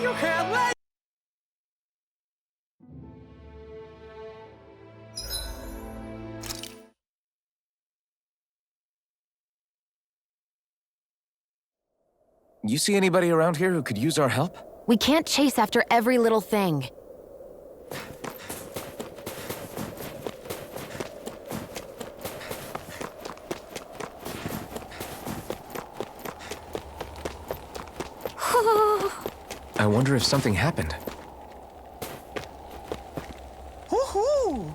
You can't let. You see anybody around here who could use our help? We can't chase after every little thing. I wonder if something happened. Woohoo!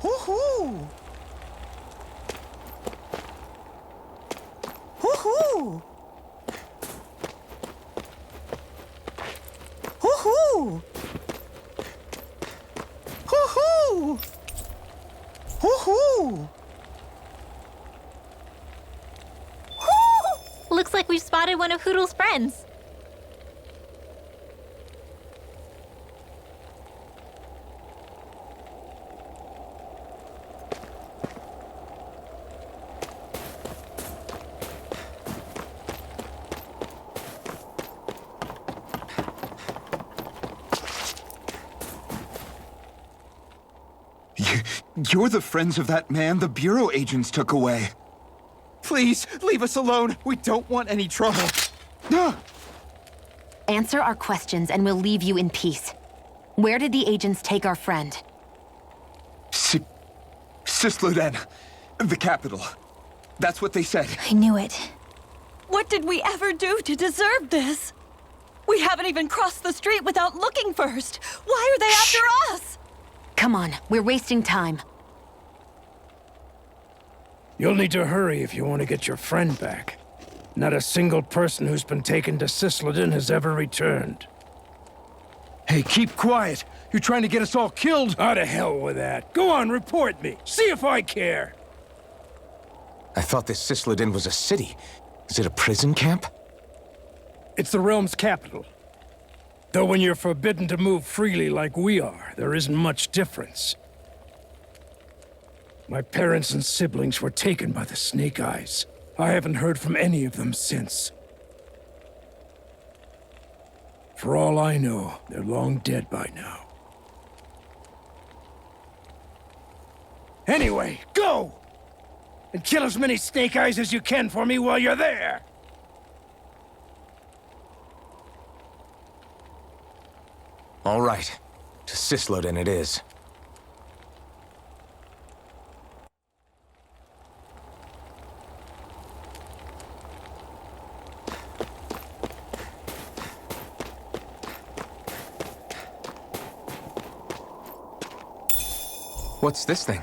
Woohoo! Woohoo! Woohoo! Woohoo! Woohoo! Looks like we've spotted one of Hoodle's friends. You're the friends of that man the Bureau agents took away. Please, leave us alone. We don't want any trouble. Answer our questions and we'll leave you in peace. Where did the agents take our friend? Cisloden, the capital. That's what they said. I knew it. What did we ever do to deserve this? We haven't even crossed the street without looking first. Why are they after us? Come on, we're wasting time. You'll need to hurry if you want to get your friend back. Not a single person who's been taken to Cisloden has ever returned. Hey, keep quiet. You're trying to get us all killed. Out of hell with that. Go on, report me. See if I care. I thought this Cisloden was a city. Is it a prison camp? It's the realm's capital. Though when you're forbidden to move freely like we are, there isn't much difference. My parents and siblings were taken by the Snake Eyes. I haven't heard from any of them since. For all I know, they're long dead by now. Anyway, go! And kill as many Snake Eyes as you can for me while you're there! All right. To Cisloden it is. What's this thing?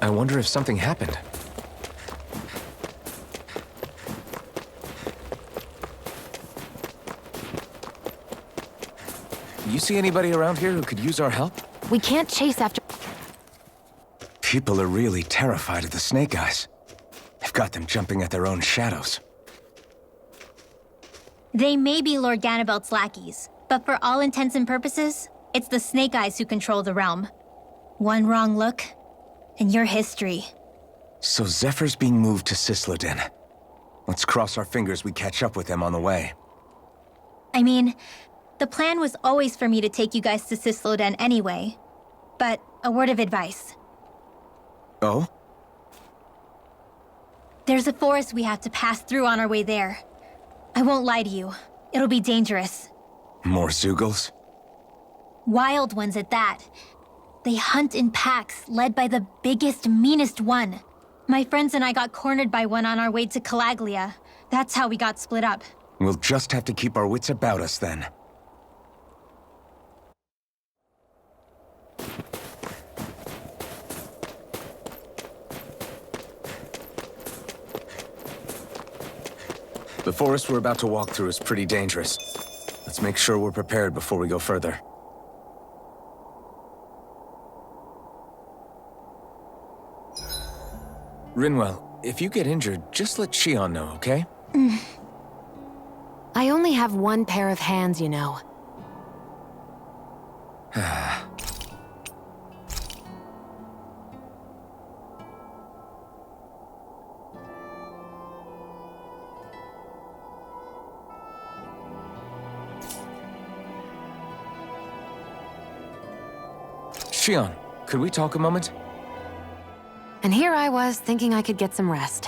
I wonder if something happened. You see anybody around here who could use our help? We can't chase after... People are really terrified of the Snake Eyes. They've got them jumping at their own shadows. They may be Lord Ganabelt's lackeys, but for all intents and purposes, it's the Snake Eyes who control the realm. One wrong look, and your history. So Zephyr's being moved to Cisloden. Let's cross our fingers we catch up with them on the way. I mean, the plan was always for me to take you guys to Cisloden anyway. But a word of advice. Oh? There's a forest we have to pass through on our way there. I won't lie to you. It'll be dangerous. More Zeugles? Wild ones at that. They hunt in packs, led by the biggest, meanest one. My friends and I got cornered by one on our way to Calaglia. That's how we got split up. We'll just have to keep our wits about us then. The forest we're about to walk through is pretty dangerous. Let's make sure we're prepared before we go further. Rinwell, if you get injured, just let Shion know, okay? I only have one pair of hands, you know. Shion, could we talk a moment? And here I was thinking I could get some rest.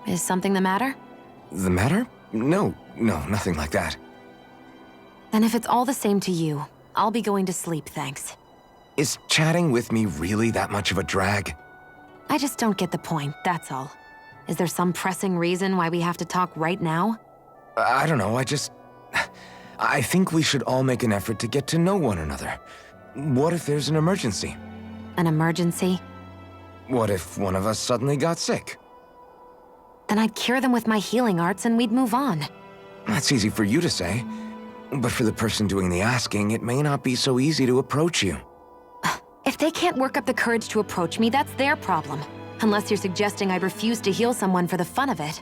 Is something the matter? The matter? No, nothing like that. Then if it's all the same to you, I'll be going to sleep, thanks. Is chatting with me really that much of a drag? I just don't get the point, that's all. Is there some pressing reason why we have to talk right now? I don't know, I think we should all make an effort to get to know one another. What if there's an emergency? An emergency? What if one of us suddenly got sick? Then I'd cure them with my healing arts and we'd move on. That's easy for you to say. But for the person doing the asking, it may not be so easy to approach you. If they can't work up the courage to approach me, that's their problem. Unless you're suggesting I'd refuse to heal someone for the fun of it.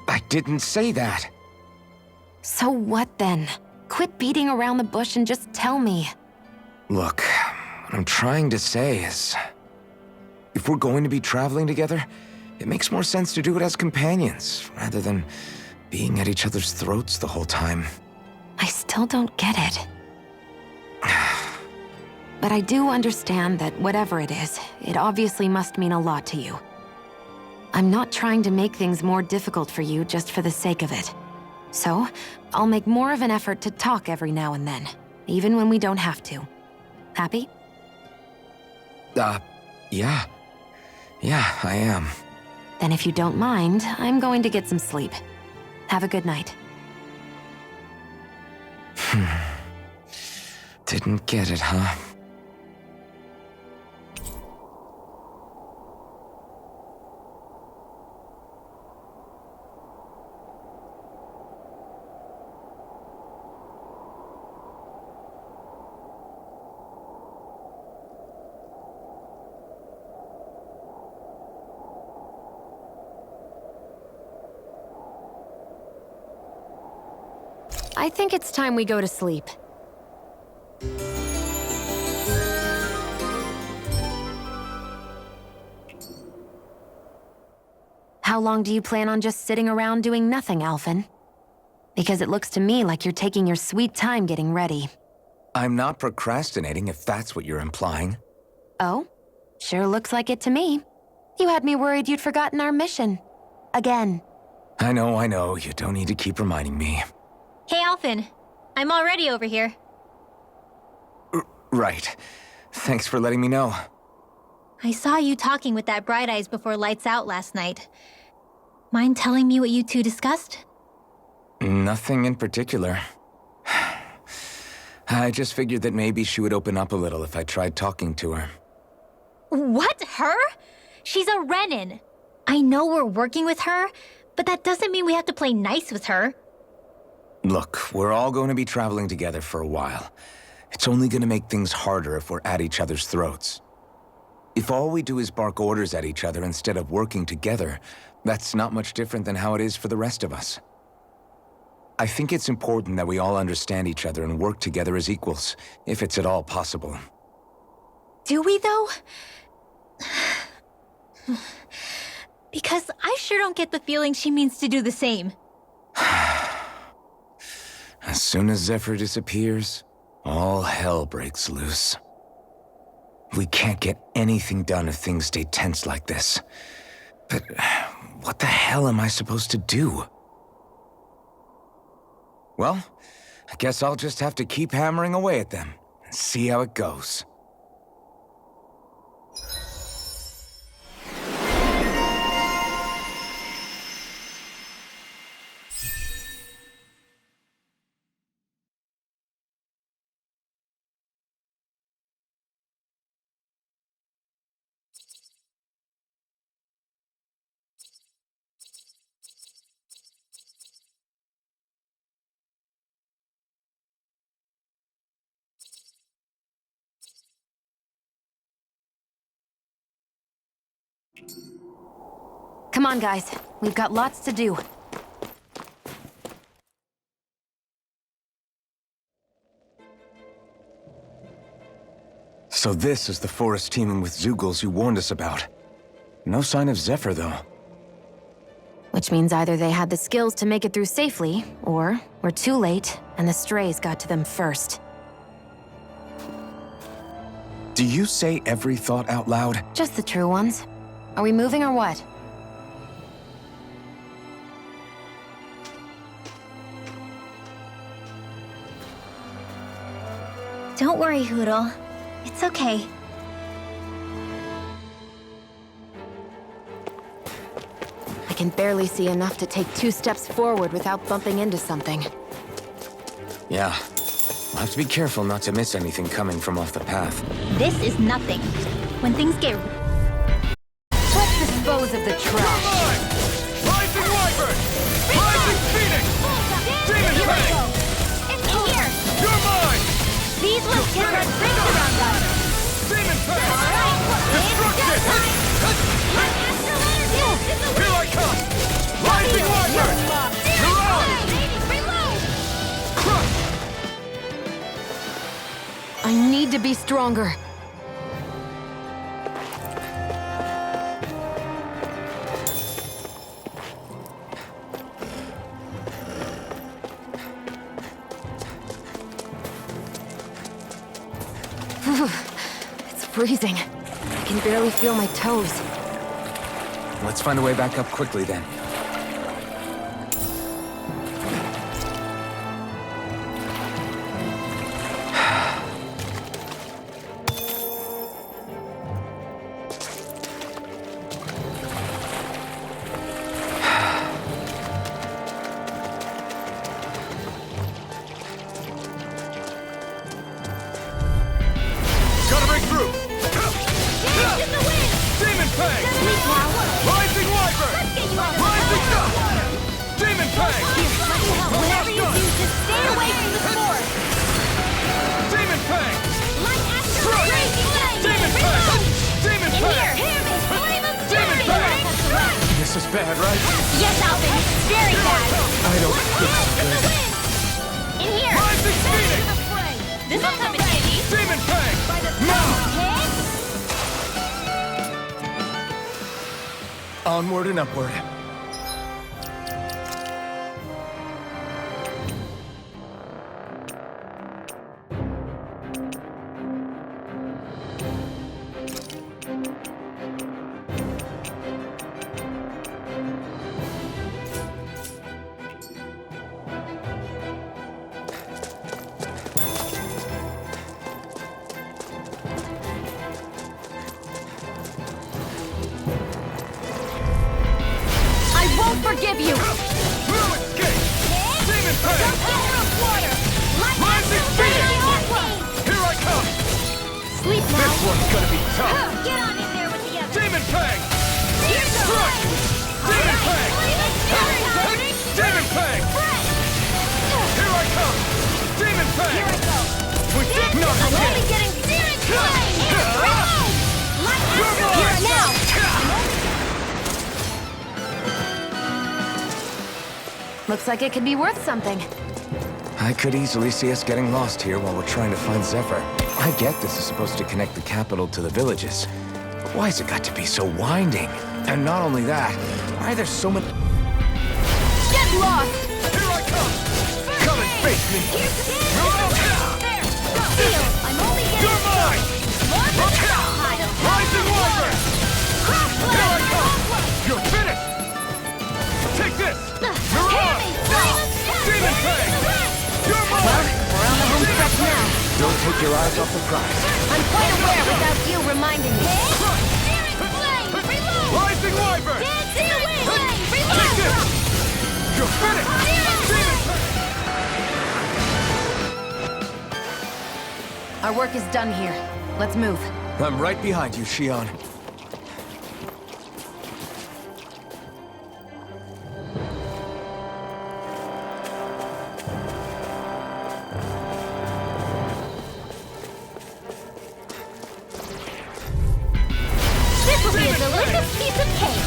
I didn't say that. So what then? Quit beating around the bush and just tell me. Look, what I'm trying to say is... if we're going to be traveling together, it makes more sense to do it as companions, rather than being at each other's throats the whole time. I still don't get it. But I do understand that whatever it is, it obviously must mean a lot to you. I'm not trying to make things more difficult for you just for the sake of it. So, I'll make more of an effort to talk every now and then, even when we don't have to. Happy? Yeah. Yeah, I am. Then if you don't mind, I'm going to get some sleep. Have a good night. Didn't get it, huh? I think it's time we go to sleep. How long do you plan on just sitting around doing nothing, Alphen? Because it looks to me like you're taking your sweet time getting ready. I'm not procrastinating, if that's what you're implying. Oh? Sure looks like it to me. You had me worried you'd forgotten our mission. Again. I know. You don't need to keep reminding me. Hey, Alphen. I'm already over here. Right. Thanks for letting me know. I saw you talking with that Bright Eyes before lights out last night. Mind telling me what you two discussed? Nothing in particular. I just figured that maybe she would open up a little if I tried talking to her. What? Her? She's a Renin. I know we're working with her, but that doesn't mean we have to play nice with her. Look, we're all going to be traveling together for a while. It's only going to make things harder if we're at each other's throats. If all we do is bark orders at each other instead of working together, that's not much different than how it is for the rest of us. I think it's important that we all understand each other and work together as equals, if it's at all possible. Do we, though? Because I sure don't get the feeling she means to do the same. As soon as Zephyr disappears, all hell breaks loose. We can't get anything done if things stay tense like this. But what the hell am I supposed to do? Well, I guess I'll just have to keep hammering away at them and see how it goes. Come on, guys. We've got lots to do. So this is the forest teeming with Zeugles you warned us about. No sign of Zephyr, though. Which means either they had the skills to make it through safely, or we're too late, and the strays got to them first. Do you say every thought out loud? Just the true ones. Are we moving or what? Don't worry, Hoodle. It's okay. I can barely see enough to take 2 steps forward without bumping into something. Yeah. We'll have to be careful not to miss anything coming from off the path. This is nothing. When things get... Let's dispose of the trash. Rising Wyvern! Rising Phoenix! Demon Fang! In here! You're mine! These little kids are big around us! Demon Fang! Destruction! Here I come! Rising Wyvern! You're on! Crush! I need to be stronger. It's freezing. I can barely feel my toes. Let's find a way back up quickly, then. Gotta break through! Demon Fang! Rising Wyvern! Rising Duck! Demon Fang! Whatever you do, just stay away from the force! Demon Fang! Demon Demon Fang! Demon Fang! Demon Fang! This is bad, right? Yes, Alvin, it's very bad! I don't think so good. In here! Rising Phoenix! This'll come in handy! Demon Fang! Now! Onward and upward. Forgive you! Blue escape! Demon Fang! Rising Phoenix! Here I come! Sleep now! This one's gonna be tough! Get on in there with the others! Demon Fang! Crush! Demon Fang! Demon Fang! Here I come! Demon Fang! Here I go! We did not I'm forget! only getting serious play! Here now! Looks like it could be worth something. I could easily see us getting lost here while we're trying to find Zephyr. I get this is supposed to connect the capital to the villages. But why's it got to be so winding? And not only that, why are there so many... Get lost! Here I come! Come and face me! Deal! I'm only getting You're mine! Rising Wyvern! Here I come! You're finished! Take this! You're on! Demon Fang! You're mine! We're on the home stretch now. Don't take your eyes off the prize. I'm quite aware without you reminding me. Rising Wyvern! Take this! You're finished! Demon Fang! Our work is done here. Let's move. I'm right behind you, Shion. This will be a delicious piece of cake!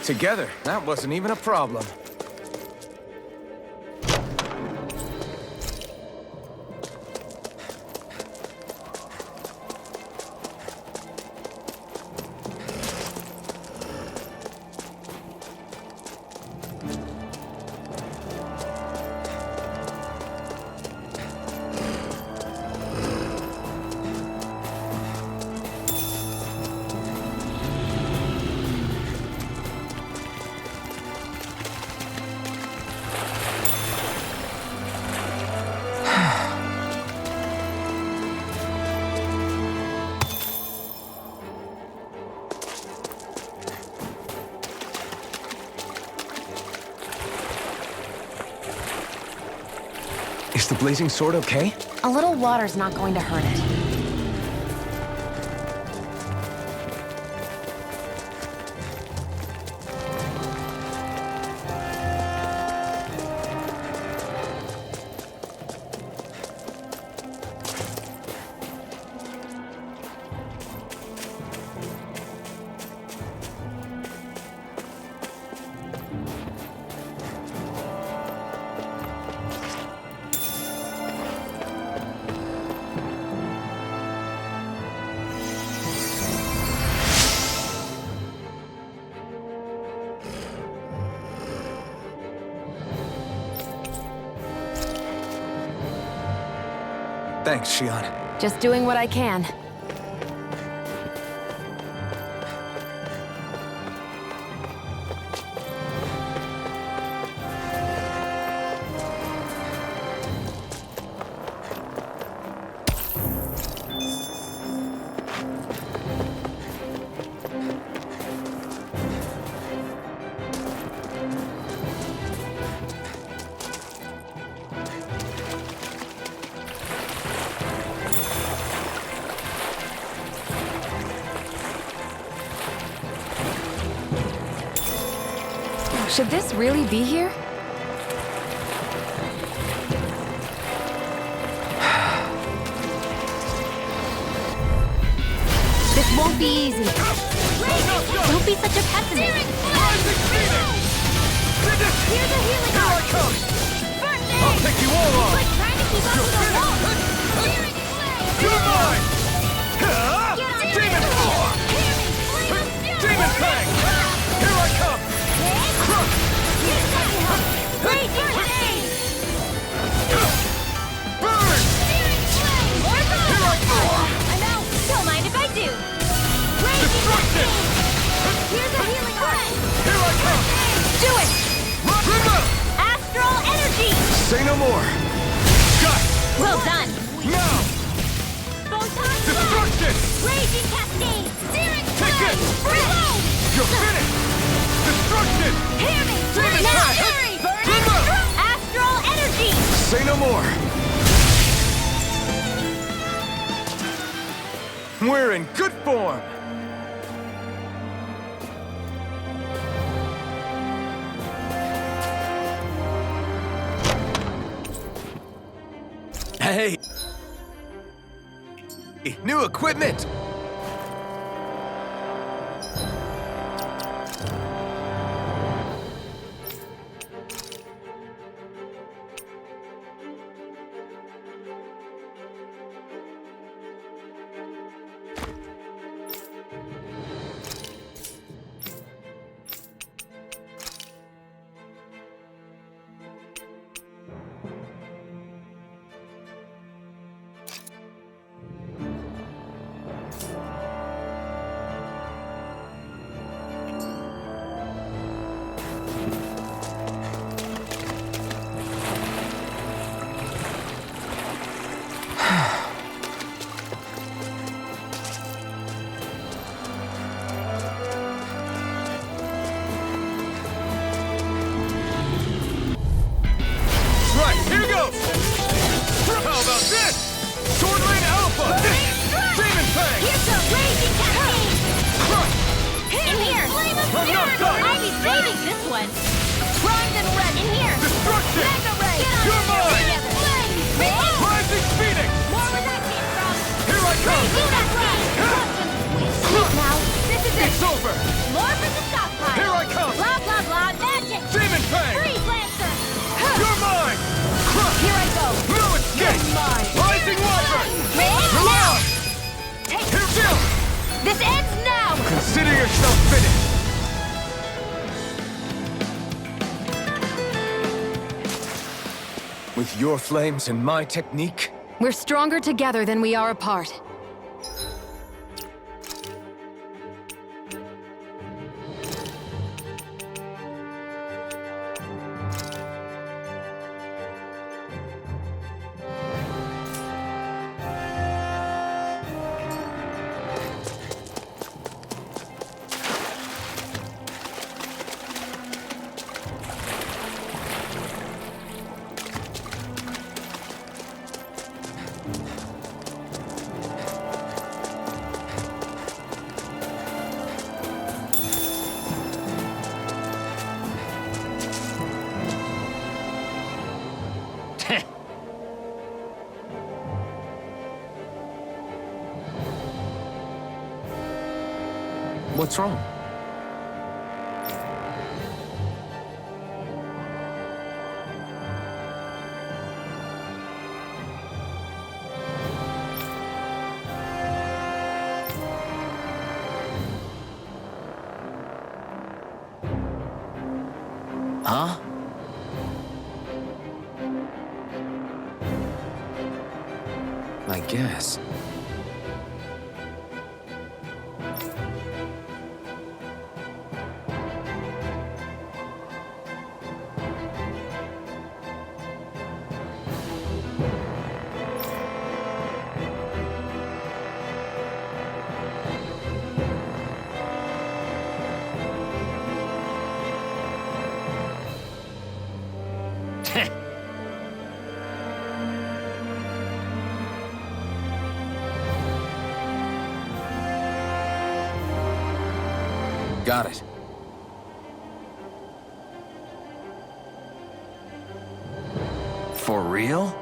Together, that wasn't even a problem. Is the blazing sword okay? A little water's not going to hurt it. Thanks, Shion. Just doing what I can. Should this really be here? This won't be easy. Don't be such a pessimist. Here's a healing Here I come! I'll take you all on! Like trying to keep up with the wall. You're mine! Demon form! Demon fang! Here I come! Wait, Burn! Here I go! I'm out. Don't mind if I do. Destruction! Here's a healing art. Here I come! Do it. Rima! Astral energy. Say no more! Got! Well done. Now! Photon Destruction! Raging cascade. Searing Take flame. it! Reload. You're finished! Destruction! Hear me. Demon Now. fang! Rima! Astral energy. Say no more! We're in good form! Hey! New equipment! Right, here goes! How about this? Sword Lane Alpha! Demon Fang! Here's the raging cascade. Crush! In here. Flame of I'm not done! I'll be saving this one. Primed and ready. In here. Destruction! Mega ray. You're mine! Flame. Rising Phoenix! More where that came from. Here I come! Now, this is it. It's over! More for the stockpile. Here I come! With your flames and my technique? We're stronger together than we are apart. What's wrong? Huh? I guess. Got it. For real?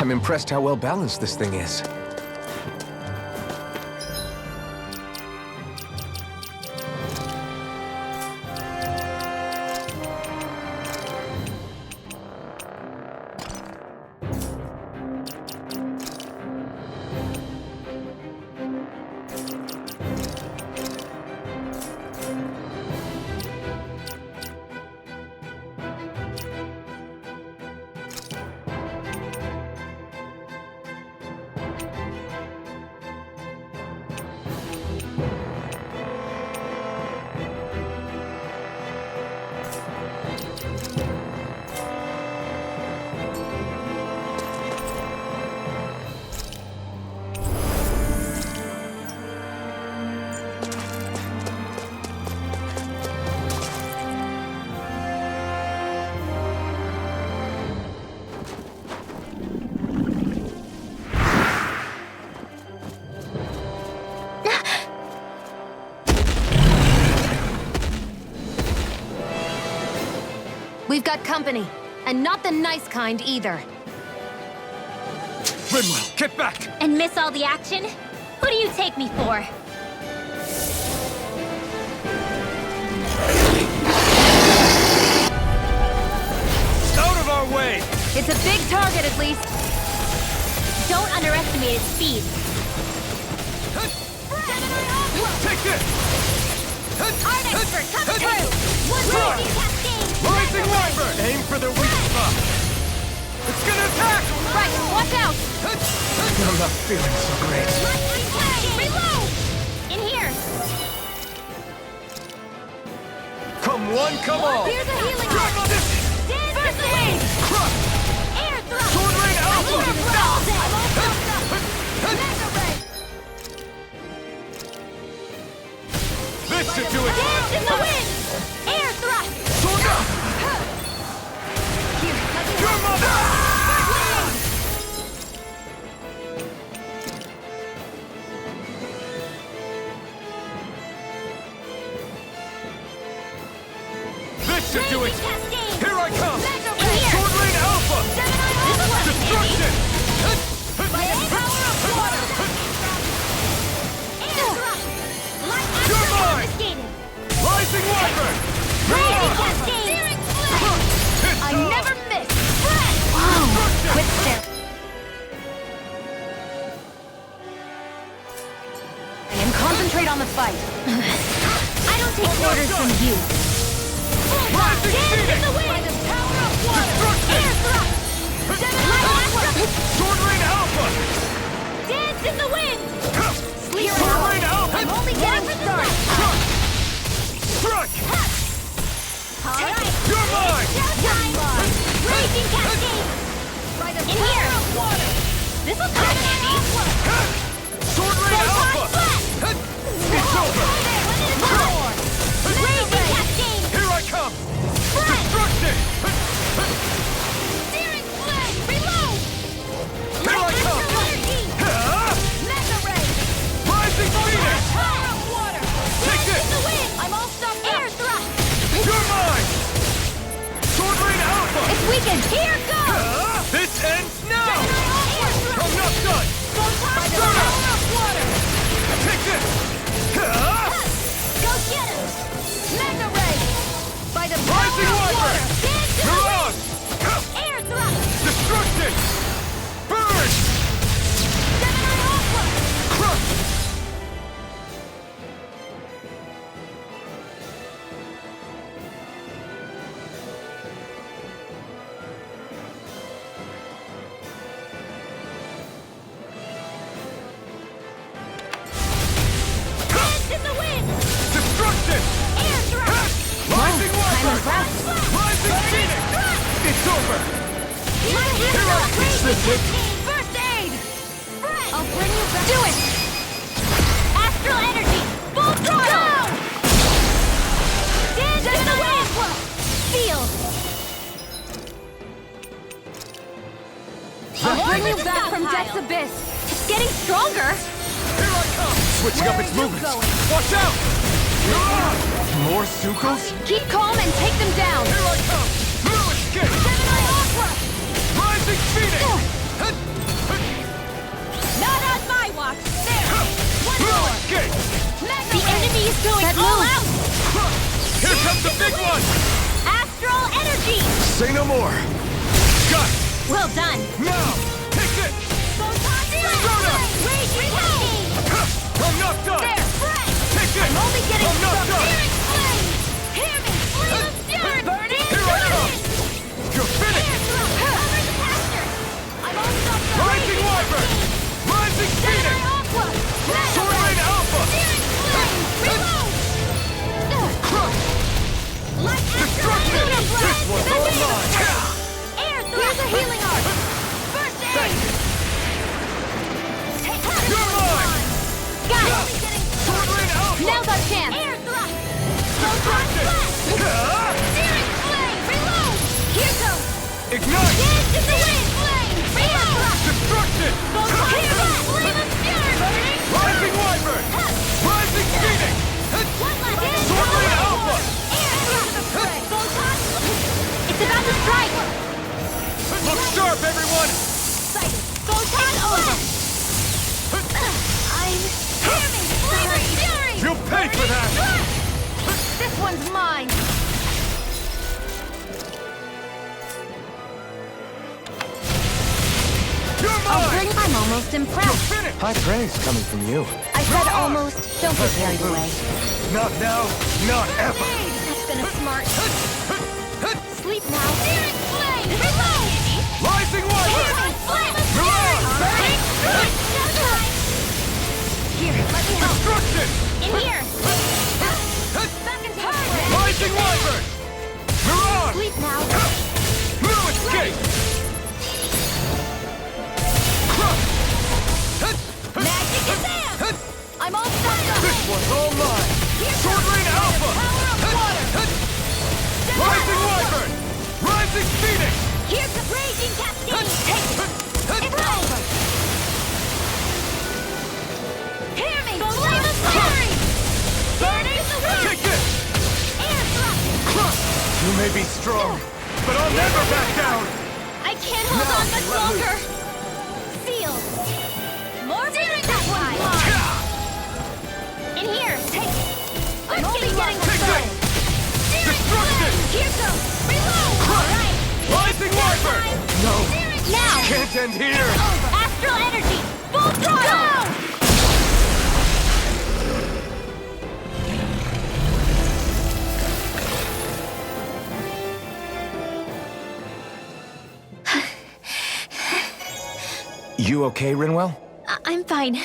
I'm impressed how well balanced this thing is. We've got company, and not the nice kind either. Rimwell, get back! And miss all the action? Who do you take me for? Out of our way! It's a big target, at least. Don't underestimate its speed. Take this! Art expert, come through! One rising cascade! Rising Wyvern! Aim for their weak spot! It's gonna attack! Right, watch out! I'm not feeling so great. Lightning cascade! Reload! In here! Come one, come all! Here's a healing Grab heart! on this! Dance with the wind! Crush! Air thrust! Sword Rain Alpha! I'm This should do it! Dance in the wind! Air thrust! Sword up! Your mother! This should do it! Cascade! Here I come! Mega Ray! Sword Rain Alpha! This Destruction! By the power of water! Air thrust! Light You're action mine! confiscated! Rising Wyvern! Rising cascade! Searing flame! I never miss! Wow! Quit staring. And concentrate on the fight. I don't take orders from you! Rising Dance in Phoenix! the wind! By the power of water! Destruction! Air thrust! Light action! Sword Rain Alpha! Dance in the wind! Sleep Sword Rain Alpha! I'm only getting started. Strike! Alright! You're mine! Showtime! Raging cascade! By the In here! water. This'll come in handy! Sword Rain Alpha! It's over! Raging cascade! Here I come! Front! Destruction! Searing flame! Reload! Here I come! Ah! Mega ray! Rising Phoenix! Power of water! Take Dance this! in the wind! I'm all stuffed up! Air thrust! You're mine! Sword Rain Alpha! It's weakened. Here goes! Ah! This ends now! Air thrust! I'm not done! By the Turn power up! of water! Take this! Ah! Go get him! Mega ray! By the power Rising of Wyvern! water! Dance in the You're wind! on! Air thrust! Destruction! Burn! Gemini Aqua! Crush! Dance in the wind! Destruction! Air thrust! Rising Wyvern! impressed. Rising Phoenix! It's over! It's this it. First aid! I'll bring you back. Do it! Astral energy! Full throttle! Dance in the wind! Feel! I'll bring you Onward to back from stockpile. Death's abyss. It's getting stronger! Here I come! Switching up its movements! Watch out! You're on! More Sukos? Keep calm and take them down. Here I come! No escape! Gemini Aqua! Rising Phoenix! Not on my watch! There! One No more! escape! The enemy is going That all move. out! Here comes the big one! Astral energy! Say no more! Got it! Well done! Now! Take it! Raging cascade! I'm not done! There! Take it! I'm only getting I'm not started! done! Searing flame! Hear me! Flame of fury! Burning! Here I come! You're finished! Cover the pasture! I'm all stuffed up! Rising Wyvern! Rising Phoenix! Aqua! Sword Rain Alpha! Searing flame! Reload! Crush! Light Destruction! This was all mine! Air thrust! Here's a healing art! First aid! Thank you! You're mine! Got it! Sword Rain Alpha! Now's our chance. Air thrust! Destruction! Ah! Searing flame! Reload! Here goes! Ignite! Dance in the wind! Flame! Reload! Destruction! Here goes! Flame of fury! Burning! Rising Wyvern! Rising Phoenix! One last! Sword Rain Alpha! Air thrust! It's a sharp, everyone! Excited. Go take over. I'm... Hear me! Fury! Fury! You'll pay for that! This one's mine. You're I'll mine! bring... I'm almost impressed. Finish! High praise coming from you. I said almost. Don't get carried away. Not now, not ever! That's been a smart... Sleep now. Searing flame! Reload! Rising Wyvern! Flame! Mirage! Here, let me help. Destruction! In here. Back into the fray. Rising Wyvern! Mirage! Sleep now. No escape! Magic is there! I'm all stuck up. This one's all mine! Here Sword comes Rain the Alpha! power of water. Rising Wyvern! Rising Phoenix! Here's the raging cascade. Take it. It's over. Hear me. Flame of fury. Burning the wind. Take this! Air thrust. You may be strong, but I'll never back down! I can't hold on much longer. Sealed. More searing that way. In here. Take it. I'm only getting Take started. this! Destruction! Here goes. Reload. All right. Rising Wyvern! No! Now. Can't end here! Astral energy. Full throttle. You okay, Rinwell? I'm fine.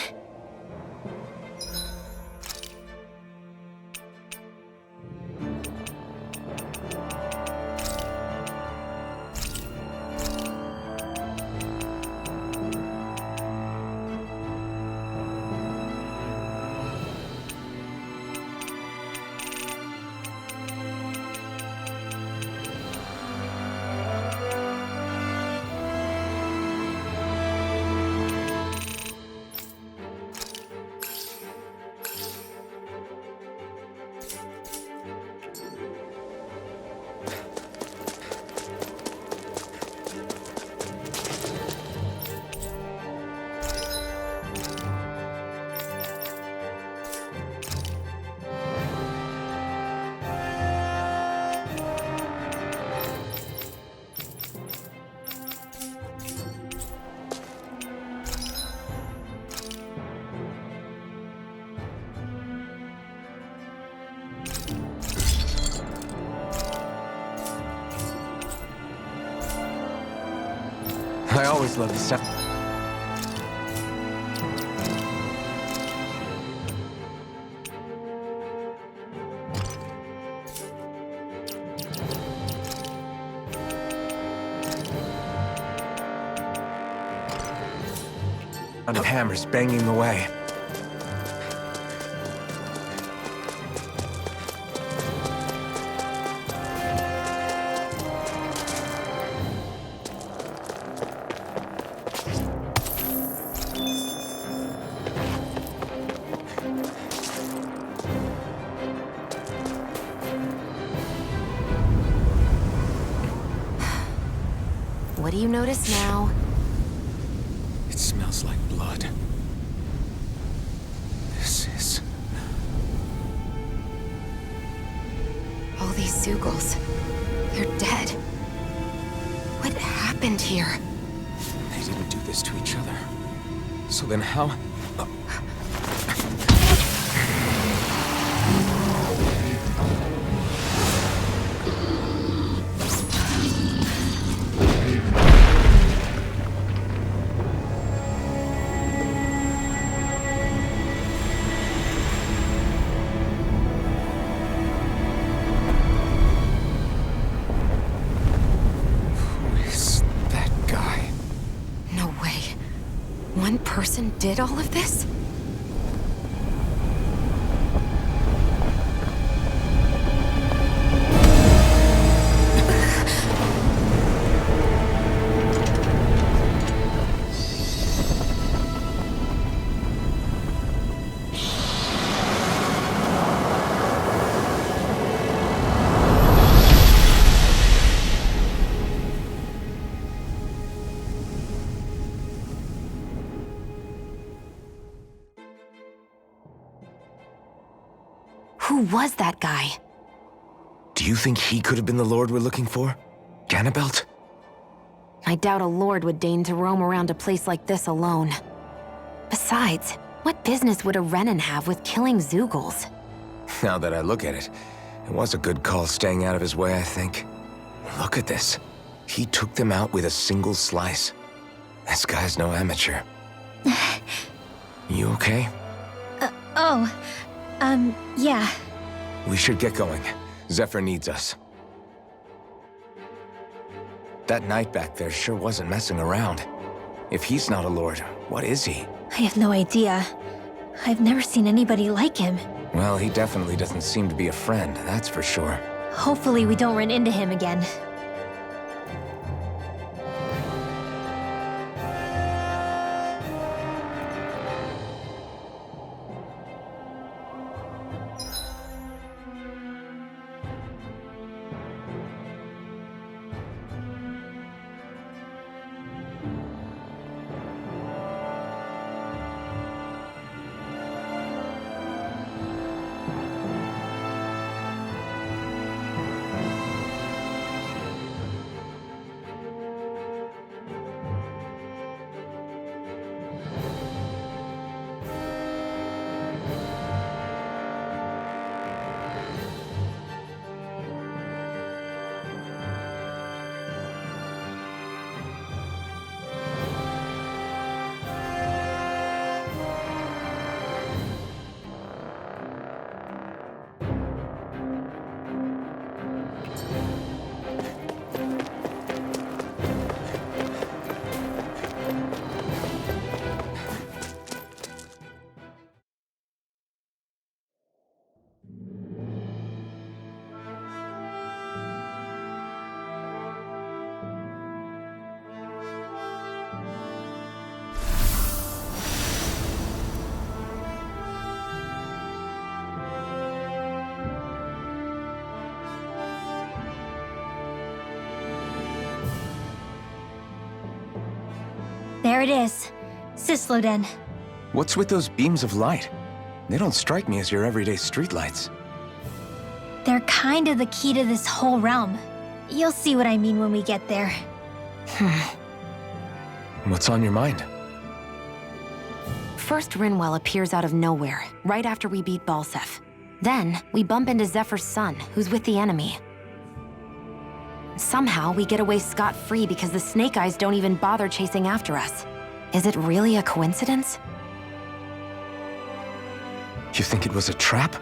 I always love the stuff. Sound of hammers banging away. What do you notice now? It smells like blood. This is... All these Zeugles. They're dead. What happened here? They didn't do this to each other. So then how... One person did all of this? Who was that guy? Do you think he could have been the lord we're looking for? Ganabelt? I doubt a lord would deign to roam around a place like this alone. Besides, what business would a Renan have with killing Zeugles? Now that I look at it, it was a good call staying out of his way, I think. Look at this. He took them out with a single slice. This guy's no amateur. You okay? Yeah. We should get going. Zephyr needs us. That knight back there sure wasn't messing around. If he's not a lord, what is he? I have no idea. I've never seen anybody like him. Well, he definitely doesn't seem to be a friend, that's for sure. Hopefully we don't run into him again. There it is. Cisloden. What's with those beams of light? They don't strike me as your everyday streetlights. They're kind of the key to this whole realm. You'll see what I mean when we get there. What's on your mind? First, Rinwell appears out of nowhere, right after we beat Balseph. Then, we bump into Zephyr's son, who's with the enemy. Somehow, we get away scot-free because the Snake Eyes don't even bother chasing after us. Is it really a coincidence? You think it was a trap?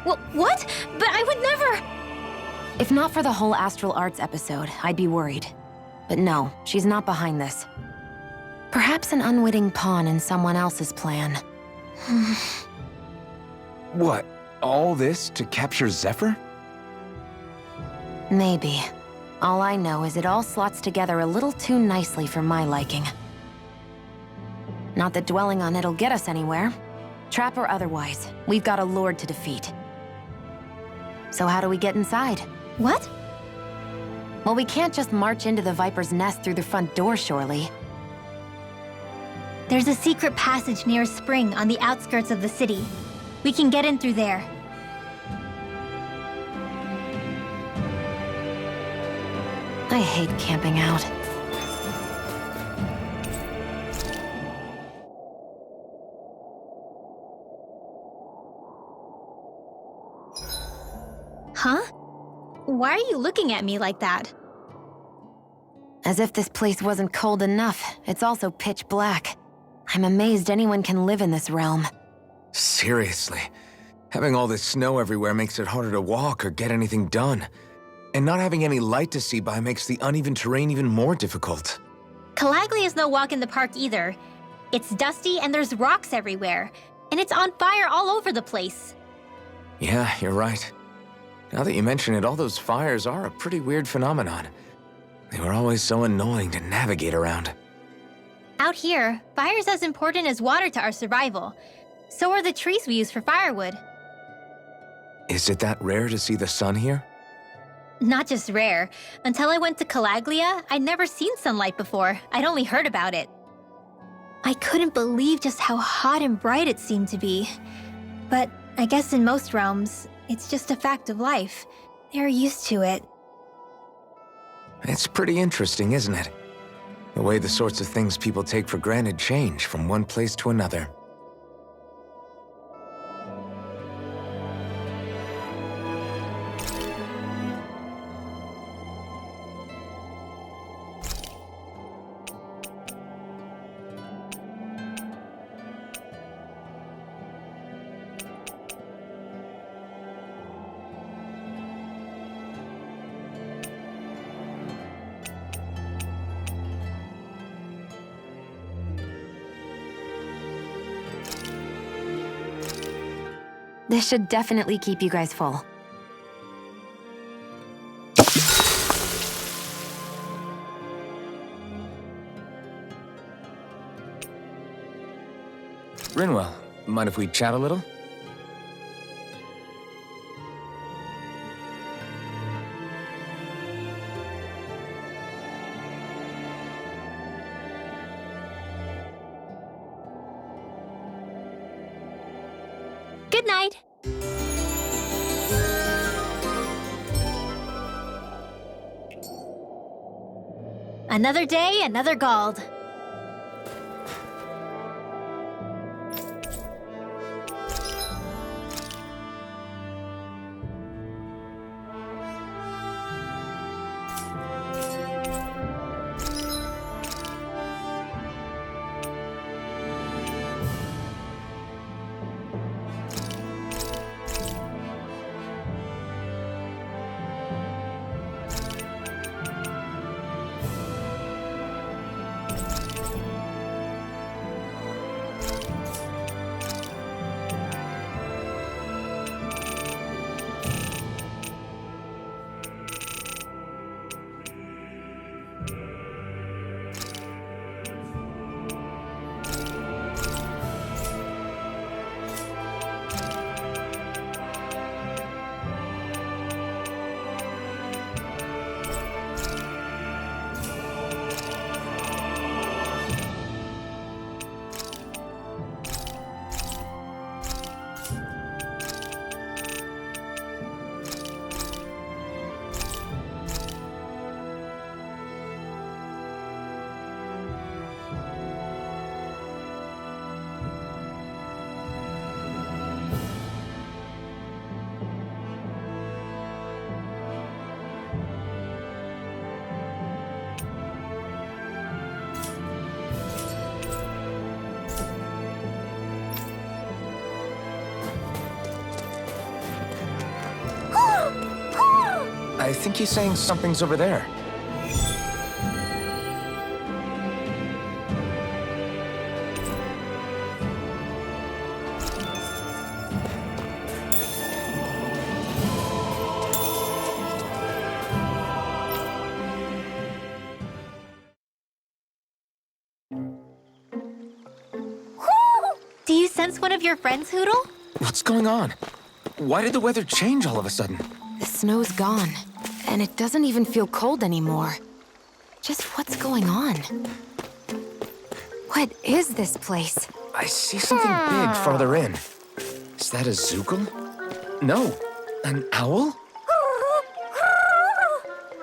What? But I would never... If not for the whole Astral Arts episode, I'd be worried. But no, she's not behind this. Perhaps an unwitting pawn in someone else's plan. What? All this to capture Zephyr? Maybe. All I know is it all slots together a little too nicely for my liking. Not that dwelling on it'll get us anywhere. Trap or otherwise, we've got a lord to defeat. So how do we get inside? What? Well, we can't just march into the Viper's nest through the front door, surely. There's a secret passage near a spring on the outskirts of the city. We can get in through there. I hate camping out. Huh? Why are you looking at me like that? As if this place wasn't cold enough, it's also pitch black. I'm amazed anyone can live in this realm. Seriously. Having all this snow everywhere makes it harder to walk or get anything done. And not having any light to see by makes the uneven terrain even more difficult. Calaglia is no walk in the park either. It's dusty and there's rocks everywhere. And it's on fire all over the place. Yeah, you're right. Now that you mention it, all those fires are a pretty weird phenomenon. They were always so annoying to navigate around. Out here, fire's as important as water to our survival. So are the trees we use for firewood. Is it that rare to see the sun here? Not just rare. Until I went to Calaglia, I'd never seen sunlight before. I'd only heard about it. I couldn't believe just how hot and bright it seemed to be. But I guess in most realms, it's just a fact of life. They're used to it. It's pretty interesting, isn't it? The way the sorts of things people take for granted change from one place to another. This should definitely keep you guys full. Rinwell, mind if we chat a little? Good night. Another day, another Gald. I think he's saying something's over there. Do you sense one of your friends, Hoodle? What's going on? Why did the weather change all of a sudden? The snow's gone, and it doesn't even feel cold anymore. Just what's going on? What is this place? I see something big farther in. Is that a Zookle? No, an owl?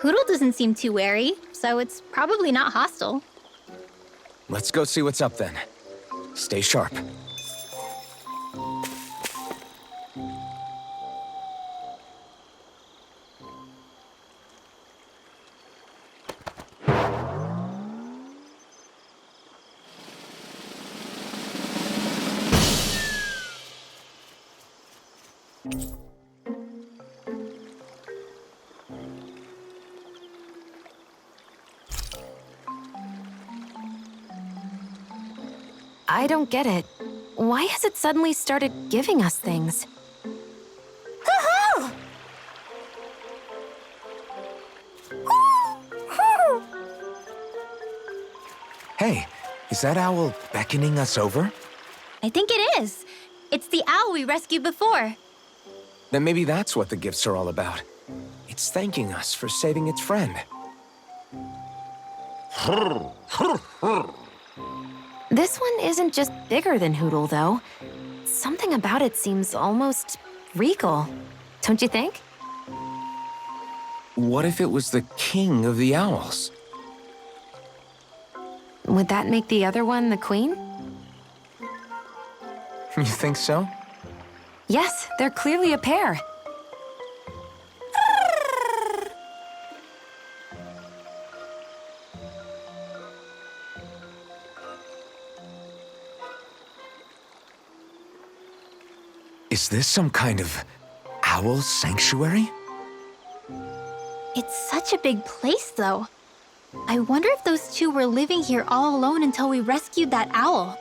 Hoodle doesn't seem too wary, so it's probably not hostile. Let's go see what's up then. Stay sharp. I don't get it. Why has it suddenly started giving us things? Hey, is that owl beckoning us over? I think it is. It's the owl we rescued before. Then maybe that's what the gifts are all about. It's thanking us for saving its friend. This one isn't just bigger than Hoodle, though. It's Something about it seems almost regal, don't you think? What if it was the king of the owls? Would that make the other one the queen? You think so? Yes, they're clearly a pair. Is this some kind of owl sanctuary? It's such a big place, though. I wonder if those two were living here all alone until we rescued that owl.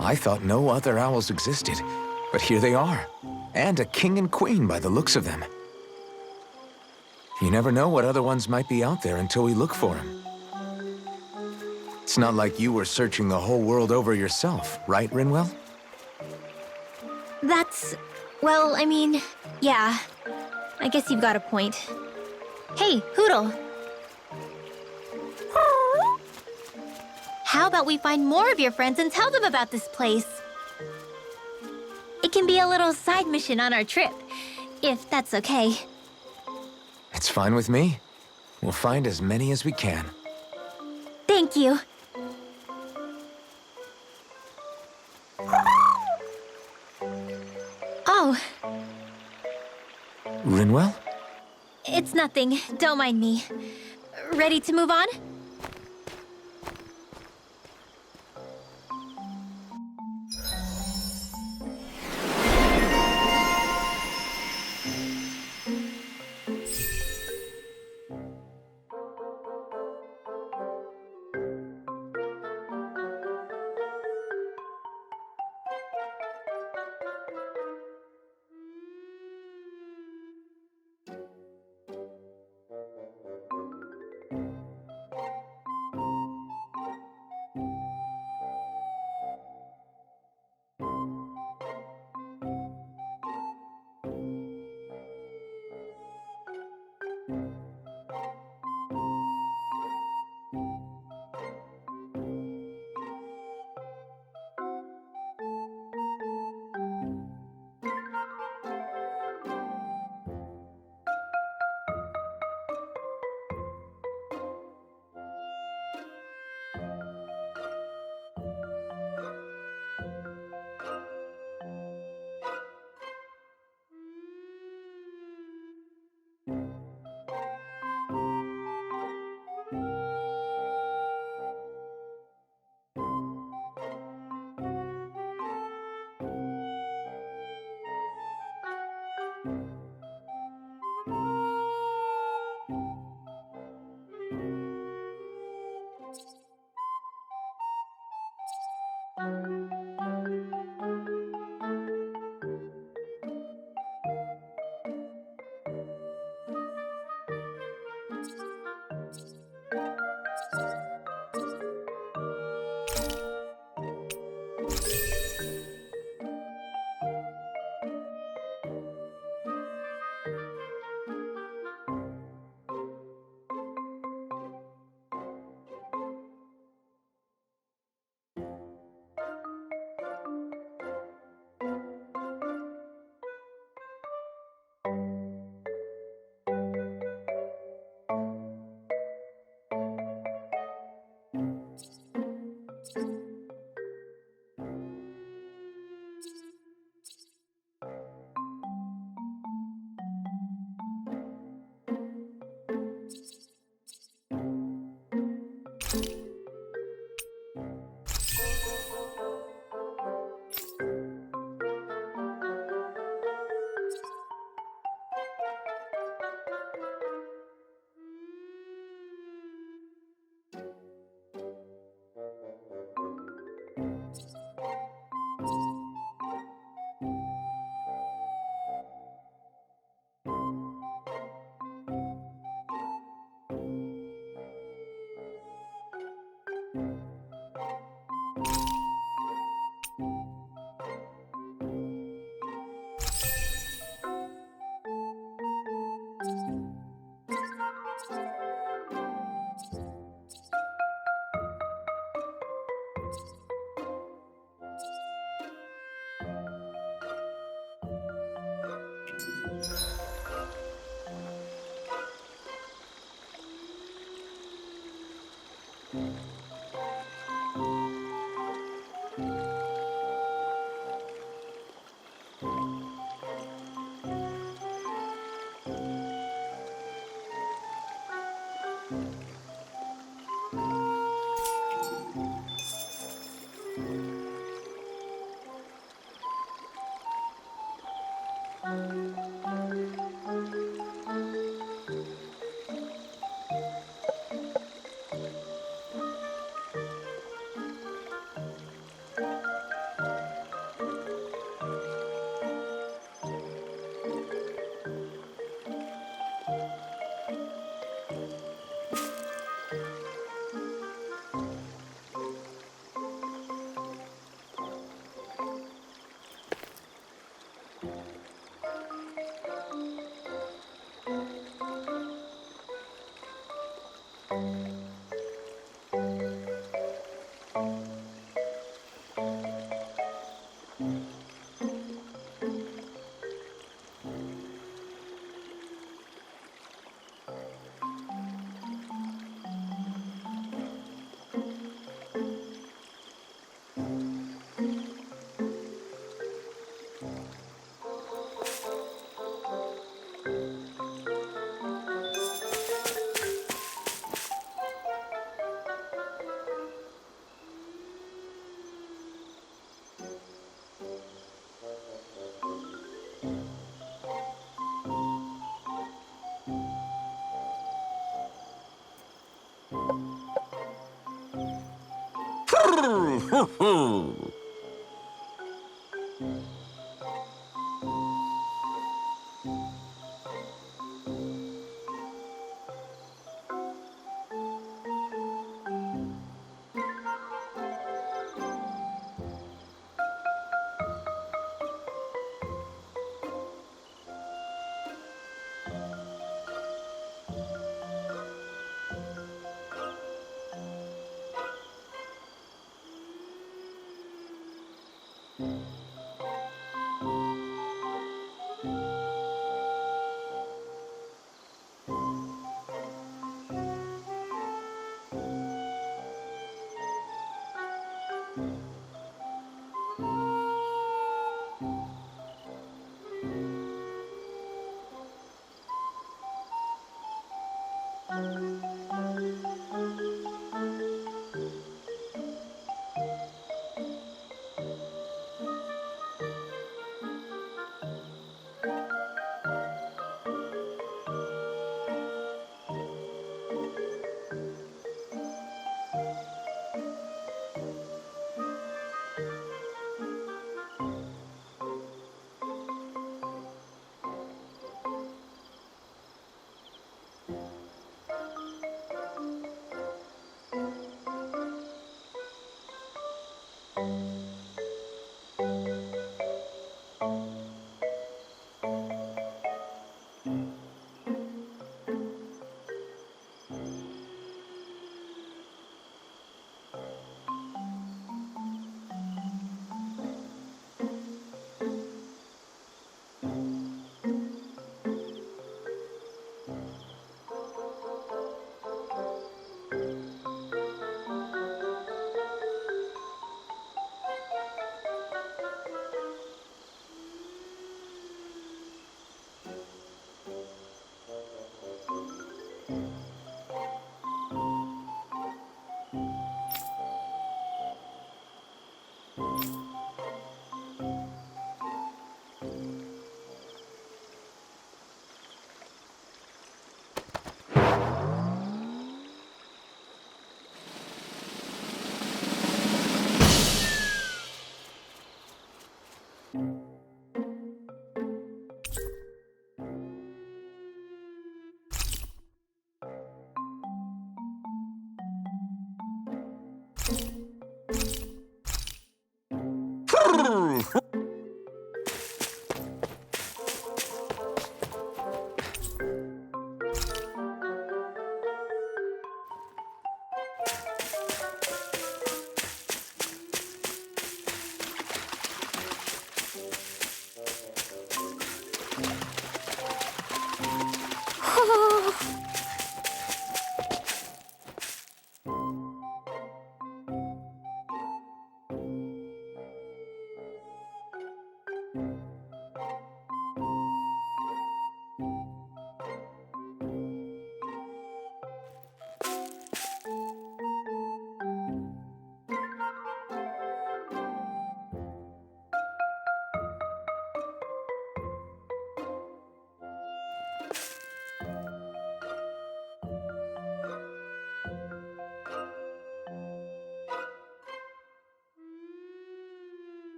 I thought no other owls existed, but here they are. And a king and queen by the looks of them. You never know what other ones might be out there until we look for them. It's not like you were searching the whole world over yourself, right, Rinwell? Well, I mean, yeah. I guess you've got a point. Hey, Hoodle. How about we find more of your friends and tell them about this place? It can be a little side mission on our trip, if that's okay. It's fine with me. We'll find as many as we can. Thank you. Oh, Rinwell? it's nothing. Don't mind me. Ready to move on?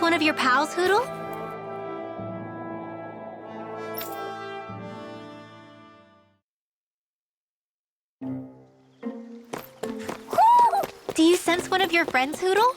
one of your pals, Hoodle? Do you sense one of your friends, Hoodle?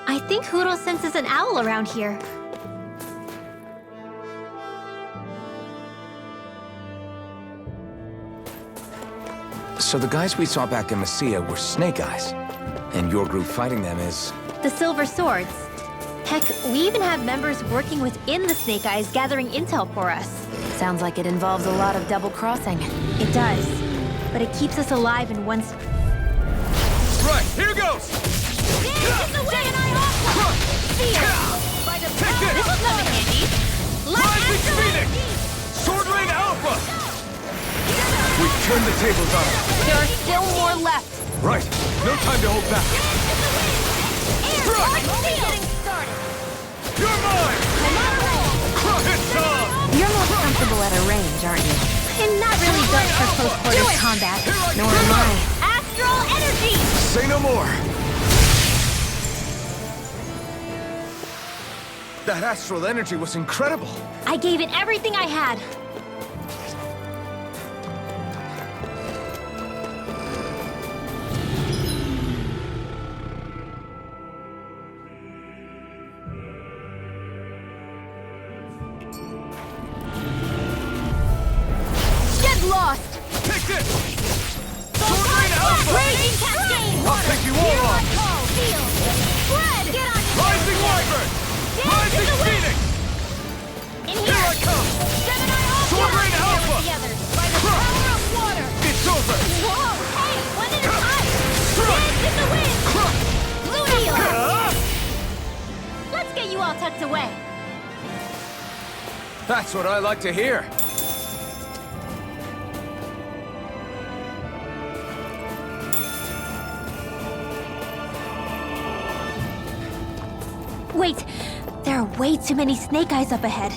I think Hoodle senses an owl around here. So the guys we saw back in Messia were Snake Eyes, and your group fighting them is... The Silver Swords. Heck, we even have members working within the Snake Eyes gathering intel for us. Sounds like it involves a lot of double-crossing. It does. But it keeps us alive in one... Right, here goes! Take this! Rising Phoenix! Sword Rain Alpha! We've turned the tables on them. There are still more left. Right, no time to hold back. Strike! You're mine! It's on! You're most comfortable at a range, aren't you? And not really built for close-quarters combat. Nor am I. Astral energy! Say no more! That astral energy was incredible! I gave it everything I had. Get lost! Take this! Sword Rain Alpha! Raging Cascade! I'll take you all on! Call, field! Spread! Get on your Rising Wyvern! Rising Phoenix! In Here I come! Gemini all Sword Rain together Alpha! with the others. By the power of water! It's over! Whoa! Hey! One at a time! Strike! Dance in the wind! Ludio! Ah! Let's get you all tucked away. That's what I like to hear. Wait! There are way too many Snake Eyes up ahead.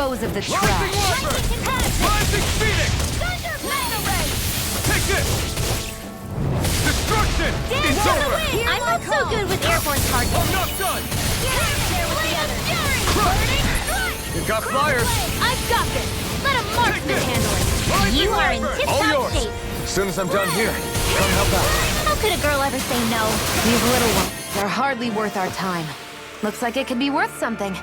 dispose of the Rising trash. Wyvern! Rising Phoenix! Take this! Destruction is over! I'm not so good with Air Force targets. I'm not done! Crush! You got flyers! I've got this. Let a marksman this. handle it. Rising You are in Wyvern! All tip-top yours. shape. As soon as I'm done here, come help out. How could a girl ever say no? These little ones are hardly worth our time. Looks like it could be worth something.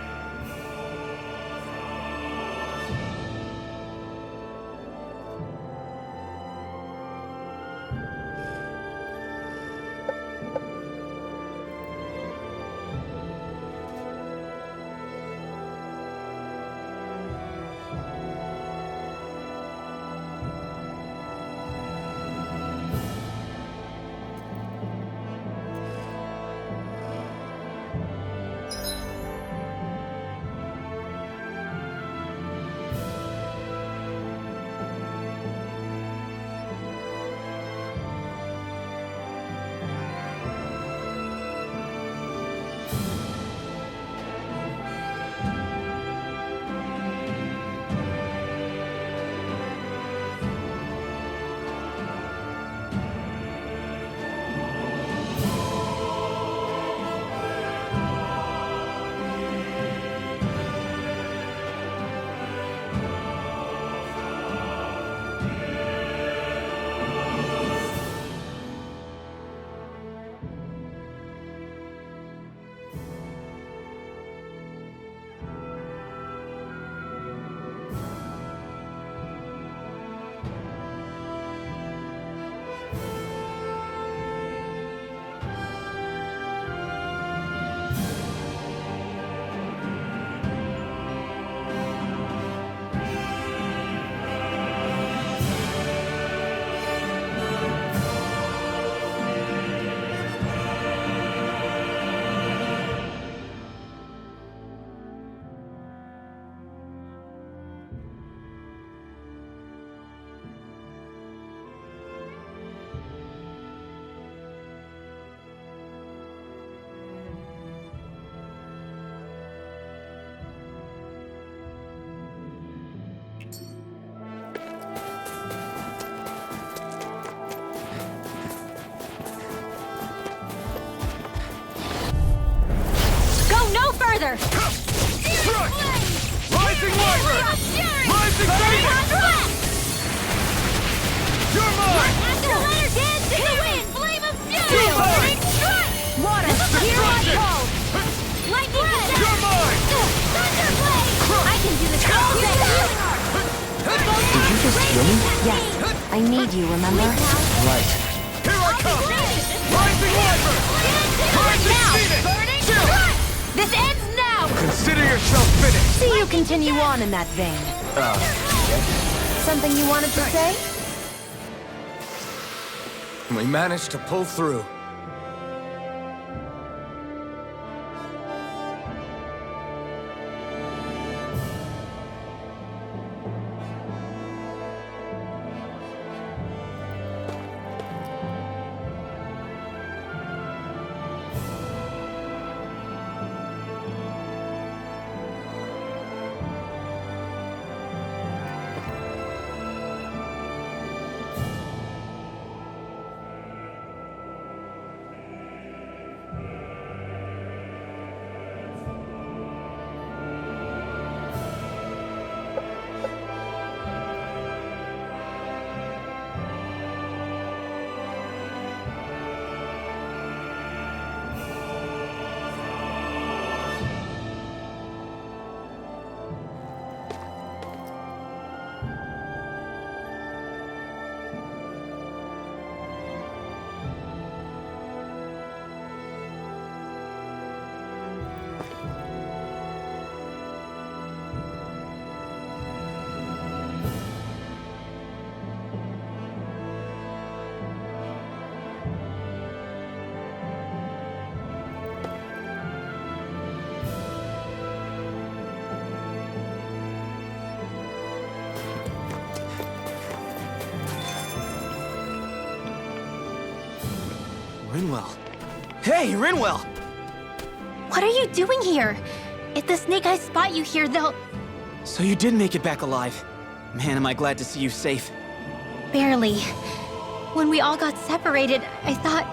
further! Rising Wyvern! Rising Phoenix! You're mine! After the letter dance in the wind! Flame of fury! You're mine! Water! Hear my call! Lightning attack! You're mine! Thunderblade! I can do this all day! Did you just kill me? Yes, I need you, remember? Right. Here I come! Rising Wyvern! Rising Phoenix! Chill! This ends now! Consider yourself finished! See you continue on in that vein. Something you wanted to say? We managed to pull through. Rinwell. Hey, Rinwell! What are you doing here? If the Snake Eyes spot you here, they'll... So you did make it back alive. Man, am I glad to see you safe. Barely. When we all got separated, I thought...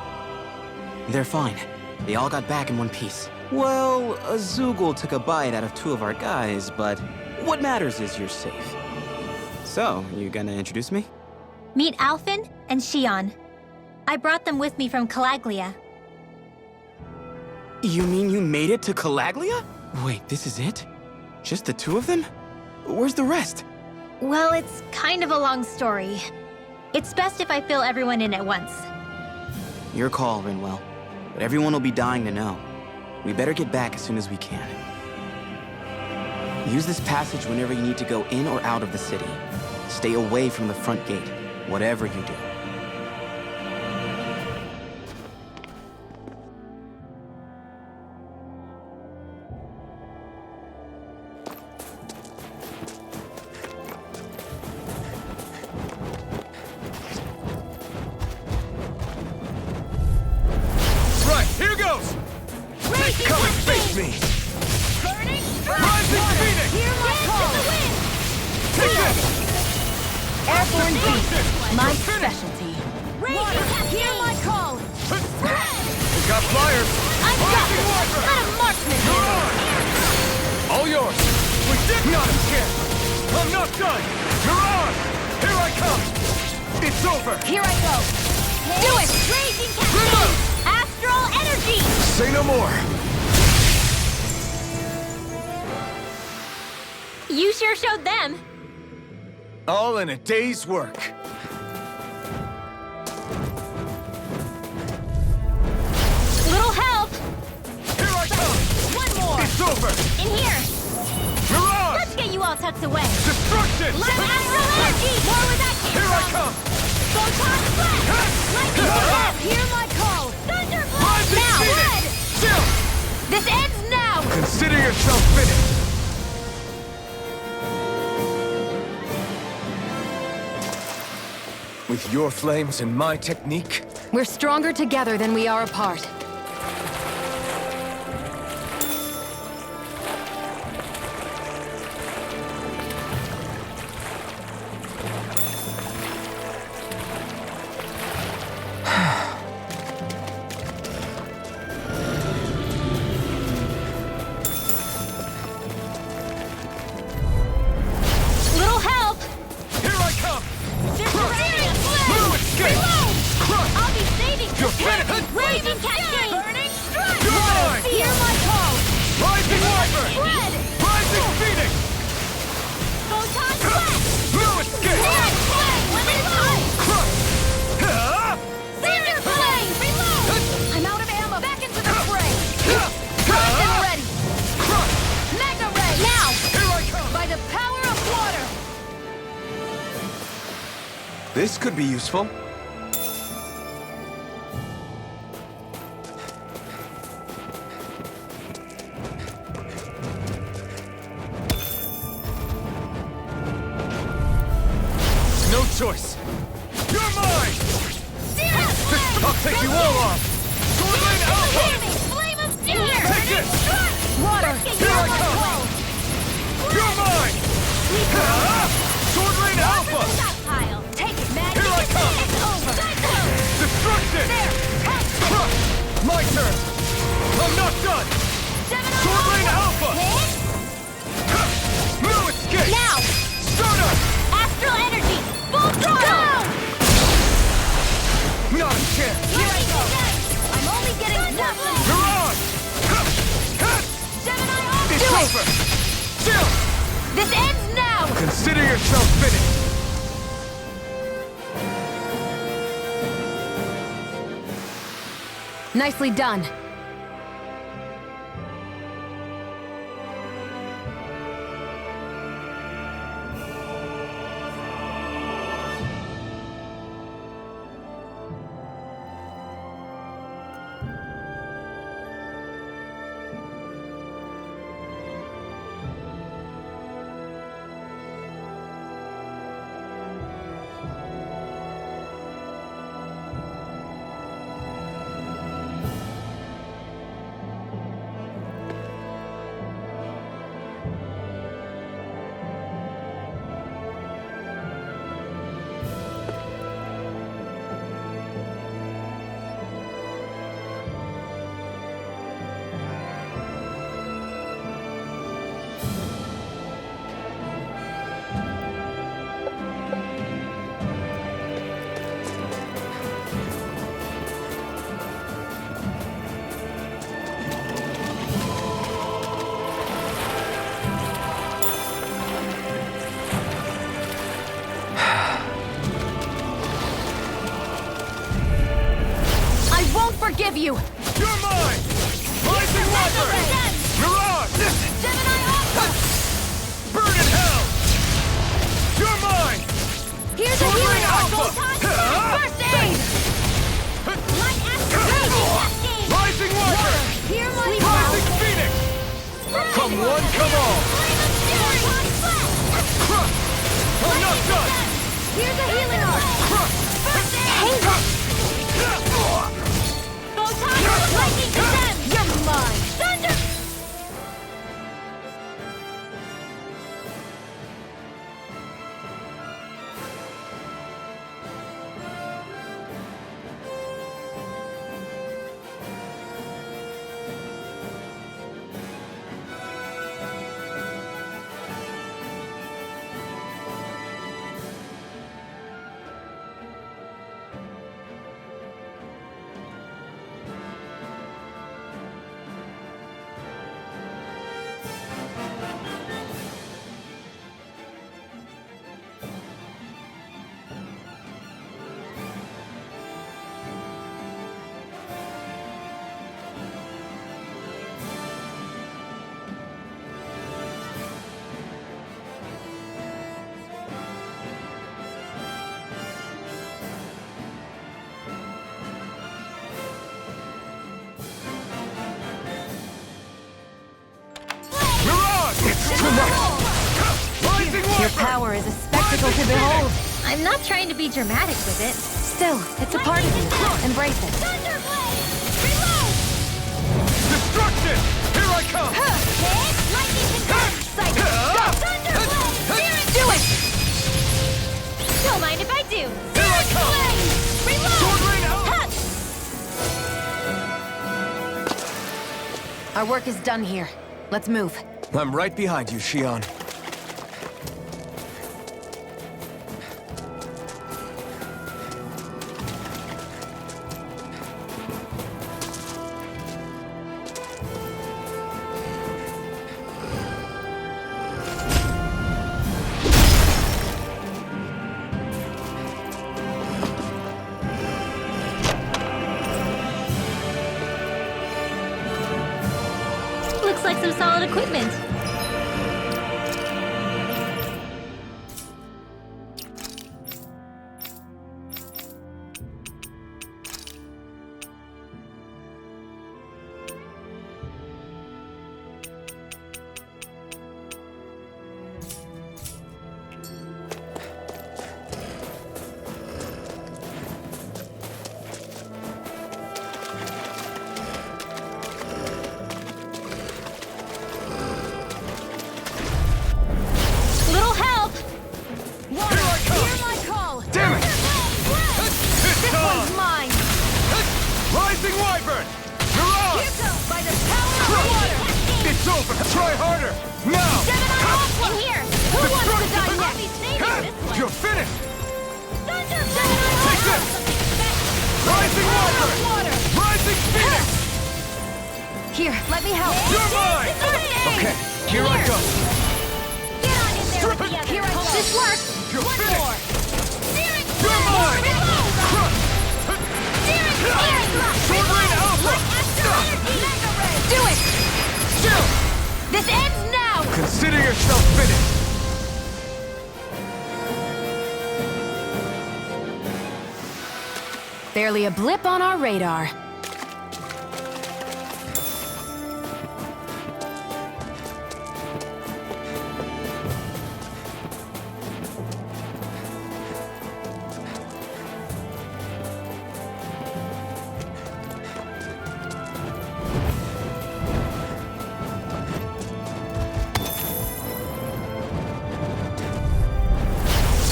They're fine. They all got back in one piece. Well, a Zoogle took a bite out of 2 of our guys, but what matters is you're safe. So, you gonna introduce me? Meet Alphen and Shion. I brought them with me from Calaglia. You mean you made it to Calaglia? Wait, this is it? Just the 2 of them? Where's the rest? Well, it's kind of a long story. It's best if I fill everyone in at once. Your call, Rinwell. But everyone will be dying to know. We better get back as soon as we can. Use this passage whenever you need to go in or out of the city. Stay away from the front gate, whatever you do. Right, here goes! Come and face me! Rising Phoenix! Take this! Airborne Destruction! beast, my You're finished! specialty. Hear my call! We got flyers! I've got Rising this! Wyvern! Let a marksman You're handle on! it! All yours! We did not escape! I'm not done! You're on! Here I come! It's over! Here I go. Do it! Raging Remote! cascade! Astral energy! Say no more! You sure showed them. All in a day's work. Little help! Here I come! One more! It's over! In here! Mirage! Let's get you all tucked away! Destruction! Astral energy! More where that came Here I from! come! Photon flash! Lightning Ah! bolt! Hear my call! Thunderbolt! Rising Now! Phoenix! Red! Still! This ends now! Consider yourself finished! With your flames and my technique, We're stronger together than we are apart. Little help! Here I come! Searing flame! No escape! Reload! Crush! I'll be saving You're this finished! with Raging cascade! Burning strike! You're mine! Hear my call! Rising Wyvern! Red! Rising Phoenix! Photon flash! No escape! Searing flame! Limited time! Crush! Ah! Thunder flame! Reload! I'm out of ammo. Back into the fray. Ah! Primed and ready. Crush! Mega ray. Now! Here I come! By the power of water. this could be useful. No choice! You're mine! Searing flame! I'll take you all off! Sword Lane Alpha! Flame of steel! Take this! Water. Here I come! You're mine! Ah! Sword Lane Alpha! Stockpile! Take it, Maggie! Here I come! It's over! Destruction! There! Crush! My turn! I'm not done! Sword Lane Alpha! No escape! Now! Stardust! Astral energy! Full throttle! Not a chance! Here I go! I'm only getting started! You're on! Gemini off! It's over! Still! This ends now! Consider yourself finished! Nicely done. forgive you! You're mine! Rising Viper! Mirage! Gemini Aqua! Burn in hell! You're mine! Here's a Sword healing Ring Alpha! Alpha! First aid! Light Asteroid! Rising Viper! Here, my Rising Phoenix! Come one, come all! I'm not done! Here's a healing arc! Photon! Lightning Descent! You're mine! Thunder! Mirage! Too much! Rising Your Viper! power is a spectacle to behold. I'm not trying to be dramatic with it. Still, it's a part of you. Embrace it. Thunderblade! Reload! Destruction! Here I come! Lightning Descent! Thunderblade! Do it! Don't mind if I do! Here I come! Reload! Sword Rain Alpha! Our work is done here. Let's move. I'm right behind you, Shion. Looks like some solid equipment. Little help! Here I come! Hear my call! Damn it! It's This time! one's mine! Rising Wyvern! Mirage! By the power of water! It's over! Try harder! Now! Gemini Aqua! In here! Who wants to die next? You're finished! Thunderblade! Take this! Rising Wyvern! Water! Rising Phoenix! Here, let me help. You're mine! Okay, here I go! Get on in there Strip with it! the others! Here I go. This works! You're One finished! more! Steering You're mine! Reload! Crush! Steering Sword Rain Alpha! Energy Mega Ray! Do it! Still! This ends now! Consider yourself finished! Barely a blip on our radar.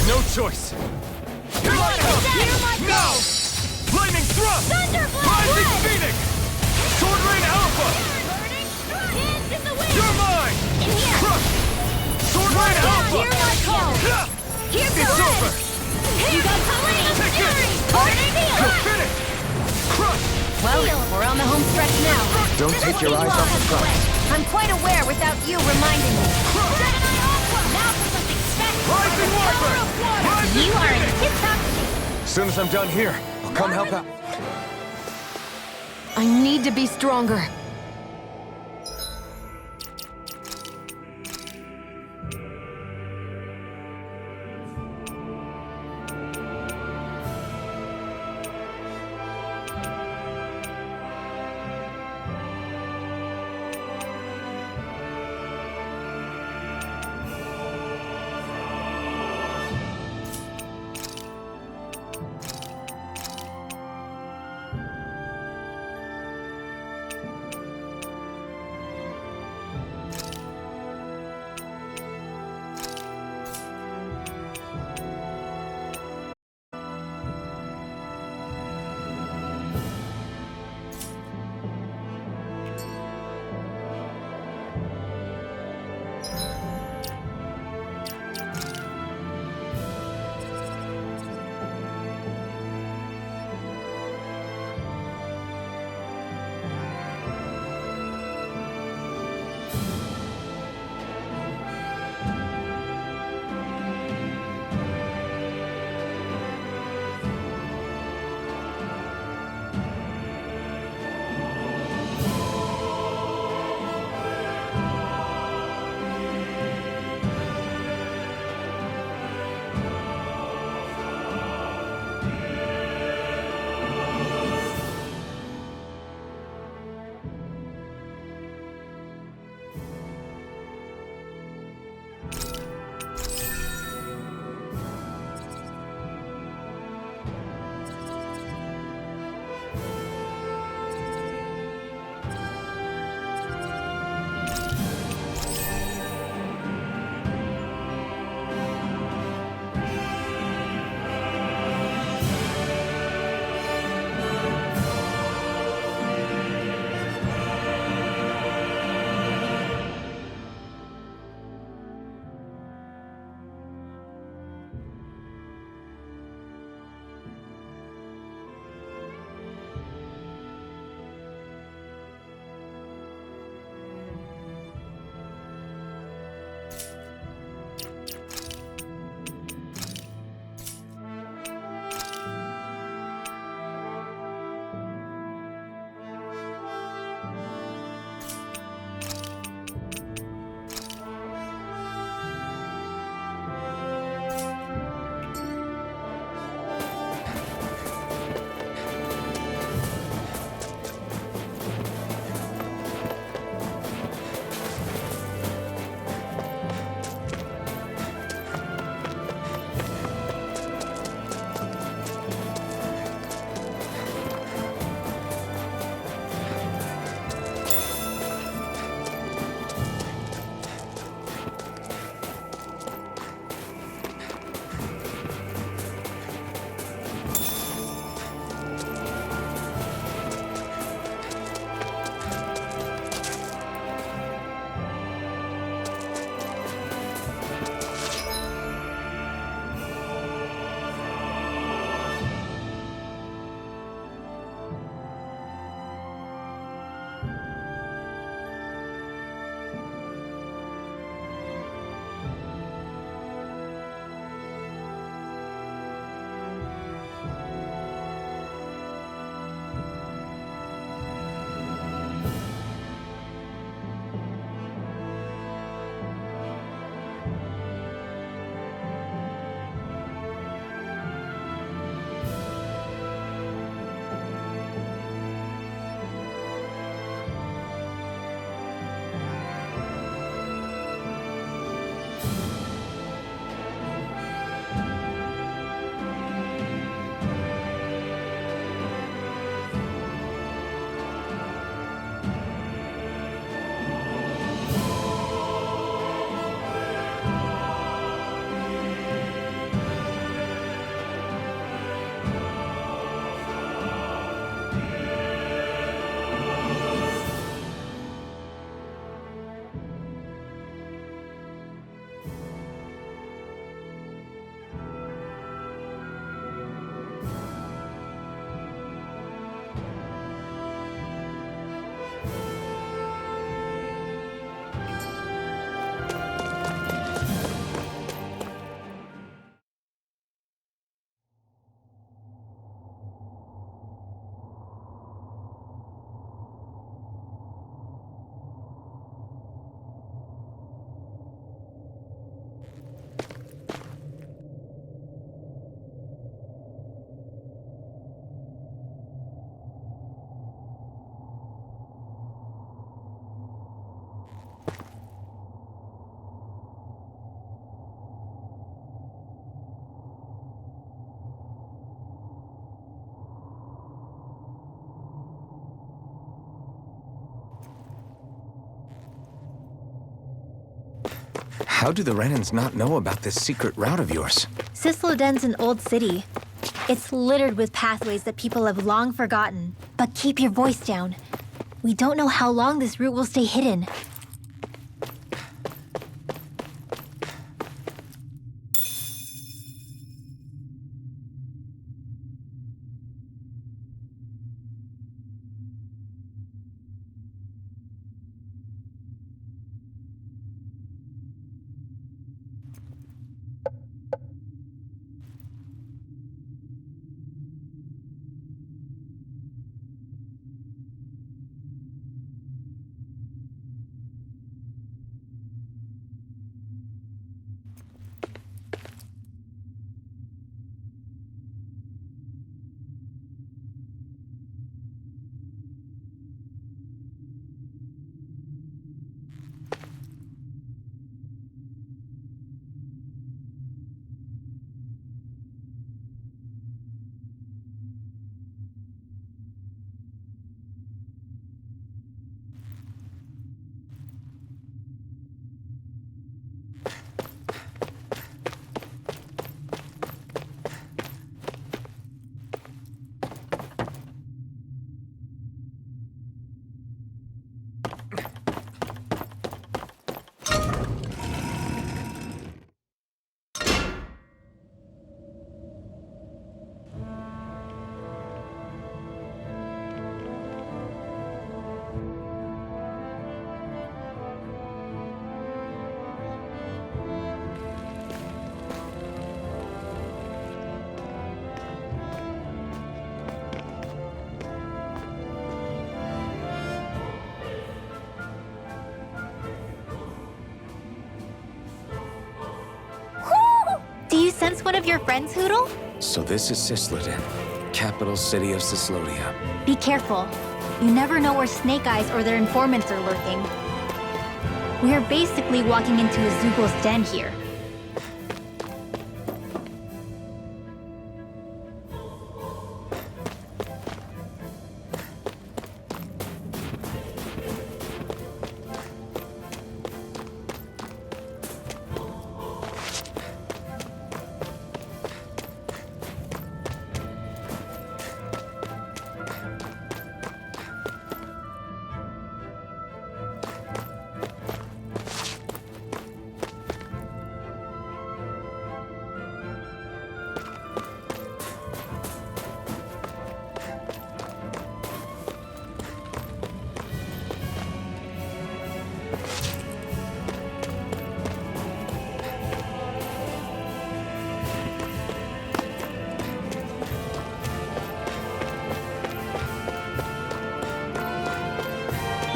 No choice! Here I come! Here my Now! Lightning Thrust! Thunderblade! Rising Red! Phoenix! Sword Rain Alpha! Burning! Hands in the wind! You're mine! In here! Crush! Sword Rain Alpha! Hear my call! Yeah! Here's the It's red! over! You got Kalina! Take Fury! this! Burning! You're finished! Crush! Well, we're on the home stretch now. Don't take your eyes off the prize. I'm quite aware without you reminding me. Gemini Aqua! Now for something special! Rising Wyvern! Rising You are in Phoenix! tip-top shape! As soon as I'm done here, I'll come help out. I need to be stronger. How do the Renans not know about this secret route of yours? Cisloden's an old city. It's littered with pathways that people have long forgotten. But keep your voice down. We don't know how long this route will stay hidden. Do you sense one of your friends, Hoodle? So this is Cisloden, capital city of Cislodia. Be careful. You never know where Snake Eyes or their informants are lurking. We're basically walking into a Zoogl's den here.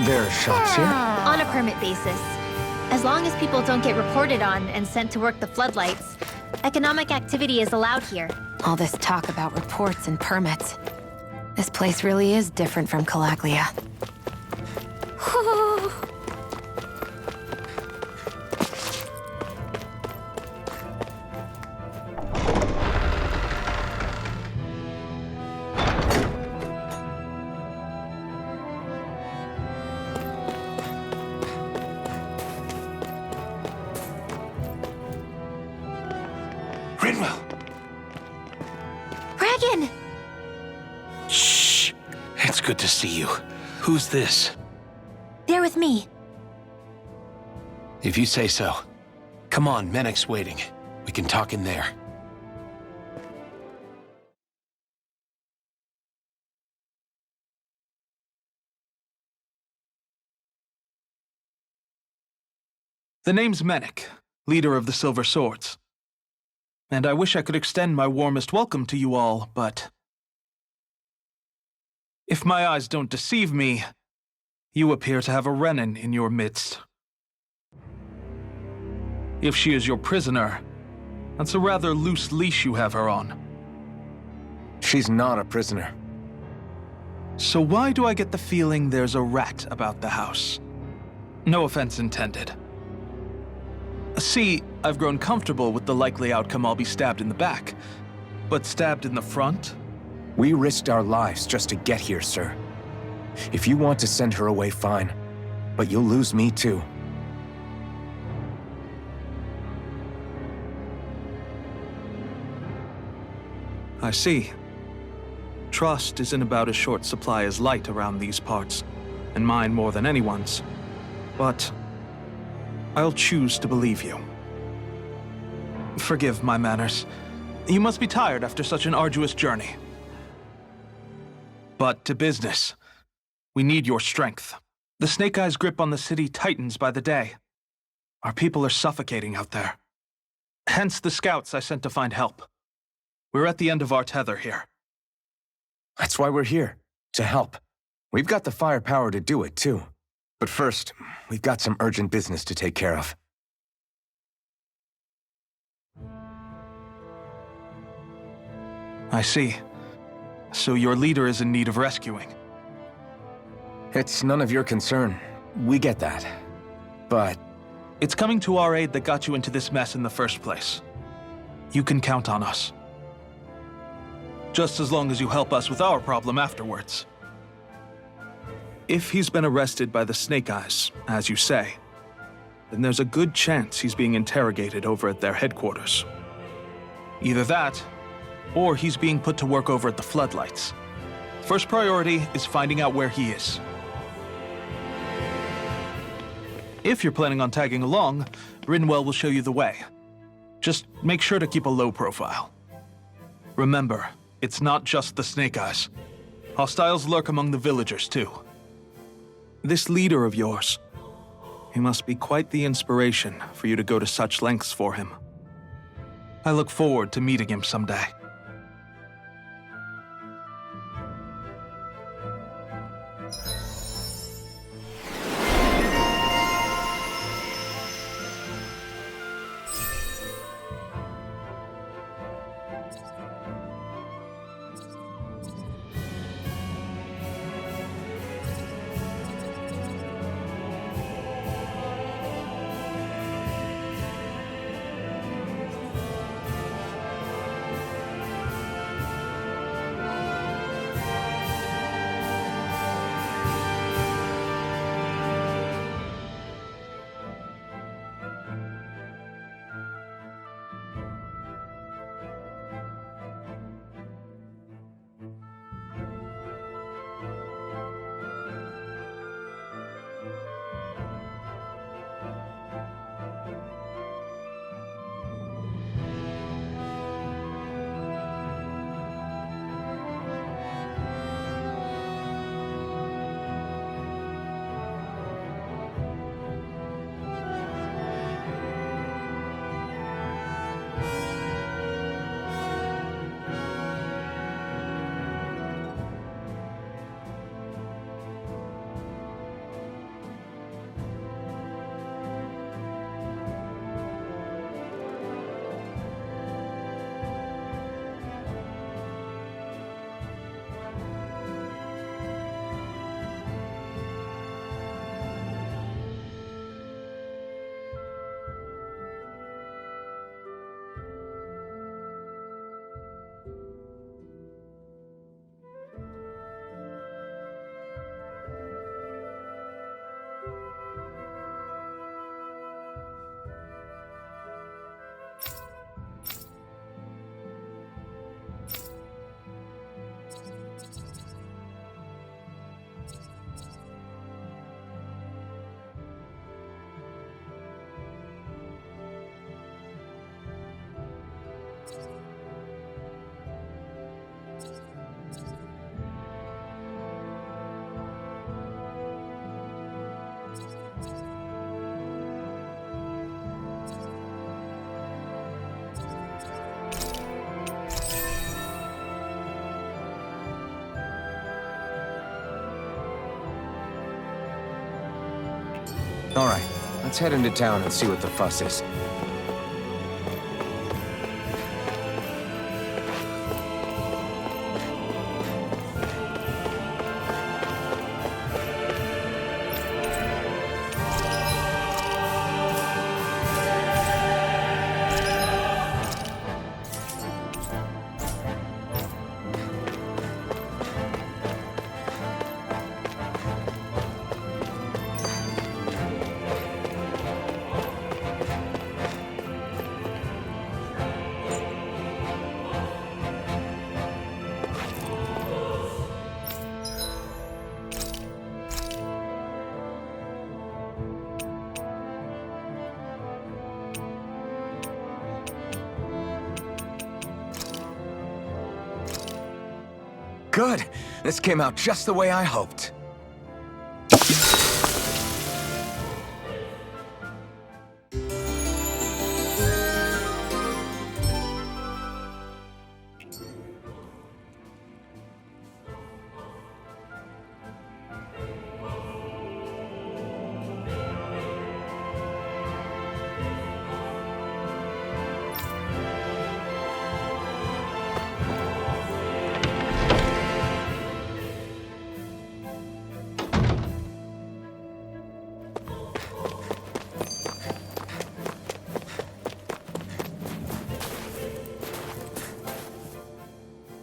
There are shops here? On a permit basis. As long as people don't get reported on and sent to work the floodlights, economic activity is allowed here. All this talk about reports and permits. This place really is different from Calaglia. Rinwell! Dragon! Shh! It's good to see you. Who's this? They're with me. If you say so. Come on, Menek's waiting. We can talk in there. The name's Menek, leader of the Silver Swords. And I wish I could extend my warmest welcome to you all, but if my eyes don't deceive me, you appear to have a Renan in your midst. If she is your prisoner, that's a rather loose leash you have her on. She's not a prisoner. So why do I get the feeling there's a rat about the house? No offense intended. See, I've grown comfortable with the likely outcome I'll be stabbed in the back. But stabbed in the front? We risked our lives just to get here, sir. If you want to send her away, fine. But you'll lose me too. I see. Trust is in about as short supply as light around these parts, and mine more than anyone's. But I'll choose to believe you. Forgive my manners. You must be tired after such an arduous journey. But to business. We need your strength. The Snake Eyes' grip on the city tightens by the day. Our people are suffocating out there. Hence the scouts I sent to find help. We're at the end of our tether here. That's why we're here, to help. We've got the firepower to do it, too. But first, we've got some urgent business to take care of. I see. So your leader is in need of rescuing. It's none of your concern. We get that. But It's coming to our aid that got you into this mess in the first place. You can count on us. Just as long as you help us with our problem afterwards. If he's been arrested by the Snake Eyes, as you say, then there's a good chance he's being interrogated over at their headquarters. Either that, or he's being put to work over at the Floodlights. First priority is finding out where he is. If you're planning on tagging along, Rinwell will show you the way. Just make sure to keep a low profile. Remember, it's not just the Snake Eyes. Hostiles lurk among the villagers, too. This leader of yours, he must be quite the inspiration for you to go to such lengths for him. I look forward to meeting him someday. all right, let's head into town and see what the fuss is. Good. This came out just the way I hoped.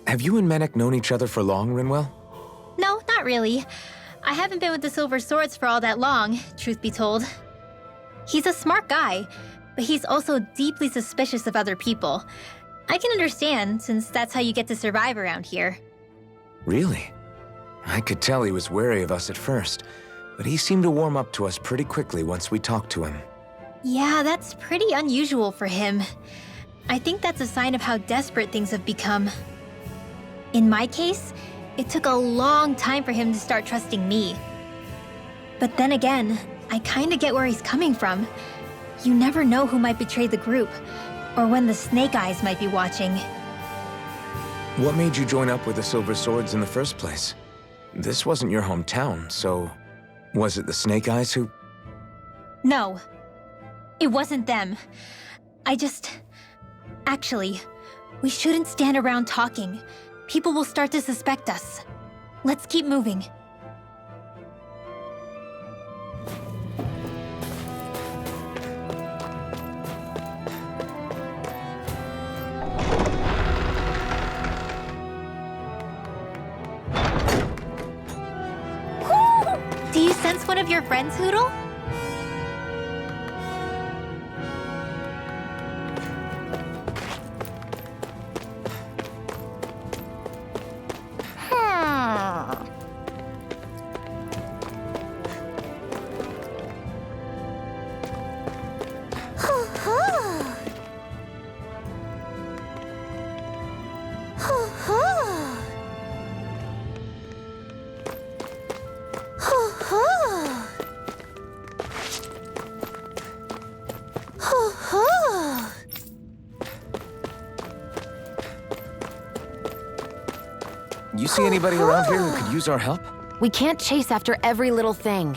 Have you and Menek known each other for long, Rinwell? No, not really. I haven't been with the Silver Swords for all that long, truth be told. He's a smart guy, but he's also deeply suspicious of other people. I can understand, since that's how you get to survive around here. Really? I could tell he was wary of us at first, but he seemed to warm up to us pretty quickly once we talked to him. Yeah, that's pretty unusual for him. I think that's a sign of how desperate things have become. In my case, it took a long time for him to start trusting me. But then again, I kinda get where he's coming from. You never know who might betray the group, or when the Snake Eyes might be watching. What made you join up with the Silver Swords in the first place? This wasn't your hometown, so was it the Snake Eyes who... No, it wasn't them. Actually, we shouldn't stand around talking. People will start to suspect us. Let's keep moving. Do you sense one of your friends, Hoodle? You see anybody around here who could use our help? We can't chase after every little thing.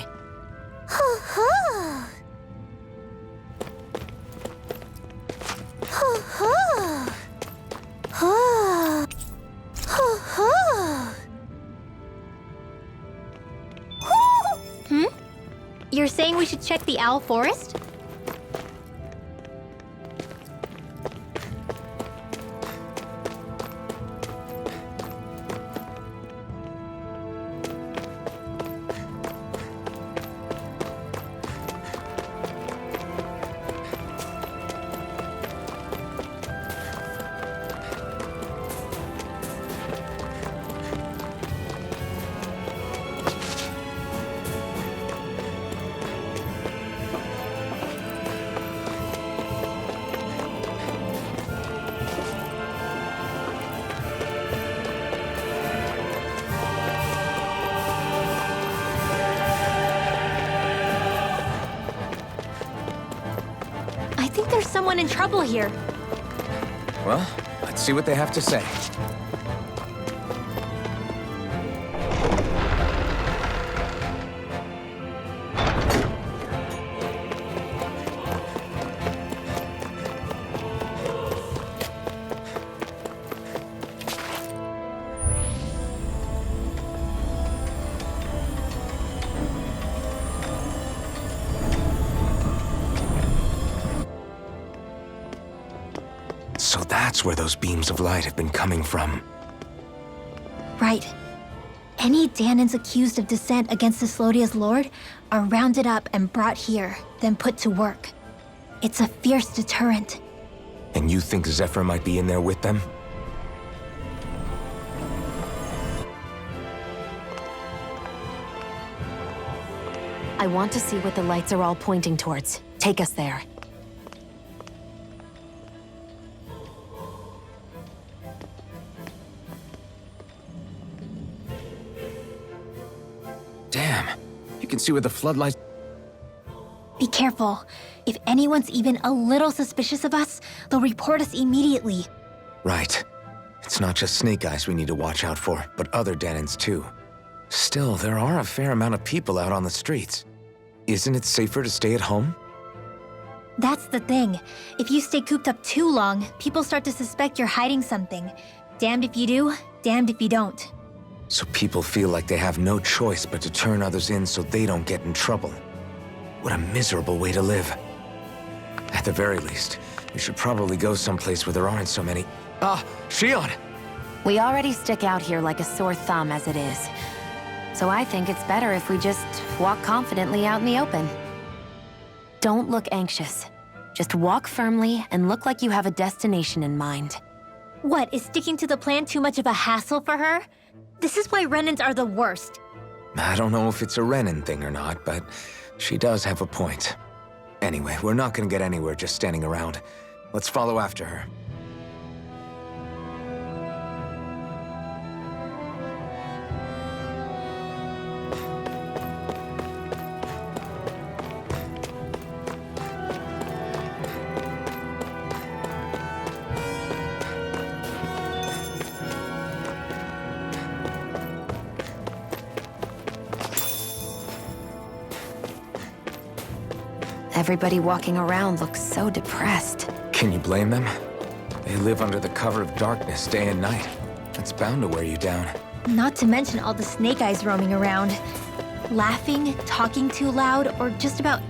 You're saying we should check the Owl Forest? I think there's someone in trouble here. Well, let's see what they have to say. So that's where those beams of light have been coming from. Right. Any Danans accused of dissent against the Slodia's lord are rounded up and brought here, then put to work. It's a fierce deterrent. And you think Zephyr might be in there with them? I want to see what the lights are all pointing towards. Take us there. Damn. You can see where the floodlights... Be careful. If anyone's even a little suspicious of us, they'll report us immediately. Right. It's not just Snake Eyes we need to watch out for, but other Denons too. Still, there are a fair amount of people out on the streets. Isn't it safer to stay at home? That's the thing. If you stay cooped up too long, people start to suspect you're hiding something. Damned if you do, damned if you don't. So people feel like they have no choice but to turn others in so they don't get in trouble. What a miserable way to live. At the very least, we should probably go someplace where there aren't so many... Ah, Shion! We already stick out here like a sore thumb as it is. So I think it's better if we just walk confidently out in the open. Don't look anxious. Just walk firmly and look like you have a destination in mind. What, is sticking to the plan too much of a hassle for her? This is why Renans are the worst. I don't know if it's a Renan thing or not, but she does have a point. Anyway, we're not gonna get anywhere just standing around. Let's follow after her. Everybody walking around looks so depressed. Can you blame them? They live under the cover of darkness day and night. That's bound to wear you down. Not to mention all the Snake Eyes roaming around. Laughing, talking too loud, or just about...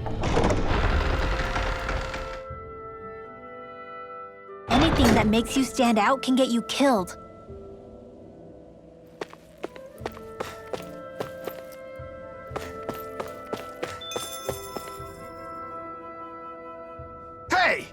anything that makes you stand out can get you killed. Hey!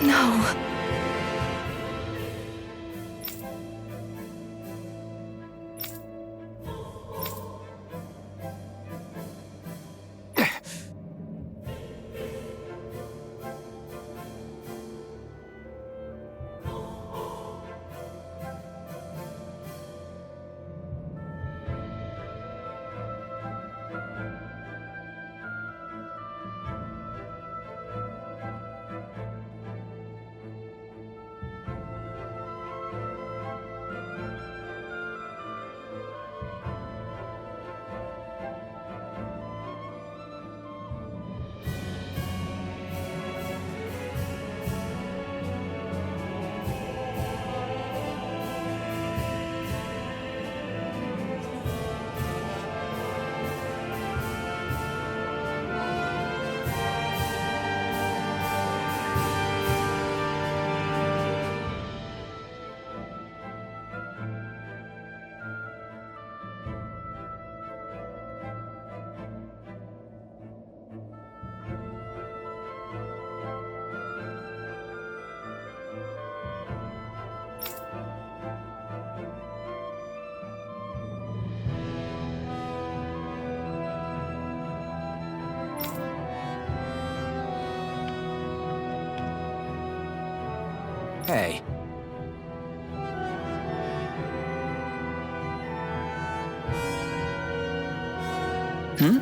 No. Hey. Hmm?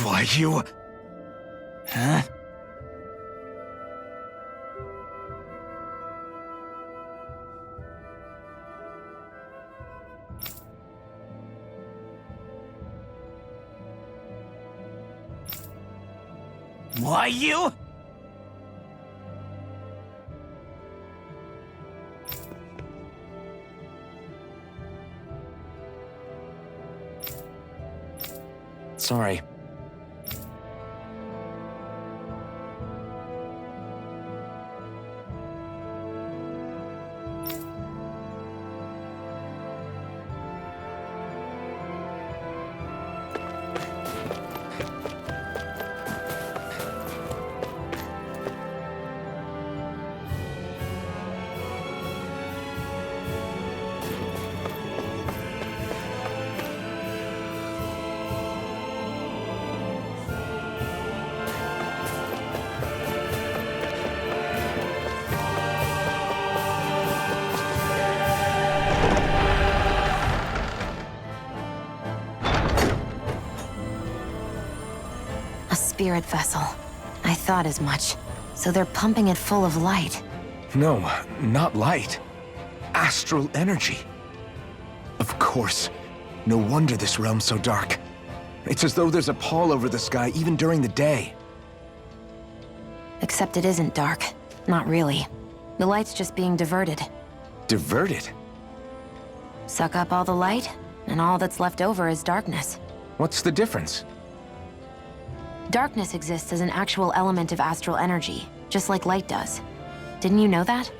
Why, you... Huh? Why, you... Sorry. Spirit vessel. I thought as much. So they're pumping it full of light. No, not light. Astral energy. Of course. No wonder this realm's so dark. It's as though there's a pall over the sky even during the day. Except it isn't dark. Not really. The light's just being diverted. Diverted? Suck up all the light, and all that's left over is darkness. What's the difference? Darkness exists as an actual element of astral energy, just like light does. Didn't you know that?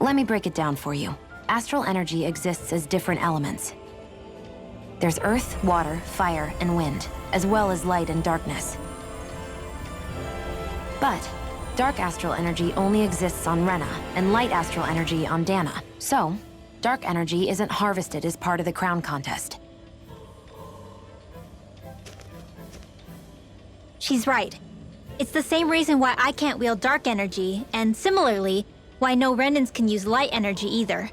Let me break it down for you. Astral energy exists as different elements. There's earth, water, fire, and wind, as well as light and darkness. But dark astral energy only exists on Rena, and light astral energy on Dana. So, dark energy isn't harvested as part of the crown contest. She's right. It's the same reason why I can't wield dark energy, and similarly, why no Renans can use light energy either.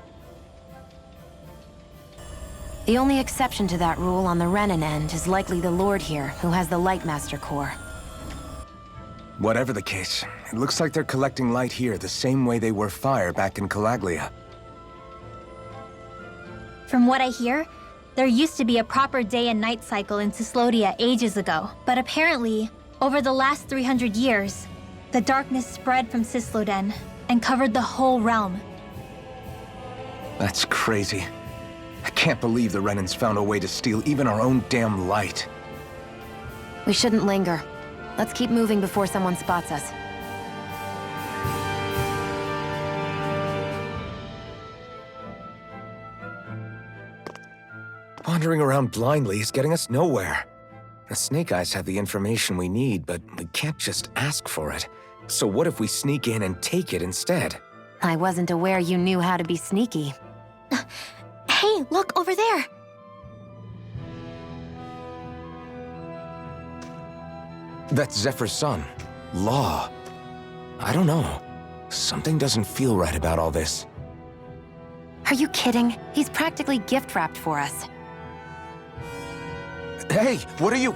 The only exception to that rule on the Renan end is likely the Lord here, who has the Light Master core. Whatever the case, it looks like they're collecting light here the same way they were fire back in Calaglia. From what I hear, there used to be a proper day and night cycle in Cyslodia ages ago, but apparently, over the last 300 years, the darkness spread from Cysloden and covered the whole realm. That's crazy. I can't believe the Renans found a way to steal even our own damn light. We shouldn't linger. Let's keep moving before someone spots us. Wandering around blindly is getting us nowhere. The Snake Eyes have the information we need, but we can't just ask for it. So what if we sneak in and take it instead? I wasn't aware you knew how to be sneaky. Hey, look over there! That's Zephyr's son, Law. I don't know. Something doesn't feel right about all this. Are you kidding? He's practically gift-wrapped for us. Hey, what are you...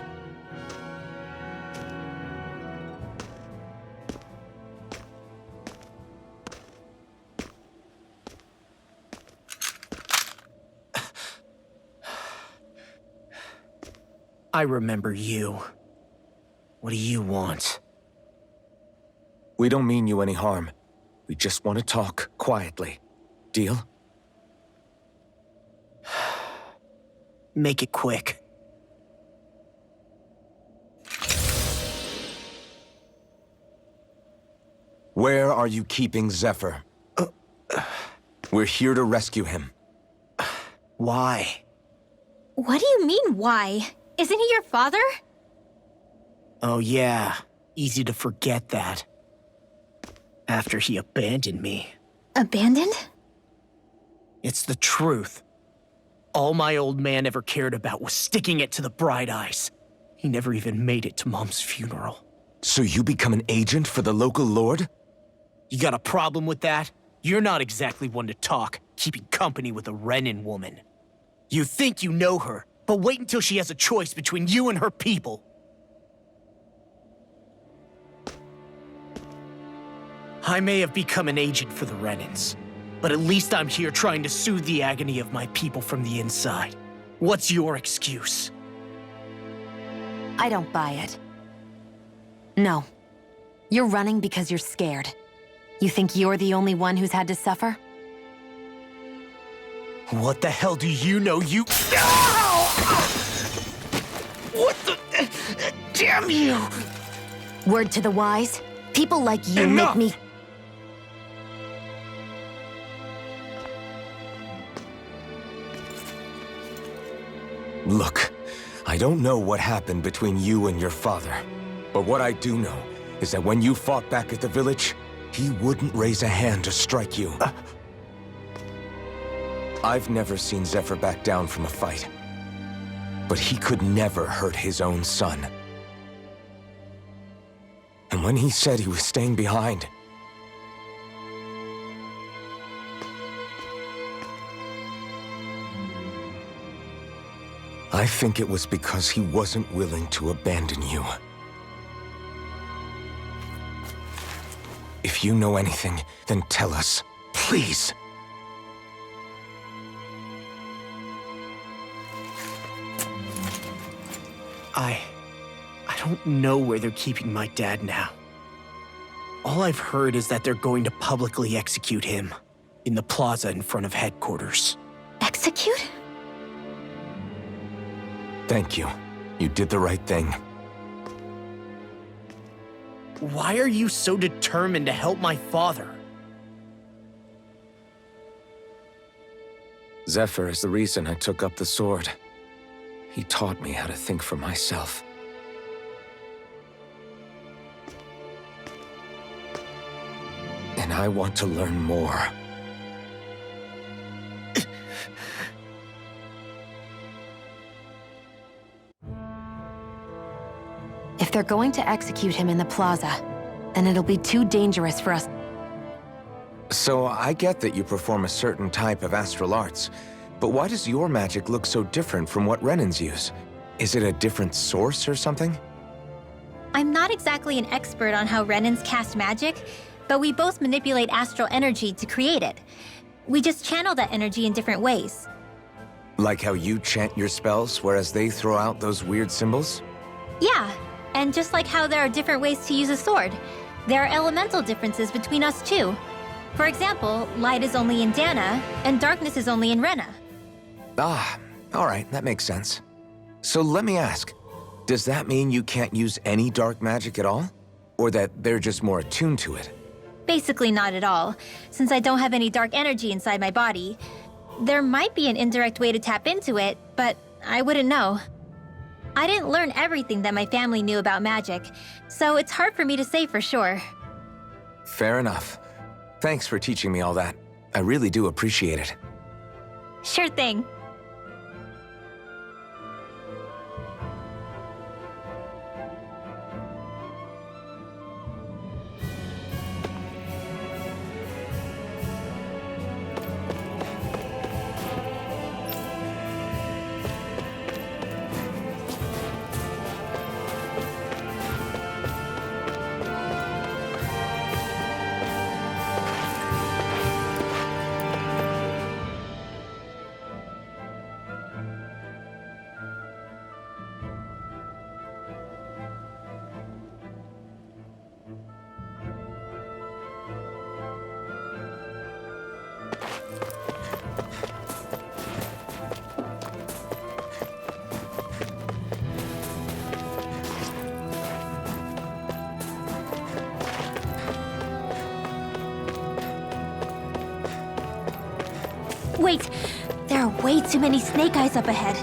I remember you. What do you want? We don't mean you any harm. We just want to talk quietly. Deal? Make it quick. Where are you keeping Zephyr? We're here to rescue him. Why? What do you mean, why? Isn't he your father? Oh yeah, easy to forget that. After he abandoned me. Abandoned? It's the truth. All my old man ever cared about was sticking it to the Bright Eyes. He never even made it to Mom's funeral. So you become an agent for the local lord? You got a problem with that? You're not exactly one to talk, keeping company with a Renan woman. You think you know her, but wait until she has a choice between you and her people. I may have become an agent for the Renans, but at least I'm here trying to soothe the agony of my people from the inside. What's your excuse? I don't buy it. No. You're running because you're scared. You think you're the only one who's had to suffer? What the hell do you know, you— What the— Damn you! Word to the wise, people like you Enough! make me— Look, I don't know what happened between you and your father, but what I do know is that when you fought back at the village, he wouldn't raise a hand to strike you. I've never seen Zephyr back down from a fight, but he could never hurt his own son. And when he said he was staying behind, I think it was because he wasn't willing to abandon you. If you know anything, then tell us, please. I don't know where they're keeping my dad now. All I've heard is that they're going to publicly execute him in the plaza in front of headquarters. Execute? Thank you. You did the right thing. Why are you so determined to help my father? Zephyr is the reason I took up the sword. He taught me how to think for myself. And I want to learn more. If they're going to execute him in the plaza, then it'll be too dangerous for us. So I get that you perform a certain type of astral arts, but why does your magic look so different from what Renans use? Is it a different source or something? I'm not exactly an expert on how Renans cast magic, but we both manipulate astral energy to create it. We just channel that energy in different ways. Like how you chant your spells, whereas they throw out those weird symbols? Yeah, and just like how there are different ways to use a sword, there are elemental differences between us too. For example, light is only in Dana, and darkness is only in Rena. Ah, alright, that makes sense. So let me ask, does that mean you can't use any dark magic at all? Or that they're just more attuned to it? Basically not at all, since I don't have any dark energy inside my body. There might be an indirect way to tap into it, but I wouldn't know. I didn't learn everything that my family knew about magic, so it's hard for me to say for sure. Fair enough. Thanks for teaching me all that. I really do appreciate it. Sure thing. Wait, there are way too many snake eyes up ahead.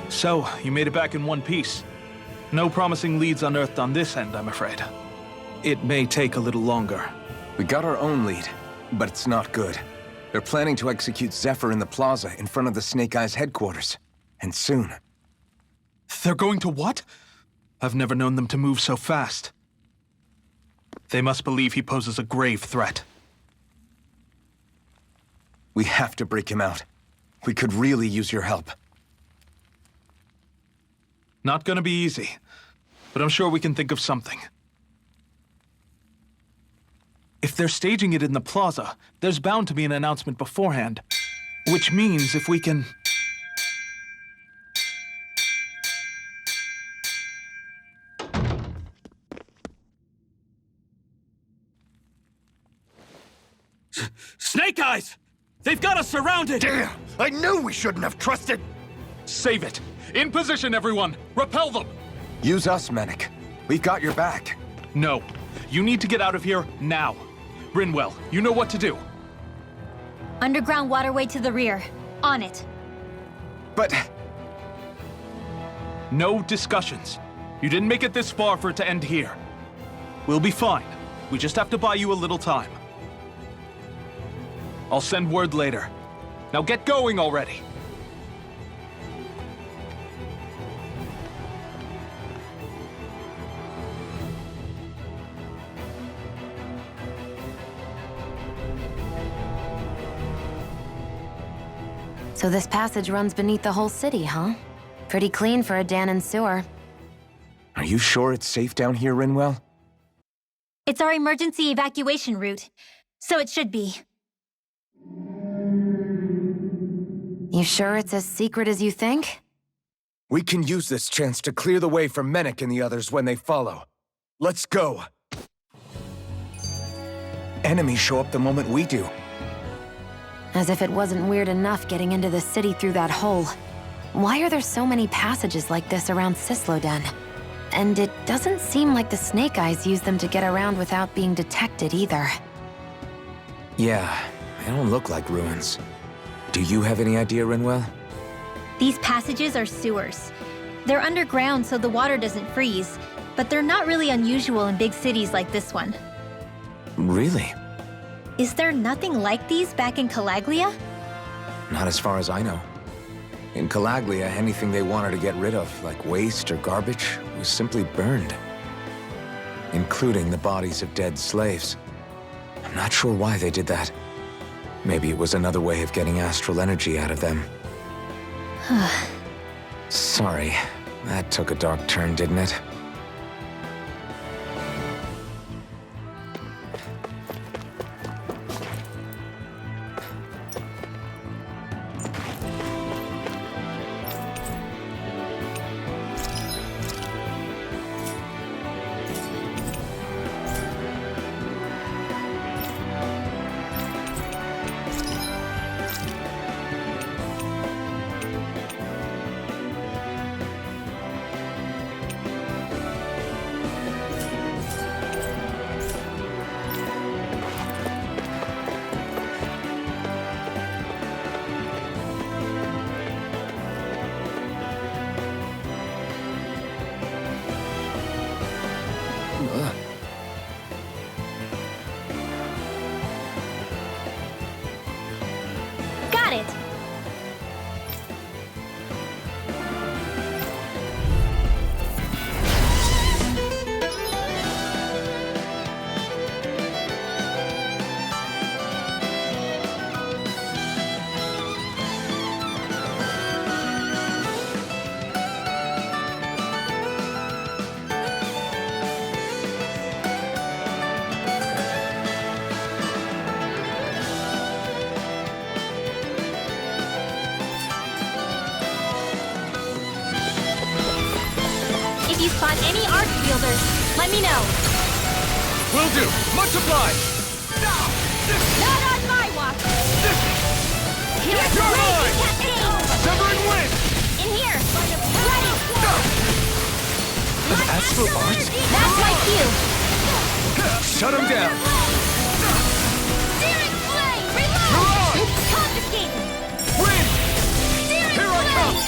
So, you made it back in one piece. No promising leads unearthed on this end, I'm afraid. It may take a little longer. We got our own lead, but it's not good. They're planning to execute Zephyr in the plaza in front of the Snake Eyes headquarters. And soon. They're going to what? I've never known them to move so fast. They must believe he poses a grave threat. We have to break him out. We could really use your help. Not gonna be easy, but I'm sure we can think of something. If they're staging it in the plaza, there's bound to be an announcement beforehand. Which means if we can... Snake Eyes! They've got us surrounded! Damn! I knew we shouldn't have trusted! Save it! In position, everyone! Repel them! Use us, Mennick. We've got your back. No. You need to get out of here now. Brinwell, you know what to do. Underground waterway to the rear. On it. But... No discussions. You didn't make it this far for it to end here. We'll be fine. We just have to buy you a little time. I'll send word later. Now get going already! So this passage runs beneath the whole city, huh? Pretty clean for a Danon sewer. Are you sure it's safe down here, Rinwell? It's our emergency evacuation route, so it should be. You sure it's as secret as you think? We can use this chance to clear the way for Mennick and the others when they follow. Let's go! Enemies show up the moment we do. As if it wasn't weird enough getting into the city through that hole. Why are there so many passages like this around Cisloden? And it doesn't seem like the Snake Eyes use them to get around without being detected either. Yeah, they don't look like ruins. Do you have any idea, Rinwell? These passages are sewers. They're underground so the water doesn't freeze, but they're not really unusual in big cities like this one. Really? Is there nothing like these back in Calaglia? Not as far as I know. In Calaglia, anything they wanted to get rid of, like waste or garbage, was simply burned. Including the bodies of dead slaves. I'm not sure why they did that. Maybe it was another way of getting astral energy out of them. Sorry, that took a dark turn, didn't it? spot any arc wielders, let me know. Will do. Much obliged. Not on my watch! Here's the You're mine! blazing cascade! Severing wind. In here! Ready! An astral arts? That's my cue! Shut him down. Searing flame! Reload! Mirage! Confiscated! Wind. Searing Here I flame! come.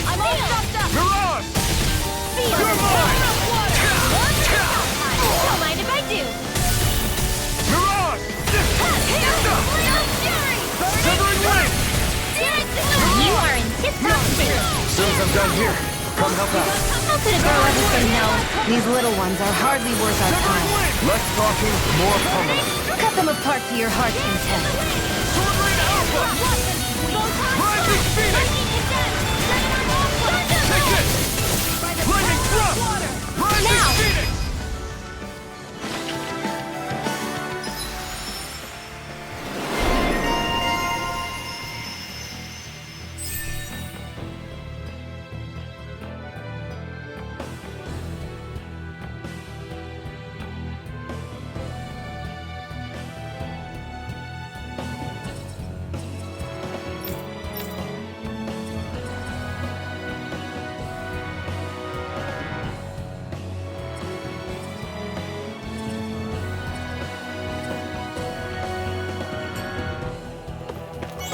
I'm all stopped up! Mirage. Feel You're the mine! power of water! Don't mind if I do! Mirage. Fury! Severing wind. You are in tip-top shape! As soon as I'm done here, come help out. How could a girl ever say no? These little ones are hardly worth our time. Less talking, more pummeling. Cut them apart to your heart's content. Sword Rain Alpha. Rising Phoenix. Take this. Lightning thrust. Rising Now. Phoenix.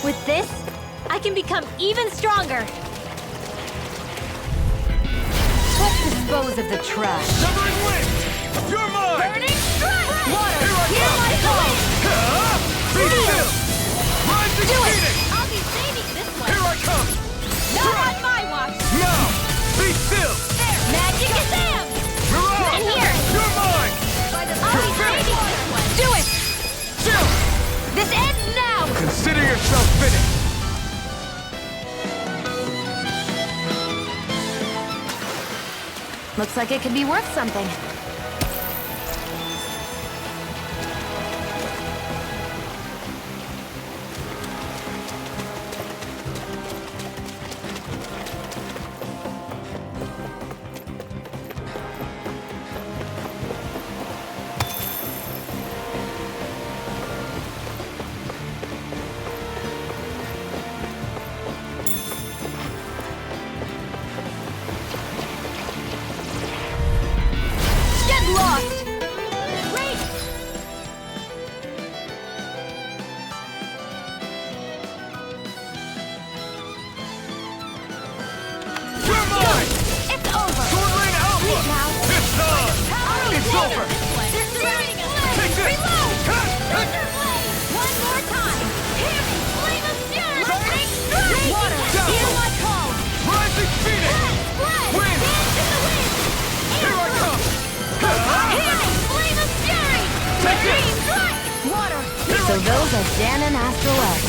With this, I can become even stronger. Let's dispose of the trash. Severing wind. You're mine. Burning strike! Water, Here I hear come. my call! Be still. Rising Do it! Phoenix. I'll be saving this one. Here I come. Not on my watch! Now. Be still. There! Magic Shazam! Mirage. In here! You're mine. I'll be saving this one. Do it! Chill. This ends now! Consider yourself finished. Looks like it could be worth something. So those are Dan and Astral Elf.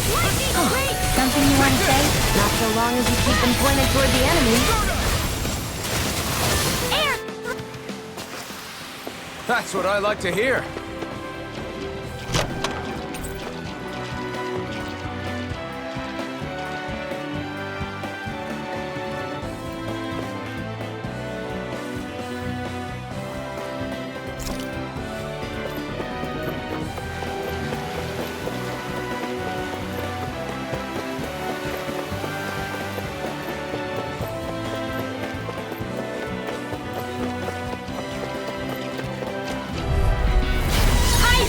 Something you want to say? Not so long as you keep them pointed toward the enemy. That's what I like to hear.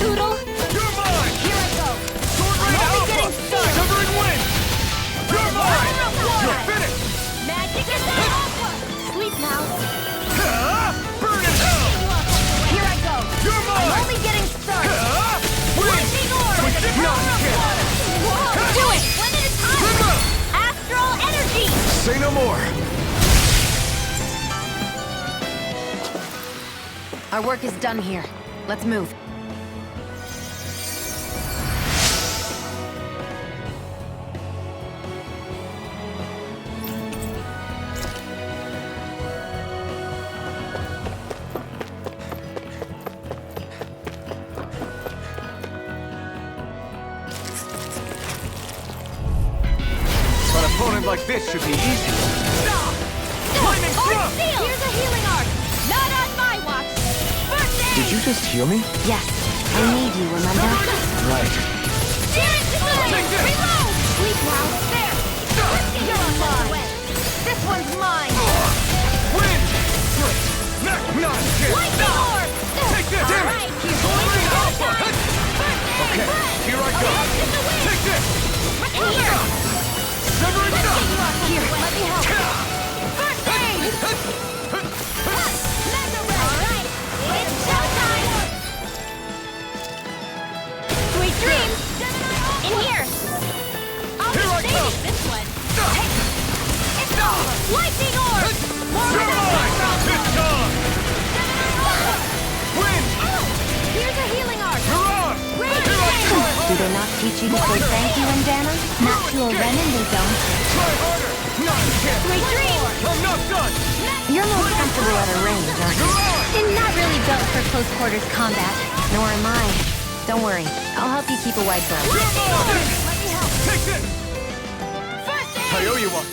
Poodle! You're mine! Here I go! Sword Rain Only Alpha! getting started. Severing Wind! You're mine! You're finished! Magic is Aqua! Sleep now. Burn in hell! Here I go! You're I'm mine! only getting started! Wind! Lightning orb! We did not get Whoa! Do it! One at a time! Astral energy! Say no more. Our work is done here. Let's move. An opponent like this should be easy. Lightning Arc Thrust! Seal! Here's a healing arc! Not on my watch! First aid! Did you just heal me? Yes, I need you, remember? Right. Spirit Display! Take this! Reload! Sleep now! There! You're mine! This one's mine! Wind! Not again! Lightning orb! Take this! All right, here's Sword Rain going Alpha! Okay, here I go! Take this! Here! Severing Knife! Here, let me help! First aid! Mega Ray! All right, it's showtime! Sweet dreams! In here! I'll Here I be come. saving this one! It's over! Lightning orb! More You're mine! with It's gone! Wind! Here's a healing arc! You're on! Rain Here I try Do harder! they not teach you to say thank you, Indana? Not to a Renin, they don't. Try harder! Not again! Sweet dreams! I'm not done! You're most comfortable at a range, aren't you? You're on! I'm not really built for close quarters combat. Nor am I. Don't worry, I'll help you keep a wide berth. You're mine! Let me help. Take this! First I aid! owe you one!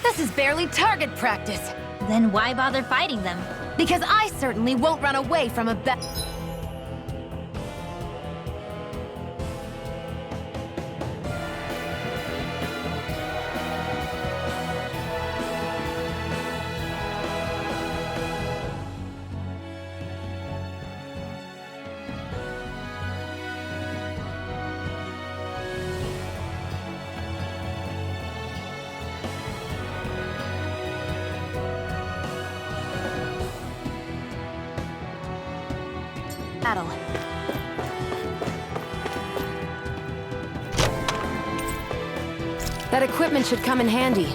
This is barely target practice. Then why bother fighting them? Because I certainly won't run away from a battle. That equipment should come in handy.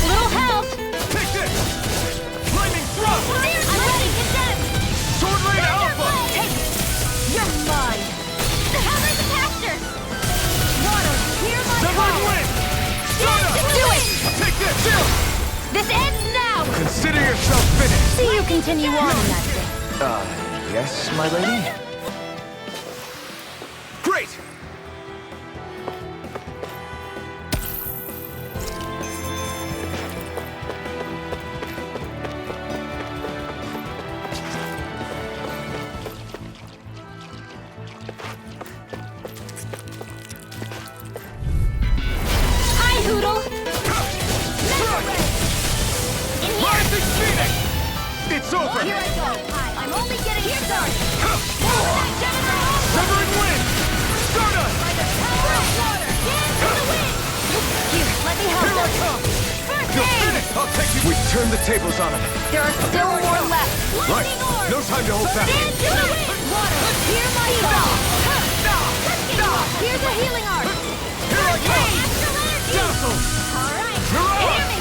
Little help! Take this! Lightning Thrust! I'm ready, condemned! Sword Rain Alpha! Take it! You're mine! Cover the caster! Water, hear my Severing call! Wind! Do it! Take this! Still! This ends now! Consider yourself finished. See you continue on in that way. Yes, my lady? Great! Hi, Hoodle! In here! Rising Phoenix! It's over! Here I go! I'm only getting started! Severing Wind! Stardust! Dance in the wind! Here, let me help Here I them! come! First You're aid! finished! I'll take you with Turn the tables on him. There are still more left. Right. No time to hold back. Water, hear my song! Here's a healing art! Here I come! Dazzle! Alright, Mirage!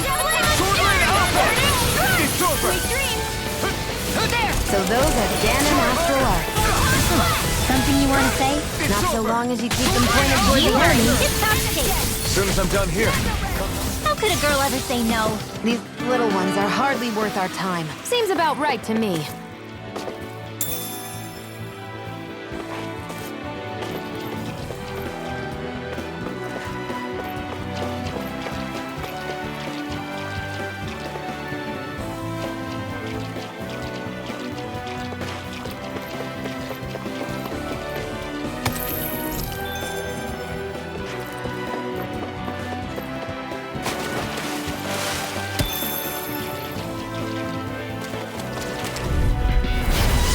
Sword Rain Alpha! It's over! There! So those are Dan and Astral Arts. Something you want to say? Not so long as you keep them pointed toward the enemy. It's top stage! As soon as I'm done here. How could a girl ever say no? These little ones are hardly worth our time. Seems about right to me.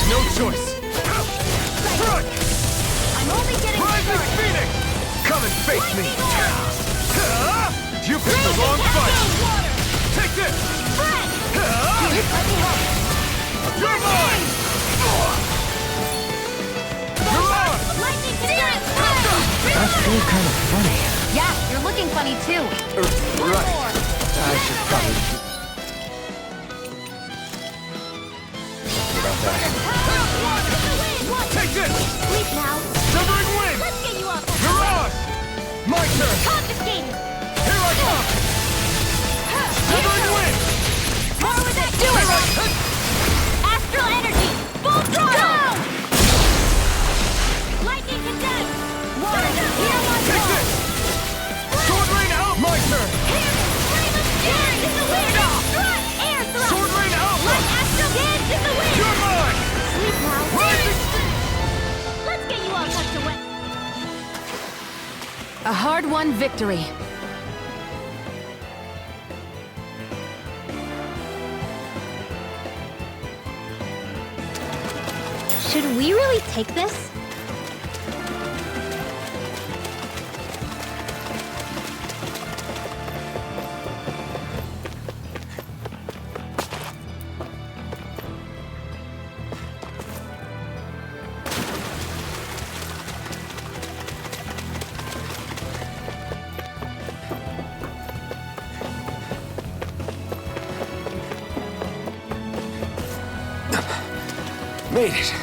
No choice. Front! I'm only getting Rising started! Phoenix! Come and face me! You picked the wrong fight! Take this! You're mine! Mirage! Lightning Spirit! That's really kind of funny. Yeah, you're looking funny too. Right. I should probably... What about that? Take this! Sleep now! Severing Wind! Let's get you off that! Mirage! My turn! Confiscated! Here I come! Severing Wind! More with that! Do it! Astral energy! Full throttle! Lightning condensed! Water! Here my Take call! this! Sword Rain out! My turn! Here! Flame of fury! In the wind! Thrust! Air thrust! Sword Rain Alpha! Light astral dance in the wind! You're mine! Sleep now! Rising... Let's get you all tucked away! A hard-won victory. Should we really take this? Made it.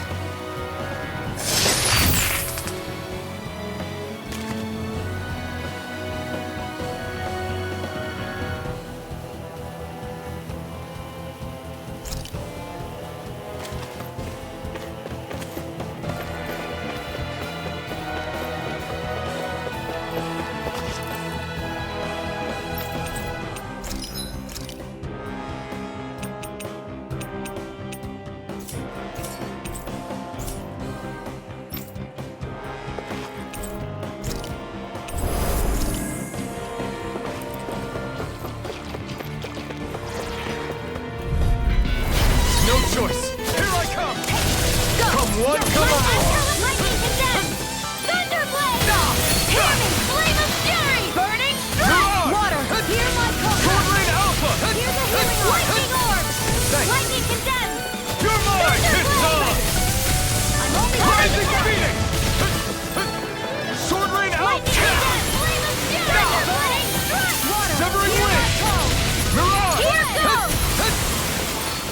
No choice! Here I come! Come one, come all! Lightning condensed! Thunderblade! Hear me! Flame of fury! Burning strike! Mirage! Water! Hear my call! Sword Rain Alpha! Hear the healing lightning orb! Thanks. Lightning condensed! You're mine! It's on! I'm only Rising getting Phoenix! Sword Rain Lightning Alpha! condensed! Flame of fury! Burning strike! Water! Severing Hear my Wind! call! Mirage! Here goes!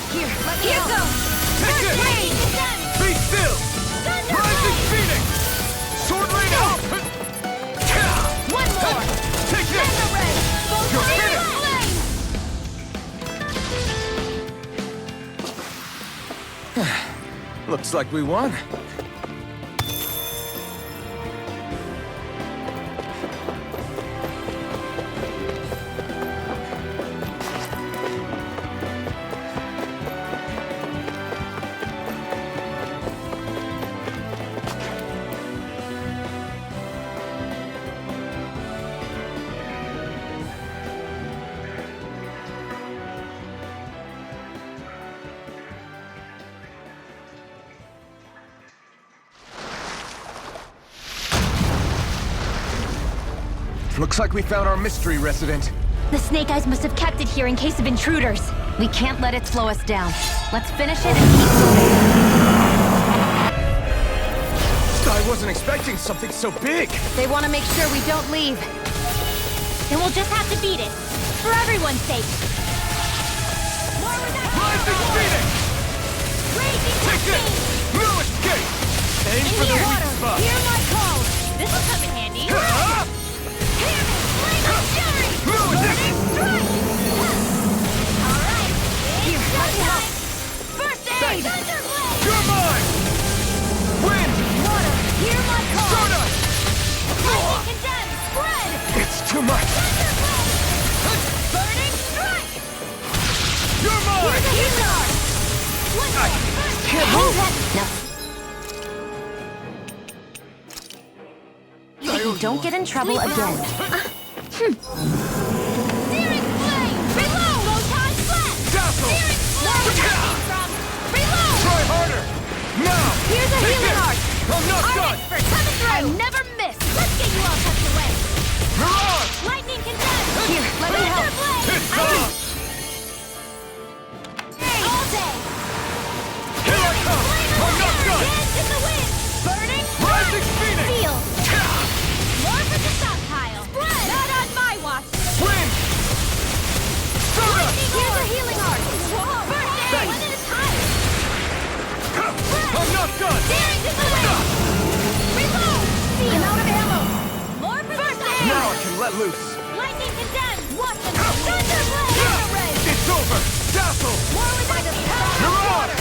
Here, let me Here out. goes! Take this! Lightning condensed! Be still! Rising Phoenix! Sword Rain Alpha! One more! Take this! Send the red! Full You're flame! finished! Looks like we won. Looks like we found our mystery resident. The Snake Eyes must have kept it here in case of intruders. We can't let it slow us down. Let's finish it and keep moving. I wasn't expecting something so big. They want to make sure we don't leave. Then we'll just have to beat it. For everyone's sake. Rising Phoenix! Take this! No escape! Aim for the weak spot! Hear my call! This will come in handy. Ah! Hear me! Flame of fury! No escape! Strike! Alright! Here, let me help. First aid! Thanks. Thunderblade! You're mine! Wind! Water! Hear my call! Soda! Lightning condemn! Spread! It's too much! Burning strike! You're mine! I can't move! No. But you don't get in trouble again. Searing flame! Reload! Photon blast! Dazzle! Searing flame! From reload! Try harder! Now! Here's a Take healing this! art! I'm not Art done! expert coming through! I never miss! Let's get you all tucked away! Mirage! Lightning condemn! Here, let me help. It's time! All day! Here I come! I'm not done! Dance in the wind! Burning! Rising Phoenix! Feel! More for the stockpile! Spread! Not on my watch! Wind! Soda! Here's a healing art! First aid! Thanks. One at a time! I'm not done! Daring to the wind! Reload! I'm out of ammo! More for first aid! Now I can let loose! Lightning condemned! Watch them! Thunderblade! It's over! Dazzle! War with the power of Mirage! water!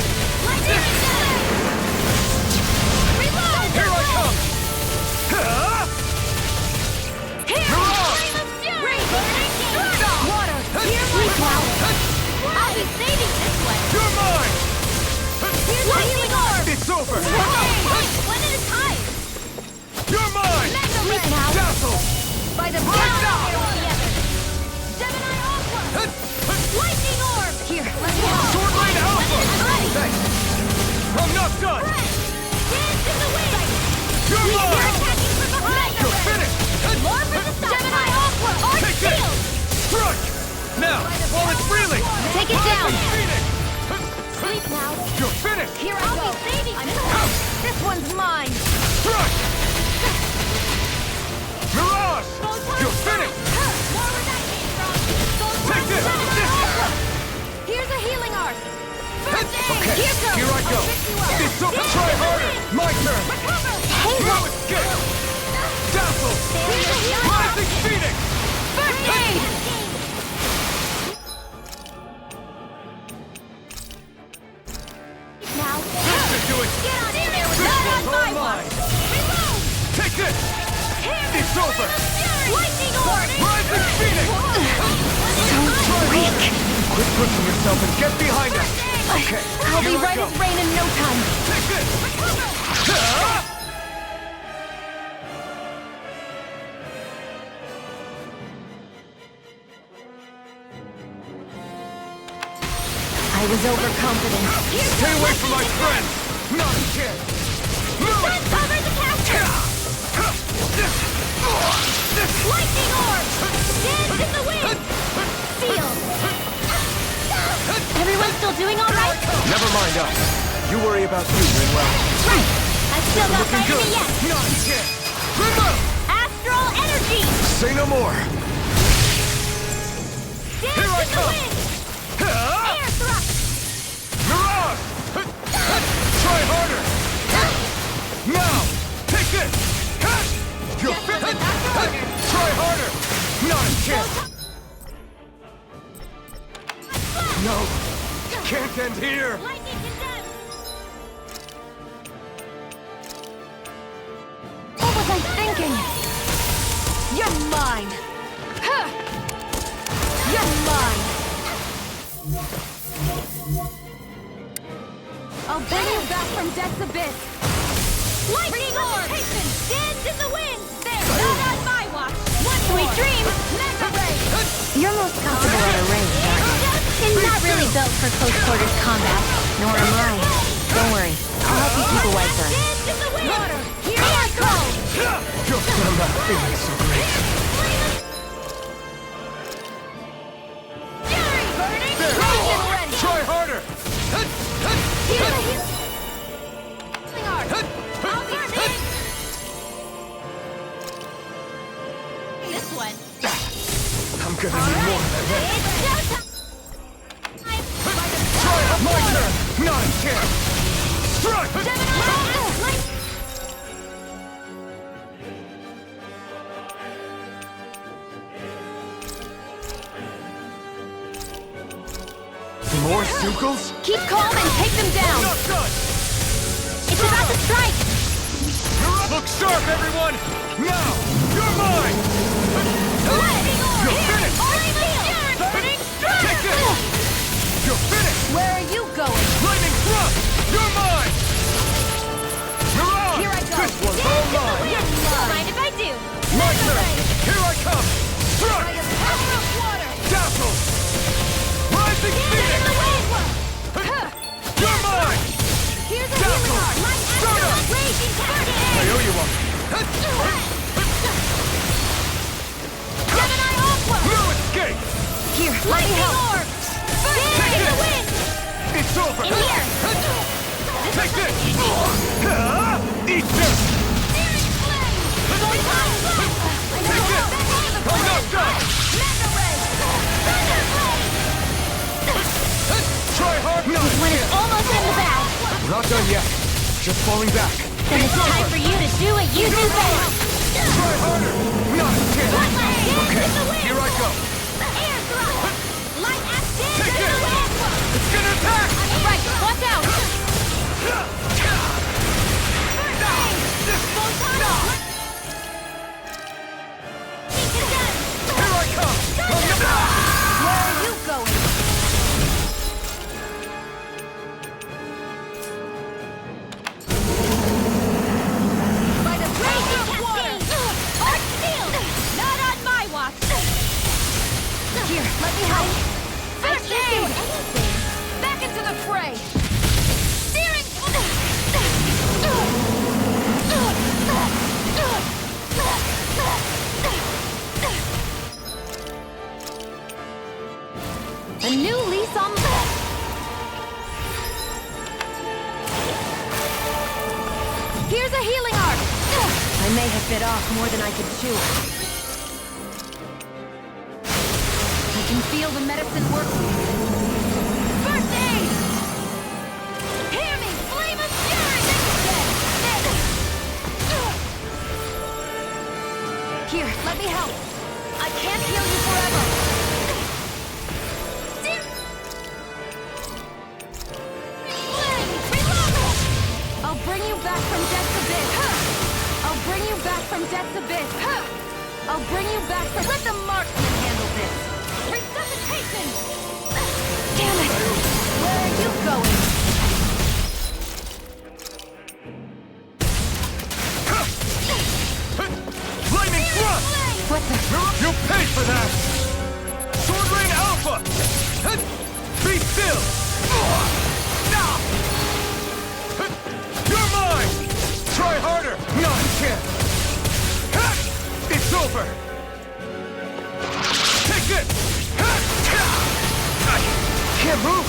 Lightning condemned! Reload! Here I come! Ah! Here! Mirage! Flame of fury! Burning strike! Water! Hear my call! I'll be saving this one! You're mine! Here's a healing orb! It's over! One at a time! You're mine! Sleep now! Dazzle! By the Right now! together! Gemini Aqua! Lightning orb! Here, let me help! Sword Blade Alpha! I'm ready! Thanks! I'm not done! Dance in the wind! You're You're mine! attacking from behind! You're finished! More for the stockpile! Gemini Aqua! Arc Take this! shield! Strike! Now, while it's reeling! Take it down. Rising Phoenix! Sleep now! You're finished! Here I go! I'll be saving this one! This one's mine! Strike! Mirage! You're finished! More where that came from! Take this! Here's a healing arc! First aid! Okay, here I go! It's over! Try harder! My turn! No escape! Dazzle! Here's a healing arc! Rising Phoenix! First aid! Now, This should do it! get on in there with This that on one's my all watch! mine! Reload! Take this! It's over! Lightning orb! Rising Phoenix! So weak. Quit pushing yourself and get behind us! Okay, I'll be here I right go. as rain in no time. Take this! Ah! I was overconfident. Stay away from my friends! Not a chance! Move it! Cover the capture! Lightning orb! Dance in the wind! Seal! Everyone still doing all right? Never mind us. You worry about you, Rinwell. Right! I still got my Looking good! enemy yet! Not a chance! Rinwell! Astral energy! Say no more! Dance Here I in the come! wind! Ah! Air thrust! Mirage! Try harder! Now! Take this! You're fit! Try harder! Not a chance! No! Can't end here! Lightning condemned! What was I thinking? You're mine. Huh. You're mine. I'll bring you back from death's abyss. Lightning orb! Dance in the wind! There! Not on my watch! One sweet dream! Mega ray! You're most comfortable at a range, aren't you? And not really built for close quarters combat. Nor am I. Don't worry. I'll help you keep a wiper. Dance in the wind! Water! Here I go! You're still not feeling so great. chance! Strike! More Zugals? Keep calm and take them down! Not done! It's about to strike! Look sharp, everyone! Now! You're mine! You're finished! Burning Take this! You're finished! Where are you going? Lightning thrust! You're mine! Mirage! Here I go. This one's all mine! Mind if I do? My turn! Here I come! Strike! Dazzle! Rising Phoenix! You're mine! Here's a Dazzle! healing arm! Start up! I owe you one! No escape! Here, let me help! Take this! It's over! In here! Take this! Eat this! Take this! I'm not done! Try hard! No! When it's almost in the bag, We're not done yet. Just falling back. then it's time for you to do what you do best! Try harder! Not a chance! Okay, here I go. Take this! It's gonna attack! Right, watch out! Here I come! Where are you going? By the power of water! Art steel! Not on my watch! Here, let me help! First aid! Back into the fray! Steering! A new lease on life! Here's a healing arc! I may have bit off more than I could chew. I can feel the medicine working. First aid! Hear me! Flame of fury! Here, let me help. I can't heal you forever. I'll bring you back from death's abyss. I'll bring you back from death's abyss. I'll bring you back from... Let the marksman handle this. Resuscitation! Damn it! Where are you going? Lightning thrust! What the... You paid for that! Sword Rain Alpha! Be still! You're mine! Try harder! Not a chance! It's over! Take this! I can't move!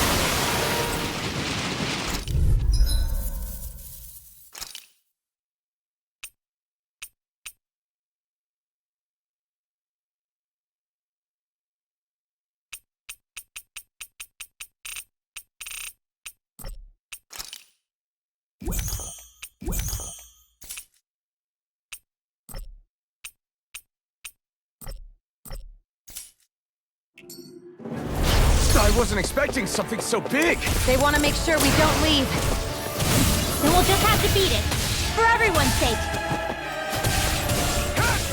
I wasn't expecting something so big! They want to make sure we don't leave. Then we'll just have to beat it. For everyone's sake.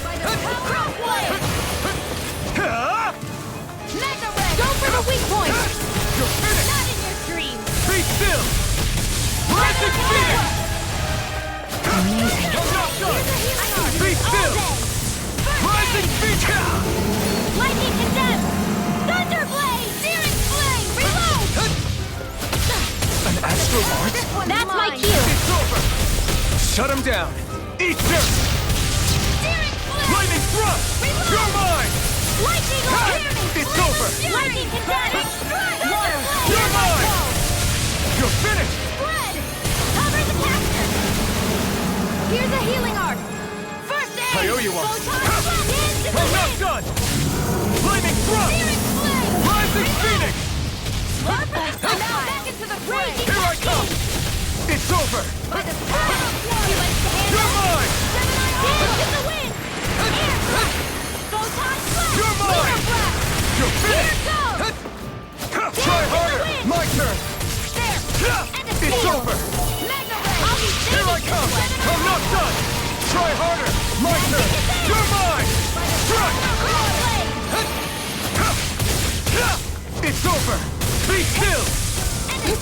By the power of flame! Mega Ray! Go for the weak point! You're finished! Not in your dreams. Be still! Rising Phoenix! Amazing. I'm not done! Be still! Rising Phoenix! Lightning condemned. Thunderblade. Searing flame. Reload. An astral art? That's my cue. It's over! Shut him down! Eat this! Searing flame. Lightning thrust! Reload. You're mine! Lightning will hear me. It's over! Lightning condemned. Water! You're mine! You're finished! Spread. Cover the caster. Here's a healing arc! First aid! I owe you one! Into the I'm not wind. done! Lightning thrust! Searing flame. Rising Phoenix! Now back into the fray! Here I come! Try harder! My turn! You're mine! Strike! It's over! Be still!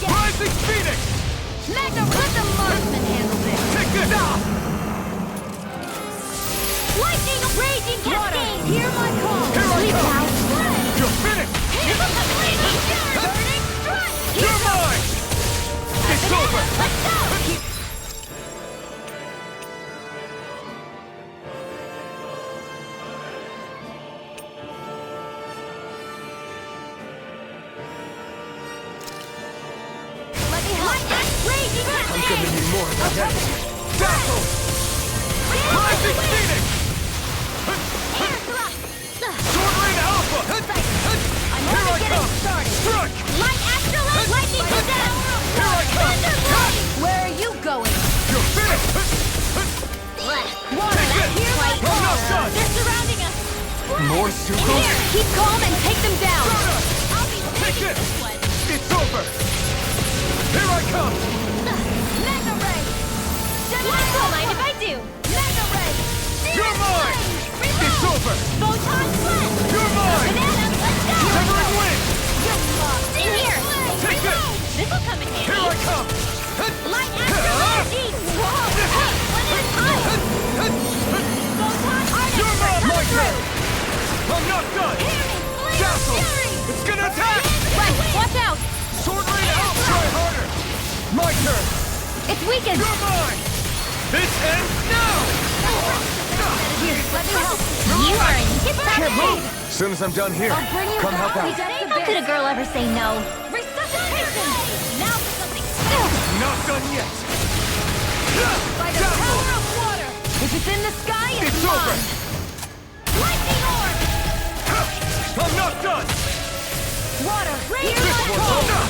Rising Phoenix! Magna, let the marksman handle this. Take this! Lightning, raging cascade. Hear my call. Here I Sleep come! now. You're finished! Burning strike. You're mine! It's over! Let's go. Let me help. Raging I'm cascade. gonna need more than that. Dazzle! Rising Phoenix! Air thrust. Sword Rain Alpha! I'm Here only I getting come! started. Strike! Light astrolabe. Lightning down. Here I come! Where are you going? You're finished! Water, Take this! hear my I'm call. not done! They're surrounding us. More Here, Sukos? keep calm and take them down. I'll be Take taking this! this one. It's over! Here I come! Mega ray. Don't mind if I do. Mega ray. You're mine! It's over! Photon blast. You're mine! Bananas, let's go. Severing Wind! In here. Take this! This'll come in handy. Here I come! Light astrology. Whoa. Hey, one at a time. Photon artist. You're mine! My Come turn! through. I'm not done! Dazzle! It's gonna attack! Right, watch out. Sword Rain Alpha! Try harder! My turn! It's weakened. You're mine! This ends now! Here, let me help. You are in tip-top shape. As soon as I'm done here, I'll bring you come help back. out. How could a girl ever say no? Resuscitation! Now for something still! Not done yet! By the power of water! If it's in the sky, it's It's over! mine! Lightning orb! I'm not done! Water, hear This my one's call! over!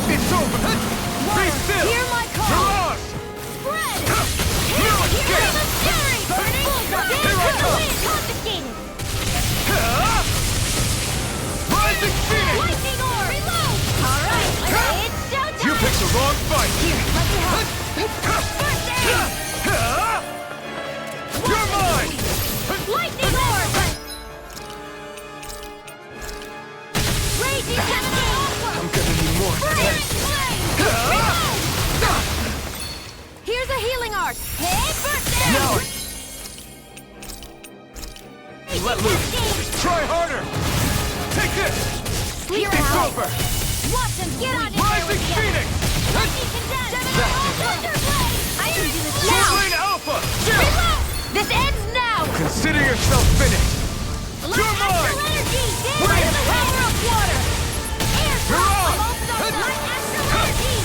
It's over! Be Water, still! hear my call! Mirage! Spread! No Hear escape! the fury! Burning bullseye! Here I come! Confiscated! Rising Phoenix! Lightning orb! Reload! Alright, it's showtime! You picked the wrong fight! Here, let me help! First aid! You're mine! Lightning orb! Raging cascade! I'm gonna need more than Burning that. flame! Here's a healing art! Hey, first aid! Now let loose! Try harder! Take this! Sleep It's out! over! Watch him get on in there Rising with you! Phoenix! Lightning condense! Thunderblade! I can do this Sword now! Rain Alpha! Still! Reload! This ends now! Consider yourself finished! Light You're mine! astral energy! Wait. By the power of water! Air You're on! almost over! Light astral energy!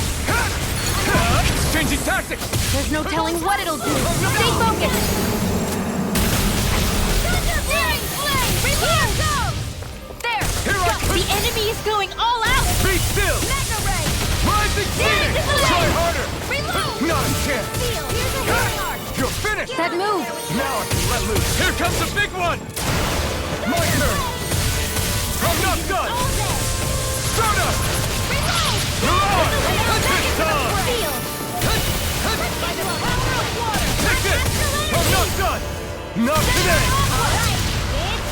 Changing tactics! There's no telling what it'll do! Stay focused! Thunderblade! Flame! Here goes! There! Here I come! The enemy is going all out! Be still! Mega ray! Rising Phoenix! Display! Try harder! Reload! Not a chance! Seal! Here's a healing art! You're finished! That move! Now I can let loose! Here comes the big one! My turn! I'm not done! All day! Stardust! Reload! You're on! Back This into the time! field! By the power of water! Take this! Astral I'm not energy! done! Not today! Alright!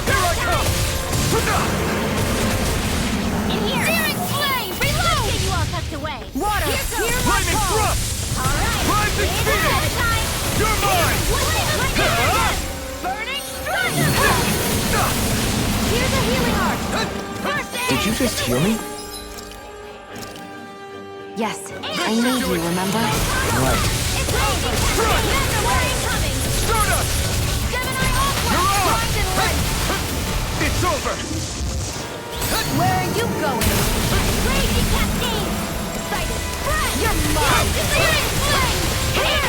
Here I come! In here! Searing flame! Reload! Get you all tucked away! Water! Hear my Lightning call! thrust! Alright! Rising It's Phoenix! go time! You're mine! Burning strike! Here's a healing art! First aid! Did you just heal me? Yes, I need you, remember? Right. It's over! We're incoming! Stardust! Gemini Ultra! You're on! Primed and ready! It's over! Where are you going? Raging cascade! Excited! Spread! You're mine! Searing flame! Here!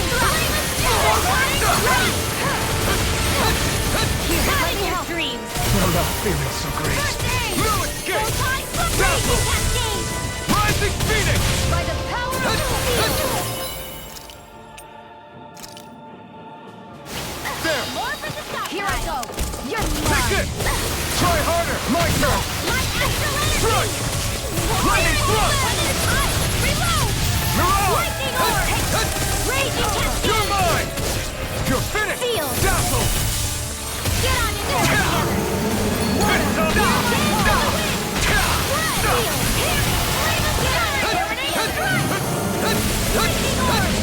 Here, let me help! Dreams! I'm not feeling so great. First aid! No escape! Photon Dazzle! raging cascade! Rising Phoenix! By the power of the field! There! More for the stop! Here I go! You're Take mine! this! Try harder! My turn! Light astral energy! Strike! Lightning thrust! One at a time! Reload! Mirage! Lightning orb! Raging cascade! You're mine! Get on your knees together!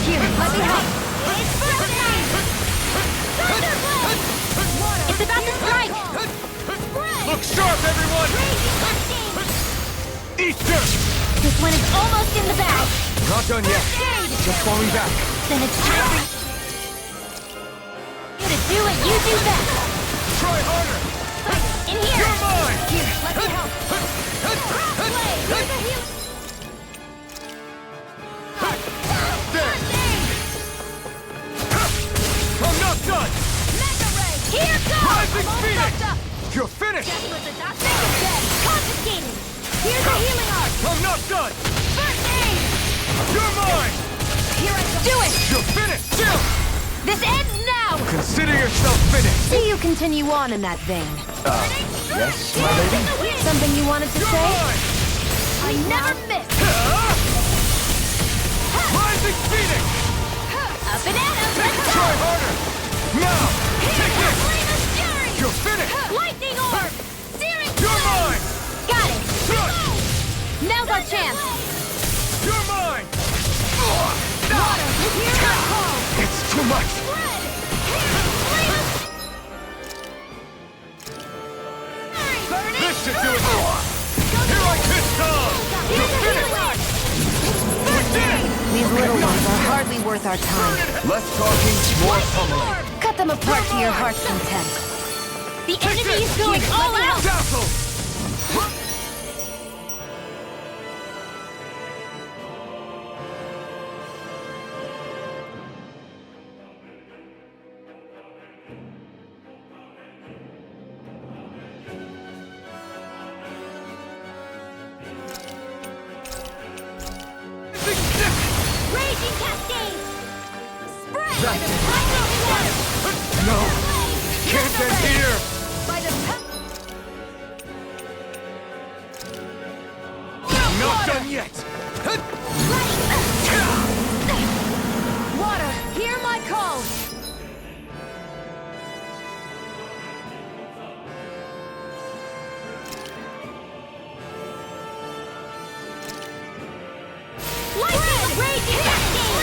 Here, let me help. It's about to strike! Look sharp, everyone! Easter! This one is almost in the bag! Not done yet. Just falling back. Then it's time for you to do what you do best! Try harder! In here! You're mine! Here, let me help! Crossblade! Here's a heal! There! I'm not done! Mega Ray! Here goes! Rising I'm all Phoenix! fucked up! You're finished! Guess what the doctor said? Confiscated! Here's a healing art! I'm not done! First aid! You're mine! Here I go! Do it! You're finished! Still! This ends now! Consider yourself finished! See you continue on in that vein. Yes, my lady? Something you wanted to You're say? mine! I never miss! Rising Phoenix! Up and at 'em! Let's go! Try harder! Now! Take this! Flame of fury! You're finished! Lightning orb! Searing You're flame! mine! Got it! Now's our chance! You're mine! Water! Here's our call! It's too much! Red! Flame of burning! This should do it! Here I kiss down! Here's a healing art! We did it! These little ones are hardly worth our time. Less talking, more pummeling. Orb! Cut them apart to your heart's content. The enemy is going all out! Dazzle! Raging cascade! Spray! That's it. Lightning water! No! Can't end here! By the Not done yet! water! Hear my call! Lightning! Raging cascade!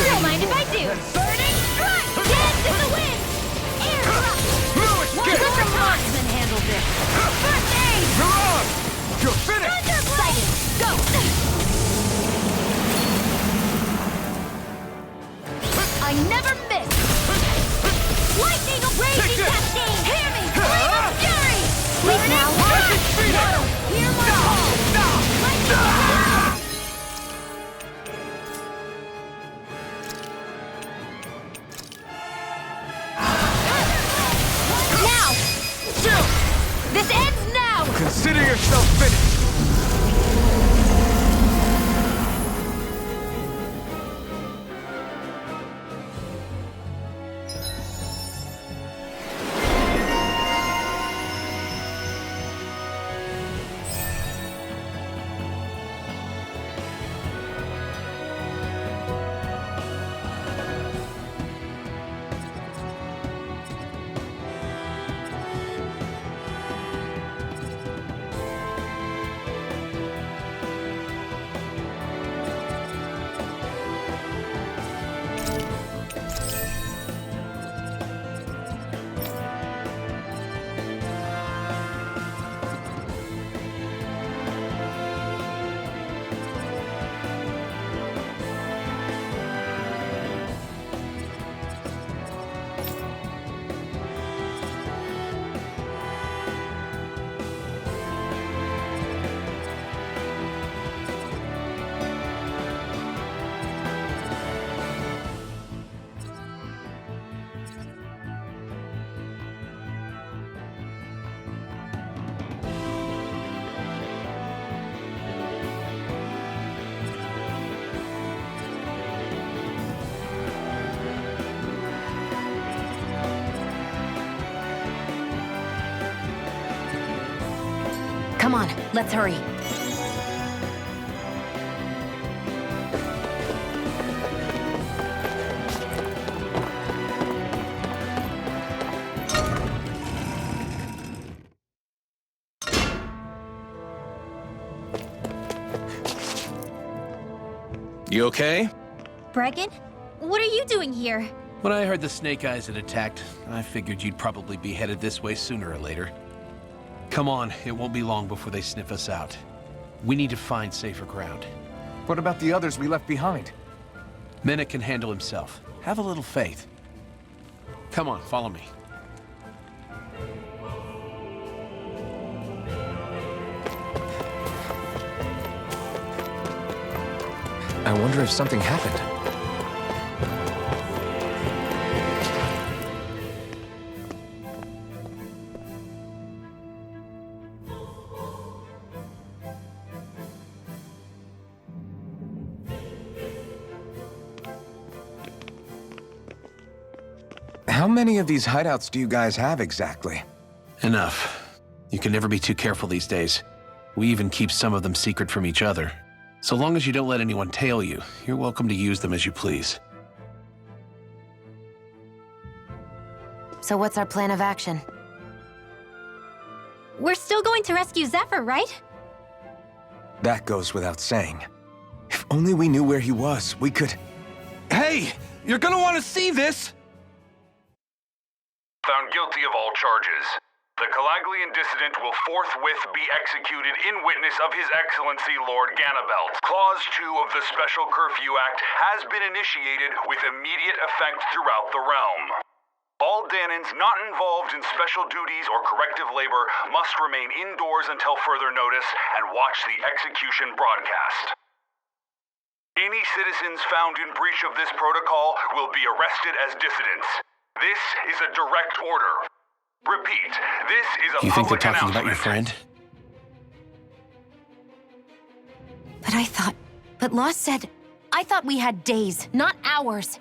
Don't mind if I do! Burning strike! Dance in the wind! Air rush! No One escape! good marksman handled this! First aid! Mirage! You're finished! Thunderblade! Go! I never miss! Lightning of Take raging this! cascade! Hear me! Flame of fury! Sleep now! Rising Phoenix! Hear my call! Lightning! Now! Still! This ends now! Consider yourself finished! Come on, let's hurry. You okay? Bregan? What are you doing here? When I heard the Snake Eyes had attacked, I figured you'd probably be headed this way sooner or later. Come on, it won't be long before they sniff us out. We need to find safer ground. What about the others we left behind? Menek can handle himself. Have a little faith. Come on, follow me. I wonder if something happened. How many of these hideouts do you guys have exactly? Enough. You can never be too careful these days. We even keep some of them secret from each other. So long as you don't let anyone tail you, you're welcome to use them as you please. So what's our plan of action? We're still going to rescue Zephyr, right? That goes without saying. If only we knew where he was, we could... Hey! You're gonna want to see this! Found guilty of all charges. The Calaglian dissident will forthwith be executed in witness of His Excellency Lord Ganabelt. Clause 2 of the Special Curfew Act has been initiated with immediate effect throughout the realm. All Danans not involved in special duties or corrective labor must remain indoors until further notice and watch the execution broadcast. Any citizens found in breach of this protocol will be arrested as dissidents. This is a direct order. Repeat, this is a You think they're public talking about your announcement. friend? But I thought... But Law said... I thought we had days, not hours.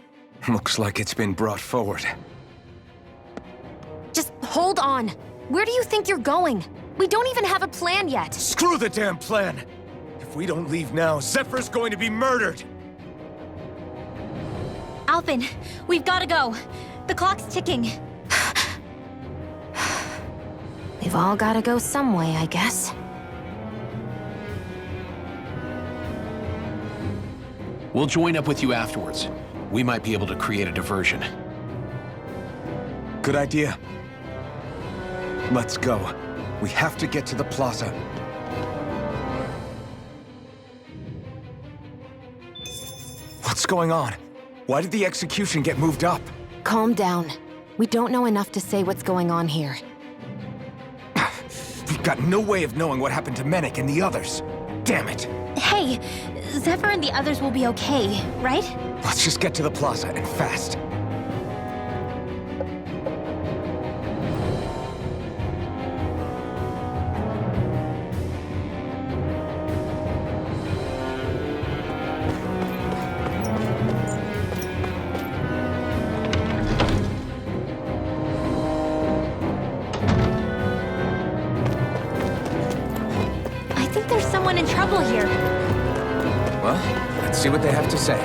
Looks like it's been brought forward. Just hold on. Where do you think you're going? We don't even have a plan yet. Screw the damn plan! If we don't leave now, Zephyr's going to be murdered! Alphen, we've got to go. The clock's ticking. We've all gotta go some way, I guess. We'll join up with you afterwards. We might be able to create a diversion. Good idea. Let's go. We have to get to the plaza. What's going on? Why did the execution get moved up? Calm down. We don't know enough to say what's going on here. We've got no way of knowing what happened to Menek and the others. Damn it. Hey, Zephyr and the others will be okay, right? Let's just get to the plaza and fast. I think there's someone in trouble here. Well, let's see what they have to say.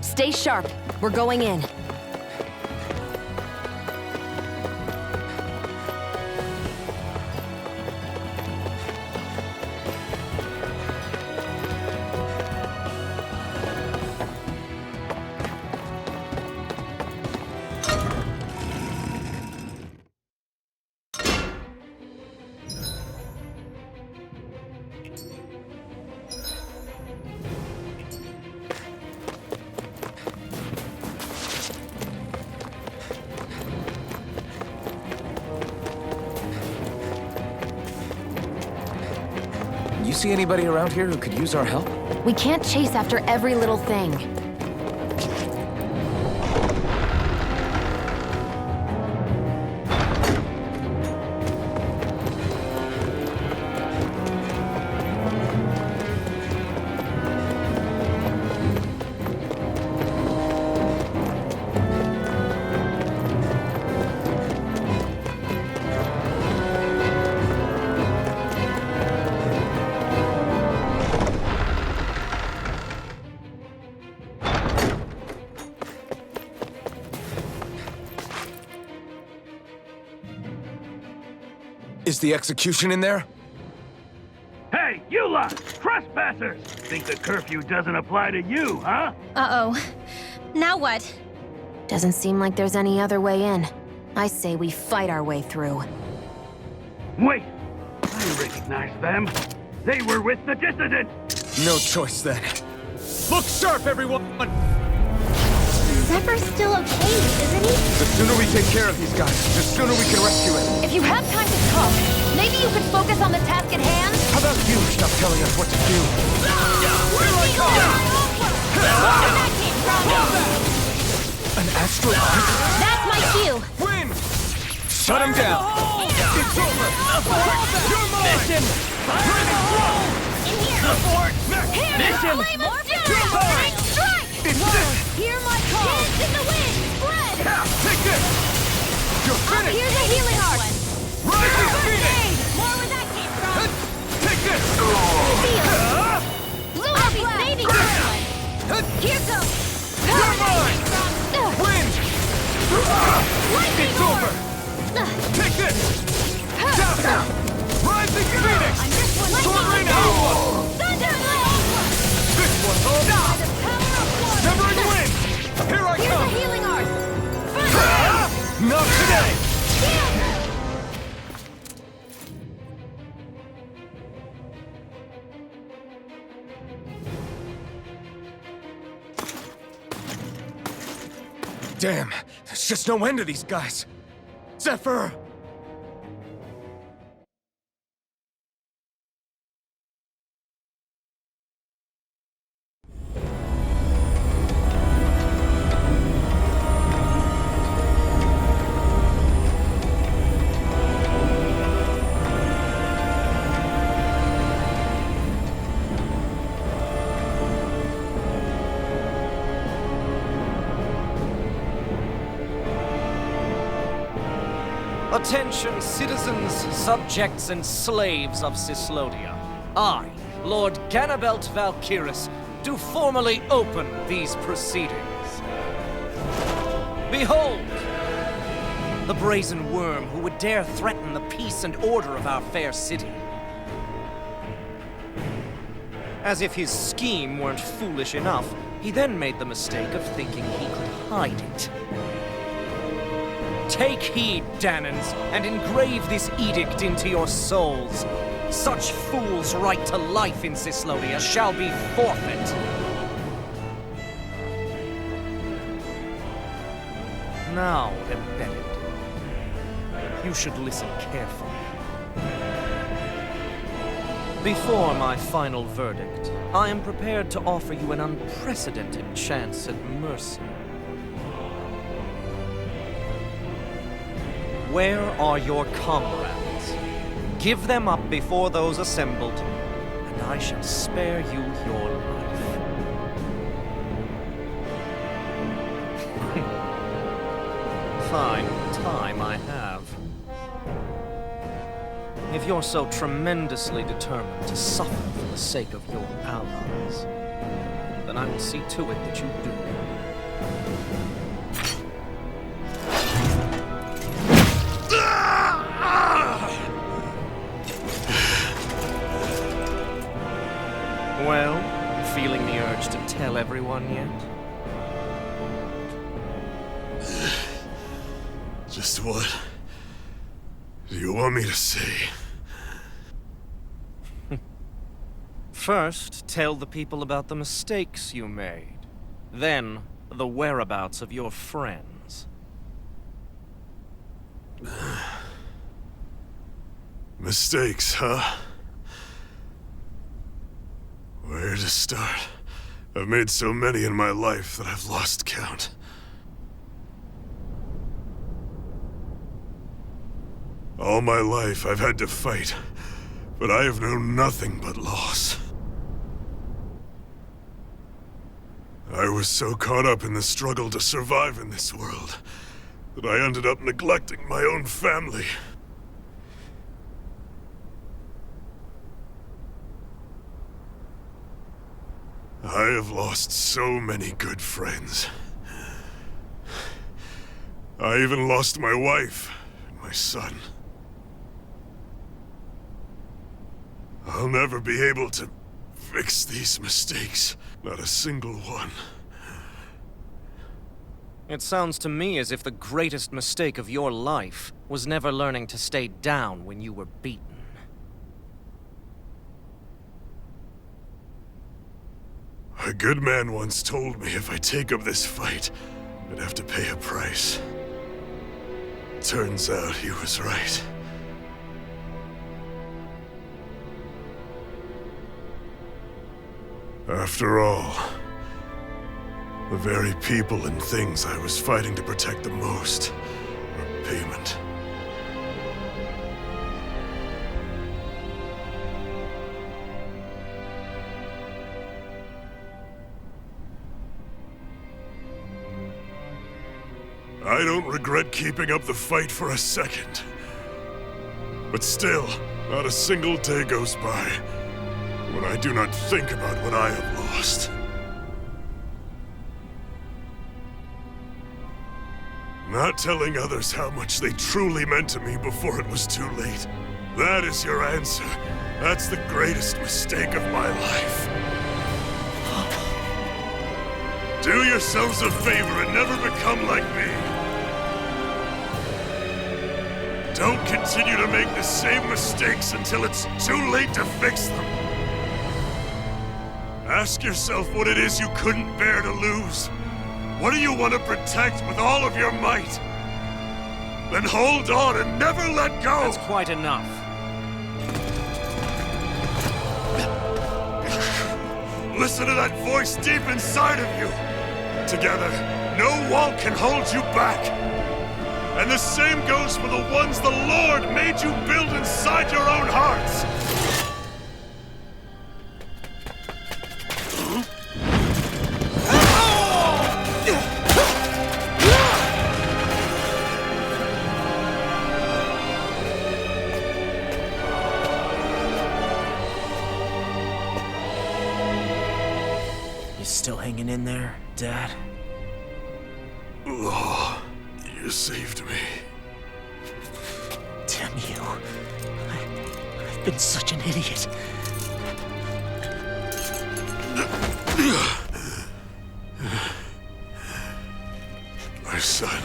Stay sharp. We're going in. You see anybody around here who could use our help? We can't chase after every little thing. Is the execution in there? Hey, you lot! Trespassers! Think the curfew doesn't apply to you, huh? Uh-oh. Now what? Doesn't seem like there's any other way in. I say we fight our way through. Wait! I recognize them. They were with the dissident! No choice then. Look sharp, everyone! Zephyr's still okay, isn't he? The sooner we take care of these guys, the sooner we can rescue him. If you have time to talk, maybe you could focus on the task at hand? How about you stop telling us what to do? An astral arc? That's my cue! Win! Shut him down! It's over! You're mine! Mission! In here! Mission! You're mine! Strike! It's this! Hear my call! Hands in the wind! Spread! Take this! You're finished! Here's a healing arc! Rising Phoenix! More where that came from! Take this! I'll be saving this one! Here goes! You're mine! Win! Lightning It's over! Take this! Down! Rising Phoenix! Sword Rain Alpha! This one's all down! Severing Wind! Here I Here's a come! healing arc! Not today! Damn, there's just no end to these guys. Zephyr! Attention, citizens, subjects, and slaves of Cyslodia. I, Lord Ganabelt Valkyris, do formally open these proceedings. Behold! The brazen worm who would dare threaten the peace and order of our fair city. As if his scheme weren't foolish enough, he then made the mistake of thinking he could hide it. Take heed, Danans, and engrave this edict into your souls. Such fools' right to life in Cyslodia shall be forfeit. Now, embedded, you should listen carefully. Before my final verdict, I am prepared to offer you an unprecedented chance at mercy. Where are your comrades? Give them up before those assembled, and I shall spare you your life. Fine time I have. If you're so tremendously determined to suffer for the sake of your allies, then I will see to it that you do. Well, feeling the urge to tell everyone yet? Just what do you want me to say? First, tell the people about the mistakes you made. Then, the whereabouts of your friends. Mistakes, huh? Where to start? I've made so many in my life that I've lost count. All my life I've had to fight, but I have known nothing but loss. I was so caught up in the struggle to survive in this world that I ended up neglecting my own family. I have lost so many good friends. I even lost my wife and my son. I'll never be able to fix these mistakes. Not a single one. It sounds to me as if the greatest mistake of your life was never learning to stay down when you were beaten. A good man once told me if I take up this fight, I'd have to pay a price. Turns out he was right. After all, the very people and things I was fighting to protect the most were payment. I don't regret keeping up the fight for a second. But still, not a single day goes by when I do not think about what I have lost. Not telling others how much they truly meant to me before it was too late. That is your answer. That's the greatest mistake of my life. Do yourselves a favor and never become like me. Don't continue to make the same mistakes until it's too late to fix them. Ask yourself what it is you couldn't bear to lose. What do you want to protect with all of your might? Then hold on and never let go! That's quite enough. Listen to that voice deep inside of you! Together, no wall can hold you back! And the same goes for the ones the Lord made you build inside your own hearts! You still hanging in there, Dad? Oh, you saved me. Damn you. I've been such an idiot. My son,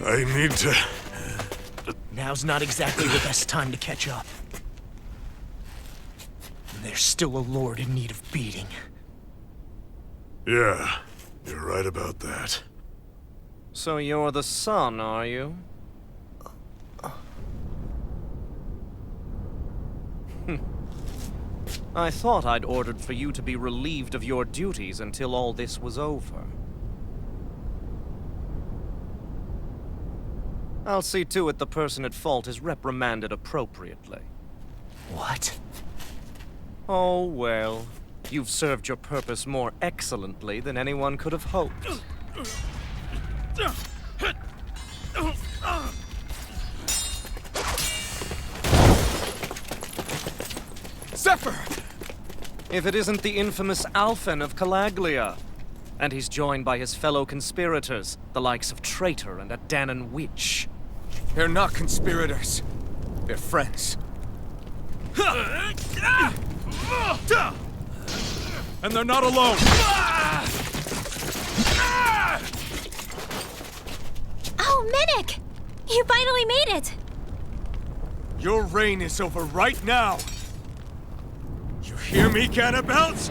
I need to... Now's not exactly the best time to catch up. There's still a lord in need of beating. Yeah, you're right about that. So you're the son, are you? I thought I'd ordered for you to be relieved of your duties until all this was over. I'll see to it the person at fault is reprimanded appropriately. What? Oh, well. You've served your purpose more excellently than anyone could have hoped. Zephyr! If it isn't the infamous Alphen of Calaglia. And he's joined by his fellow conspirators, the likes of Traitor and a Danon Witch. They're not conspirators. They're friends. And they're not alone! Oh, Minnick! You finally made it! Your reign is over right now! You hear me, Cannibals?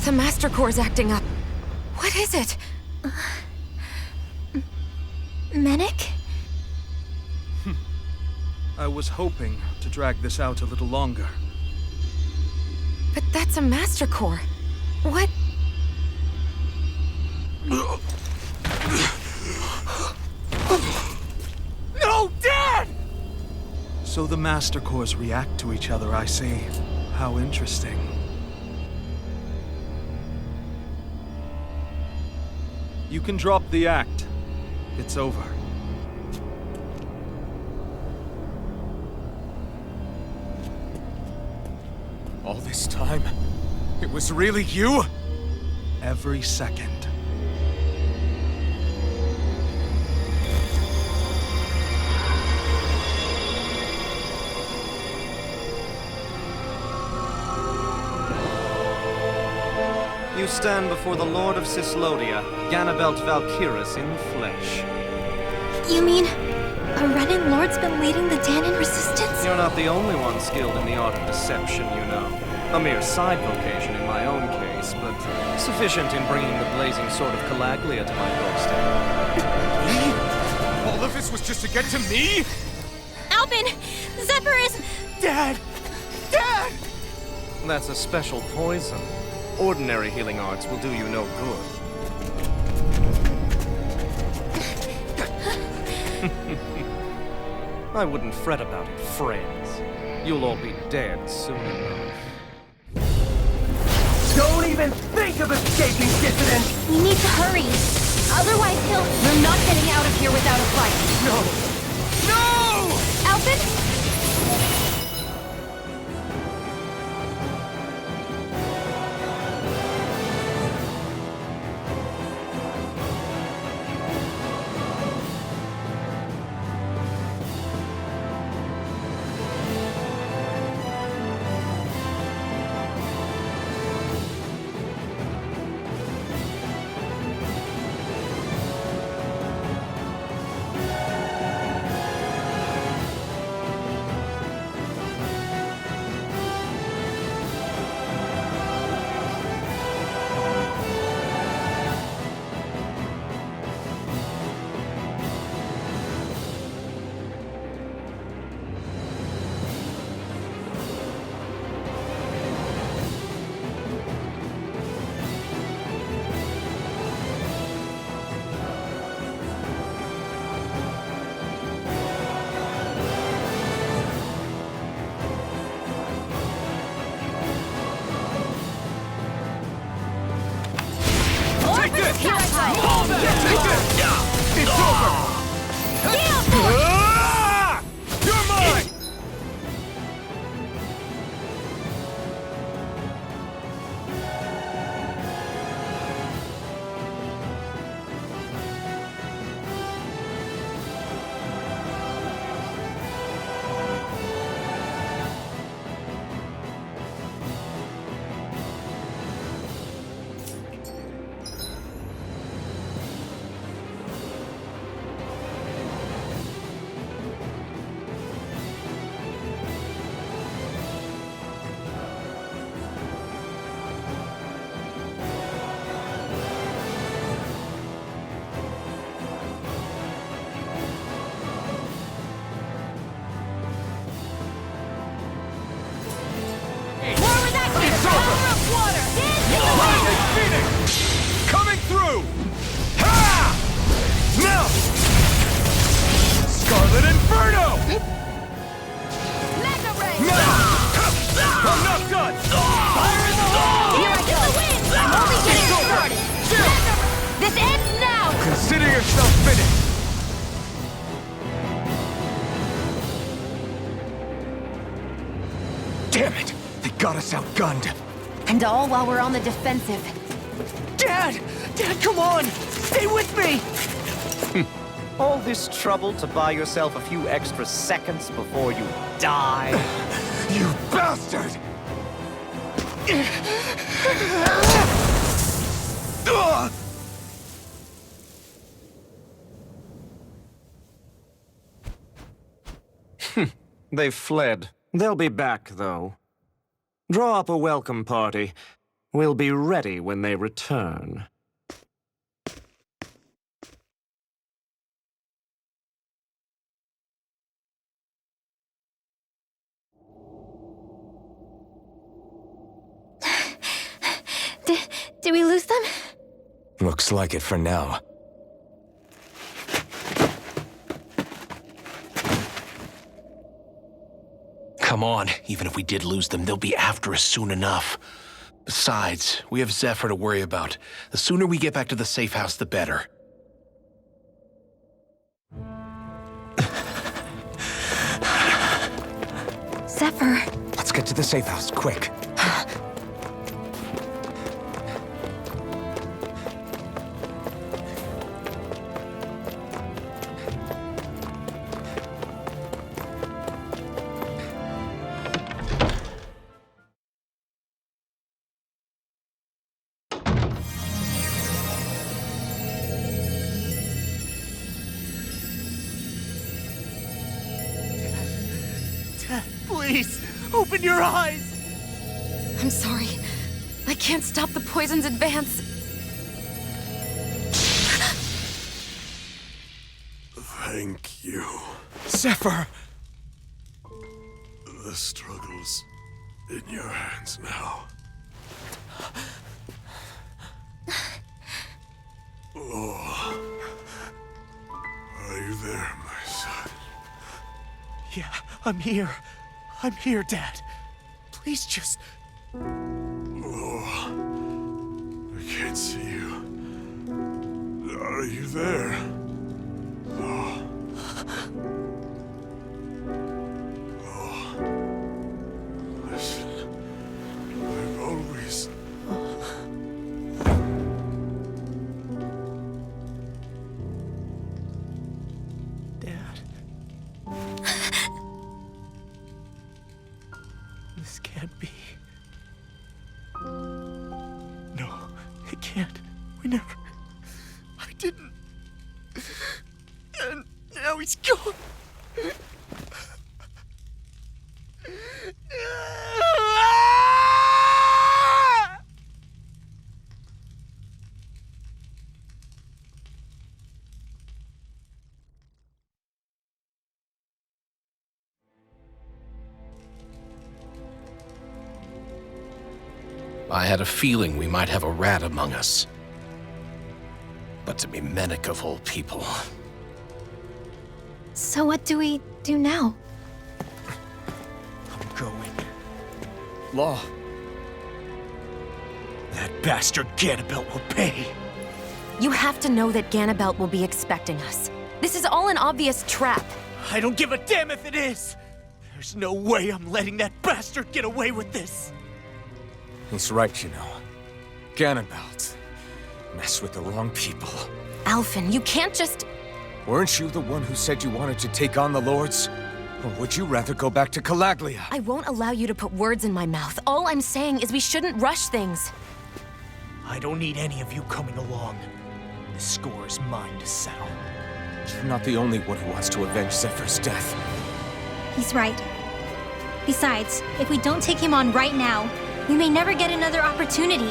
The Master Core's acting up. What is it? Minnick? I was hoping to drag this out a little longer. But that's a Master Core. What? No, Dad! So the Master Cores react to each other, I see. How interesting. You can drop the act. It's over. All this time, it was really you? Every second. You stand before the Lord of Cyslodia, Ganabelt Valkyrus in the flesh. You mean a Renin Lord's been leading the Danon resistance? You're not the only one skilled in the art of deception, you know. A mere side vocation in my own case, but sufficient in bringing the blazing sword of Calaglia to my doorstep. All of this was just to get to me? Alvin! Zephyr is... Dad! Dad! That's a special poison. Ordinary healing arts will do you no good. I wouldn't fret about it, friends. You'll all be dead soon enough. Don't even think of escaping, dissident! We need to hurry. Otherwise he'll... We're not getting out of here without a fight. No! No! Alvin? Take this! All that! Take this! It's over! You're mine! Coming through! Ha! Now! Scarlet Inferno! Mega Ray! I'm not done! Fire in the hole! Here I go! I'm only getting started! This ends now! Consider yourself finished! Damn it! They got us outgunned. And all while we're on the defensive. Dad! Dad, come on! Stay with me! All this trouble to buy yourself a few extra seconds before you die? You bastard! They've fled. They'll be back, though. Draw up a welcome party. We'll be ready when they return. Did we lose them? Looks like it for now. Come on, even if we did lose them, they'll be after us soon enough. Besides, we have Zephyr to worry about. The sooner we get back to the safe house, the better. Zephyr. Let's get to the safe house, quick. please, open your eyes! I'm sorry. I can't stop the poison's advance. Thank you. Zephyr! The struggle's in your hands now. Law. Are you there, my son? Yeah, I'm here. I'm here, Dad. Please just... Law. I can't see you. Are you there? Law. Law. Listen. I've always... Dad. This can't be. No, it can't. We never... I didn't. And now he's gone. I had a feeling we might have a rat among us. But to be Mennick of all people. So what do we do now? I'm going. Law. That bastard Ganabelt will pay. You have to know that Ganabelt will be expecting us. This is all an obvious trap. I don't give a damn if it is! There's no way I'm letting that bastard get away with this! He's right, you know. Ganabelt. Mess with the wrong people. Alphen, you can't just... Weren't you the one who said you wanted to take on the Lords? Or would you rather go back to Calaglia? I won't allow you to put words in my mouth. All I'm saying is we shouldn't rush things. I don't need any of you coming along. The score is mine to settle. You're not the only one who wants to avenge Zephyr's death. He's right. Besides, if we don't take him on right now, we may never get another opportunity.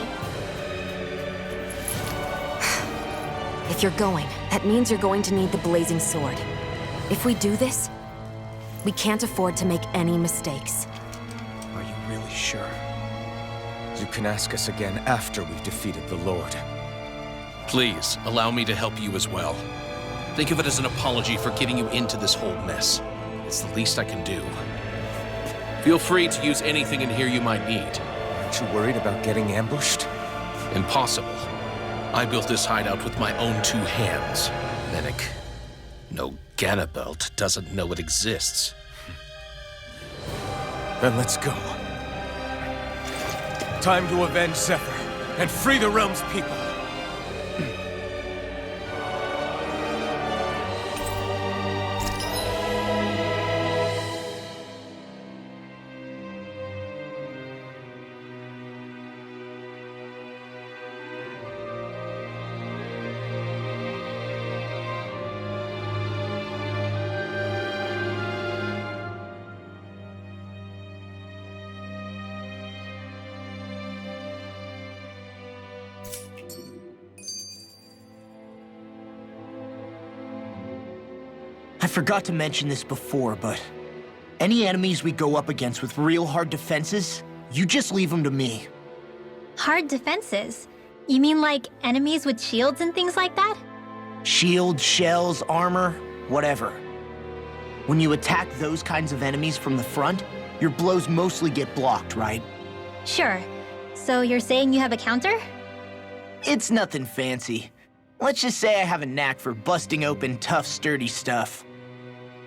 If you're going, that means you're going to need the Blazing Sword. If we do this, we can't afford to make any mistakes. Are you really sure? You can ask us again after we've defeated the Lord. Please, allow me to help you as well. Think of it as an apology for getting you into this whole mess. It's the least I can do. Feel free to use anything in here you might need. Aren't you worried about getting ambushed? Impossible. I built this hideout with my own 2 hands. Mennick. No, Ganabelt doesn't know it exists. Then let's go. Time to avenge Zephyr and free the realm's people. I forgot to mention this before, but any enemies we go up against with real hard defenses, you just leave them to me. Hard defenses? You mean like enemies with shields and things like that? Shields, shells, armor, whatever. When you attack those kinds of enemies from the front, your blows mostly get blocked, right? Sure. So you're saying you have a counter? It's nothing fancy. Let's just say I have a knack for busting open tough, sturdy stuff.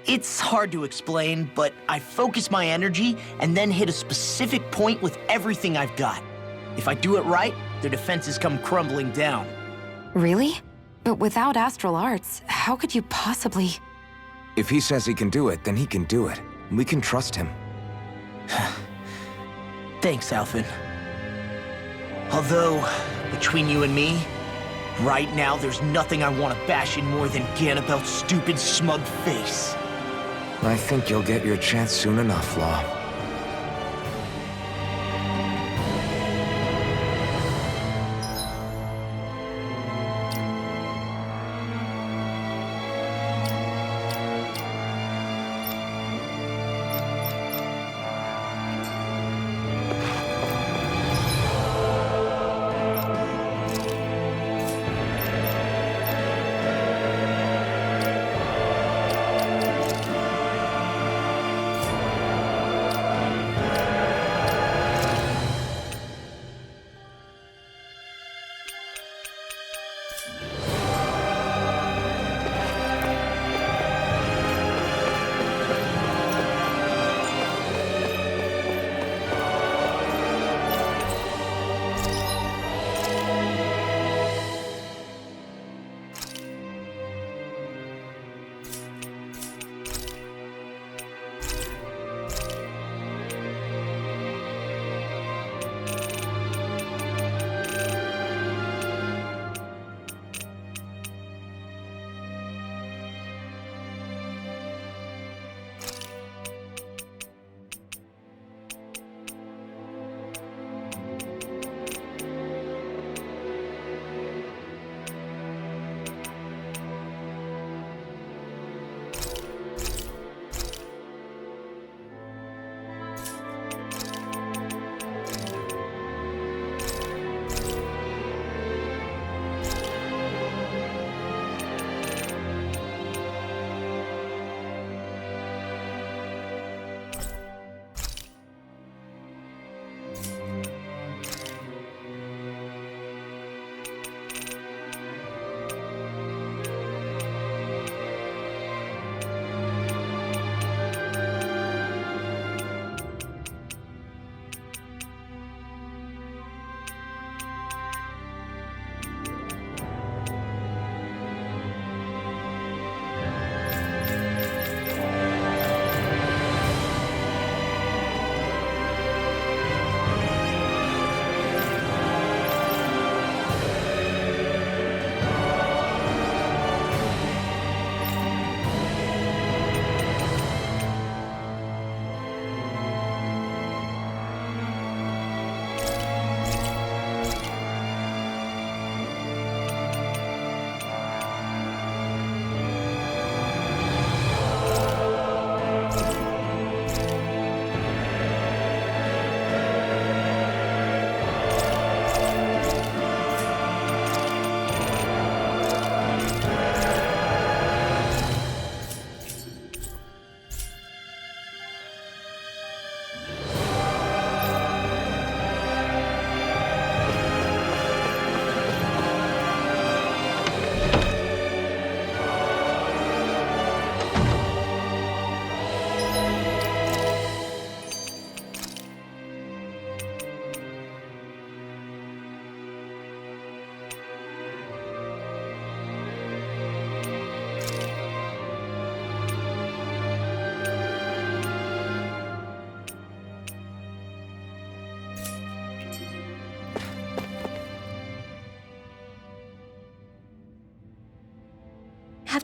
It's hard to explain, but I focus my energy and then hit a specific point with everything I've got. If I do it right, their defenses come crumbling down. Really? But without astral arts, how could you possibly... If he says he can do it, then he can do it. We can trust him. Thanks, Alphen. Although, between you and me, right now there's nothing I want to bash in more than Ganabelt's stupid, smug face. I think you'll get your chance soon enough, Law.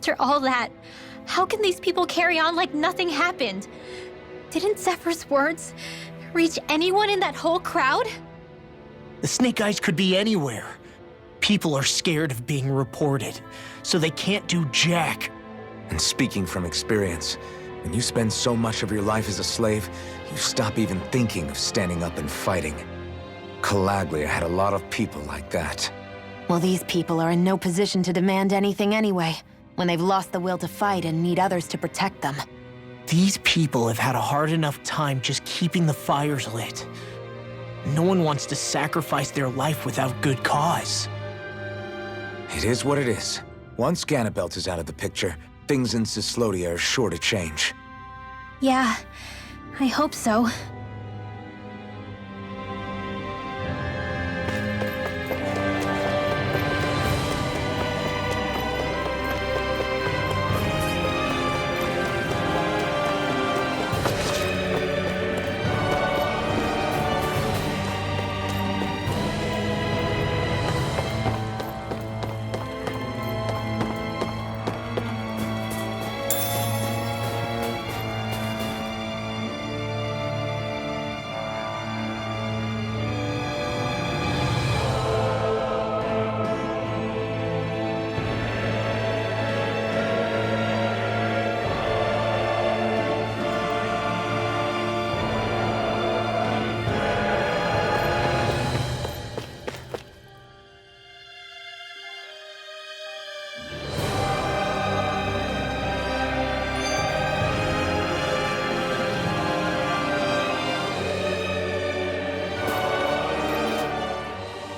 After all that, how can these people carry on like nothing happened? Didn't Zephyr's words reach anyone in that whole crowd? The Snake Eyes could be anywhere. People are scared of being reported, so they can't do jack. And speaking from experience, when you spend so much of your life as a slave, you stop even thinking of standing up and fighting. Calaglia had a lot of people like that. Well, these people are in no position to demand anything anyway, when they've lost the will to fight and need others to protect them. These people have had a hard enough time just keeping the fires lit. No one wants to sacrifice their life without good cause. It is what it is. Once Ganabelt is out of the picture, things in Cyslodia are sure to change. Yeah, I hope so.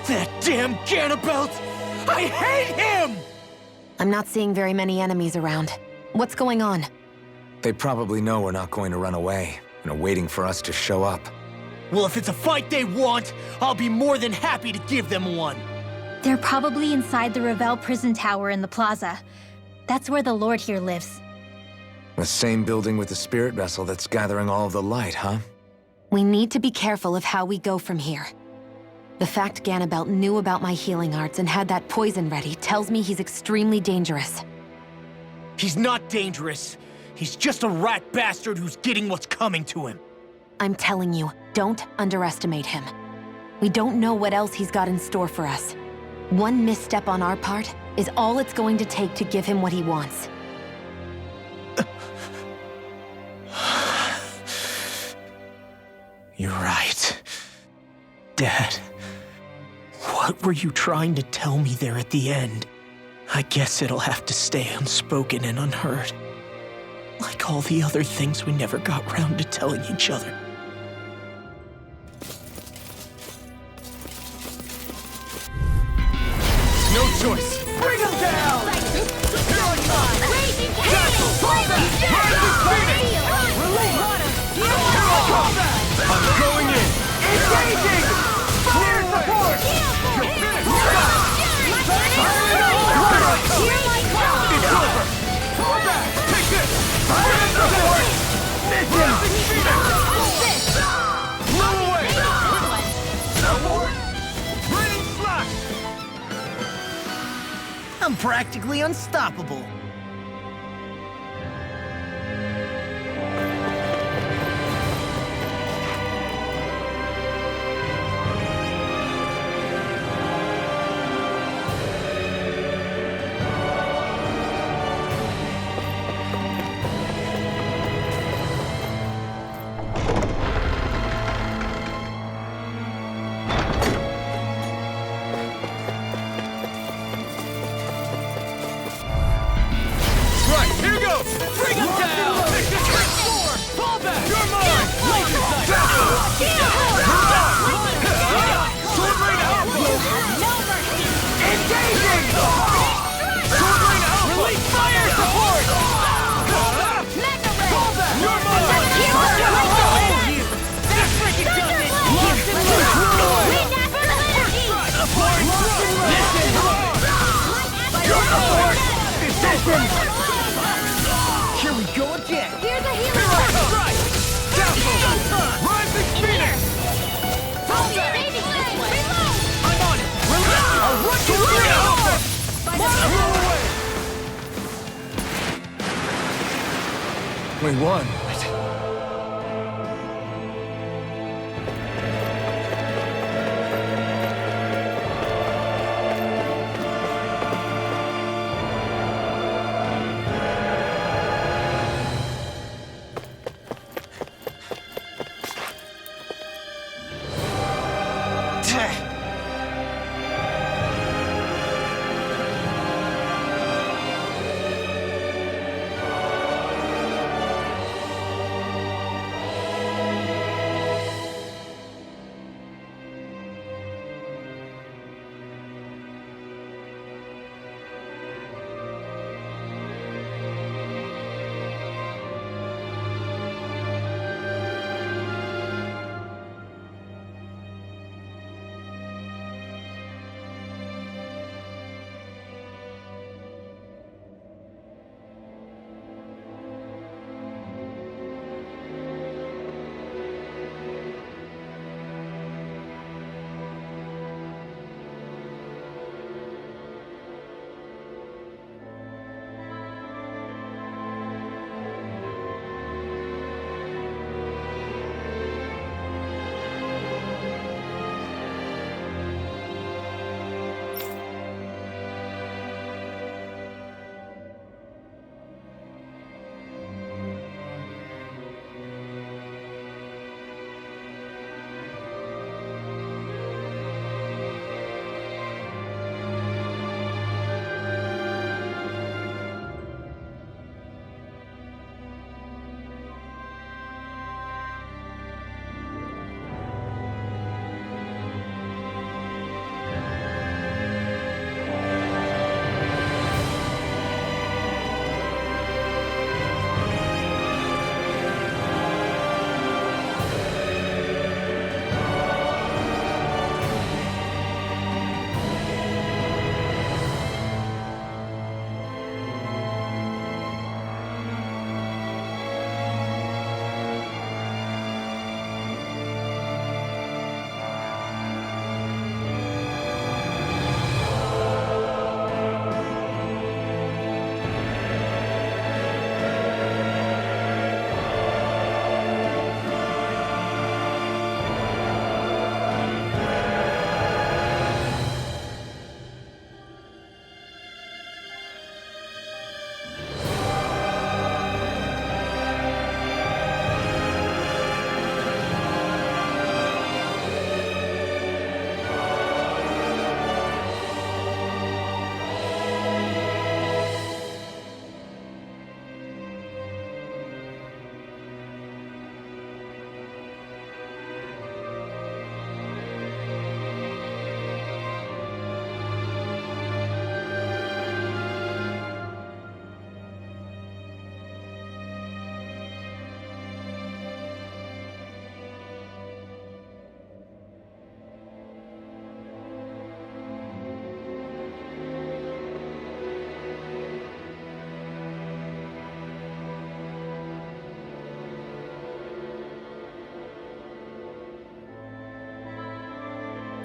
That damn Ganabelt! I hate him! I'm not seeing very many enemies around. What's going on? They probably know we're not going to run away, and are waiting for us to show up. Well, if it's a fight they want, I'll be more than happy to give them one. They're probably inside the Revel prison tower in the plaza. That's where the Lord here lives. The same building with the spirit vessel that's gathering all of the light, huh? We need to be careful of how we go from here. The fact Ganabelt knew about my healing arts and had that poison ready tells me he's extremely dangerous. He's not dangerous. He's just a rat bastard who's getting what's coming to him. I'm telling you, don't underestimate him. We don't know what else he's got in store for us. One misstep on our part is all it's going to take to give him what he wants. You're right. Dad, what were you trying to tell me there at the end? I guess it'll have to stay unspoken and unheard. Like all the other things we never got round to telling each other. No choice. Bring him down! Here I come! Raging Castle! Rising Phoenix! Here I come! I'm going in! Engaging! Fire support! You're finished! It's over! Fall back! Take this! Fire support! Rising Phoenix! Blow away! Raining slash! I'm practically unstoppable. Right, here goes! Bring him down! Take this right forward! Fall back! You're mine! Laser sight! Sword rain outflow! Engaging! Sword rain outflow! Release fire support! Fall back! You're mine! This freaking does it! Locked and loose! Applying listen! You're mine! Listen! Here we go again. Here's a Here healing I come! Castle! Rising Phoenix! We won.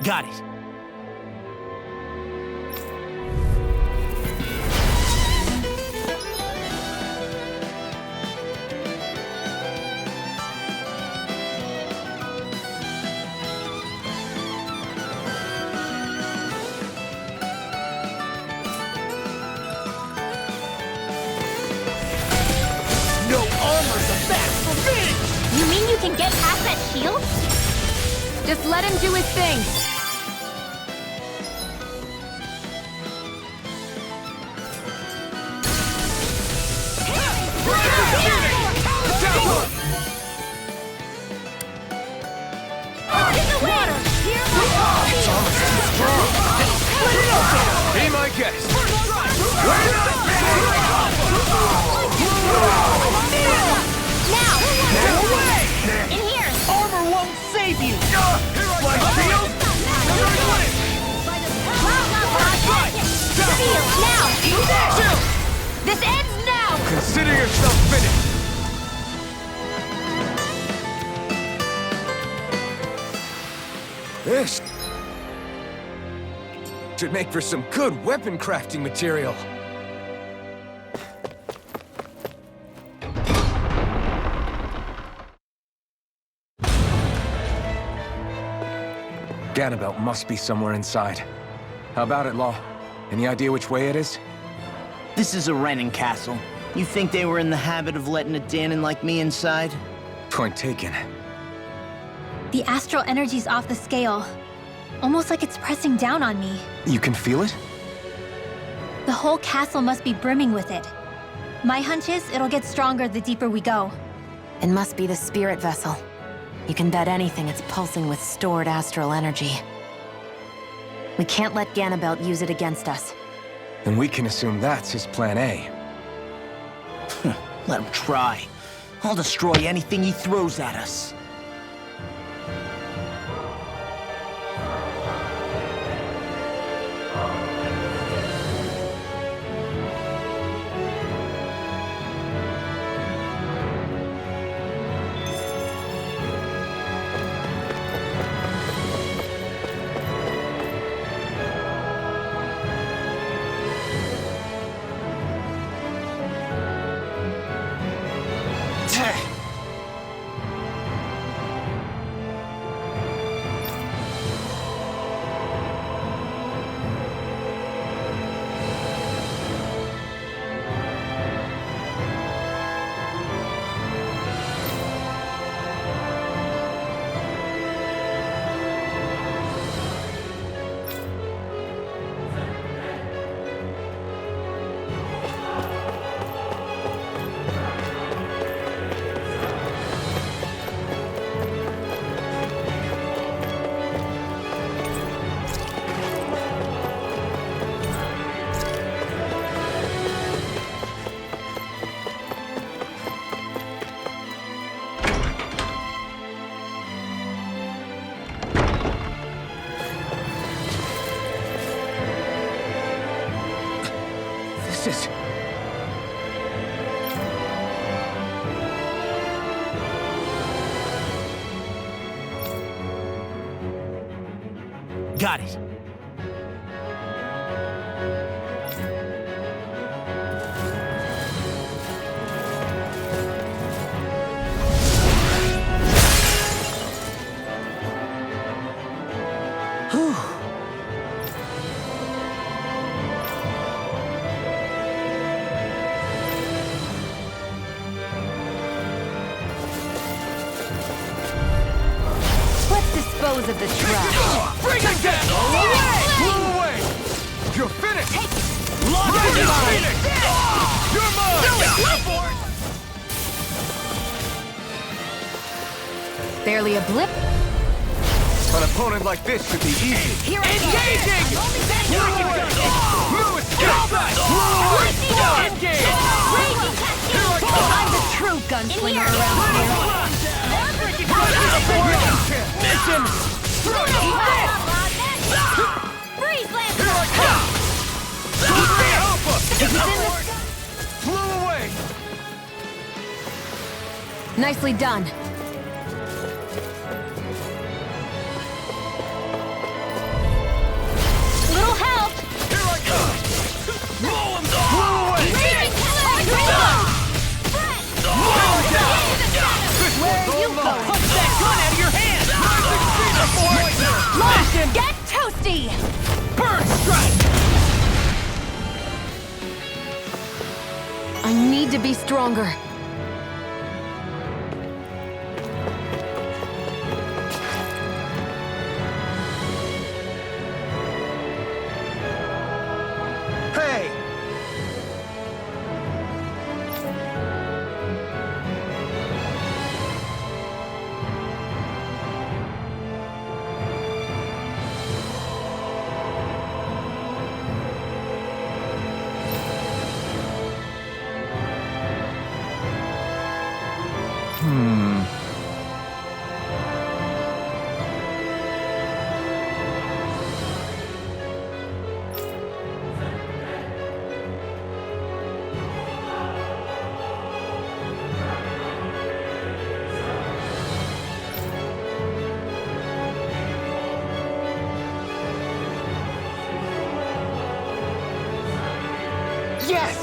Got it. No armor's a match for me! You mean you can get past that shield? Just let him do his thing. Be my guest! Now! In here! Armor won't save you! Like shield? Shield, now! This ends now! Consider yourself finished! This should make for some good weapon crafting material. Ganabelt must be somewhere inside. How about it, Law? Any idea which way it is? This is a Renin castle. You think they were in the habit of letting a Danon like me inside? Point taken. The astral energy's off the scale. Almost like it's pressing down on me. You can feel it? The whole castle must be brimming with it. My hunch is it'll get stronger the deeper we go. It must be the spirit vessel. You can bet anything it's pulsing with stored astral energy. We can't let Ganabelt use it against us. And we can assume that's his plan A. Let him try. I'll destroy anything he throws at us. This is... Got it. Dispose of the trap. Bring it down! Blow away! You're finished! Lock it in! You're mine! Barely a blip. An opponent like this should be easy. Here I Engaging! No escape! Engage! Here I come! I'm the true gunslinger around here. Mission! Freeze, Here I come! Blow away! Nicely done. Little help! Here I come! Blow away! Where you go? Punch that gun out of your hand! Launch! Get toasty! Burn strike! I need to be stronger. Hey! Yes!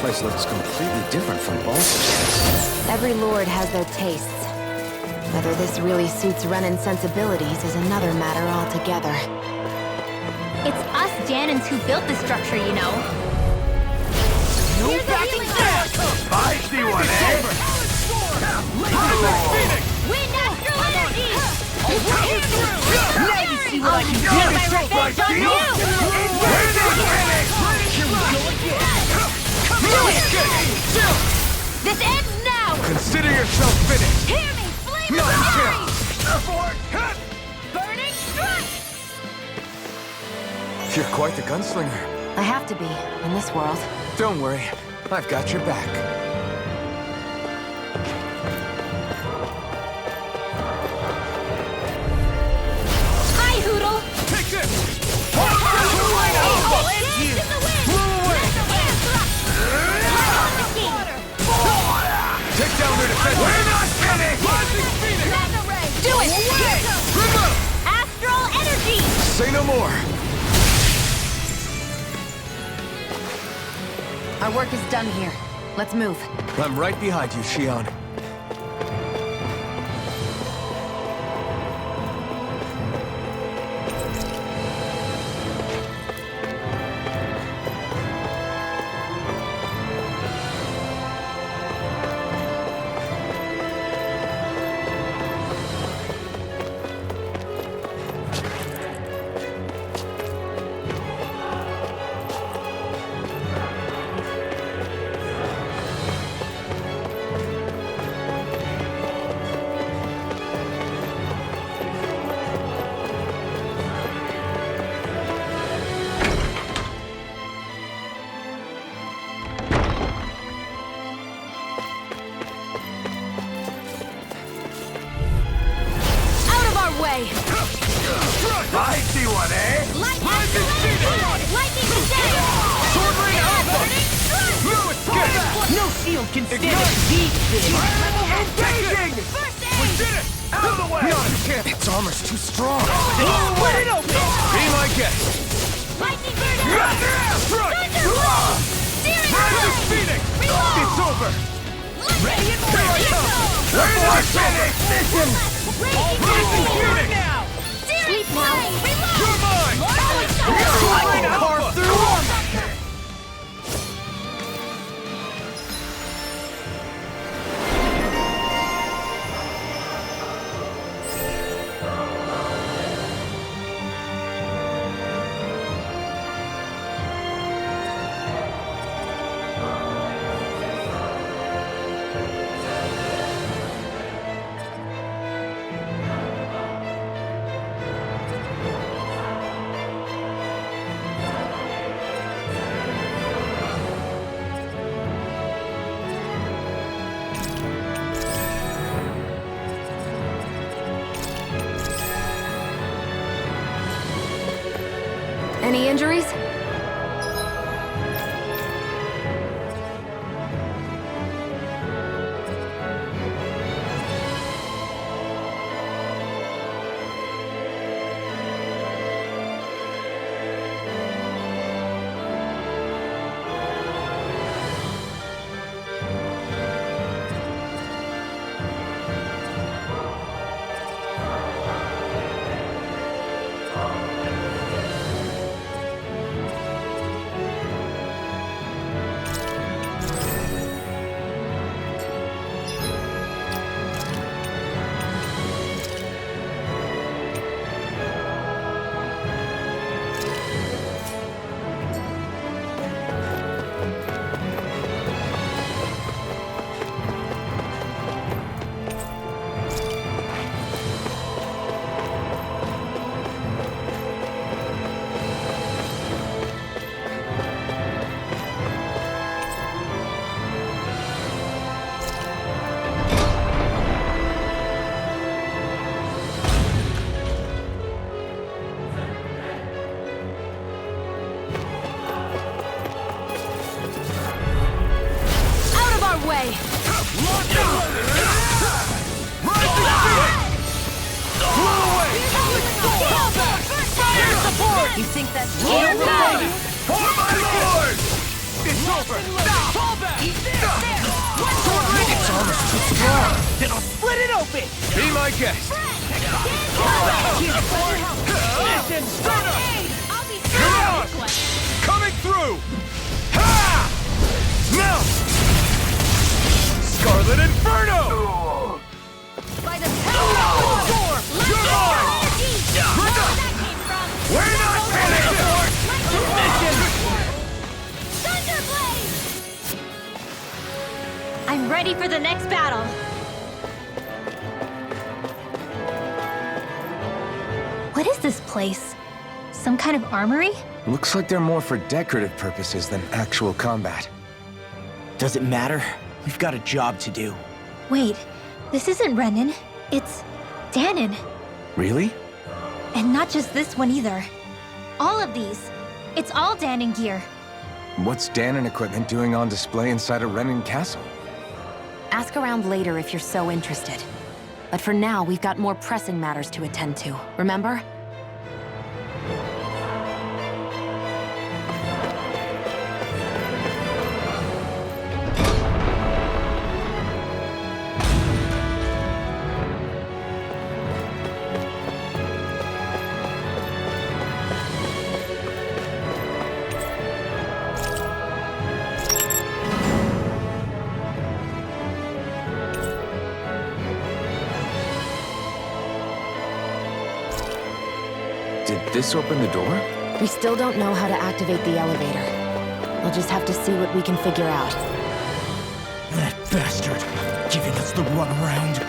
place looks completely different from Balsa's. Every lord has their tastes. Whether this really suits Renin's sensibilities is another matter altogether. It's us Janins who built the structure, you know. No backing down! I see one, eh? Wind astral energy! Now you see what I can do! Get my revenge on you! This ends now! Consider yourself finished! Hear me! Flame No, of you fury! can't! Burning strike! You're quite the gunslinger. I have to be, in this world. Don't worry, I've got your back. Hi, Hoodle! Take this! Take down their defense! We're not finished! Rising Phoenix! Do it! Remote! Astral energy! Say no more. Our work is done here. Let's move. I'm right behind you, Shion. Way. I see one, eh? Lightning descent! Sword Rain Alpha! No escape! No shield can stand these things! Engaging! We did it! Out of the way! No, you can't! Its armor's too strong! Let it open! Be my guest! Lightning burner! Strike! Searing Rising blade! Phoenix! It's over! Ready and Here I come! We're not finished! Listen! Rising Phoenix! Sleep now! You're mine! Sword Rain Alpha! Any injuries? You think that's For my lord! This over! Fall back! It's almost too strong. Then I'll split it open. Be my guest! Come on! Coming through! Ha! Now! Scarlet Inferno! By the power of the storm! You're mine! We're not finished! Thunderblade! I'm ready for the next battle. What is this place? Some kind of armory? Looks like they're more for decorative purposes than actual combat. Does it matter? We've got a job to do. Wait, this isn't Renan. It's Danon. Really? And not just this one either. All of these. It's all Danon gear. What's Danon equipment doing on display inside a Renan castle? Ask around later if you're so interested. But for now, we've got more pressing matters to attend to, remember? Did this open the door? We still don't know how to activate the elevator. We'll just have to see what we can figure out. That bastard, giving us the runaround.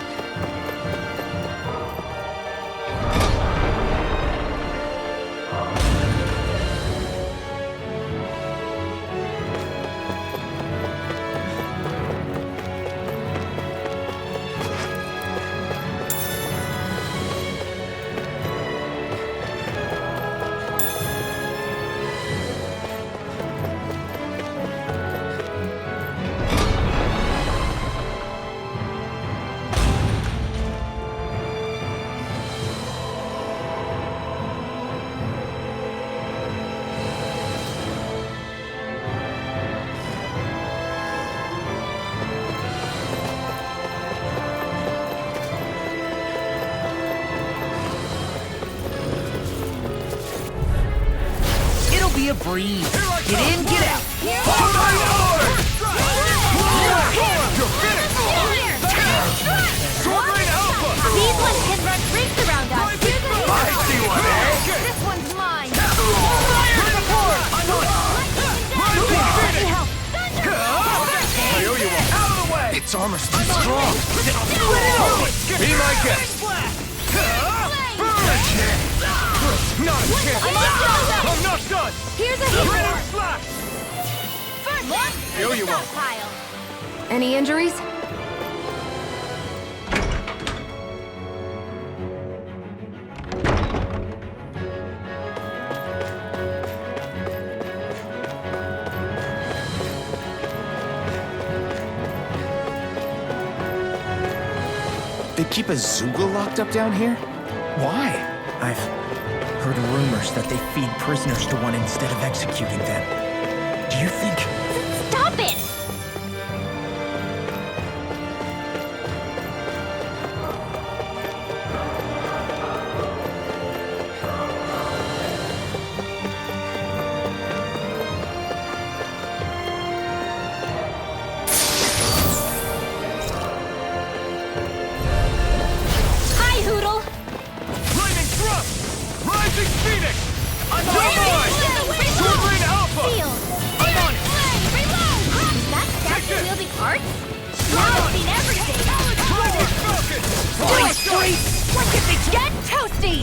Be a breeze. Get in, get out. Oh my lord! You're finished! Sword Rain Alpha! These ones can run rings around us. I see one, eh? This one's mine. Fire support! I'm on! I owe you one. Out of the way! Its armor's too strong. Be my guest! Not a chance! I'm not done! Here's a Ready, hit. slash! First one. I owe you one. Pile. Any injuries? They keep a Zoogle locked up down here? Why? I've heard rumors that they feed prisoners to one instead of executing them. Do you think... Stop it! Hi, Hoodle! Lightning thrust! Rising Phoenix! I'm online! Sword Rain Alpha! I'm on it! Is that statue-wielding art? Now I've seen everything! Lightning Falcon! Do it, Street! What did they get toasty?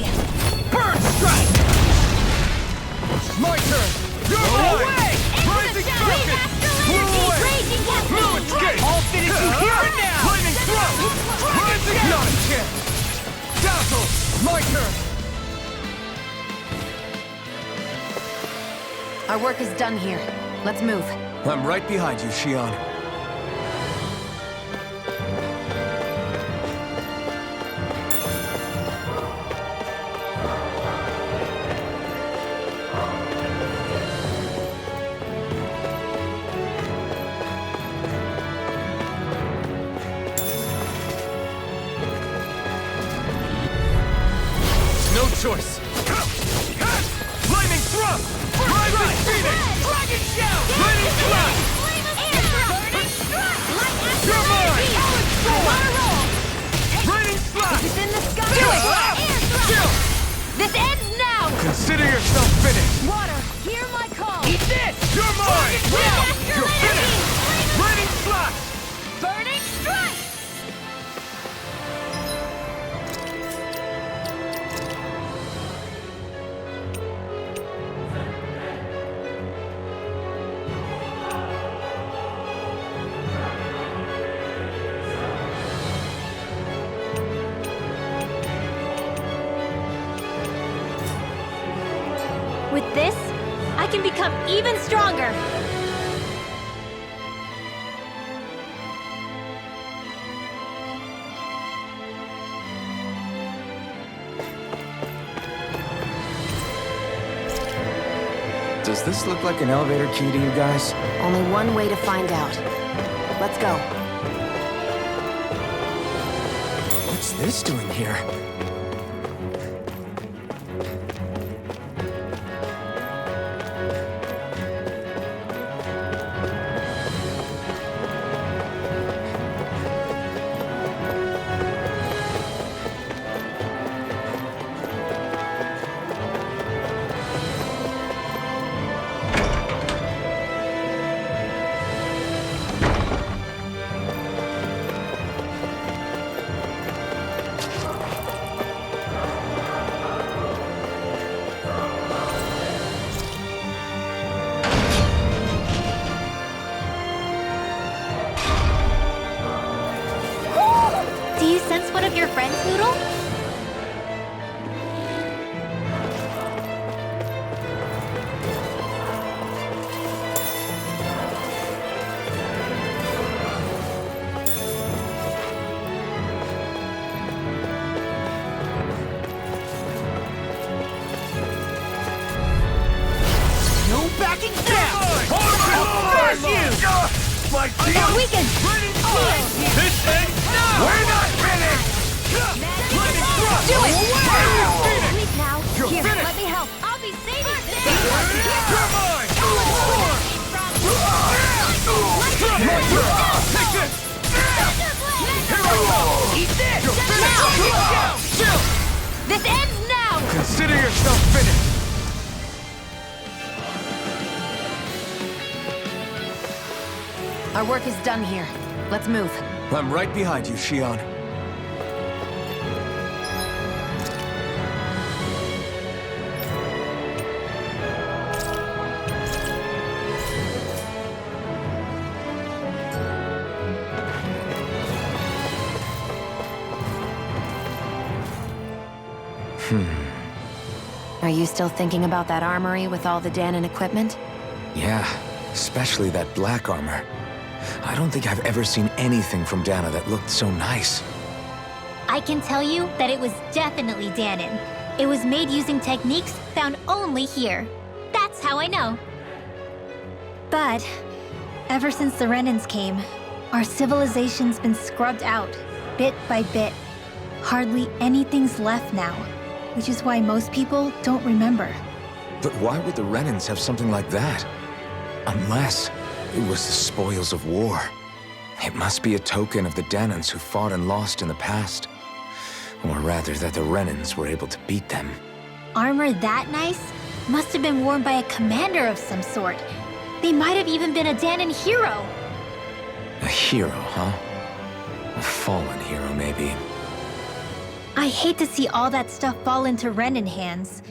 Burn strike! My turn! You're mine! Rising Falcon! Move away! Raging No escape! I'll finish you here and now! Lightning thrust! Rising Not a chance! Dazzle! My turn! Our work is done here. Let's move. I'm right behind you, Xion. choice! Lightning thrust! Rising Phoenix! Dragon shout! Lightning thrust! You're mine! Raining slash! It's in the sky! Do it! Chill! This ends now! Consider yourself finished! Water, hear my call! Eat this! You're mine! You're finished! Raining slash! Burning strike! With this, I can become even stronger. Does this look like an elevator key to you guys? Only one way to find out. Let's go. What's this doing here? Do you sense one of your friends, Noodle? No backing down! My deal! Weaken! This ends now! We're not finished! Lightning thrust! Do it! Phoenix! Sleep now. You're Here, finished! let me help. I'll be saving this. You're mine! Take this! Here I come! Eat this! You're finished! Chill! This ends now! Consider yourself finished! Our work is done here. Let's move. I'm right behind you, Shion. Are you still thinking about that armory with all the Danon equipment? Yeah, especially that black armor. I don't think I've ever seen anything from Dana that looked so nice. I can tell you that it was definitely Danon. It was made using techniques found only here. That's how I know. But ever since the Renans came, our civilization's been scrubbed out, bit by bit. Hardly anything's left now, which is why most people don't remember. But why would the Renans have something like that? Unless it was the spoils of war. It must be a token of the Danons who fought and lost in the past. Or rather, that the Renans were able to beat them. Armor that nice must have been worn by a commander of some sort. They might have even been a Danon hero. A hero, huh? A fallen hero, maybe. I hate to see all that stuff fall into Renan hands,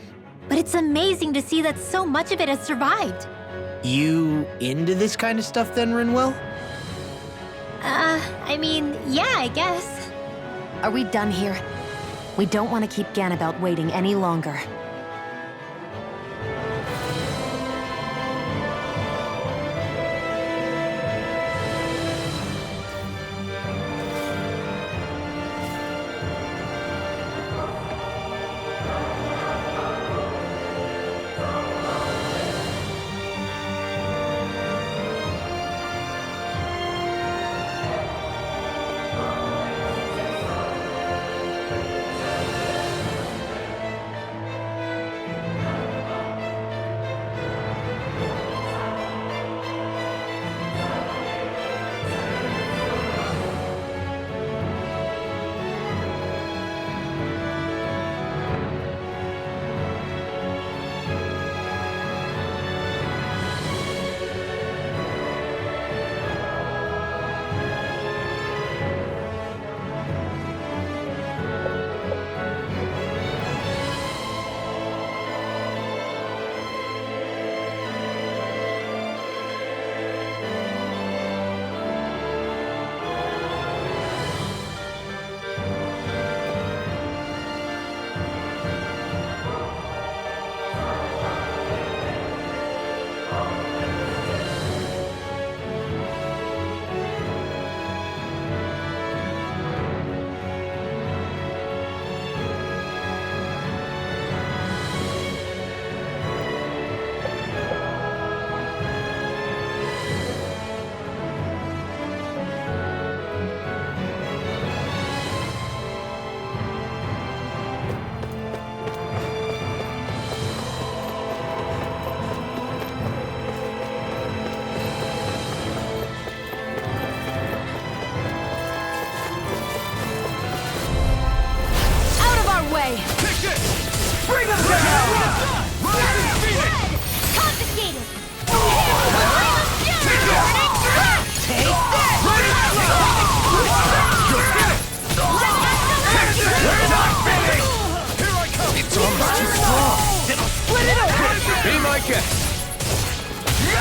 but it's amazing to see that so much of it has survived. You into this kind of stuff then, Rinwell? I mean, yeah, I guess. Are we done here? We don't want to keep Ganabelt waiting any longer.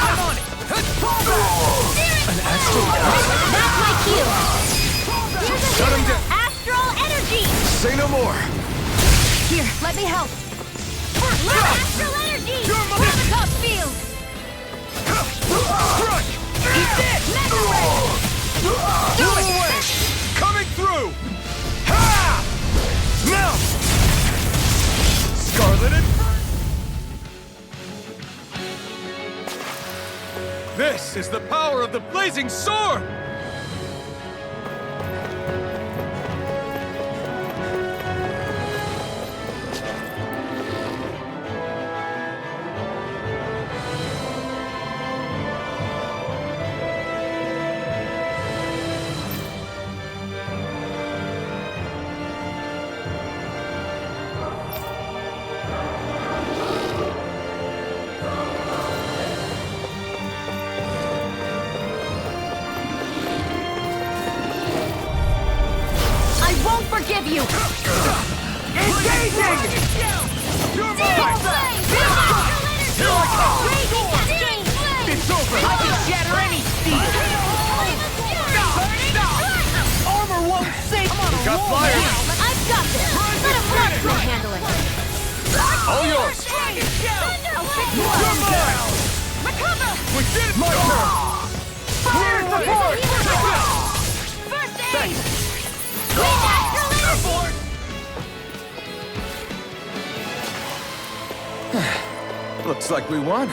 I'm on it! An astral dance? That's my cue. Shut him down! Astral energy! Say no more! Here, let me help. Astral energy! Top field! Strike! Eat this! Mega ray! Do it! Coming through! Ha! Now! Scarlet and... This is the power of the blazing sword! Forgive you! Engaging! You're mine! It's over! I can shatter any steel! Armor won't save me! Got fire! I've got this! Let him run through handle it! All yours! You're mine! Recover! We did it! My turn! Clear support! First aid! Thanks! Looks like we won.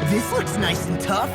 This looks nice and tough.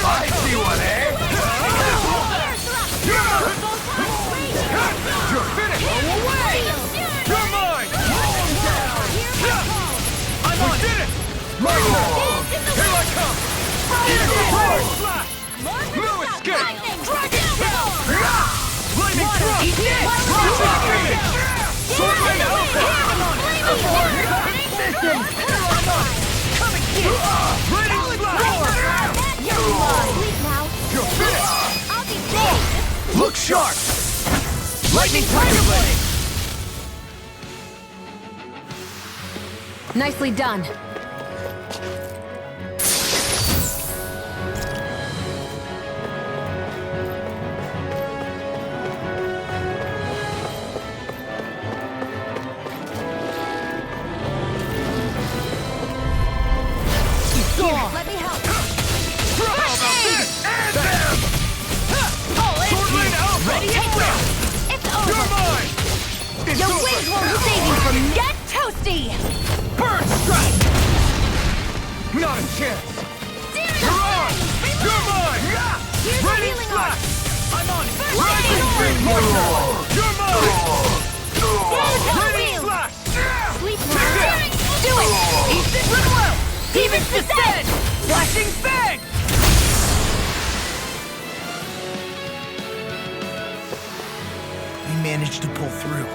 I see one, eh? You're finished! You're mine! I'm on! We did it! My turn! Here I come! Fire blast! No escape! Lightning thrust! Sword and Listen! Come and get! Lightning blast! Sleep now. You're finished! I'll be safe! Look sharp! Lightning Tiger Blade! Nicely done. Here, let me help. Ready and ready! It's over! You're mine! It's Your over! wings won't save you from Get Toasty! Bird strike! Not a chance! You're on! You're mine! Here's a Ready healing slash! I'm on it! First Ready aid! spin motor! You're mine! Here's Ready wheel! slash! Sleep Take now. this! Do it! Eat this with well! Demon's Descent! Flashing fang! We managed to pull through.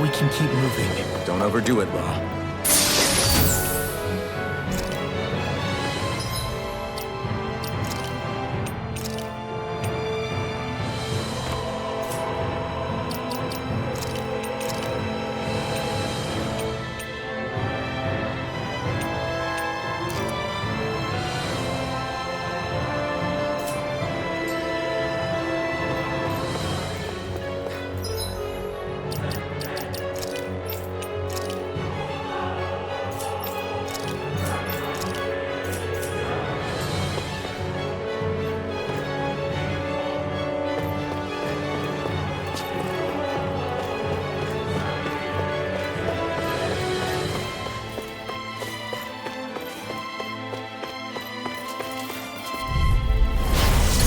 we can keep moving. Don't overdo it, Law.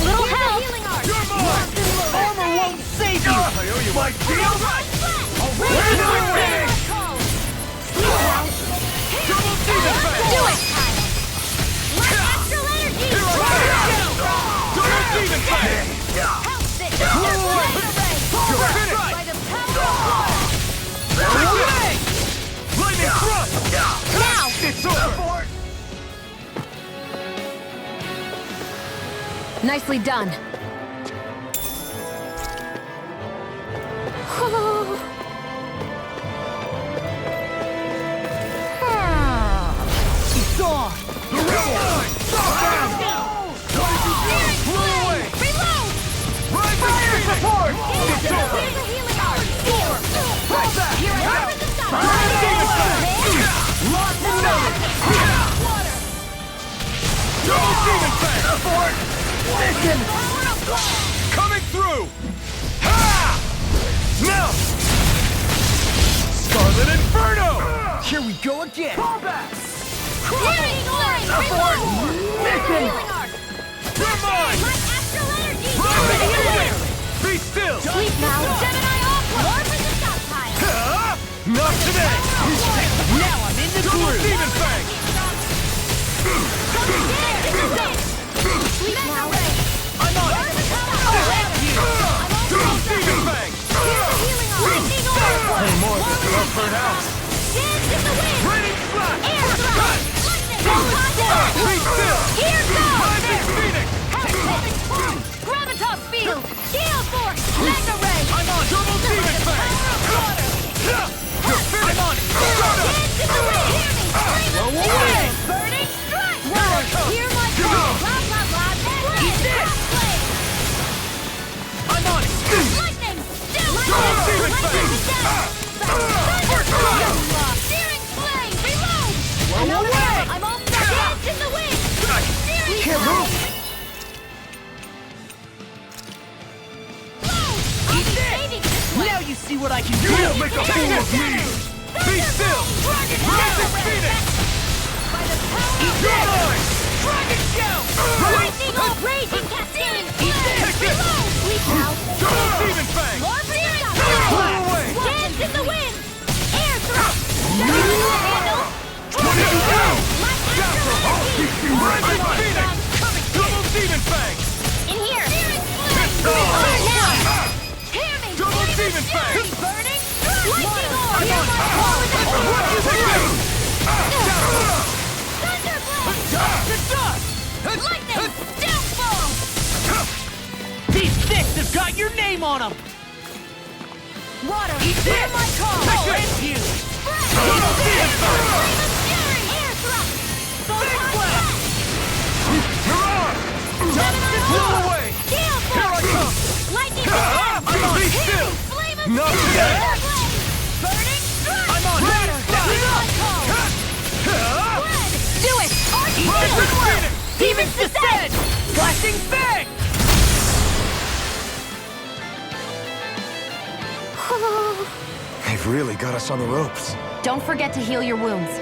Little help! Armor won't save you! I owe you my deal! Double demon fang! Do it! Extra energy! Double demon fang! You're finished! By the power of Away! Lightning thrust! Now! It's over! Nicely done. It's on! The red line! Stop down! What did you do? Blow away! Reload! Rise the support! It's over! Here's a healing art! Here! Fight back! Here I come! Rise demon fang! Lock and load! Double demon fang! Abort! Listen! Coming through! Ha! Now! Scarlet Inferno! Here we go again! Combat! Healing art! Reload! Listen! Healing art! You're mine! My astral energy! Rise! Be still! Sleep now! Gemini Aqua! More for the stockpile! Ha! Not today! Now I'm in the Double groove! demon fang! Sleep now! I'm on it! Double demon fang! Lightning orb! Hey, more than enough for now! Dance in the wind! Raining slash! Air thrust! Lightning! Be still! Here goes! Rising Phoenix! Gravitas field! Gale force! Mega ray! I'm on! Double demon fang! You're finished! I'm on it! Dance in the wind! Hear me! Scream of away! Burning strike! Here I come! Hear my Go! call! Blah blah blah! Eat this! I'm on it! Lightning! Double demon fang! Searing flame! Reload! Blow away! I'm all set! Dance in the wind! Searing Can't flame! move! Eat this! Now you see what I can do! You won't make a fool of me! Be still! Rising Phoenix! By the power of You're mine! Dragon Show! Lightning of raging cascading flame! Take this! Reload! Sleep now! Double demon fang! More searing Blow flame! away! Dance in the wind! Air thrust! Handle! What did you do? My astral energy! Rising Phoenix! Double demon fang! In here! Searing flame! go! Reload now! Hear me! Double demon fang! Burning! Lightning orb! I'm on! What do you think? Thunderblast! Lightning! Downfall! These sticks have got your name on them! Water! Hear my call! Take you! Double demon fang! Air thrust! Big blast! You're on! Blow away! Gale force! Here I come! Lightning I'm on! Be still! Flame of Not steel! today! Burning strike! I'm on! Water! Blast! Hear my call! Do it! Archie Rising Phoenix! Demons descend! Flashing fang! They've really got us on the ropes. Don't forget to heal your wounds.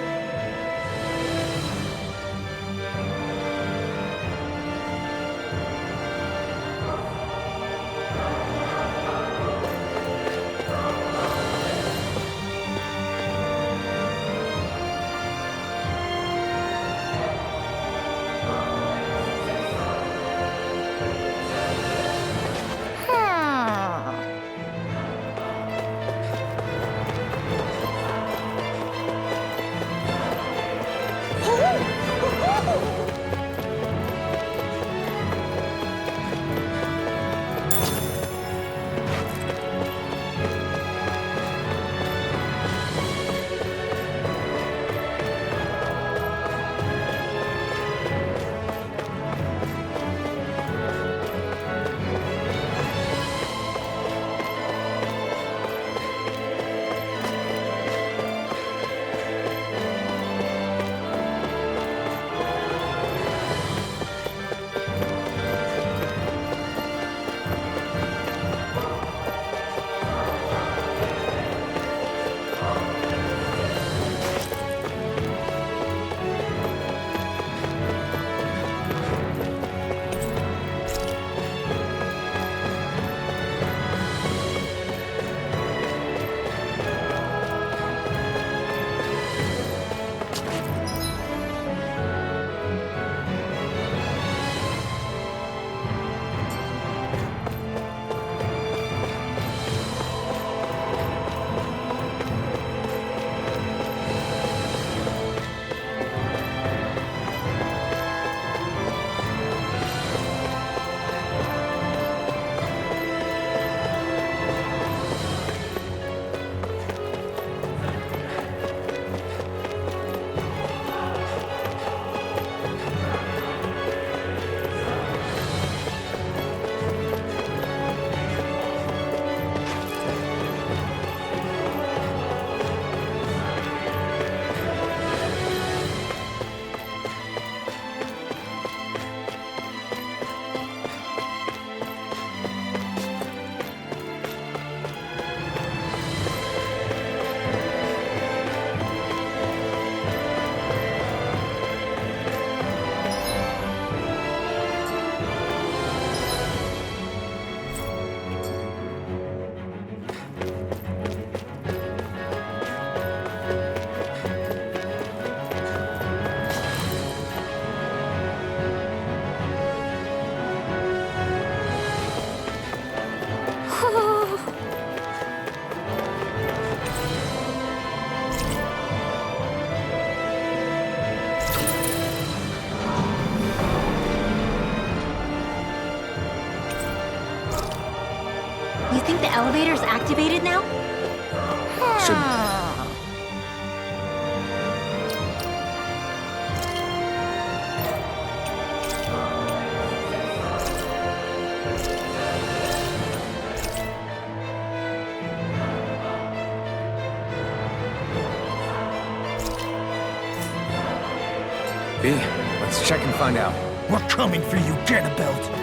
the elevator's activated now? Should... B, let's check and find out. We're coming for you, Ganabelt.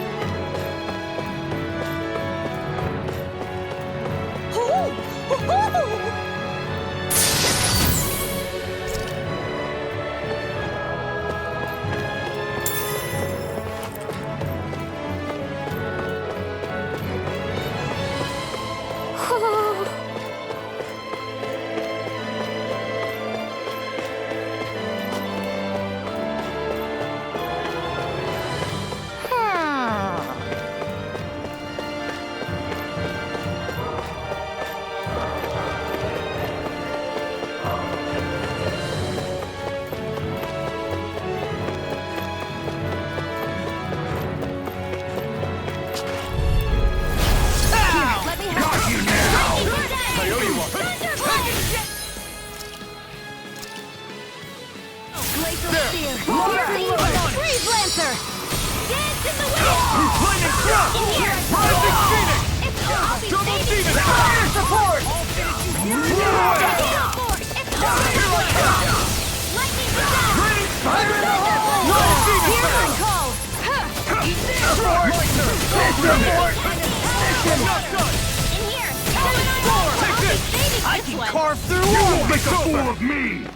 I can carve through all of this fool of me!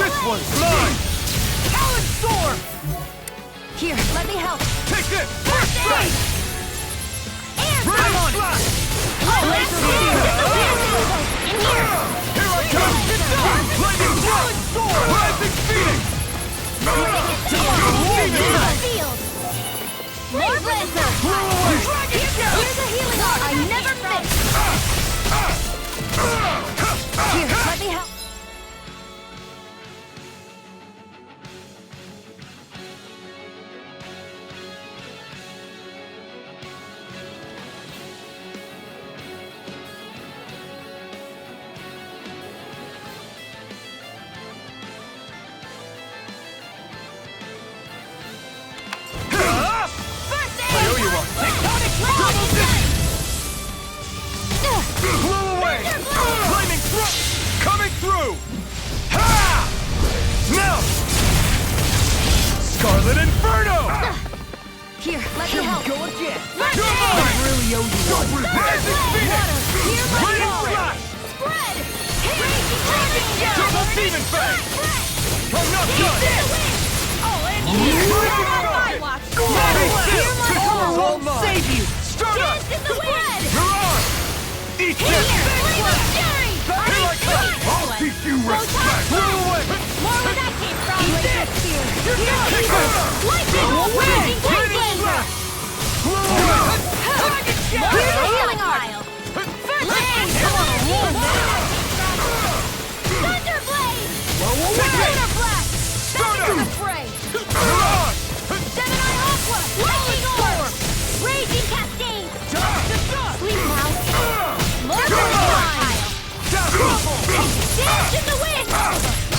This one's mine! Talon Storm! Here, let me help. Take this! First strike! Rain Slash! In here! Here I come! Lightning Talon Storm! Rising Phoenix! Field! More Blazer! Here's a healing art! I never miss! Here, let me help. Blew away! Flaming throat! Coming through! Ha! Now! Scarlet Inferno! Here, let me help. Go again! I really owe you one! Rising Phoenix! Rain Slash! Spread! Double Demon Fang! I'm not done! I watch! Control's all mine! Save you! Stardust! In the wind! You're on! Eat this! Here I come! I'll teach you respect! Blow away! More where that came from! Eat this! You're not kick over! Lightning! Raging Raining Slash! Blow away! Here's a healing art! Thunderblade! Lunar Blast! Back into the fray! You're on! Gemini Aqua! Lightning Orb! Raging Cascade! Sleep now! More Pile! Dance in the wind!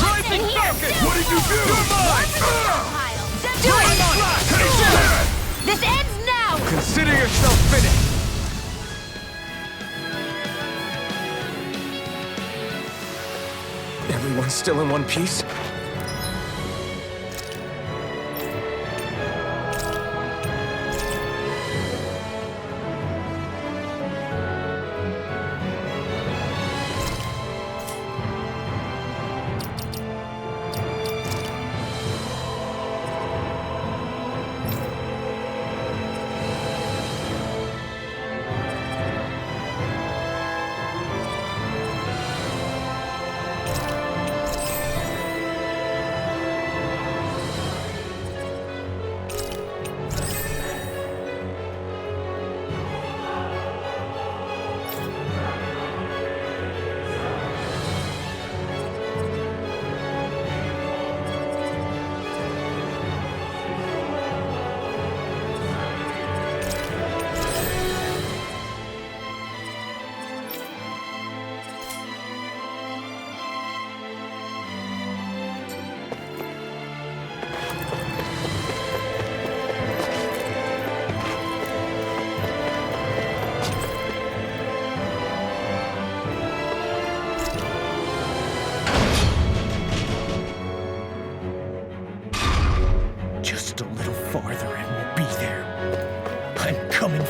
Rising Falcon! What did you do? Pile! Do it! This ends now! Consider yourself finished! Everyone's still in one piece?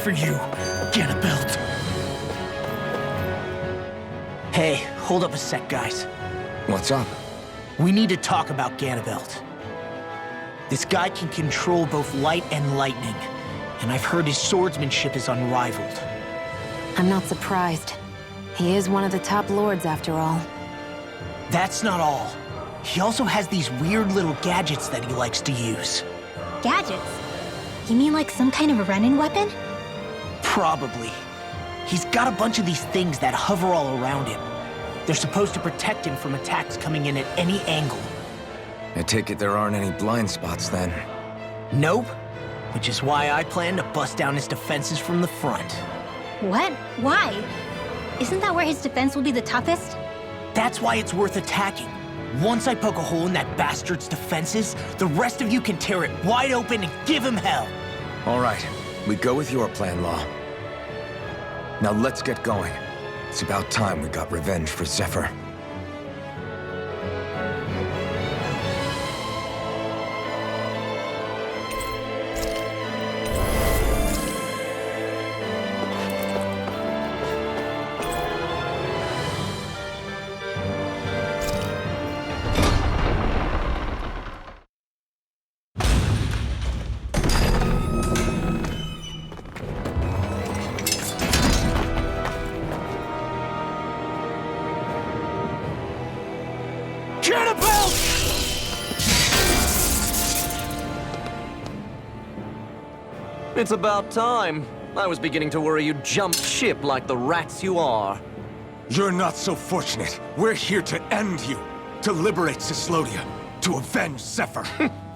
for you, Ganabelt. Hey, hold up a sec, guys. What's up? We need to talk about Ganabelt. This guy can control both light and lightning, and I've heard his swordsmanship is unrivaled. I'm not surprised. He is one of the top lords, after all. That's not all. He also has these weird little gadgets that he likes to use. Gadgets? You mean like some kind of a run-in weapon? Probably. He's got a bunch of these things that hover all around him. They're supposed to protect him from attacks coming in at any angle. I take it there aren't any blind spots then. Nope. Which is why I plan to bust down his defenses from the front. What? Why? Isn't that where his defense will be the toughest? That's why it's worth attacking. Once I poke a hole in that bastard's defenses, the rest of you can tear it wide open and give him hell. All right, we go with your plan, Law. Now let's get going. It's about time we got revenge for Zephyr. It's about time. I was beginning to worry you'd jumped ship like the rats you are. You're not so fortunate. We're here to end you. To liberate Cyslodia. To avenge Zephyr.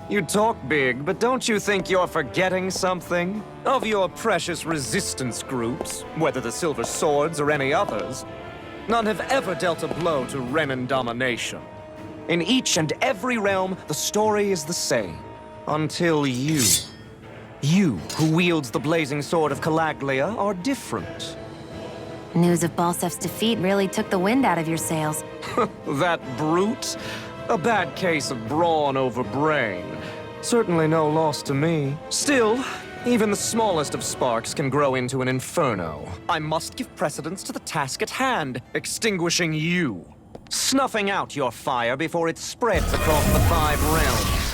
You talk big, but don't you think you're forgetting something? Of your precious resistance groups, whether the Silver Swords or any others, none have ever dealt a blow to Renan domination. In each and every realm, the story is the same. Until you. You, who wields the blazing sword of Calaglia, are different. News of Balsef's defeat really took the wind out of your sails. That brute? A bad case of brawn over brain. Certainly no loss to me. Still, even the smallest of sparks can grow into an inferno. I must give precedence to the task at hand, extinguishing you. Snuffing out your fire before it spreads across the 5 realms.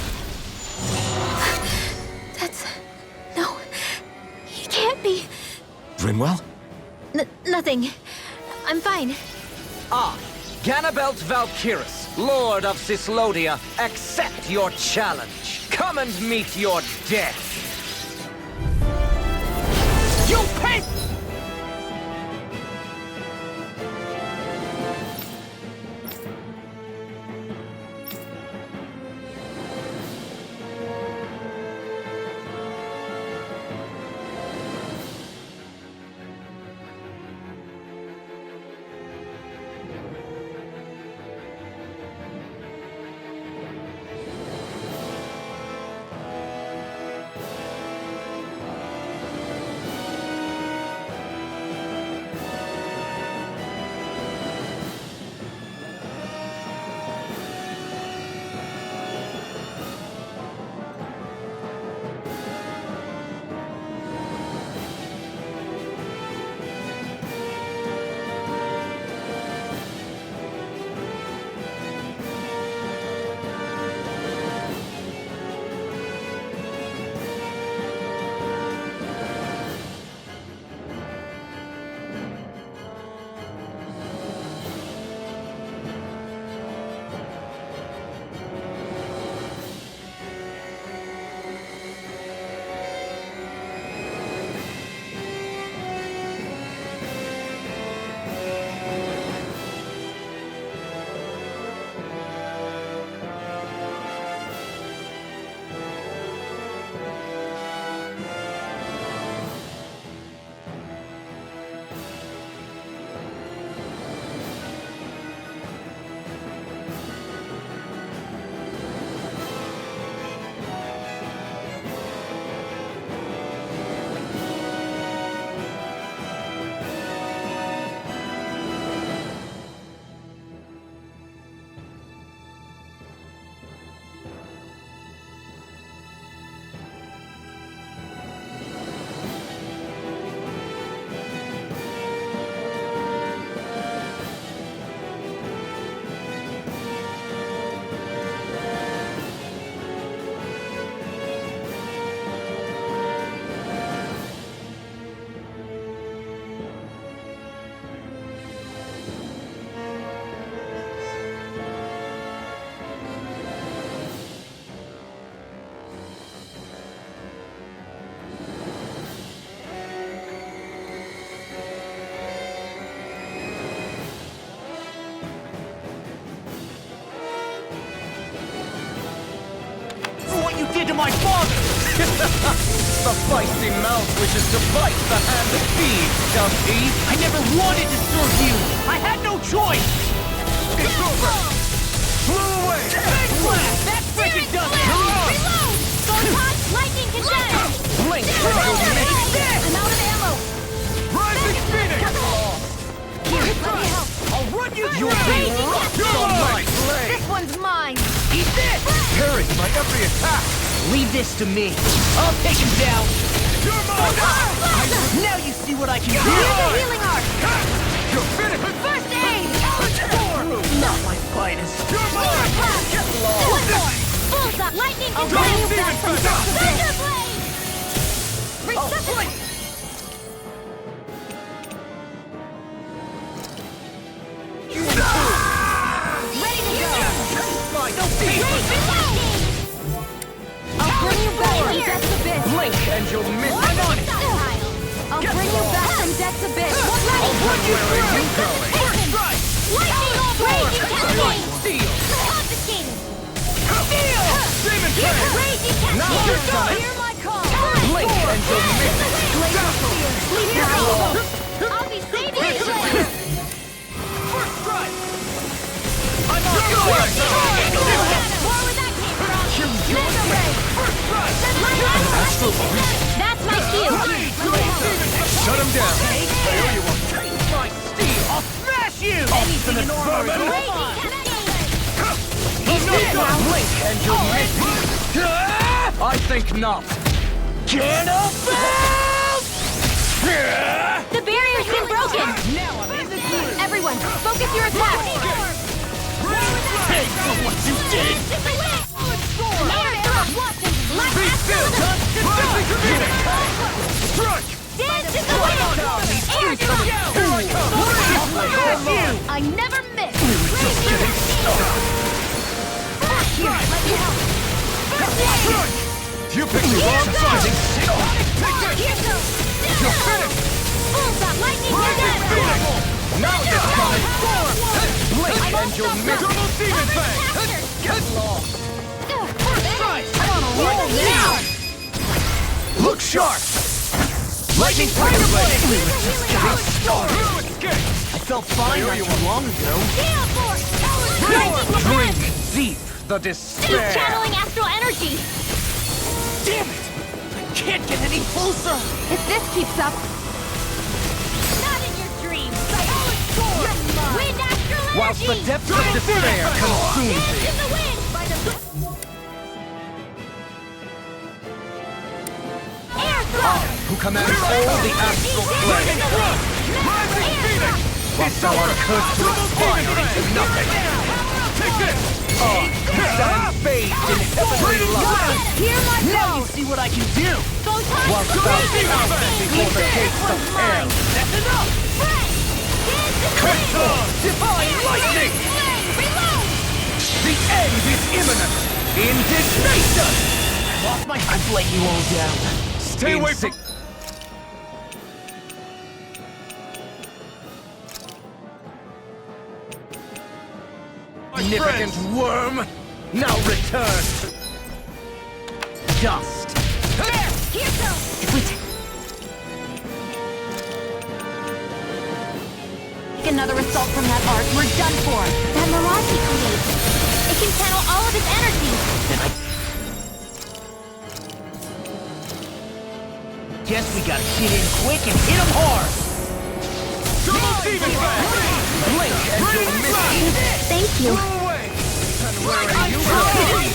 No, he can't be. Rinwell? Nothing. I'm fine. I, Ganabelt Valkyris, Lord of Cyslodia, accept your challenge. Come and meet your death. You pay! did to my father! The feisty mouth wishes to bite the hand that feeds, does he? I never wanted to serve you! I had no choice! It's over! Blew away! Big blast! That freaking does it! Reload! Photon, lightning condensed! Blink! I'm out of ammo! Rising Phoenix! Here, let me help! I'll run you through! You'll be rocked on my blade! This one's mine! Eat this! Parried my every attack! Leave this to me. I'll take him down. You're mine! Now you see what I can do. Here's a healing arc! You're finished! First aid! Not my finest. You're mine! Get lost. One more! Bullseye! Lightning I'll condensed! go Demon Fist! Thunderblade! Resuscitate! Ready to go! I'll bring you back from death's abyss! Blink and you'll miss it! I'll bring you back from death's abyss! I'll run you through! Lightning raging cascade! Steel! Confiscated! Steel! Demon Fist! Raging cascade! Now you're done it. Hear my call! Blink and you'll miss it! Leave your home! I'll be saving you! First strike! I'm on your way! More where that came from! Mega ray! First strike! That's my cue! Shut him down! There you are. Take my steel. I'll smash you. Anything in order. Raging cascade! Blink and you'll miss it! I think not. The barrier's been broken! Now I'm in the groove. Everyone, focus your attack! Pay for what you did. Be still! Rising Phoenix! Strike! Dance in the wind! Air drop! I never miss! Here, let me help! Strike! You picked the wrong side! Take this! Here goes! You're finished! Bullseye, lightning Rising Phoenix! Now it's coming! Blink and you'll miss it! Double Demon Fang! Get lost! I'm on a roll now! Look sharp! Lightning Fire Blade! Blue escape! I felt fine not too long ago. Gale Force! Drink deep the She's despair! channeling astral energy! Damn it! I can't get any closer. If this keeps up... Not in your dreams! Wind astral energy! Whilst the depths of despair consume Dance thee! in the wind! Air thrust! Who commands all the astral planes! Rising Phoenix! Whilst thou art cursed to aspire into nothing! Take this! Stand bathed in heavenly light! Hear my Now you call! see what I can do. Photon Whilst thou counts before the gates of hell! That's enough. Divine lightning! Reload! The end is imminent! Indignation! Lost my. I've let you all down. Stay away from... Magnificent worm! Now return to dust! There! Here goes! Take another assault from that arc, we're done for! That mirage he creates! It can channel all of its energy! Guess we gotta get in quick and hit him hard. Double Demon Fang! Blink and you'll miss it! Thank you! Blow away! And where are you going?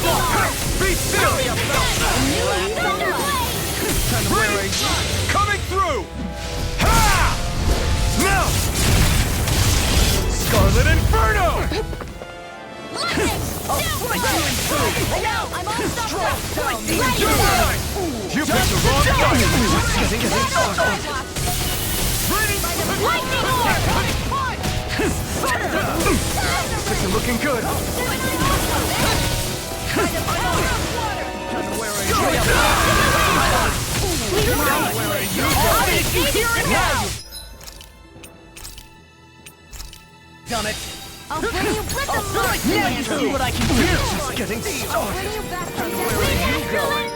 Be still! Thunderblade! And where are you? Coming through! Ha! Now! Scarlet Inferno! I'll split you in two! Now I'm unstoppable! You picked the wrong side! Lightning orb! This is looking good! Done it! I'll bring you with the Now you see what I can do. Just getting started! Bring you back to the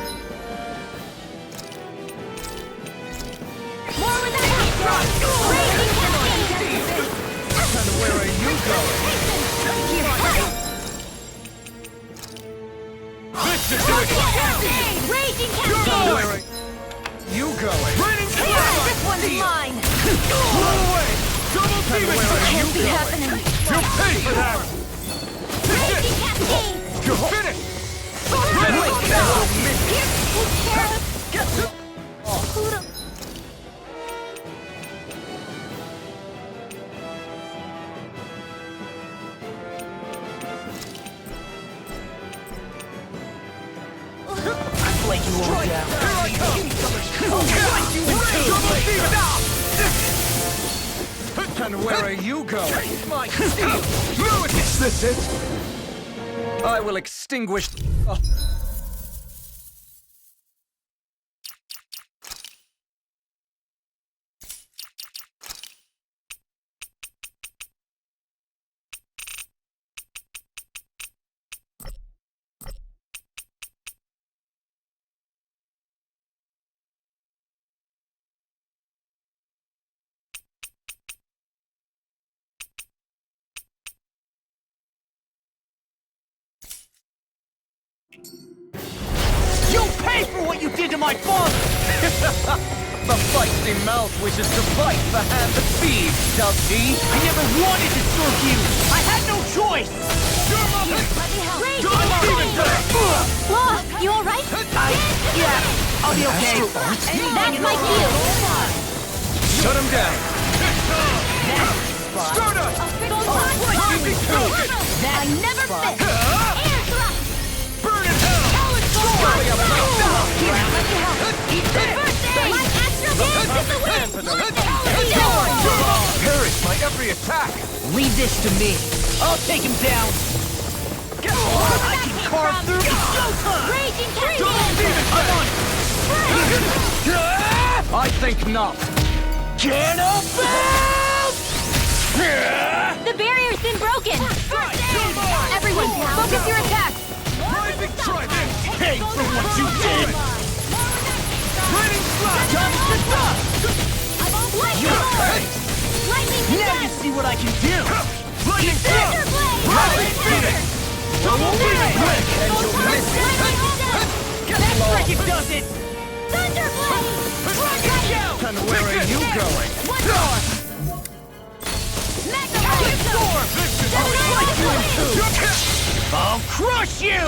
Where are you going? This should do it! Raging Where cascade! are you going? Raining This one's mine! Blow away! Double demon! Where are you Can't be going? happening! You'll pay for that! Raging cascade! You're finished! Like you all down. Here I come! Double demon now! And where are you going? My steel! Is this it? I will extinguish... You'll pay for what you did to my father! The feisty mouth wishes to bite the hand that feeds, does he? I never wanted to serve you! I had no choice! Law, you alright? Yeah, I'll be okay. That's my cue! Shut him down! Stardust! I never miss! Air thrust! Burn in hell! My astral gaze is the wind! Perish my every attack! Leave this to me. I'll take him down. I can carve through. It's showtime! Raging cascade! I'm on! I think not. The barrier's been broken! Everyone, focus your attacks! Rising trident! Pay for what you did! Raining slash! Lightning Now you see what I can do! Lightning thrust! Rising phoenix! Double beam! And you'll miss it! That's like it does it! Dragon shout! And where are you going? I'll crush you!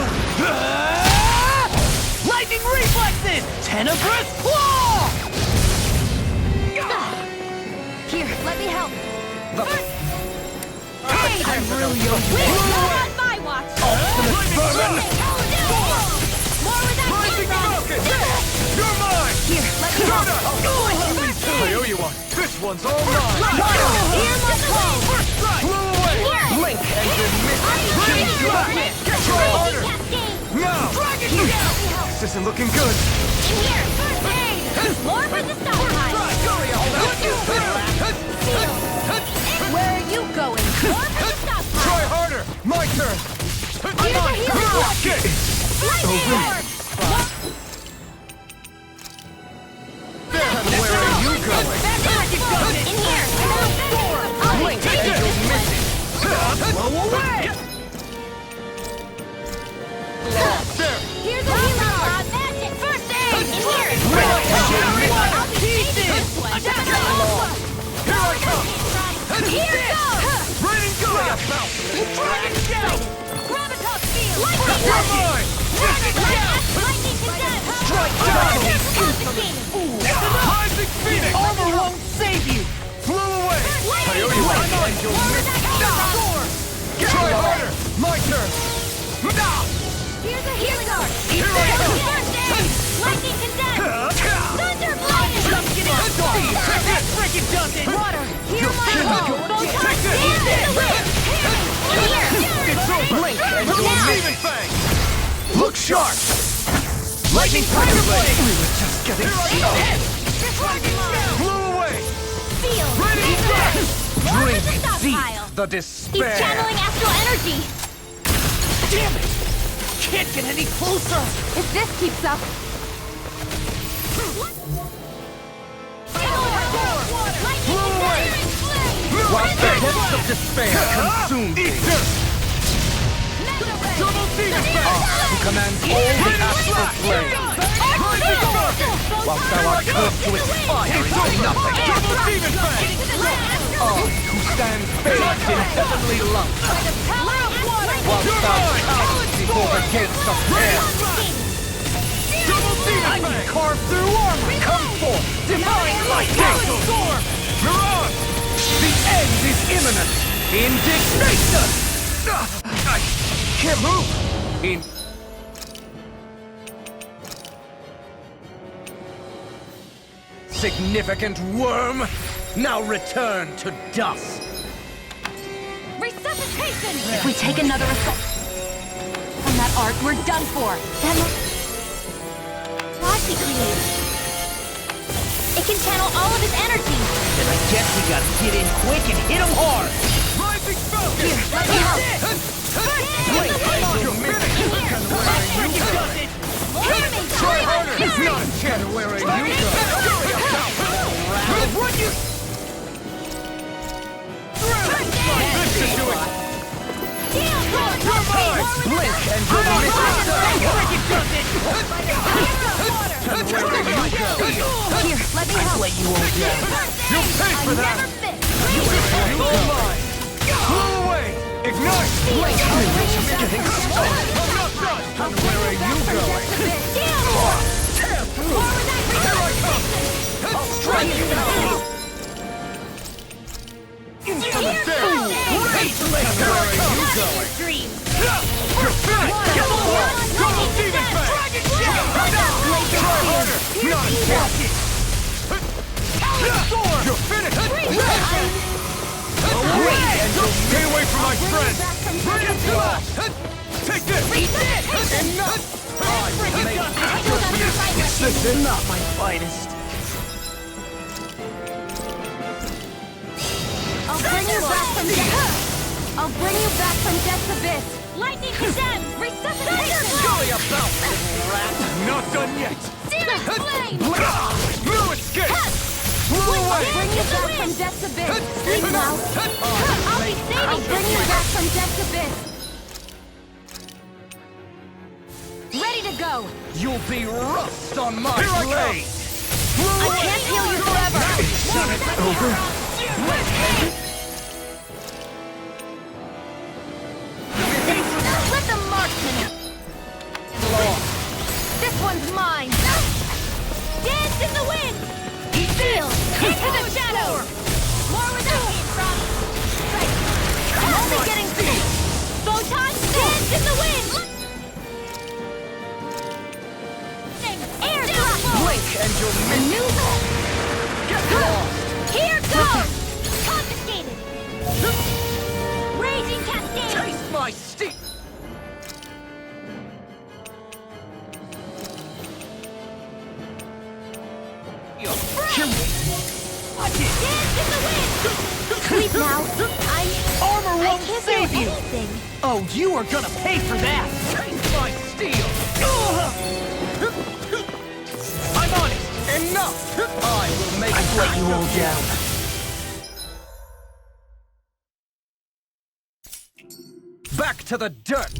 Lightning reflexes! Tenebrous claw! Here, let me help. I'm really Not on my watch! More without Rising Falcon! You're mine! Here, let me help. I owe you one. This one's all mine! Here, my claw! Blow away! Blink and you'll miss it! Try harder! Now! This isn't looking good! Here, first aid! More for the stockpile! Where are you going? More for the stockpile! Try harder! My turn! Here's a healing Rocket! Lightning orb! Where are you going? In here! Blink and you'll miss it! blow away! There! Here's a healing orb! Magic! First aid! In here! I'll be Pieces! Here I come! Here goes! Raining glass! Dragon shout! Gravitas field! Lightning You're mine! Lightning condensed! Strike down! Lightning Rising Phoenix! Armor won't save you! Blow away! I owe you one! And you'll miss it! Try harder! My turn! Here's a healing orb! Here I come! First aid! Lightning condensed! Thunderblade! That frickin' does it! Water! Hear my hole! Take this! It's so blink and you'll miss it! Look sharp! Lightning Tiger Blade! We were just getting started! Blow away! Feel! Raining glass! Drink Deep the He's despair! channeling astral energy! Damn it! Can't get any closer! If this keeps up, Lightning despair consume thee. Eat this! Double demon fang! Who commands all the astral plane. Whilst thou art cursed to its fire into nothing. Double demon fang! Who stands bathed in heavenly love. Whilst thou cowerest before the gates of hell. Double demon fang! Carved through armor, come forth, divine lightning! Storm! Mirage! The end is imminent! Indignation! I can't move! Significant worm! Now return to dust! Resuscitation! If we take another assault from that art, we're done for. That Roxy created. It can channel all of his energy. Then I guess we gotta get in quick and hit him hard. Rising Falcon! Here, let me help. Try harder! It's not a chance where you go! What you... This should do it! Blink and you'll miss Here, let me help. Let you all down. You'll pay for that! You're mine! Blow away! Ignite! getting started. I'm not done! Where are you going? Tear through! Here I come! I'll strike you now! Insolent death! Where are you going? You're finished! Get the war! Double demon fang! Try harder! Not a chance! You're finished! Stay away from my friend! Bring it to us! Take this! Enough! This is not my finest. I'll bring you back from death. I'll bring you back from death's abyss. Lightning stem! Resuscitation! Sorry about rat! Not done yet! Demon flame! No escape! Blow away! I'll bring you back from death's abyss. Sleep now. I'll be saving I'll bring you back from death's abyss. Ready to go. You'll be rust on my Here I blade! I can't heal you forever. Let the marksman. This one's mine. Dance in the wind! Feel. Into the shadow! More without me, from... I'm only getting Photon, dance in the wind! Air drop! Blink and you'll a miss new Get lost! Here goes! Confiscated! Raging cascade! Taste my steam! Dance in the wind! Sleep now. Armor I won't can't save do you! anything. Oh, you are gonna pay for that! Taste my steel! I'm on it! Enough! I will make I've let you all down. back to the dirt!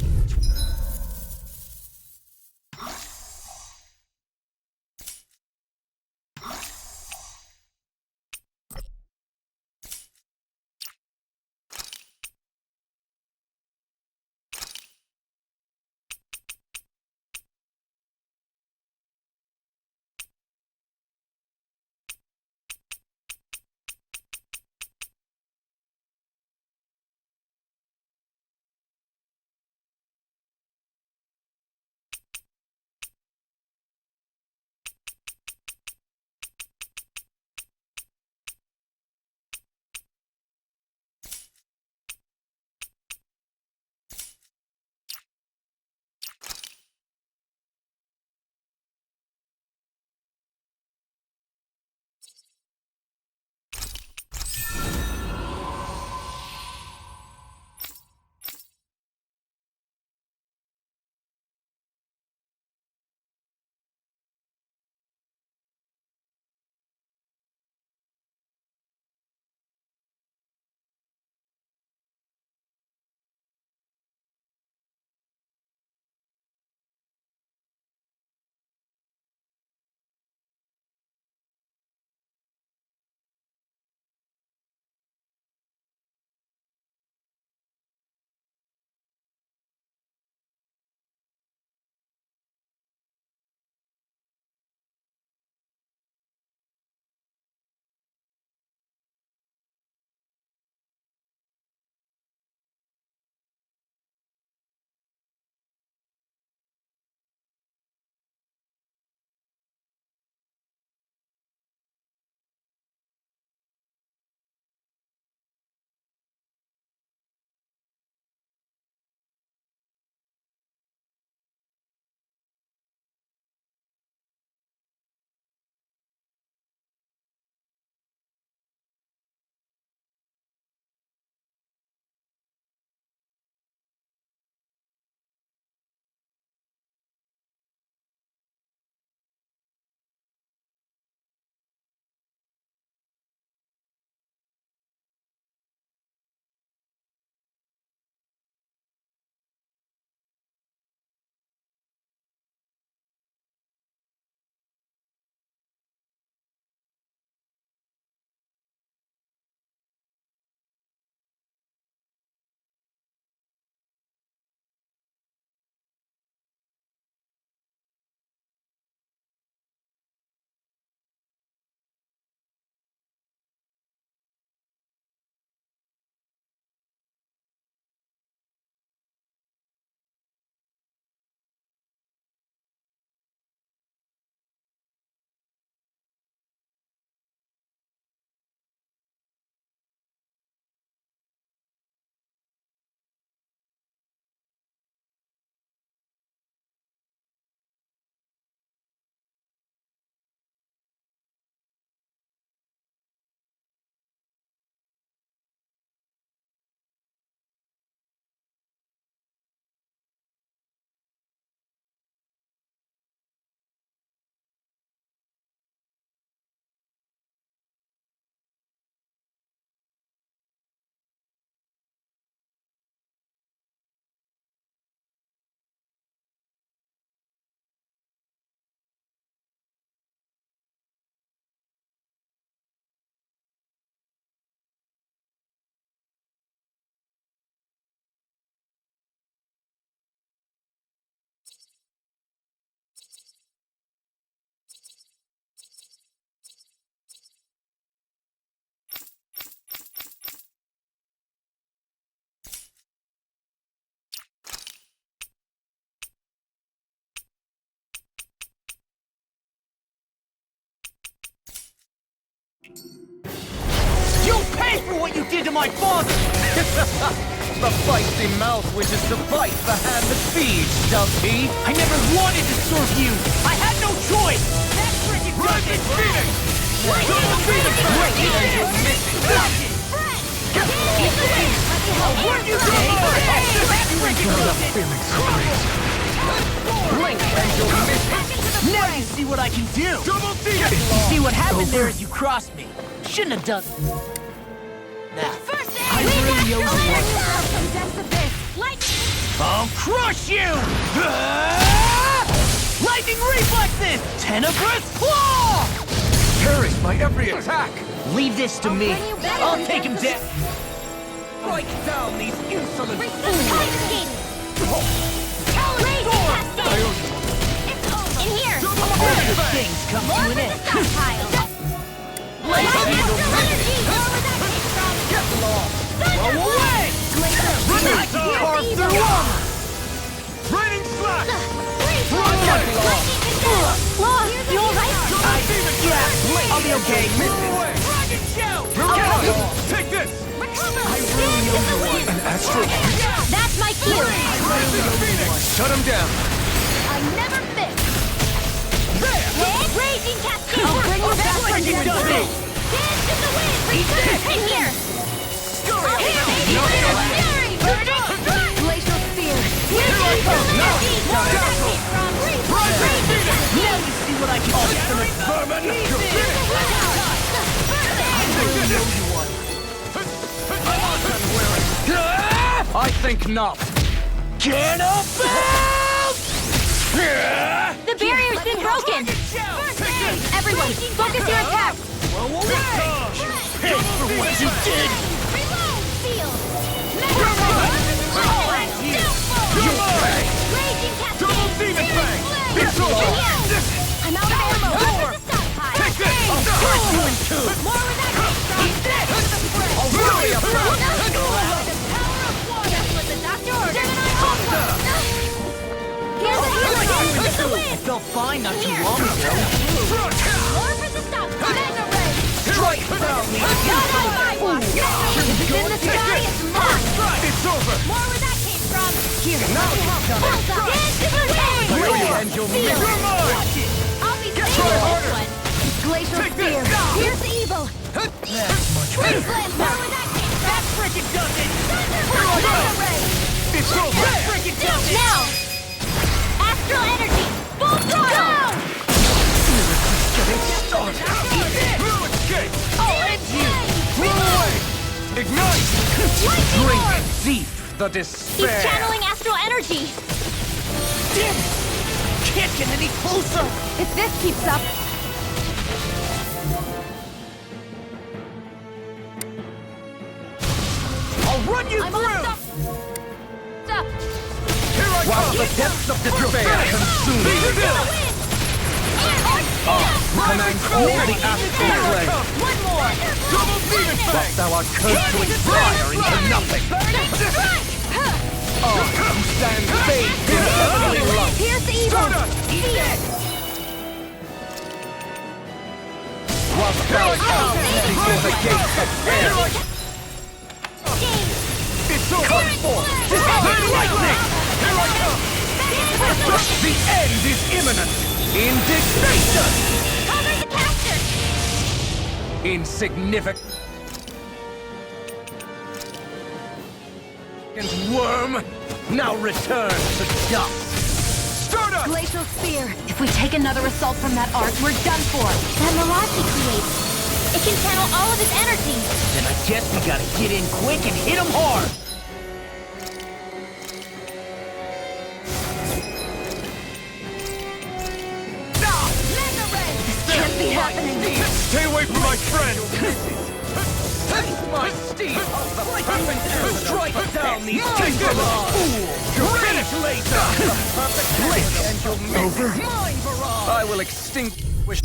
what you did to my father! The feisty mouth wishes to bite the hand that feeds, does he? I never wanted to serve you! I had no choice! That frickin' does it! Phoenix! Double Phoenix! Blink and you'll miss it! Now you see what I can do! Double Phoenix! See what happened there is you crossed me. Shouldn't have done it. Now, I really owe you one. I'll crush you! Lightning reflexes! Tenebrous claw! Parries my every attack! Leave this to me. I'll take him down. Strike down these insolent fools! In here! All good things come to an end. Get lost! Throw away! I can carve through armor! Raining slash! Get lost! Law, you alright? Yeah, I'll be okay. Dragon Shell! Take this! I really owe you one. An astral... That's my cue! Shut him down! I never miss! Raging Cascade! I'll bring you back for You your done dance it! to the wind! In here! Fury! Glacial Spear! Here's the energy! More that came from! Now you see what I can do! Vermin! You're I think not. The barrier's been broken! Everyone, focus your attacks! Pay for what you did! Reload! Seal! Raging Cascade! Double Demon Fang! It's over! I'm out of ammo! Take this! I'll crush you in two! More where that came from! Eat this! I'll worry about it! Just what the doctor ordered! Here's the healer! It's the wind! I felt fine not too long ago. More for the stop! Mega Ray! Strike down these insolent fools! If it's in the sky, it's lost! It's over! More where that came from! Here! Now you've done it. Dance to the wind! And you'll miss it. I'll be safe with this one! Glacial Spear! Here's the evil! Tree Slam! More where that came from! That frickin' does it! Mega Ray! It's over! That frickin' does it! Now! Astral Energy! Full throttle! Blue escape! I'll end you! Ignite! Lightning Drink Orb! deep the He's despair. channeling astral energy! Damn it! Can't get any closer! If this keeps up, I'll run you I'm through! almost up! Stop! Here I While come! the depths of despair consume Be you. still! Command all the astral plane. One more! Double Demon But Fang! thou art cursed to inspire into nothing. You stand bathed in heavenly light. Here's the evil! Seal! Whilst thou art before the gates of hell. It's over! Come forth, divine lightning! Here I come! The end is imminent. Indignation! Cover the caster! Insignificant worm, now return to dust. Stardust! Glacial Spear. If we take another assault from that arc, we're done for. That mirage he creates, it can channel all of his energy. Then I guess we gotta get in quick and hit him hard! Can't be happening. Stay away from my friend! My steed of the perfect element. Strike down these Take this! fools! Finish laser! The perfect blade and you'll miss it. Mine barrage! I will extinguish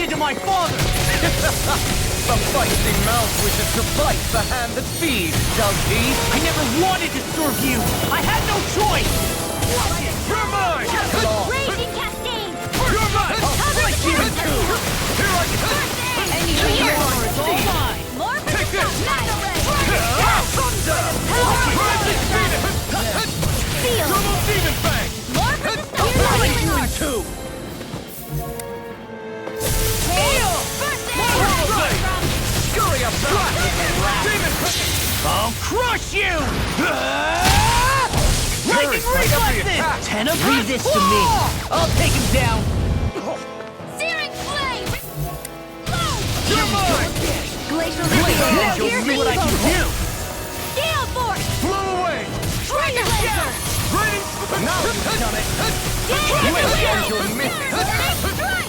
did to my father! The feisty mouth wishes to bite the hand that feeds, does he? I never wanted to serve you! I had no choice! You're mine! Raging Cascade! You're mine! I'll break you in two! Here I come! Any armor is all mine! More for Take the this! Thunder! Rising Phoenix! Feel! Double Demon Fang! More for the I'll break you in two! Scurry up! Demon Fang! I'll crush you! Lightning Terry, reflexes! 10 of leave this to me. I'll take him down. Searing Flame! You're mine! Glacial Now you'll see what I can do. Gale Force! Blow away! Dragon Laser! Raining! Now you've done it.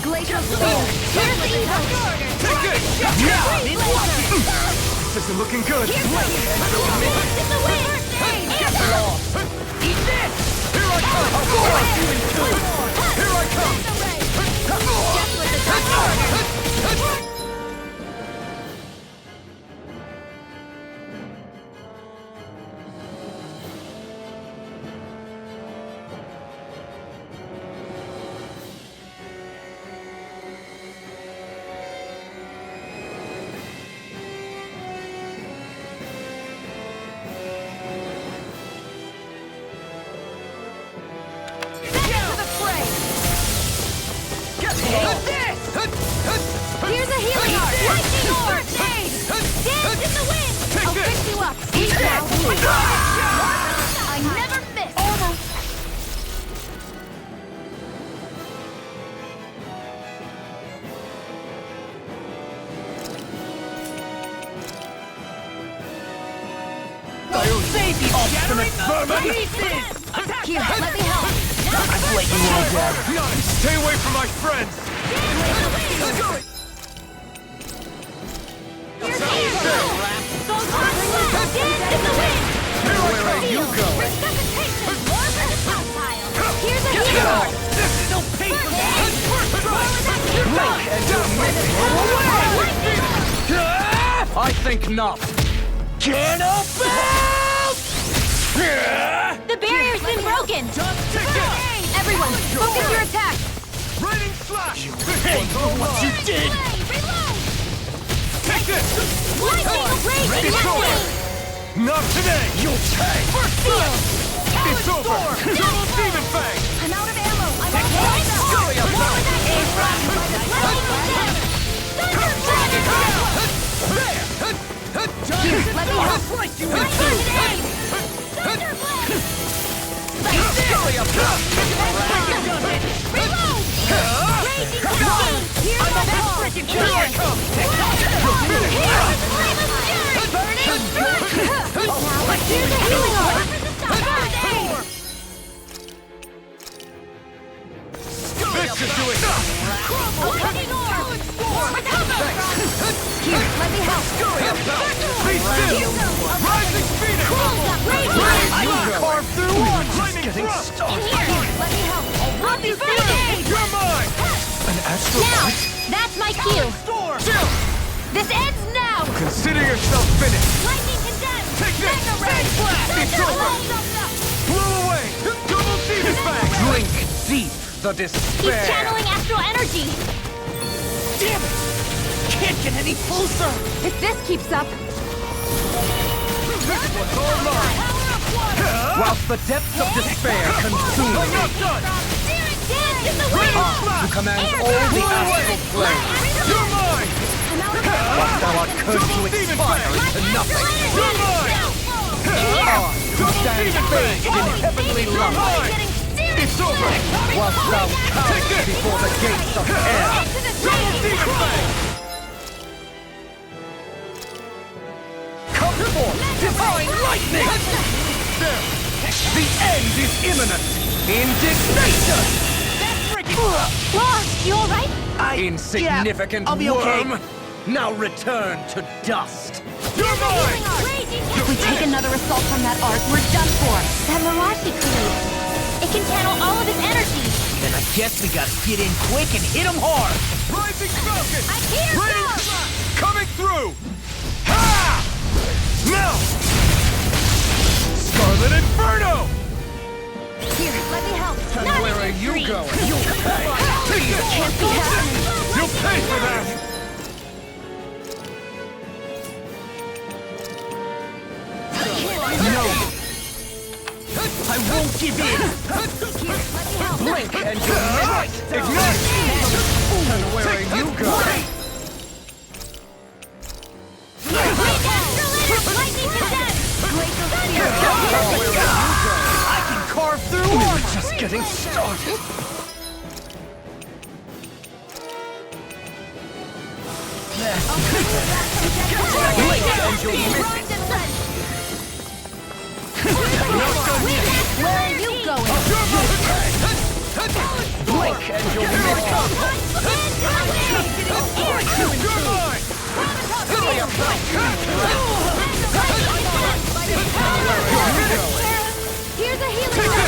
Glacial Spear! Here's the evil! Take this! Now it's watching. This isn't looking good. Here's the in the wind! Get lost. Eat this. Here I come! I'll crush you in two. Here I come! Just with the touch. Here's a healing art! Lightning orb! Dance in the wind! I'll fix you up! Eat now! I never miss! I'll save you, obstinate vermin! Here, let me help! I've let you all down. None! Stay away from my friends! Here's the dance in the wind! Where are you going? Resuscitation! More for the top pile! Here's a healing art! This is no pay for that! I think not. The barrier's been broken! Everyone, focus your attack! Raining slash! Pay for what you did! Reload! Take this! Lightning raging Cascade! Not today! You'll pay! First field! It's over! Double Demon Fang! I'm out of ammo! I'm out of ammo! Scurry up now! Here, let me help! Thunderblade! Scurry up now! Reload! Raging Cascade! Here's the ball! Here! Here is the flame of fury! Burning strike! Now, here's a healing orb! First aid! This should do it! Lightning orb! Recover! Here, let me help! Scurry up now! Be still! Rising Phoenix! Carve through one! Lightning thrust! Here, let me help! I'll be first aid! You're mine! An astral Now, light? that's my cue! Chill! This ends now! Consider yourself finished! Lightning condemned! Take this! Mega Ray! It's over! Blow away! Double Demon Fang! Drink deep the He's despair. channeling astral energy! Damn it! Can't get any closer. If this keeps up, This one's all mine! Whilst the depths of despair consume I'm me, not done! Dance in the wind! who commands all the astral flame, You're mine! whilst thou art cursed to expire into nothing. You're mine! I, who stand bathed in heavenly You're love, mine! It's over! whilst thou cowerest before the gates of hell. Double Demon Fang! Come forth, divine lightning! There! The end is imminent! Indignation! Lost, you alright? Insignificant I'll be okay. worm! Now return to dust! You're mine! if we take another assault from that arc, we're done for. That mirage he created. It can channel all of his energy. Then I Guess we gotta get in quick and hit him hard. Rising Falcon! I'm here, Ready? sir! Coming through! Ha! Now! Scarlet Inferno! Here, let me help. And where are you going? You'll pay! Take this! Can't be happening. You'll pay for that! No! I won't give in! Blink and you'll miss it! Ignite! And where are you going? I can carve through! We're just getting started! Blink and you'll miss it! Where are you going? Blink and you'll miss it! You're mine! Here's a healing orb.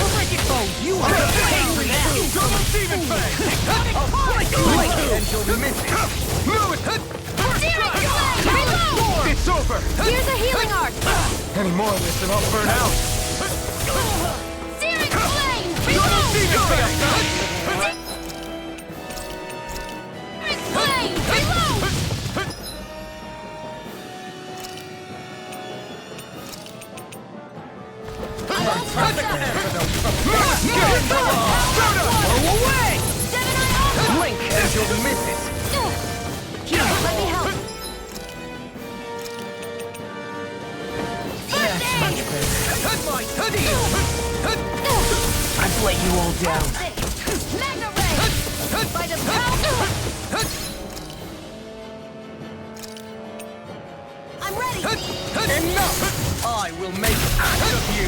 Oh, you are the pain for that! Double Demon Fang! Blink and you'll miss it! Move it! Reload! It's over! Here's a healing arc. Any more of this and I'll burn out! Searing flame. Double Demon Fang! Flame. Reload. Blink and you'll miss it! Here, let me help. I've let you all down. Mega ray. By the power. I'm ready. Enough! I will make ass of you!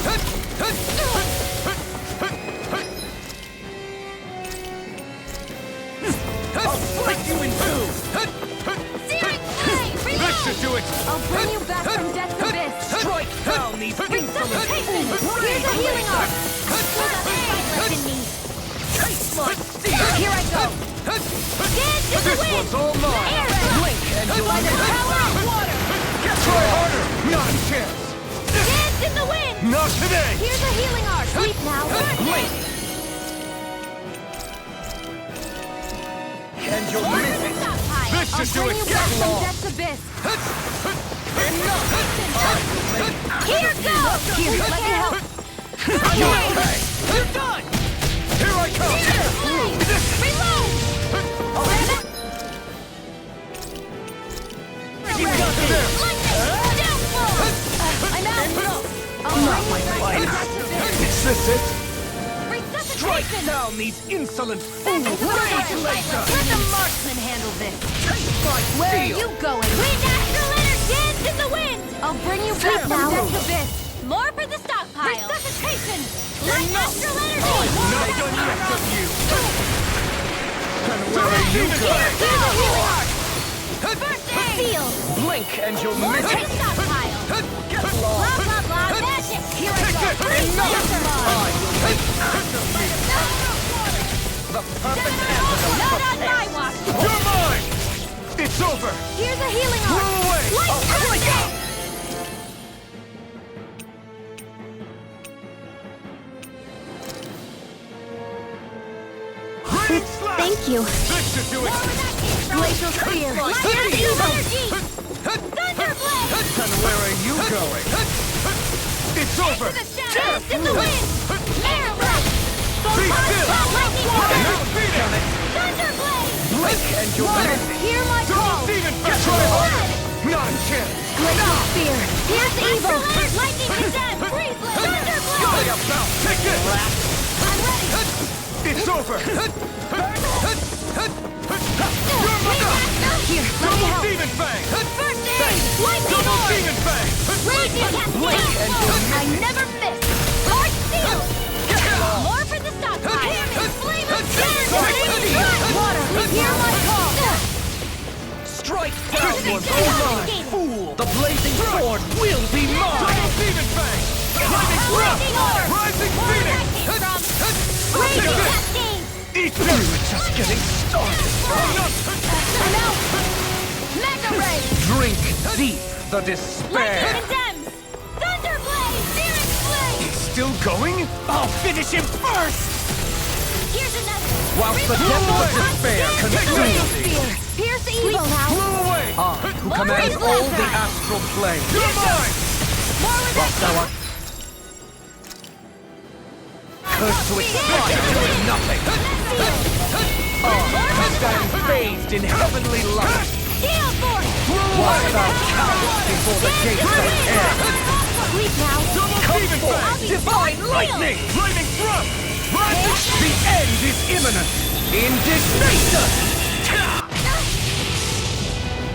I'll split you in two! Searing flame. Reload. That should do it! I'll bring you back from death's abyss. Strike down these insolent Resuscitation. fools! Here's a healing arc. Still got the fight left in me. Taste my steel! Here I go. Dance in the This wind. one's all mine! Air Blink and you'll by the miss it! power of water. Try harder! Not a chance! Dance in the wind. Not today! Here's a healing arc. Sleep now. Blink! And you'll miss it! This should do Bring it! you Get back from along! death's abyss. Enough! Here goes. Here, let me help. You're done! Here I come! Reload. You got this! I'm out. I'll Not bring my you back fight. from death's abyss. Is this it? Strike Resuscitation. down these insolent fools! Rage laser. Let the marksman handle this. Taste my Where are steel! you going? Wind astral energy. Dance in the wind. I'll bring you back from death's abyss. More for the stockpile. Resuscitation. Light astral energy. Make a mess of you! And where are you going? Here's a healing arc. First aid. Seal. Blink and you'll More miss for it! the stockpile. Get Blah, lost! blah, blah. Magic. Here I go. Enough! Laser I line. will make ass of you! The perfect antidote Not for on my pests. watch. You're mine! It's over! Here's a healing arc. Blow away! Light first aid. Raining Slash! Thank you. This should do it! Glacial spear. Light astral energy. Thunderblade. And where are you going? It's over! Dance in the wind. Air rush. Be still! Lightning Now orb. beat it! Thunderblade. Blink and you'll Water. miss it! Hear my Double call. Demon Fang! Try harder! Not a chance! Glacial spear. Here's evil. Lightning condemn. Freeze. Thunderblade. Going about! Take this! I'm ready. It's over! Here, let me Double help. Demon Fang! First aid. Lightning Double orb. Demon Fang! Raging cascade. I never miss. Heart seal. More for the stockpile. Flame of energy. Water. Hear my call. Strike down one mine! Fool! The blazing sword will be mine! Double Demon Fang! Lightning Breath! Lightning orb. Rising Phoenix! Raging cascade. Eat still! We're just getting started! I'm out! Mega Ray! Drink deep the despair! Lightning condemns! Thunderblade! Spirit Blade! He's still going? I'll finish him first! Here's another! Whilst the depth of despair consumes thee! Pierce evil now! Flew away! I, who commands Raise all the Lazarus. astral plane! You're mine! More with Whilst thou art cursed to expire, doing nothing! Stand bathed in heavenly light! Gale Force! Whilst thou cowerest before the gates of air! Sleep now! Come forth! Divine lightning! Lightning thrust! The end is imminent! Indignation!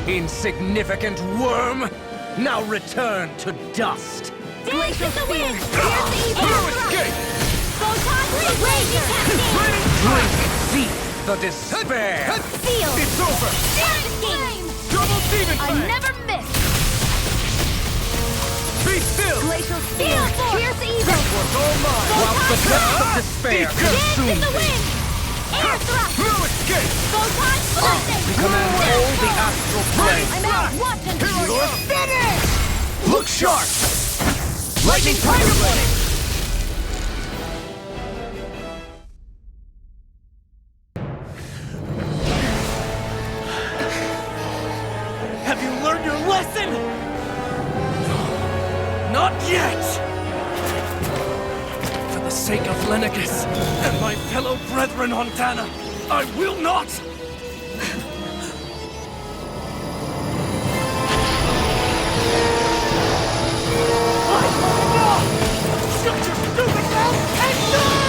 Insignificant worm! Now return to dust! Dance with the wind! Here's the evil! Escape! Photon rage cascade! Drink deep the despair! Seal! It's over! Flame! Double demon I fang! never miss! Be still! Glacial Steel! Pierce evil! Was all mine! Whilst the depths of despair Dance in consume the thee! wind! Air thrust! No escape! Photon blessing! We command all the astral plane! I'm out! Watch and You're finished! Look sharp! Lightning Tiger Blade! Have you learned your lesson? Not yet! For the sake of Lenegus and my fellow brethren on Dana, I will not! Shut your stupid mouth and die!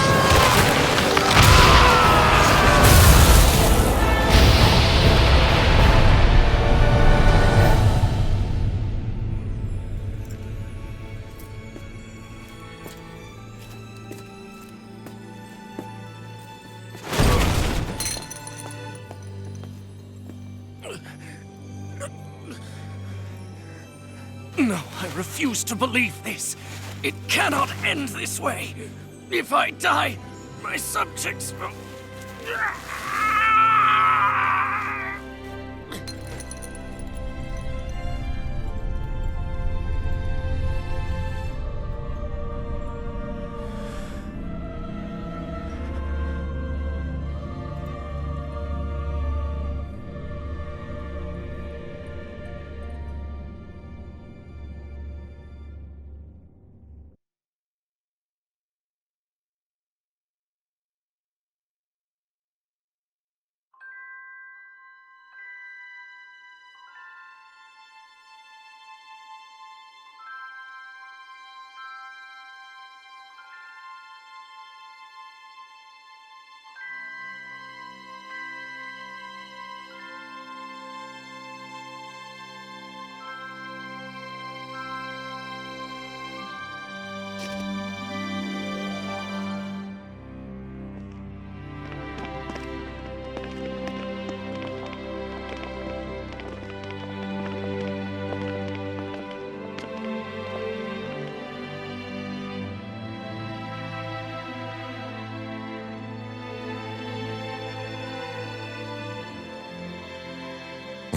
No, I refuse to believe this. It cannot end this way. If I die, my subjects will...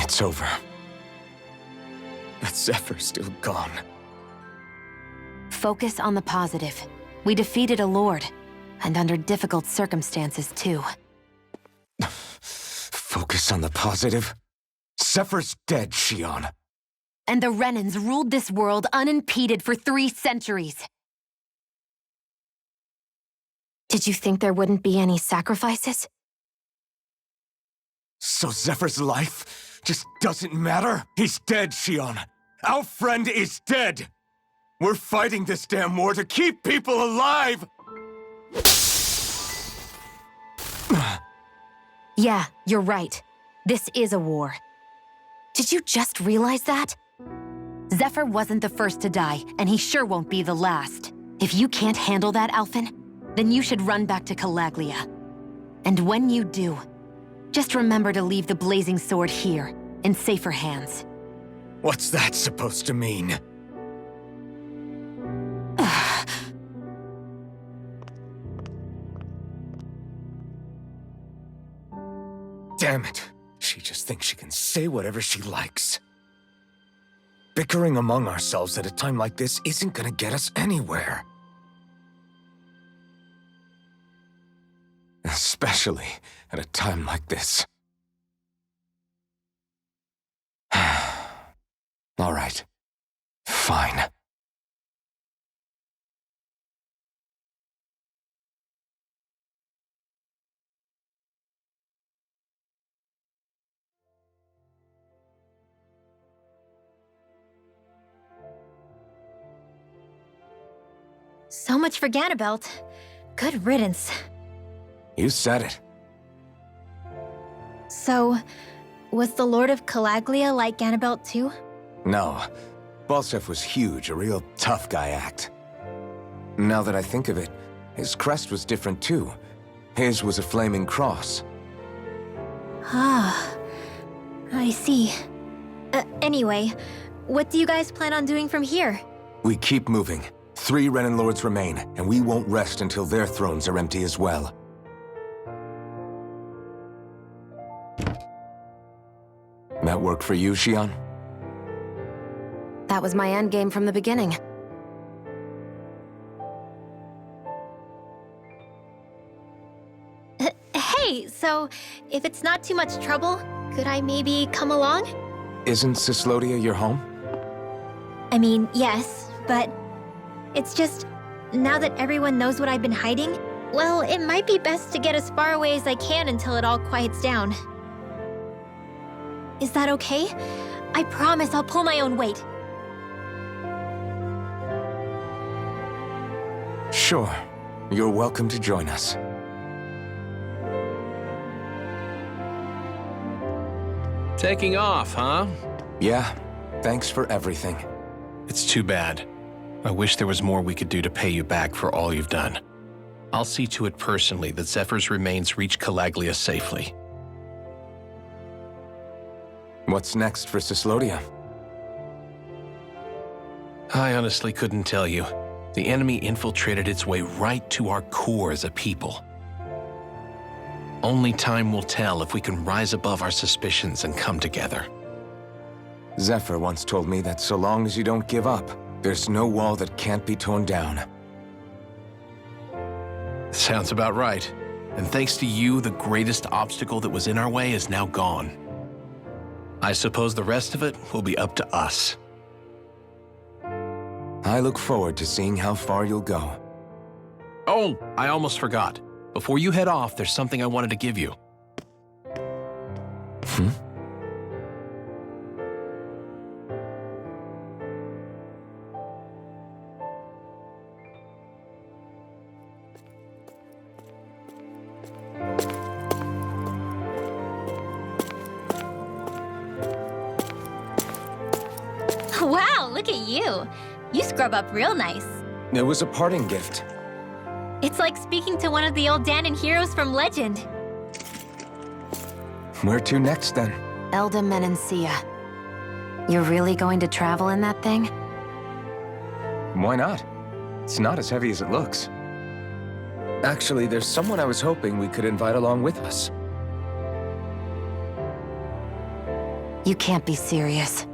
It's over. That Zephyr's still gone. Focus on the positive. We defeated a lord, and under difficult circumstances, too. Focus on the positive? Zephyr's dead, Shion. And the Renans ruled this world unimpeded for 3 centuries. Did you think there wouldn't be any sacrifices? So Zephyr's life just doesn't matter? He's dead, Shion. Our friend is dead. We're fighting this damn war to keep people alive! Yeah, you're right. This is a war. Did you just realize that? Zephyr wasn't the first to die, and he sure won't be the last. If you can't handle that, Alphen, then you should run back to Calaglia. And when you do, just remember to leave the blazing sword here, in safer hands. What's that supposed to mean? Damn it. She just thinks she can say whatever she likes. Bickering among ourselves at a time like this isn't gonna get us anywhere. Especially at a time like this. All right. Fine. So much for Ganabelt. Good riddance. You said it. So, was the Lord of Calaglia like Ganabelt too? No. Balsef was huge, a real tough guy act. Now that I think of it, his crest was different too. His was a flaming cross. Ah, I see. Anyway, what do you guys plan on doing from here? We keep moving. 3 Renin Lords remain, and we won't rest until their thrones are empty as well. That work for you, Xion? That was my endgame from the beginning. Hey, so if it's not too much trouble, could I maybe come along? Isn't Cyslodia your home? I mean, yes, but it's just, now that everyone knows what I've been hiding, well, it might be best to get as far away as I can until it all quiets down. Is that okay? I promise I'll pull my own weight. Sure. You're welcome to join us. Taking off, huh? Yeah. Thanks for everything. It's too bad. I wish there was more we could do to pay you back for all you've done. I'll see to it personally that Zephyr's remains reach Calaglia safely. What's next for Cyslodia? I honestly couldn't tell you. The enemy infiltrated its way right to our core as a people. Only time will tell if we can rise above our suspicions and come together. Zephyr once told me that so long as you don't give up, there's no wall that can't be torn down. Sounds about right. And thanks to you, the greatest obstacle that was in our way is now gone. I suppose the rest of it will be up to us. I look forward to seeing how far you'll go. Oh, I almost forgot. Before you head off, there's something I wanted to give you. Wow, look at you. You scrub up real nice. It was a parting gift. It's like speaking to one of the old Danon heroes from legend. Where to next, then? Elda Menancia. You're really going to travel in that thing? Why not? It's not as heavy as it looks. Actually, there's someone I was hoping we could invite along with us. You can't be serious.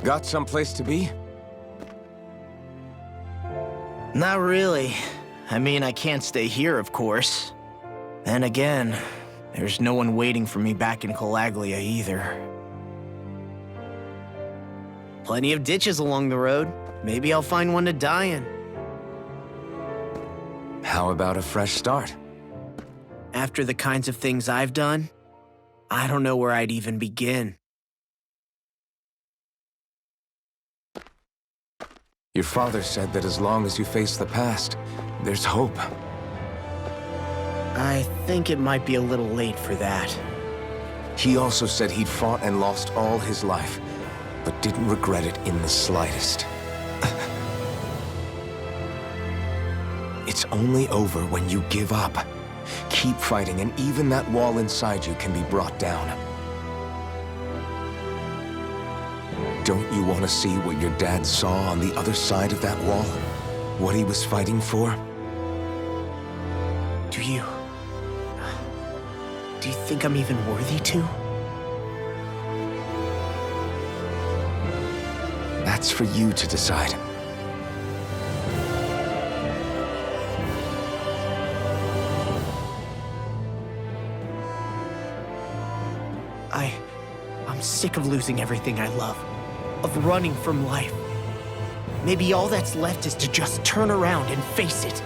Got someplace to be? Not really. I mean, I can't stay here, of course. Then again, there's no one waiting for me back in Calaglia either. Plenty of ditches along the road. Maybe I'll find one to die in. How about a fresh start? After the kinds of things I've done, I don't know where I'd even begin. Your father said that as long as you face the past, there's hope. I think it might be a little late for that. He also said he'd fought and lost all his life, but didn't regret it in the slightest. It's only over when you give up. Keep fighting, and even that wall inside you can be brought down. Don't you want to see what your dad saw on the other side of that wall? What he was fighting for? Do you think I'm even worthy to? That's for you to decide. I'm sick of losing everything I love, of running from life. Maybe all that's left is to just turn around and face it.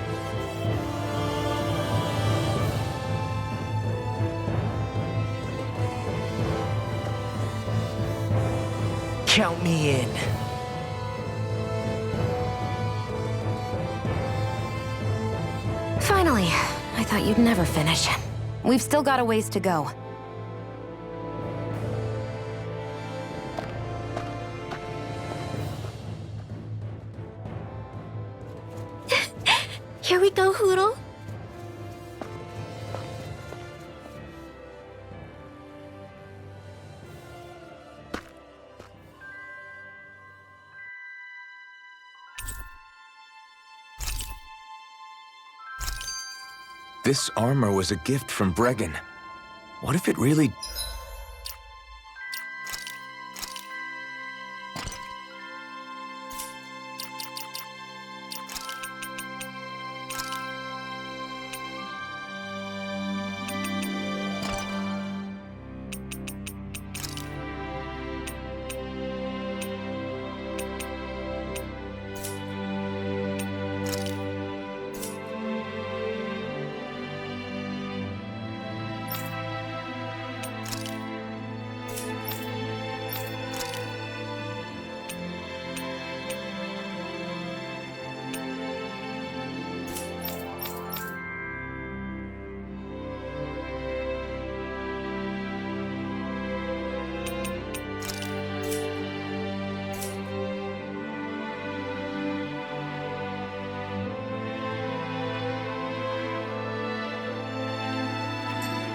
Count me in. Finally, I thought you'd never finish. We've still got a ways to go. Here we go, Hoodle. This armor was a gift from Bregan. What if it really...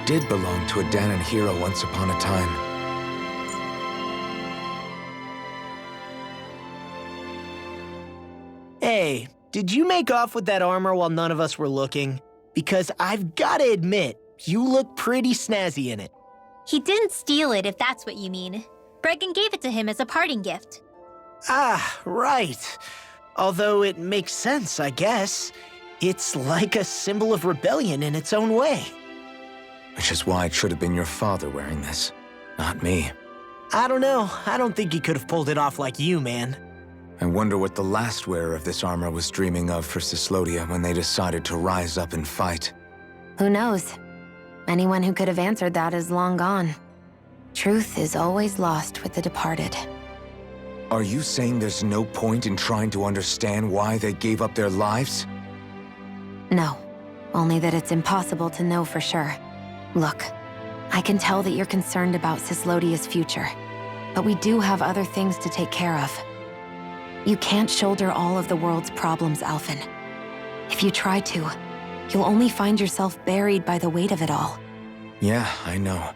did belong to a Danon hero once upon a time. Hey, did you make off with that armor while none of us were looking? Because I've gotta admit, you look pretty snazzy in it. He didn't steal it, if that's what you mean. Bregan gave it to him as a parting gift. Ah, right. Although it makes sense, I guess. It's like a symbol of rebellion in its own way. Which is why it should have been your father wearing this, not me. I don't know. I don't think he could have pulled it off like you, man. I wonder what the last wearer of this armor was dreaming of for Cyslodia when they decided to rise up and fight. Who knows? Anyone who could have answered that is long gone. Truth is always lost with the departed. Are you saying there's no point in trying to understand why they gave up their lives? No, only that it's impossible to know for sure. Look, I can tell that you're concerned about Cyslodia's future, but we do have other things to take care of. You can't shoulder all of the world's problems, Alphen. If you try to, you'll only find yourself buried by the weight of it all. Yeah, I know.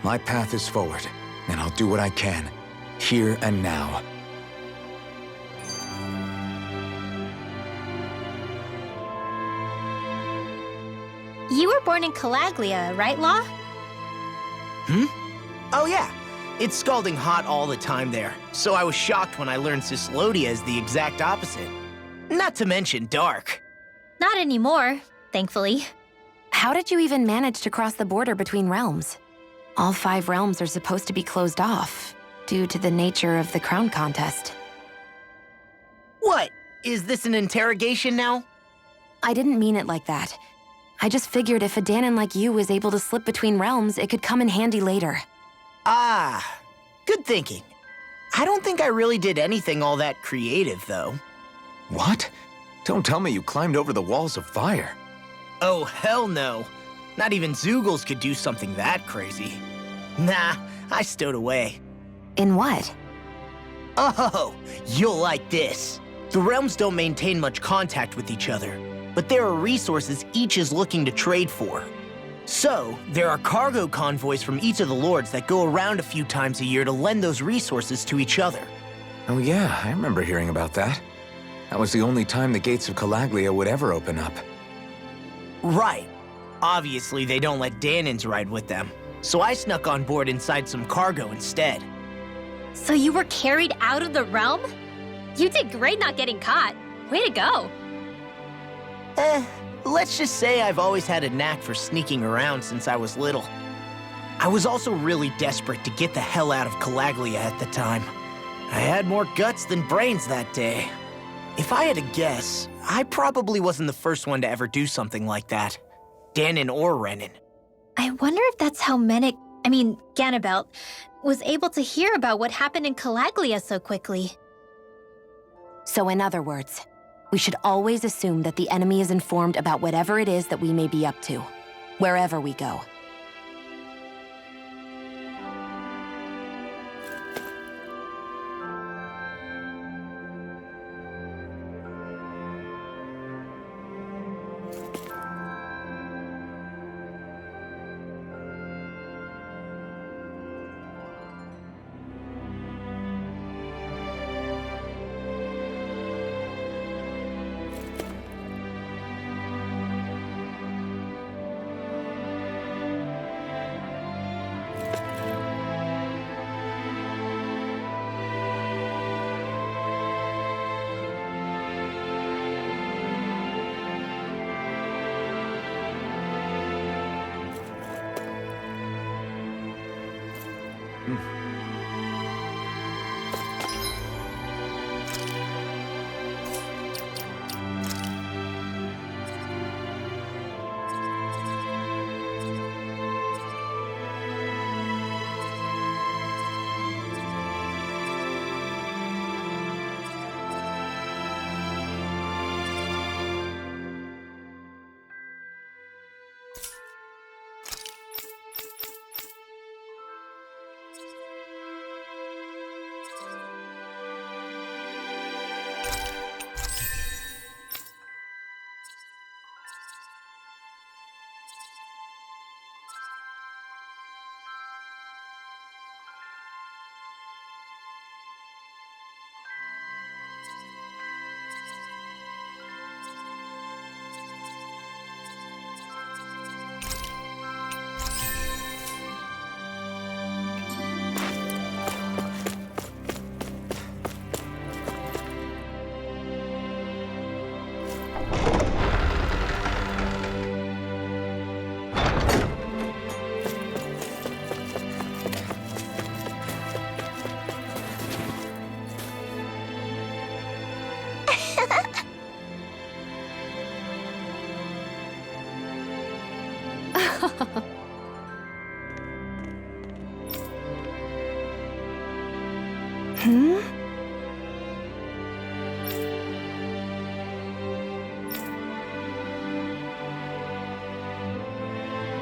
My path is forward, and I'll do what I can, here and now. You were born in Calaglia, right, Law? Oh yeah. It's scalding hot all the time there, so I was shocked when I learned Cyslodia is the exact opposite. Not to mention dark. Not anymore, thankfully. How did you even manage to cross the border between realms? All 5 realms are supposed to be closed off, due to the nature of the crown contest. What? Is this an interrogation now? I didn't mean it like that. I just figured if a Danon like you was able to slip between realms, it could come in handy later. Ah, good thinking. I don't think I really did anything all that creative, though. What? Don't tell me you climbed over the walls of fire. Oh, hell no. Not even Zeugles could do something that crazy. Nah, I stowed away. In what? Oh, you'll like this. The realms don't maintain much contact with each other, but there are resources each is looking to trade for. So, there are cargo convoys from each of the lords that go around a few times a year to lend those resources to each other. Oh yeah, I remember hearing about that. That was the only time the gates of Calaglia would ever open up. Right. Obviously, they don't let Danins ride with them, so I snuck on board inside some cargo instead. So you were carried out of the realm? You did great not getting caught. Way to go. Let's just say I've always had a knack for sneaking around since I was little. I was also really desperate to get the hell out of Calaglia at the time. I had more guts than brains that day. If I had to guess, I probably wasn't the first one to ever do something like that. Danin or Renin. I wonder if that's how Ganabelt, was able to hear about what happened in Calaglia so quickly. So in other words, we should always assume that the enemy is informed about whatever it is that we may be up to, wherever we go.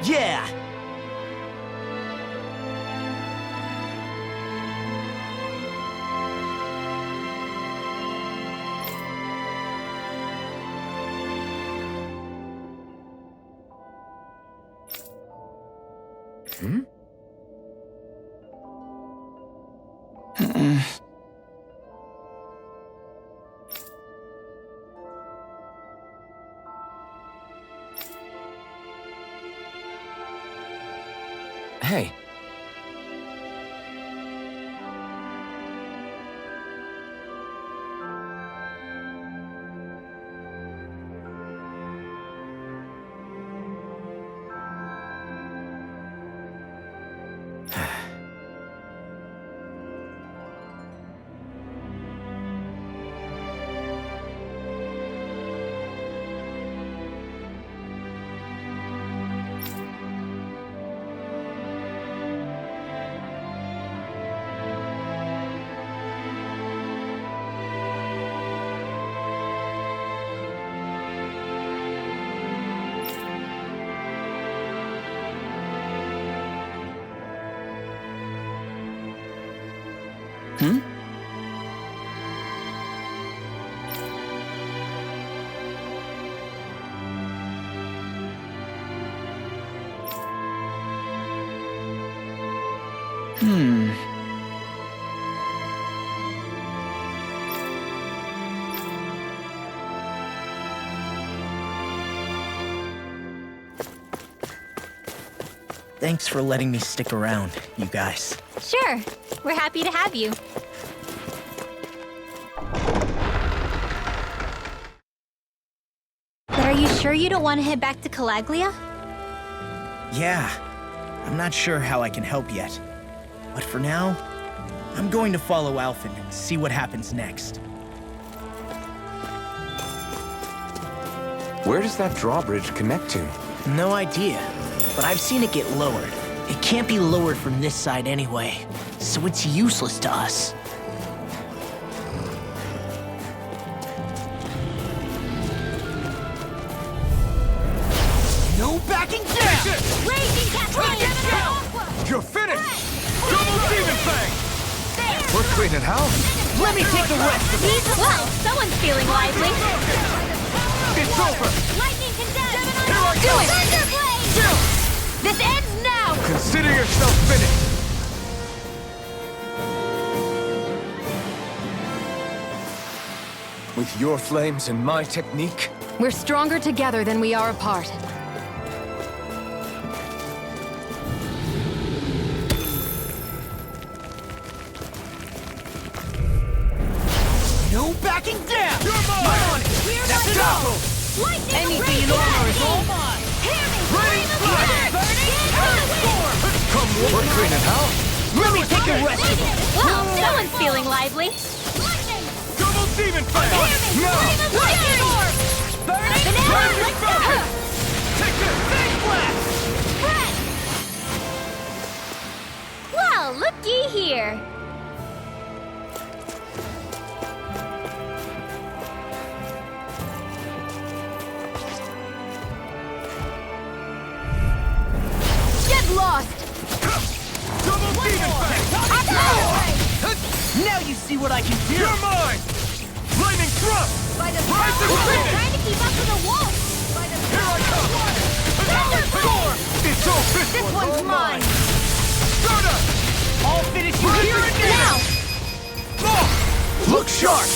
Yeah! Hey. Thanks for letting me stick around, you guys. Sure. We're happy to have you. But are you sure you don't want to head back to Calaglia? Yeah, I'm not sure how I can help yet. But for now, I'm going to follow Alphen and see what happens next. Where does that drawbridge connect to? No idea, but I've seen it get lowered. It can't be lowered from this side anyway, so it's useless to us. No backing down! Raging Cascade! You're finished! Double Demon Fang! We're cleaning house! Let me take the rest of it! Well, someone's feeling lively. It's over! Lightning Condemned! Do it! Thunderblade! This ends now! Consider yourself finished! With your flames and my technique, We're stronger together than we are apart. No backing down! you're mine! That's it all! Lightning Anything in armor is all mine! Ready? Come, we're cleaning house! Let me take the rest of it! Well, someone's feeling lively. Double Demon Fang! No! Lightning Orb! Lightning Fang! Take this! Big blast! Well, looky here. Get lost! Double Demon Fang! Now you see what I can do! You're mine! Lightning Thrust! Rise to finish! Trying to keep up to the wall! Here I come! Thunderstorm! It's all This one's mine! Stardust! I'll finish you here and Now! Look sharp!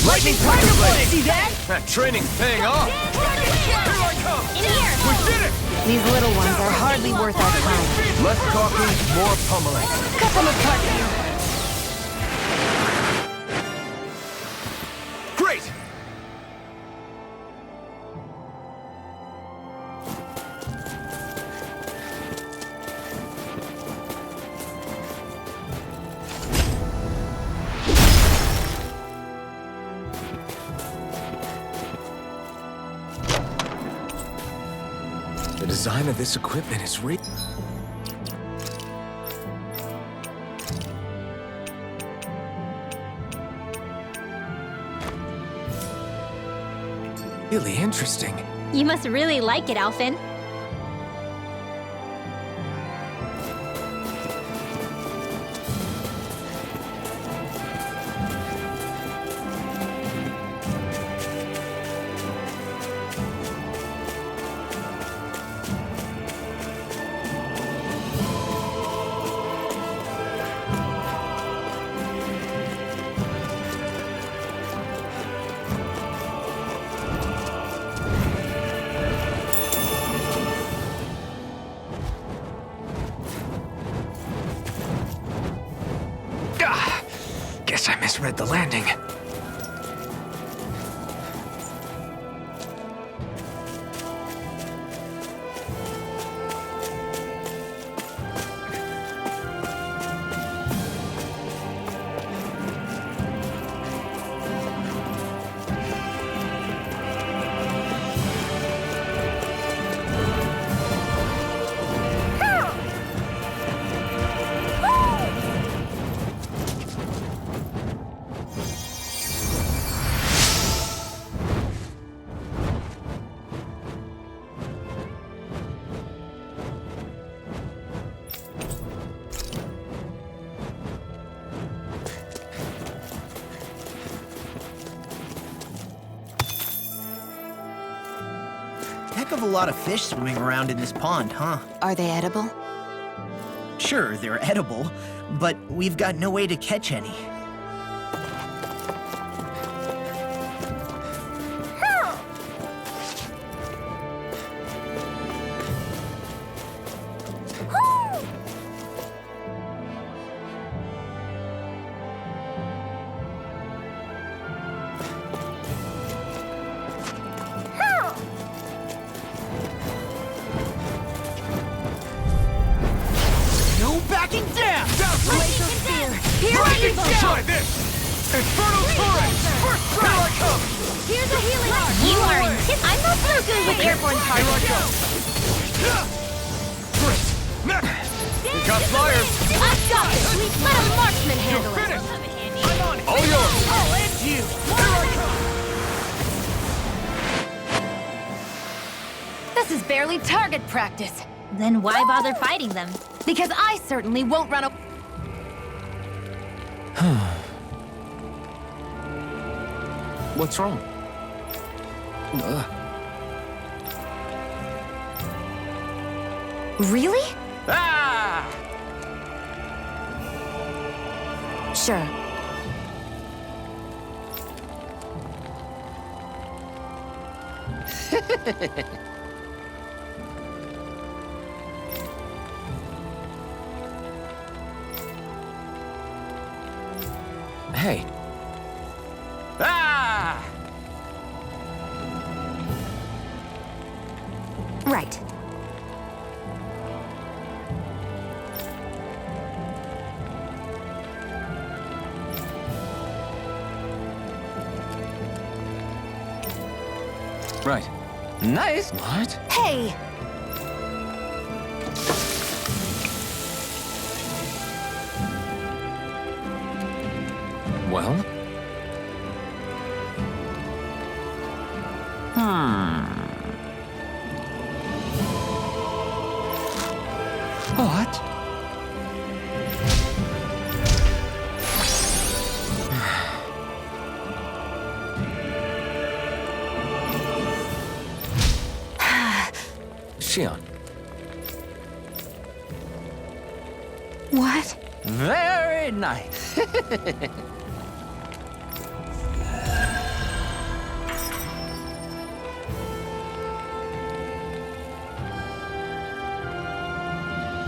Lightning Thunderblade! See that? That training's paying off! Here I come! In here! We did it! These little ones are hardly worth our time. Less talking, more pummeling. Cut them apart here! Great! The design of this equipment is really interesting. You must really like it, Alphen. Guess I misread the landing. Heck of a lot of fish swimming around in this pond, huh? Are they edible? Sure, they're edible, but we've got no way to catch any. No backing down! Here I Lightning go! Try this! Infernal Torrent! First strike! Here I come! Here's a healing art! You are I'm not so good with airborne targets. Great! Next! We got flyers! I've got this! Let a marksman handle it! Finish! I'm on it! All yours! I'll end you! Here I come! This is barely target practice. Then why bother fighting them? Because I certainly won't run away. What's wrong? Really? Ah! Sure. Hey, Ah! Right. right. Nice! What? Hey! Well? What? Shion. What? Very nice.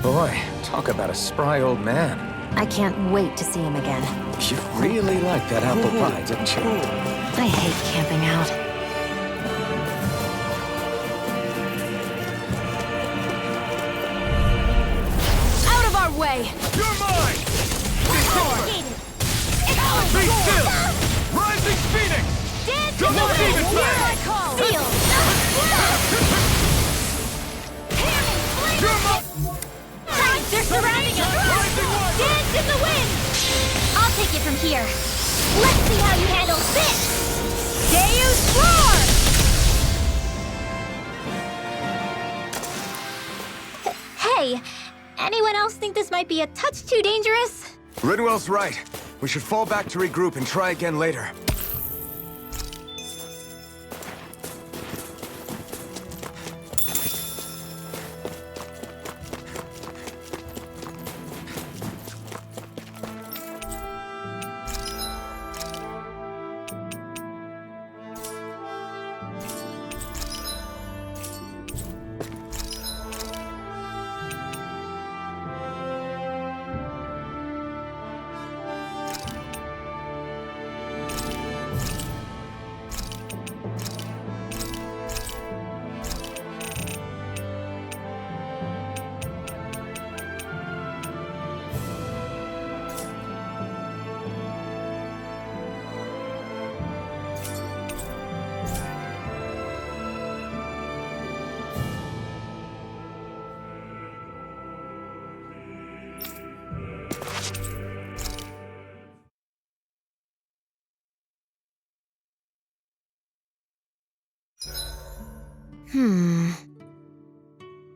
Boy, talk about a spry old man. I can't wait to see him again. You really like that apple pie, didn't you? I hate camping out. Out of our way! You're mine! It's over! Be still! Rising Phoenix! Double Demon Fang! You're mine! They're surrounding us! Rising One! Dance in the wind! I'll take it from here. Let's see how you handle this! Deus Roar! Hey, anyone else think this might be a touch too dangerous? Ridwell's right. We should fall back to regroup and try again later.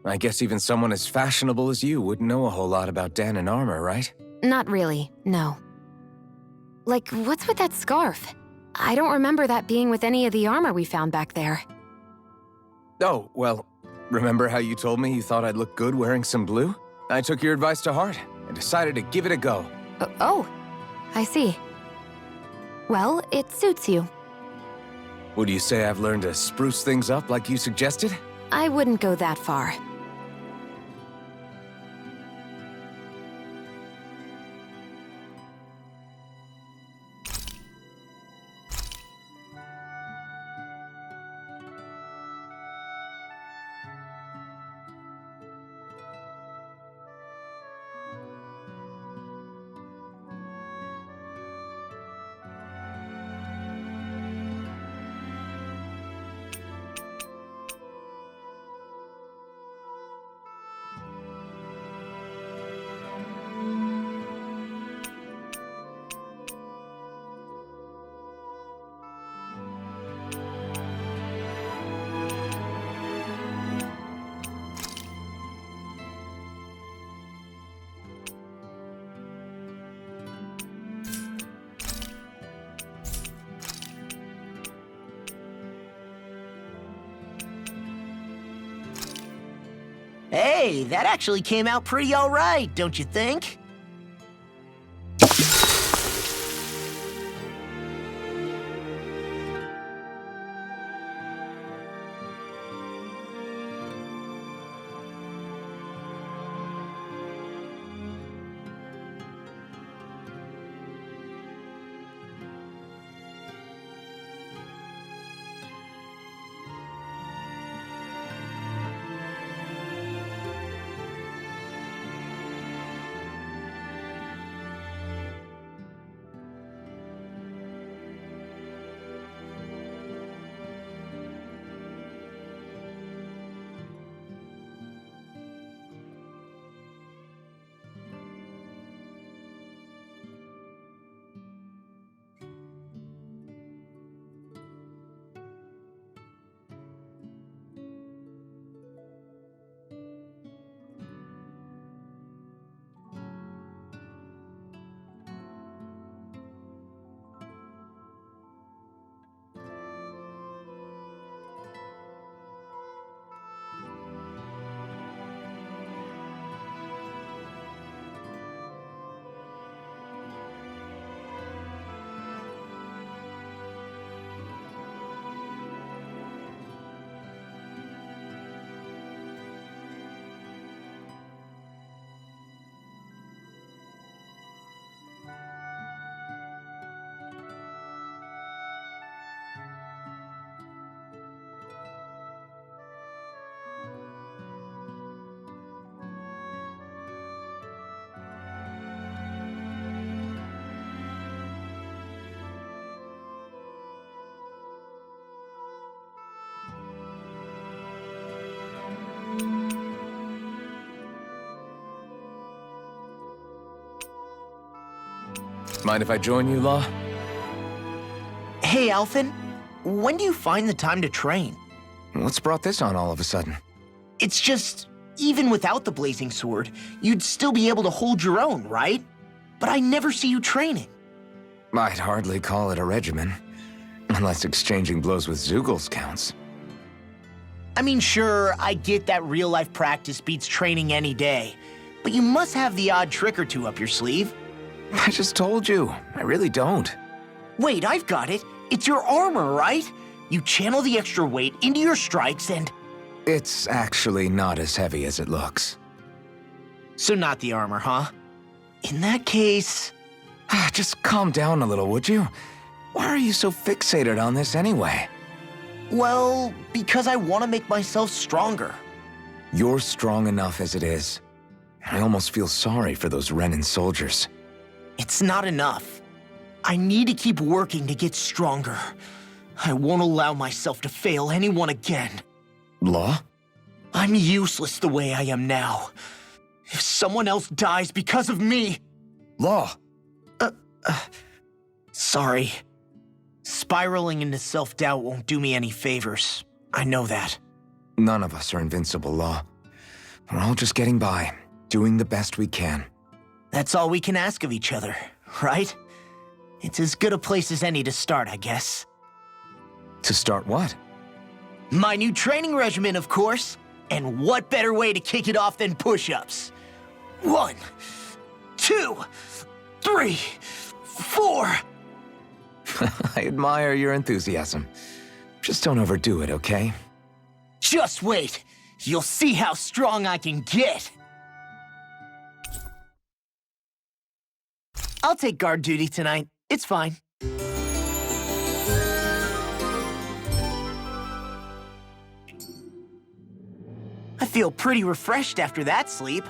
I guess even someone as fashionable as you wouldn't know a whole lot about Dan and armor, right? Not really, no. Like, what's with that scarf? I don't remember that being with any of the armor we found back there. Oh, well, remember how you told me you thought I'd look good wearing some blue? I took your advice to heart and decided to give it a go. Oh, I see. Well, it suits you. Would you say I've learned to spruce things up like you suggested? I wouldn't go that far. Hey, that actually came out pretty all right, don't you think? Mind if I join you, Law? Hey, Alphen, when do you find the time to train? What's brought this on all of a sudden? It's just, even without the blazing sword, you'd still be able to hold your own, right? But I never see you training. I'd hardly call it a regimen. Unless exchanging blows with Zeugles counts. I mean, sure, I get that real-life practice beats training any day. But you must have the odd trick or two up your sleeve. I just told you, I really don't. Wait, I've got it. It's your armor, right? You channel the extra weight into your strikes and... It's actually not as heavy as it looks. So not the armor, huh? In that case... Just calm down a little, would you? Why are you so fixated on this anyway? Well, because I want to make myself stronger. You're strong enough as it is. I almost feel sorry for those Renan soldiers. It's not enough. I need to keep working to get stronger. I won't allow myself to fail anyone again. Law? I'm useless the way I am now. If someone else dies because of me... Law! Sorry. Spiraling into self-doubt won't do me any favors. I know that. None of us are invincible, Law. We're all just getting by, doing the best we can. That's all we can ask of each other, right? It's as good a place as any to start, I guess. To start what? My new training regimen, of course. And what better way to kick it off than push-ups? 1, 2, 3, 4. I admire your enthusiasm. Just don't overdo it, okay? Just wait. You'll see how strong I can get. I'll take guard duty tonight. It's fine. I feel pretty refreshed after that sleep.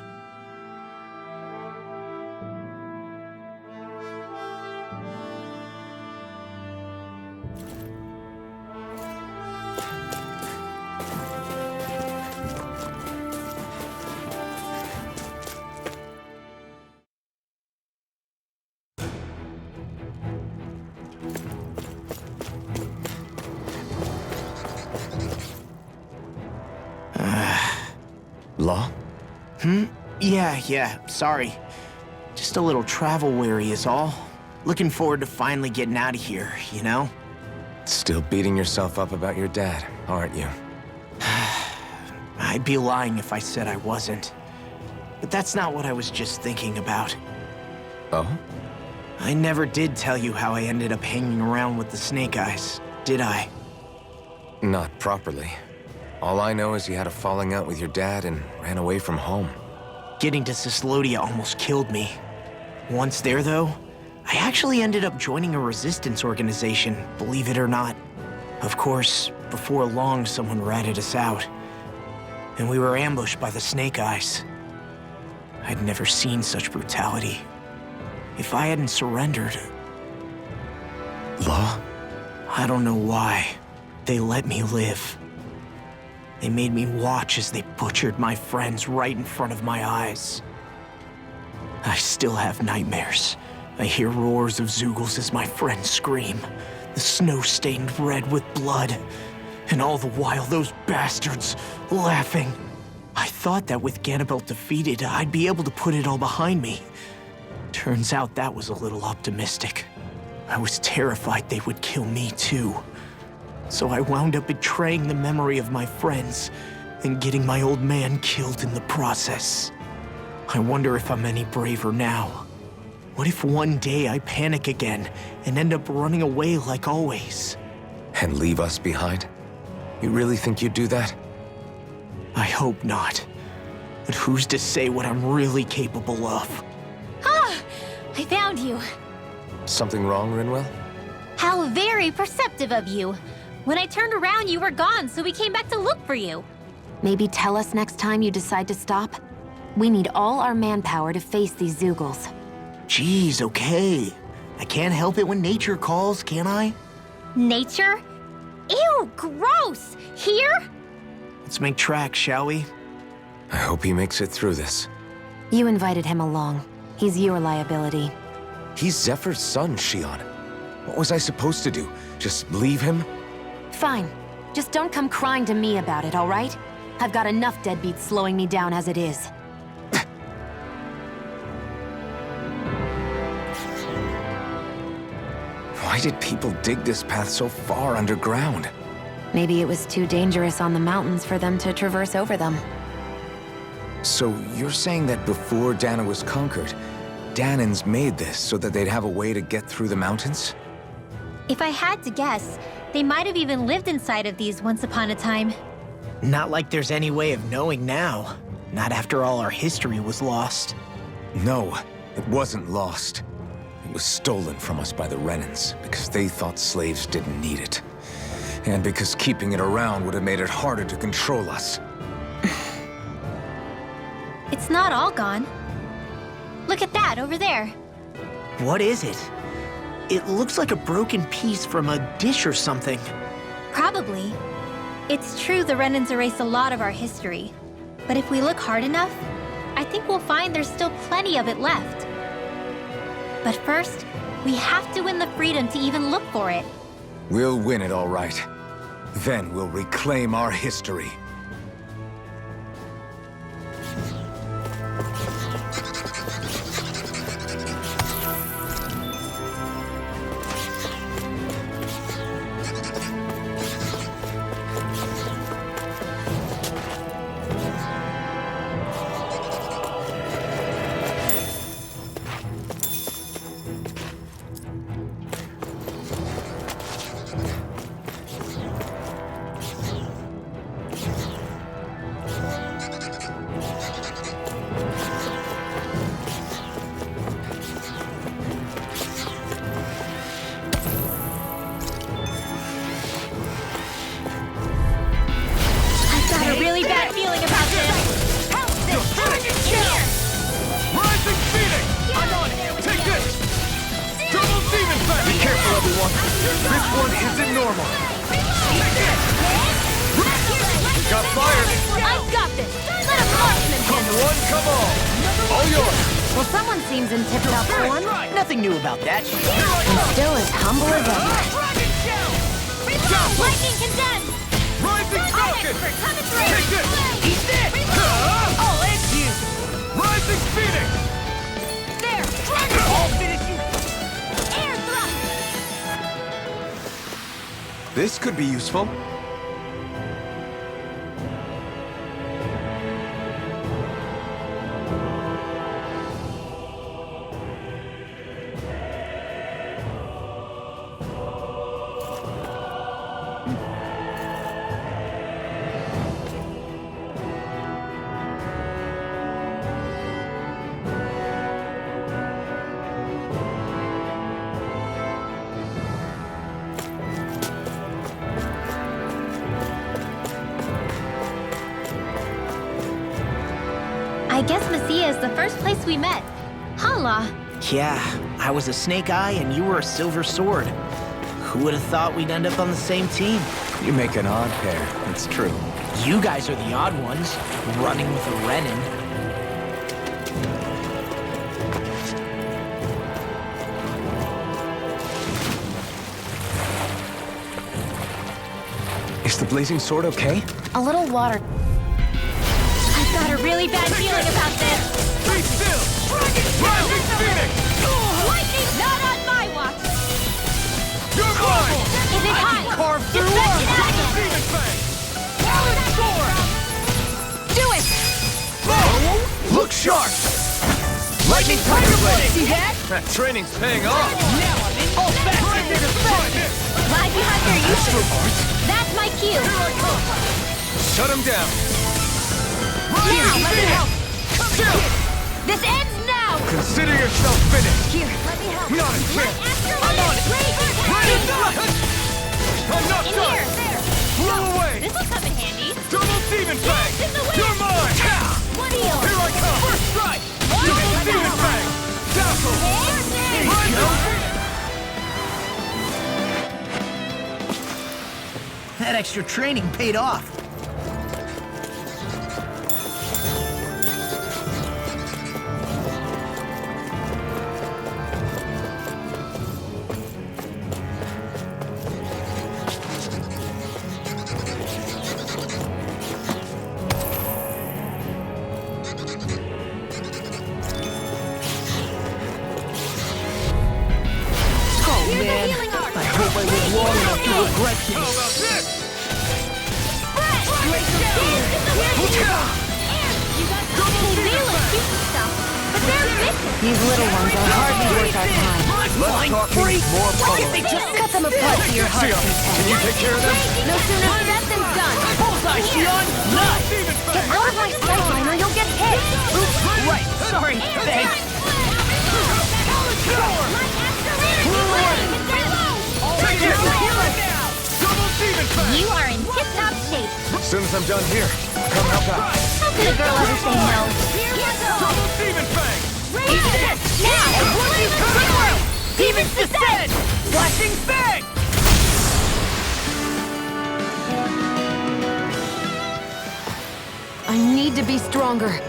Law? Yeah, sorry. Just a little travel weary is all. Looking forward to finally getting out of here, you know? Still beating yourself up about your dad, aren't you? I'd be lying if I said I wasn't. But that's not what I was just thinking about. Oh? I never did tell you how I ended up hanging around with the Snake Eyes, did I? Not properly. All I know is you had a falling out with your dad and ran away from home. Getting to Cislodia almost killed me. Once there, though, I actually ended up joining a resistance organization, believe it or not. Of course, before long, someone ratted us out. And we were ambushed by the Snake Eyes. I'd never seen such brutality. If I hadn't surrendered... Law? I don't know why. They let me live. They made me watch as they butchered my friends right in front of my eyes. I still have nightmares. I hear roars of Zeugles as my friends scream, the snow stained red with blood, and all the while those bastards laughing. I thought that with Ganabelt defeated, I'd be able to put it all behind me. Turns out that was a little optimistic. I was terrified they would kill me too. So I wound up betraying the memory of my friends and getting my old man killed in the process. I wonder if I'm any braver now. What if one day I panic again and end up running away like always? And leave us behind? You really think you'd do that? I hope not. But who's to say what I'm really capable of? Ah! I found you. Something wrong, Rinwell? How very perceptive of you. When I turned around, you were gone, so we came back to look for you. Maybe tell us next time you decide to stop? We need all our manpower to face these Zeugles. Jeez, okay. I can't help it when nature calls, can I? Nature? Ew, gross! Here? Let's make tracks, shall we? I hope he makes it through this. You invited him along. He's your liability. He's Zephyr's son, Shion. What was I supposed to do? Just leave him? Fine. Just don't come crying to me about it, all right? I've got enough deadbeats slowing me down as it is. Why did people dig this path so far underground? Maybe it was too dangerous on the mountains for them to traverse over them. So you're saying that before Dana was conquered, Danans made this so that they'd have a way to get through the mountains? If I had to guess, they might have even lived inside of these once upon a time. Not like there's any way of knowing now. Not after all our history was lost. No, it wasn't lost. It was stolen from us by the Renans because they thought slaves didn't need it. And because keeping it around would have made it harder to control us. It's not all gone. Look at that over there. What is it? It looks like a broken piece from a dish or something. Probably. It's true the Renans erased a lot of our history. But if we look hard enough, I think we'll find there's still plenty of it left. But first, we have to win the freedom to even look for it. We'll win it all right. Then we'll reclaim our history. Come on! All yours! Well, someone seems in tip-top form. Nothing new about that. Still as humble as ever. Lightning condemned! Rising Falcon! Coming through! Take this! Eat this! I'll end you! Rising Phoenix! There! I'll finish you! Air thrust! This could be useful. I guess Messia is the first place we met. Hala. Yeah, I was a Snake Eye and you were a Silver Sword. Who would have thought we'd end up on the same team? You make an odd pair, it's true. You guys are the odd ones, running with a Renin. Is the blazing sword okay? A little water. I've got a really bad feeling about this. Be still! Rising Phoenix! Lightning! Not on my watch! You're mine! Is it hot? Carve through Deflect it us! again! Demon Fang! Do it! Look sharp! Lightning Tiger Blade! See that? That training's paying off! Now I'm in all facets of defense! Mighty Hunter, you That's my cue! Shut him down! Here, let me help! Still! This ends now! Consider yourself finished! Here, let me help! Not a chance! I'm on it! I'm not In done! here! There! Blow away! This'll come in handy! Double Demon Fang! in the way! You're mine! One deal! Here I come! First strike! Double Demon Fang! Dazzle! That extra training paid off. I hope I live long enough to regret How this. about this? These little ones are hardly worth our time. Let's talk things more publicly. Just cut them apart to your heart's content. Can you take care of them? No sooner said than done. Bullseye, Shion! Nice! Demon Get Fang! out of my sight line or you'll get hit. Right, sorry, thanks. Take it! Double Demon Fang! You are in tip-top shape. As soon as I'm done here, come help out. How can a girl ever say no? Double Demon Fang! Now! Demons descend! Flashing Fang! I need to be stronger.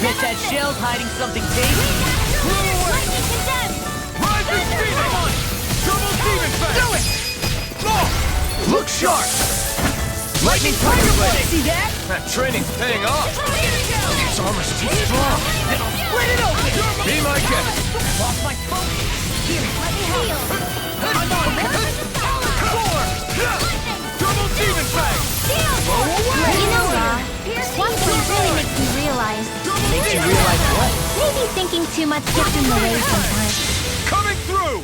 Bet that shell's hiding something tasty. Rising Phoenix! Double Demon Fang! Do it! Look sharp! Lightning Tiger Blade! See that? That training's paying off! This armor's too strong. It'll split it open! Be my guest! Lost my focus. Here, let me heal. I'm on. Double Demon Fang! You know, Ra, one thing really makes me realize. Makes you realize what? Maybe thinking too much gets in the way sometimes. Coming through!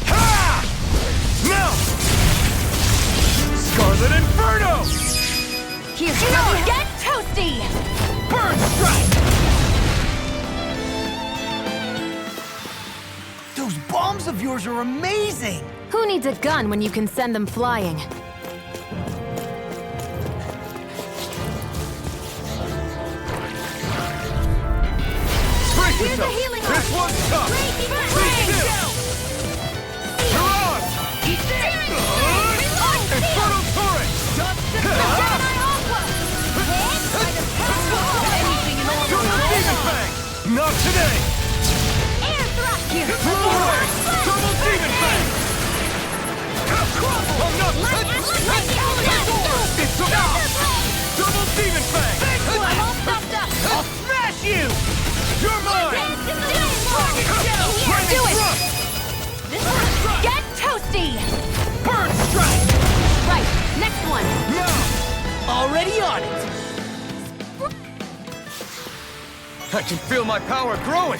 Ha! Now! Scarlet Inferno! Here's Get toasty! Burn Strike! Those bombs of yours are amazing! Who needs a gun when you can send them flying? Brace yourself! This one's tough! Be still! Mirage! Infernal Torrent! Demon Fang! Not today! Double Demon Fang! I'm not... It's enough! Double Demon Fang! I'll smash you! You're mine! Do it! Get toasty! Burn Strike! Right, next one. Already on it! I can feel my power growing!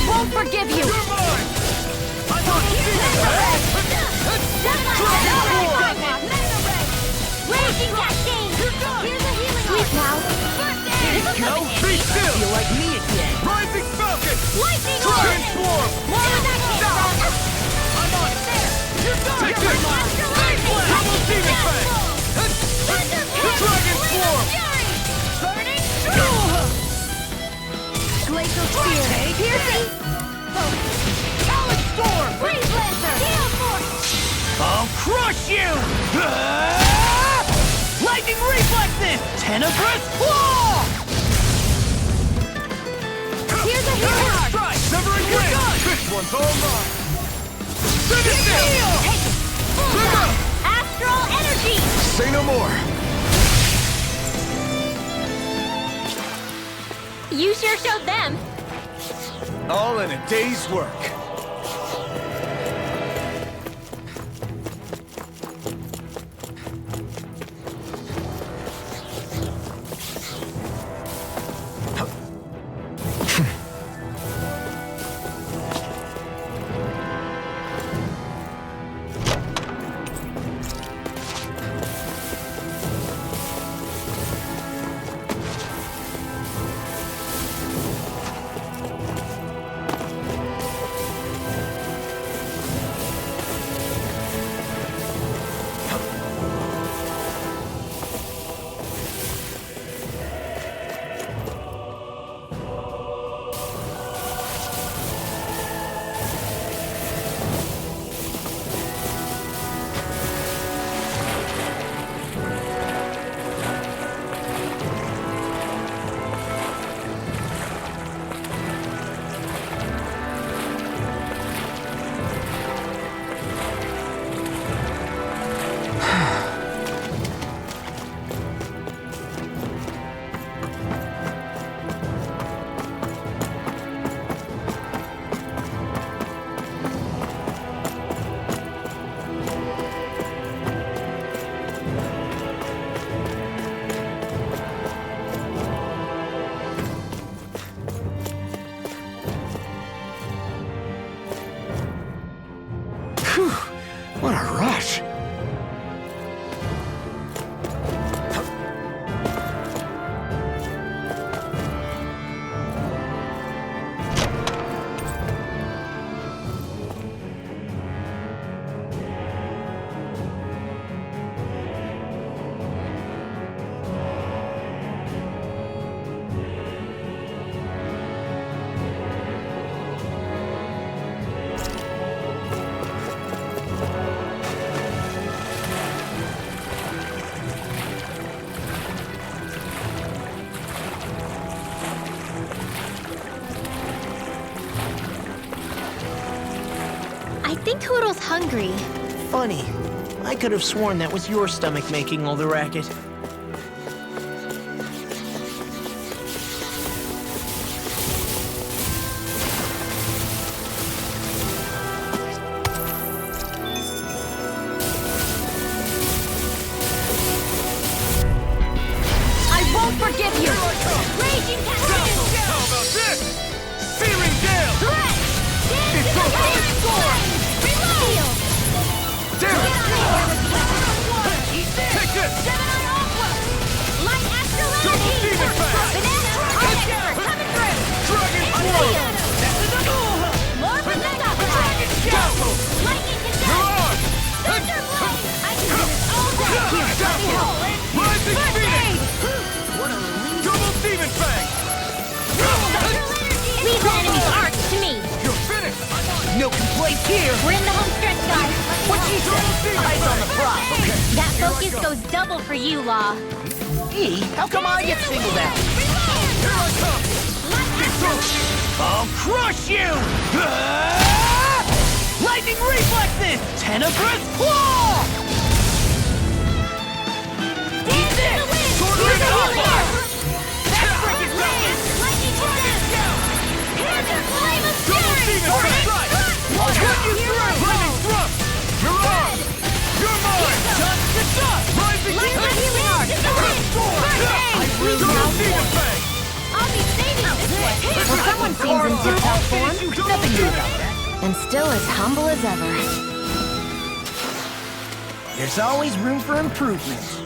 Won't forgive you! You're mine! I'm on Raging Cascade! Here's a healing Sleep now! Go! Be still! Feel like me again! Rising Falcon! Lightning Transform! I'm on it! You're done! Take this! Double Demon Fang! Dragon Swarm! Burning Glacial Spear! Piercing! Talon Storm! Freeze Lancer! Gale Force! I'll crush you! Lightning Reflexes! Tenebrous Claw! Here's a healing Strike! Never again! This one's all mine! Finish it! Astral Energy! Say no more! You sure showed them. All in a day's work. What a rush! I think Hoodle's hungry. Funny. I could have sworn that was your stomach making all the racket. I won't forgive you! Raging How about this? Searing gale! Threat! It's a rolling sword! Reload! Damn it! Take this! Gemini Aqua! Light Astrality! Double demon fang! Banana! Onyx! Coming through! Dragon sword! More Banana! Dragon castle! Lightning You're Descent! on! Thunder Blade! I can do this all day! Here, castle! Rising phoenix! Double demon fang! Leave the enemy's arc to me! You're finished! No complaints here! We're in the home stretch, guys! What you say? Eyes on the prize. That focus goes double for you, Law. E, how come I get singled out? Here I come! I'll crush you! Lightning reflexes! Tenebrous claw! Eat this! Tornado Alpha! That brick is broken! Double demon fang! I'll cut you through! Lightning thrust! You're on! You're mine! Dust to dust! Rising healing arc! Double demon fang! I'll be saving this one! Well, someone seems in tip-top form. Nothing new about that. And still as humble as ever. There's always room for improvement.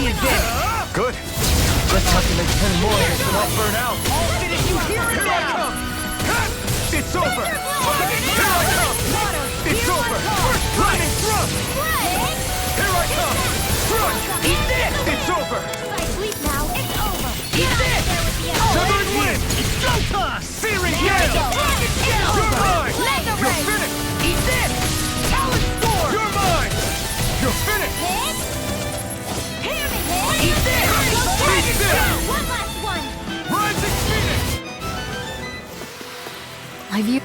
the advantage. Good. Just have to make 10 more hits and I'll burn out. I'll finish you here and now. It's over! Here I come! It's over! Lightning thrust! Here I come! Thrust! Eat this! It's over! Sleep now. It's over. Eat this! Severing wind! It's go time! Searing Here we gale! go! Dragon Shell! You're mine! Mega You're Ray! finished! Eat this! Talon Storm! You're mine! You're finished! Eat this! Eat this! One last one. Rising Phoenix! My view.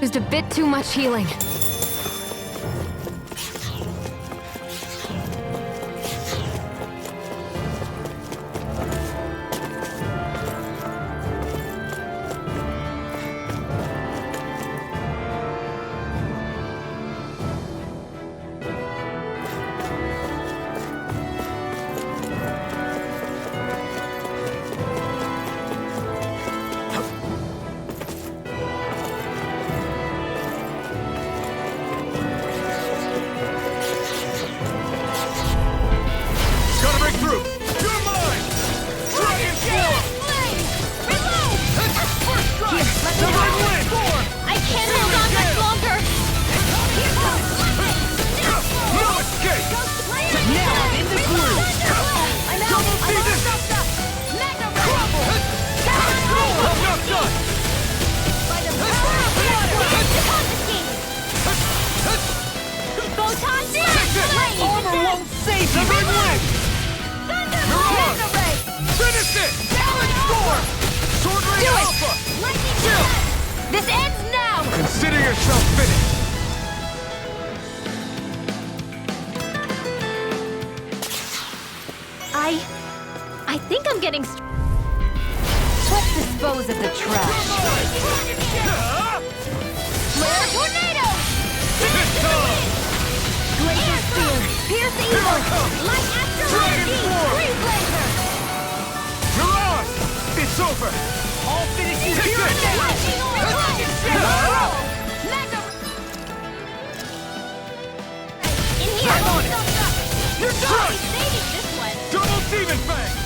Used a bit too much healing. Gotta break through! You're mine! Dragon Storm! First strike! Severing wind! I can't hold on much longer. No escape! Now I'm in the groove! Double Phoenix! Crumble! I'm not done! Armor won't save you! Severing wind! Mirage! Finish it! Talon Storm! Sword Ray Alpha! Chill! This ends now. Consider yourself finished! I think I'm getting. Let's dispose of the trash. Flare tornado. This time! Glacier spear. Pierce Here I evil. come! Light after Dragon lightning. Storm! Free blazer. Mirage! It's over! I'll finish you Take here and this! now! Lightning or Dragon Shell. Shell! Mega. In here. Back on it. You're Thrust! saving this one. Double Demon Fang!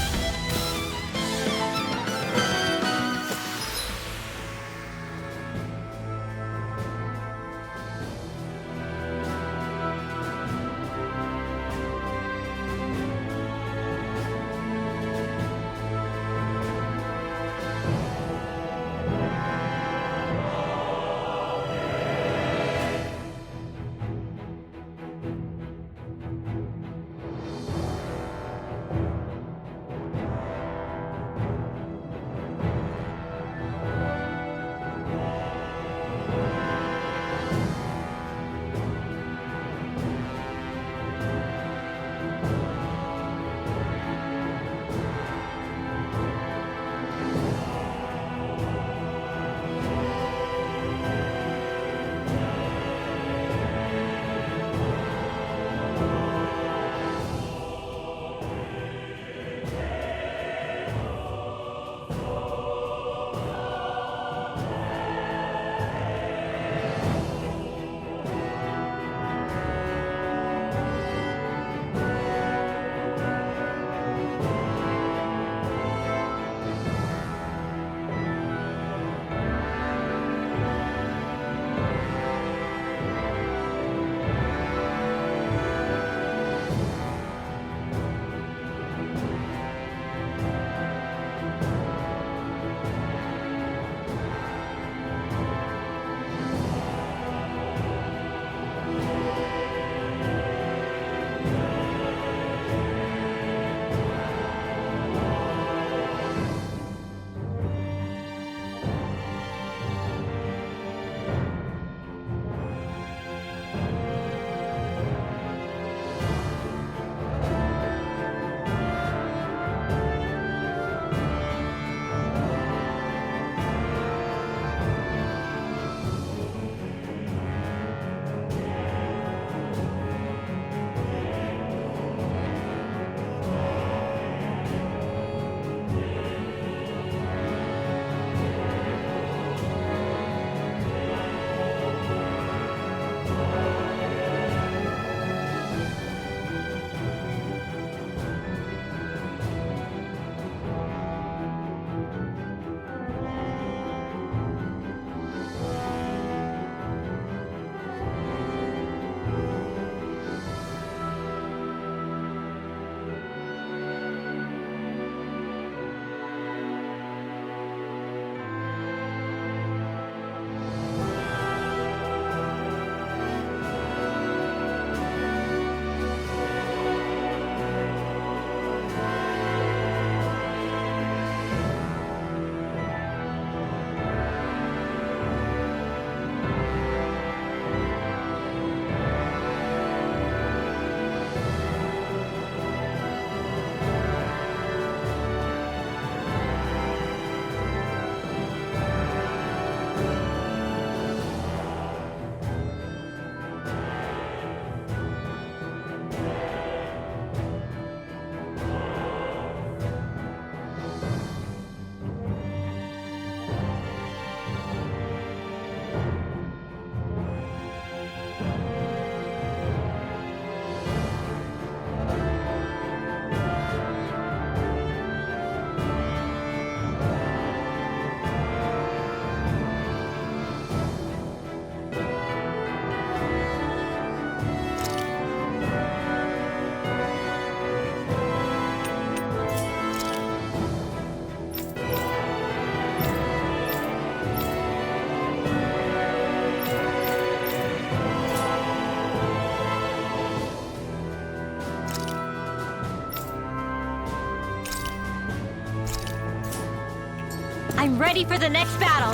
I'm ready for the next battle.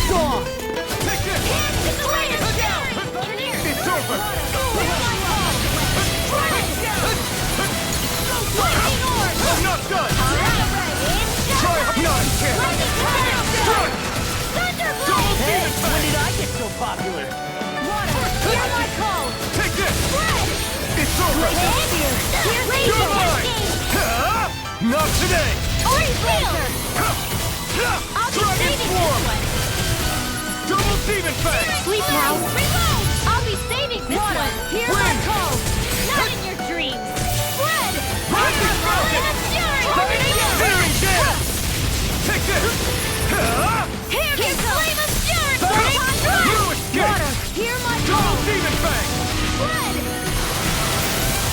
Gone! Take this! It's over! I'm not done! Try not kid! Hey, when did I get so popular? Hear my call! Take this! It's over! You're mine! Not today! I'll be Dragon saving form! this one! Double demon fang! Sleep now! Reload! I'll be saving this one! Hear my call! Not in your dreams! Spread! Rising mountain! Searing gale! Take this! Hear me! Flame of Fury! You escape! Water! Hear my call! Double demon fang! Spread!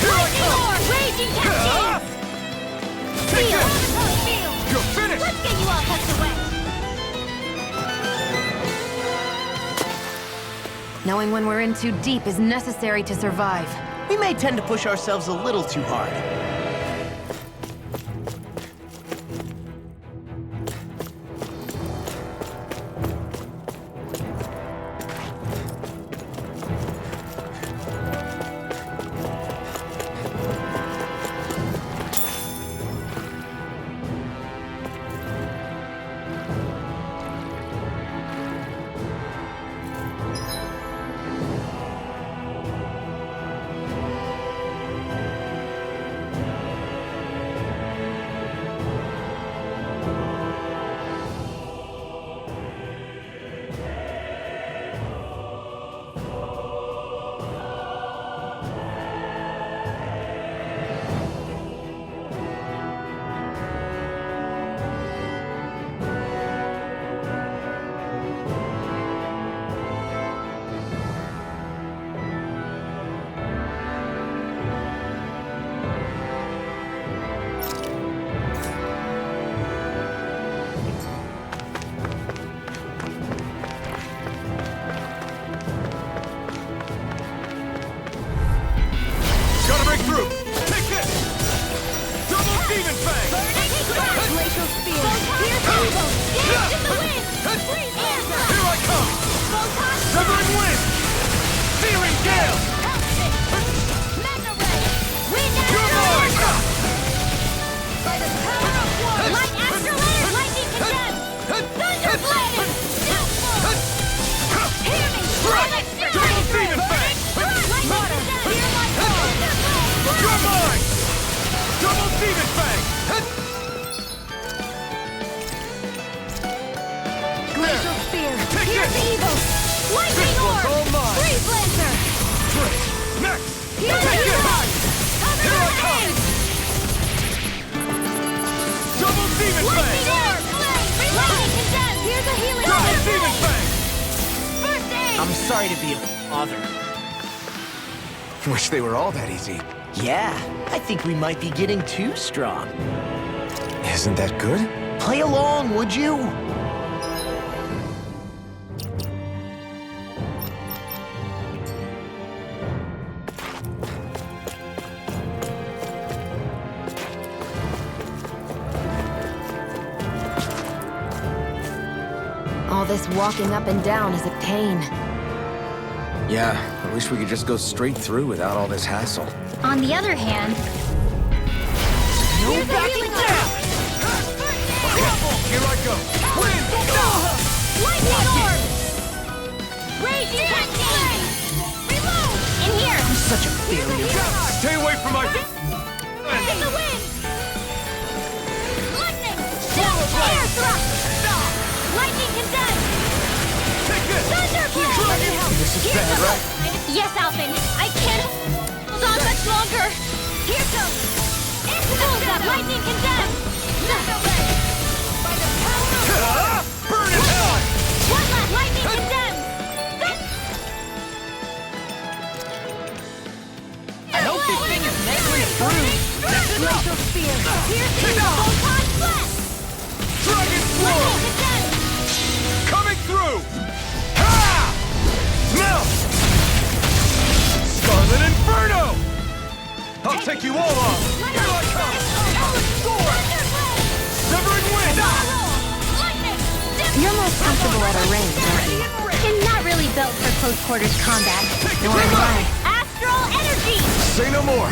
Here I Lightning come! Orb! Raging Cascade! Take Feel! this! You're finished! Let's get you all tucked away! Knowing when we're in too deep is necessary to survive. We may tend to push ourselves a little too hard. Gotta break through! Take this! Double demon fang! Glacial Spear! Here's Evil! Dance in the wind! Freeze air! Here I come! Severing wind! Searing gale! Magna Ray! Wind You're mine! By the power of war! Light Astrolator! Lightning Condemned! Thunder Blade! Hear me! Strike! Double demon fang! Water! Hear my call! You're mine! Double demon fang! Glacial Spear! Take Here's this! Evil! Lightning This one's Orb! all mine! Freeze Blazer! Great! Next! Here's Take this! Evil! Cover Here I your come! hands! Double demon fang! Lightning Orb! Lightning Condemned! Here's a healing Double orb! demon fang! First aid! I'm sorry to be a bother. Wish they were all that easy. Yeah, I think we might be getting too strong. Isn't that good? Play along, would you? All this walking up and down is a pain. Yeah, I wish we could just go straight through without all this hassle. On the other hand, No here's a backing healing down! orb! Here I go! Wind! Lightning Orb! Raging Cascade! Reload! In here! I'm such a Here's a failure. healing orb! Stay away from my... In the wind! Lightning! Air thrust! Lightning Condemned! Take this! Thunder Blade! This is bad, right? Yes, Alphen. I can't hold on much longer. Here goes. Bullseye, Lightning Condemned! By the power of Burn in hell! one last Lightning Condemned! I hope this thing is mentally approved. Glacial Spear! Here's the Volcan Blast! Dragon Lightning Sword! Condemned! Coming through! Ha! Now! Scarlet Violet Inferno! I'll take you all on! Here I come! Severing Wind! You're most comfortable at a range, aren't you? I'm not really built for close quarters combat. Nor am I. Astral energy! Say no more!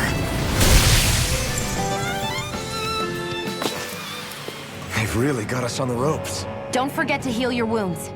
They've really got us on the ropes. Don't forget to heal your wounds.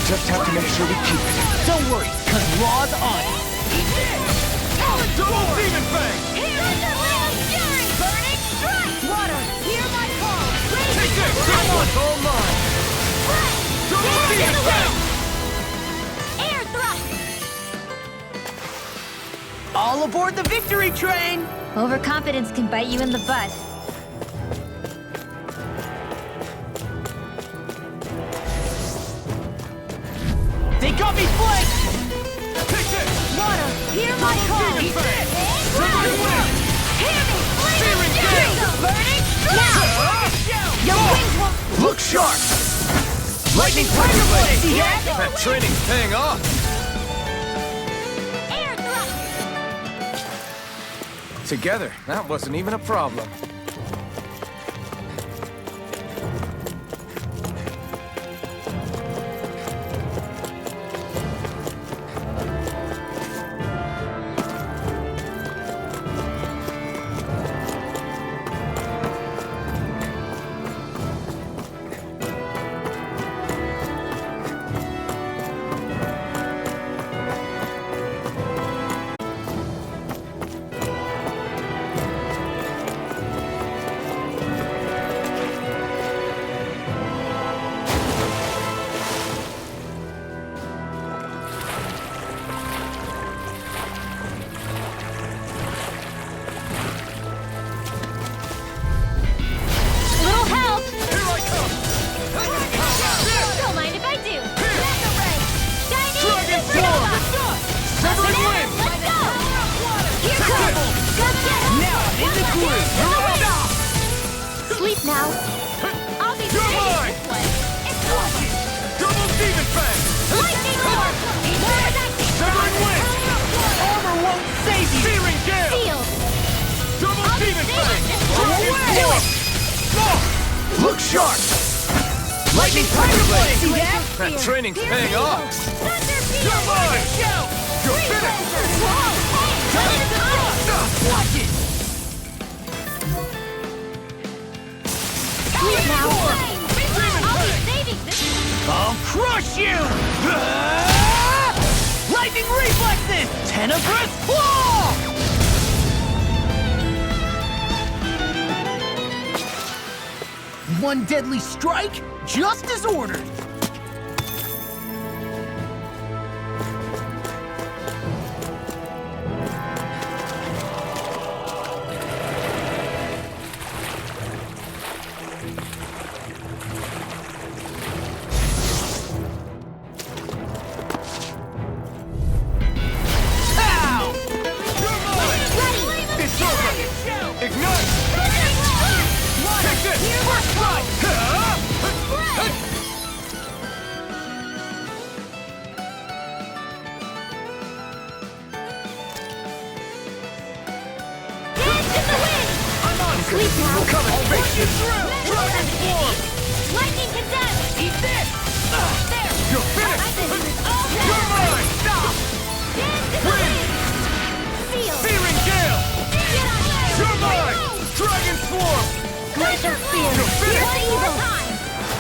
Just have to make sure we keep it. Don't worry, cause Raw's on it. Double Demon Fang! Burning strike! Water, hear my call! Take this! This one's all mine! Double Demon Fang! Air thrust! All aboard the victory train! Overconfidence can bite you in the butt. They got me flanked! Take this! Water, hear my call! Demon Fang! Hear me! Searing Gale! Burning strike! Your wings won't... Look sharp! Lightning Tiger Blade! See that? That training's paying off! Air thrust! Together, that wasn't even a problem. Sleep now. I'll be You're mine! this way. It's working. Double Demon Fang! Lightning Lord! Severing Wind! Armor won't save you! Searing Gale! Sealed. Double I'll be Demon saving Fang! this Dragon way. Force! Look sharp! Lightning Tiger Blade! See that? That training's paying off! Thunder You're Field! mine! You're finished! Watch it! Sleep now. I'll be saving this. I'll crush you! Lightning reflexes! Tenebrous claw! One deadly strike, just as ordered. Sweet now. Come and face You it! through! Dragon form! Lightning condensed! Eat this! There! You're finished! You're mine! Stop! Freeze! Seal! Searing Gale! Get out there! You're mine! Dragon Swarm! Glacial Spear! You're finished! One evil!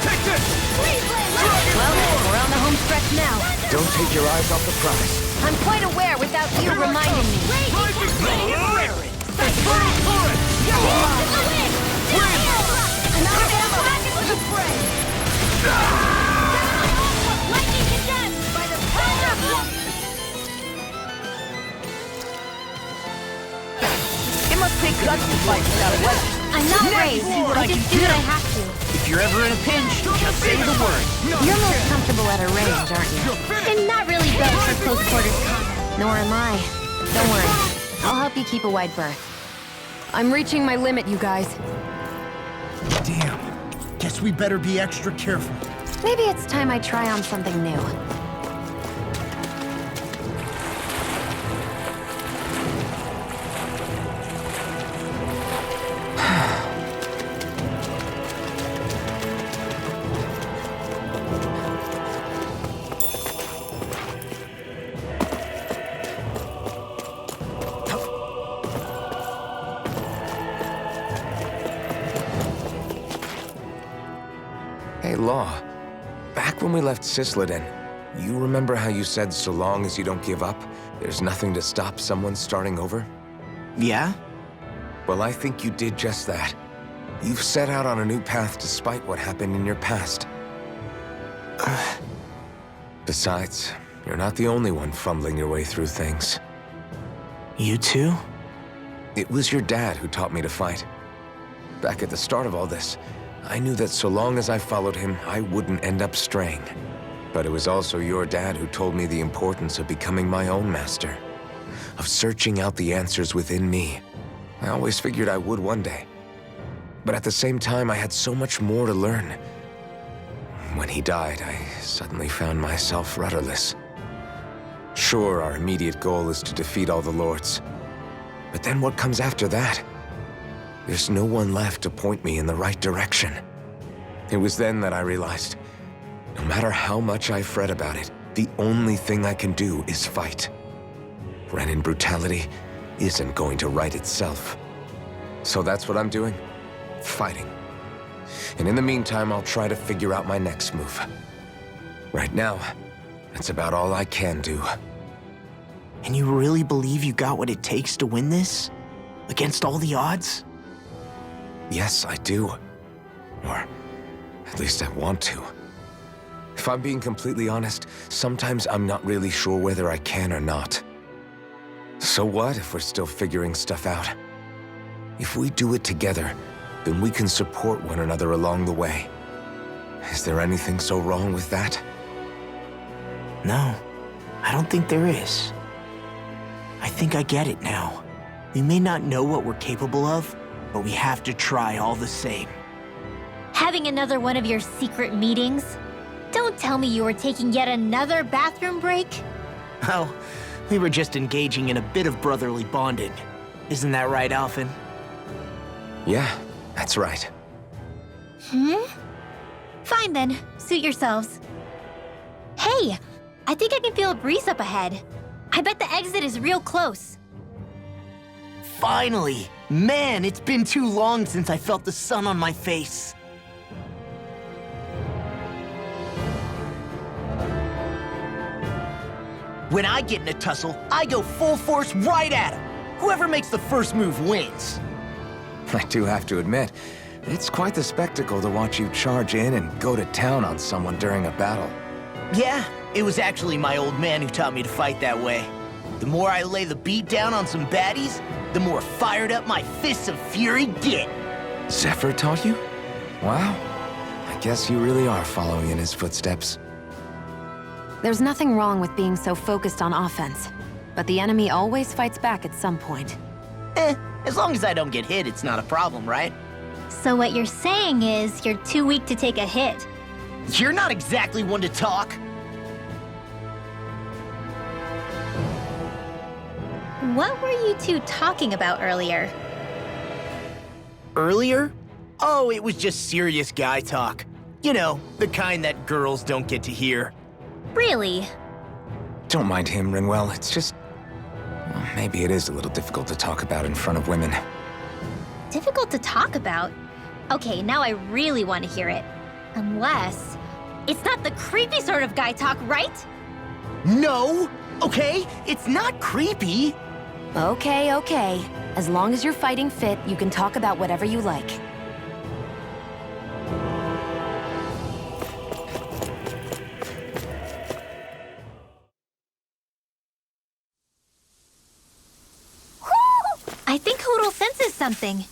Take this! Dragon Well, Swarm! we're on the home stretch now. Don't take your eyes off the prize. I'm quite aware without you reminding me. Rising Flame! Burning Torrent! Lightning condensed by the power of It must take guts to fight without a weapon. I'm not Next, raised. see what I I just can do what do. I have to. If you're ever in a pinch, just say the word. You're most comfortable at a range, aren't you? I'm not really built for close quarters combat. Nor am I. Don't worry. I'll help you keep a wide berth. I'm reaching my limit, you guys. Damn. Guess we better be extra careful. Maybe it's time I try on something new. Hey, Law. Back when we left Cisleden, you remember how you said so long as you don't give up, there's nothing to stop someone starting over? Yeah? Well, I think you did just that. You've set out on a new path despite what happened in your past. Besides, you're not the only one fumbling your way through things. You too? It was your dad who taught me to fight. Back at the start of all this, I knew that so long as I followed him, I wouldn't end up straying. But it was also your dad who told me the importance of becoming my own master, of searching out the answers within me. I always figured I would one day. But at the same time, I had so much more to learn. When he died, I suddenly found myself rudderless. Sure, our immediate goal is to defeat all the lords. But then what comes after that? There's no one left to point me in the right direction. It was then that I realized, no matter how much I fret about it, the only thing I can do is fight. Renin brutality isn't going to right itself. So that's what I'm doing, fighting. And in the meantime, I'll try to figure out my next move. Right now, that's about all I can do. And you really believe you got what it takes to win this? Against all the odds? Yes, I do. Or at least I want to. If I'm being completely honest, sometimes I'm not really sure whether I can or not. So what if we're still figuring stuff out? If we do it together, then we can support one another along the way. Is there anything so wrong with that? No, I don't think there is. I think I get it now. We may not know what we're capable of, but we have to try all the same. Having another one of your secret meetings? Don't tell me you were taking yet another bathroom break? Oh, we were just engaging in a bit of brotherly bonding. Isn't that right, Alphen? Yeah, that's right. Fine then, suit yourselves. Hey, I think I can feel a breeze up ahead. I bet the exit is real close. Finally! Man, it's been too long since I felt the sun on my face. When I get in a tussle, I go full force right at him. Whoever makes the first move wins. I do have to admit, it's quite the spectacle to watch you charge in and go to town on someone during a battle. Yeah, it was actually my old man who taught me to fight that way. The more I lay the beat down on some baddies, the more fired up my fists of fury get. Zephyr taught you? Wow. I guess you really are following in his footsteps. There's nothing wrong with being so focused on offense, but the enemy always fights back at some point. As long as I don't get hit, it's not a problem, right? So what you're saying is you're too weak to take a hit. You're not exactly one to talk. What were you two talking about earlier? Earlier? Oh, it was just serious guy talk. You know, the kind that girls don't get to hear. Really? Don't mind him, Rinwell. It's just... well, maybe it is a little difficult to talk about in front of women. Difficult to talk about? Okay, now I really want to hear it. Unless... it's not the creepy sort of guy talk, right? No! Okay, it's not creepy. Okay, okay. As long as you're fighting fit, you can talk about whatever you like. I think Hoodle senses something.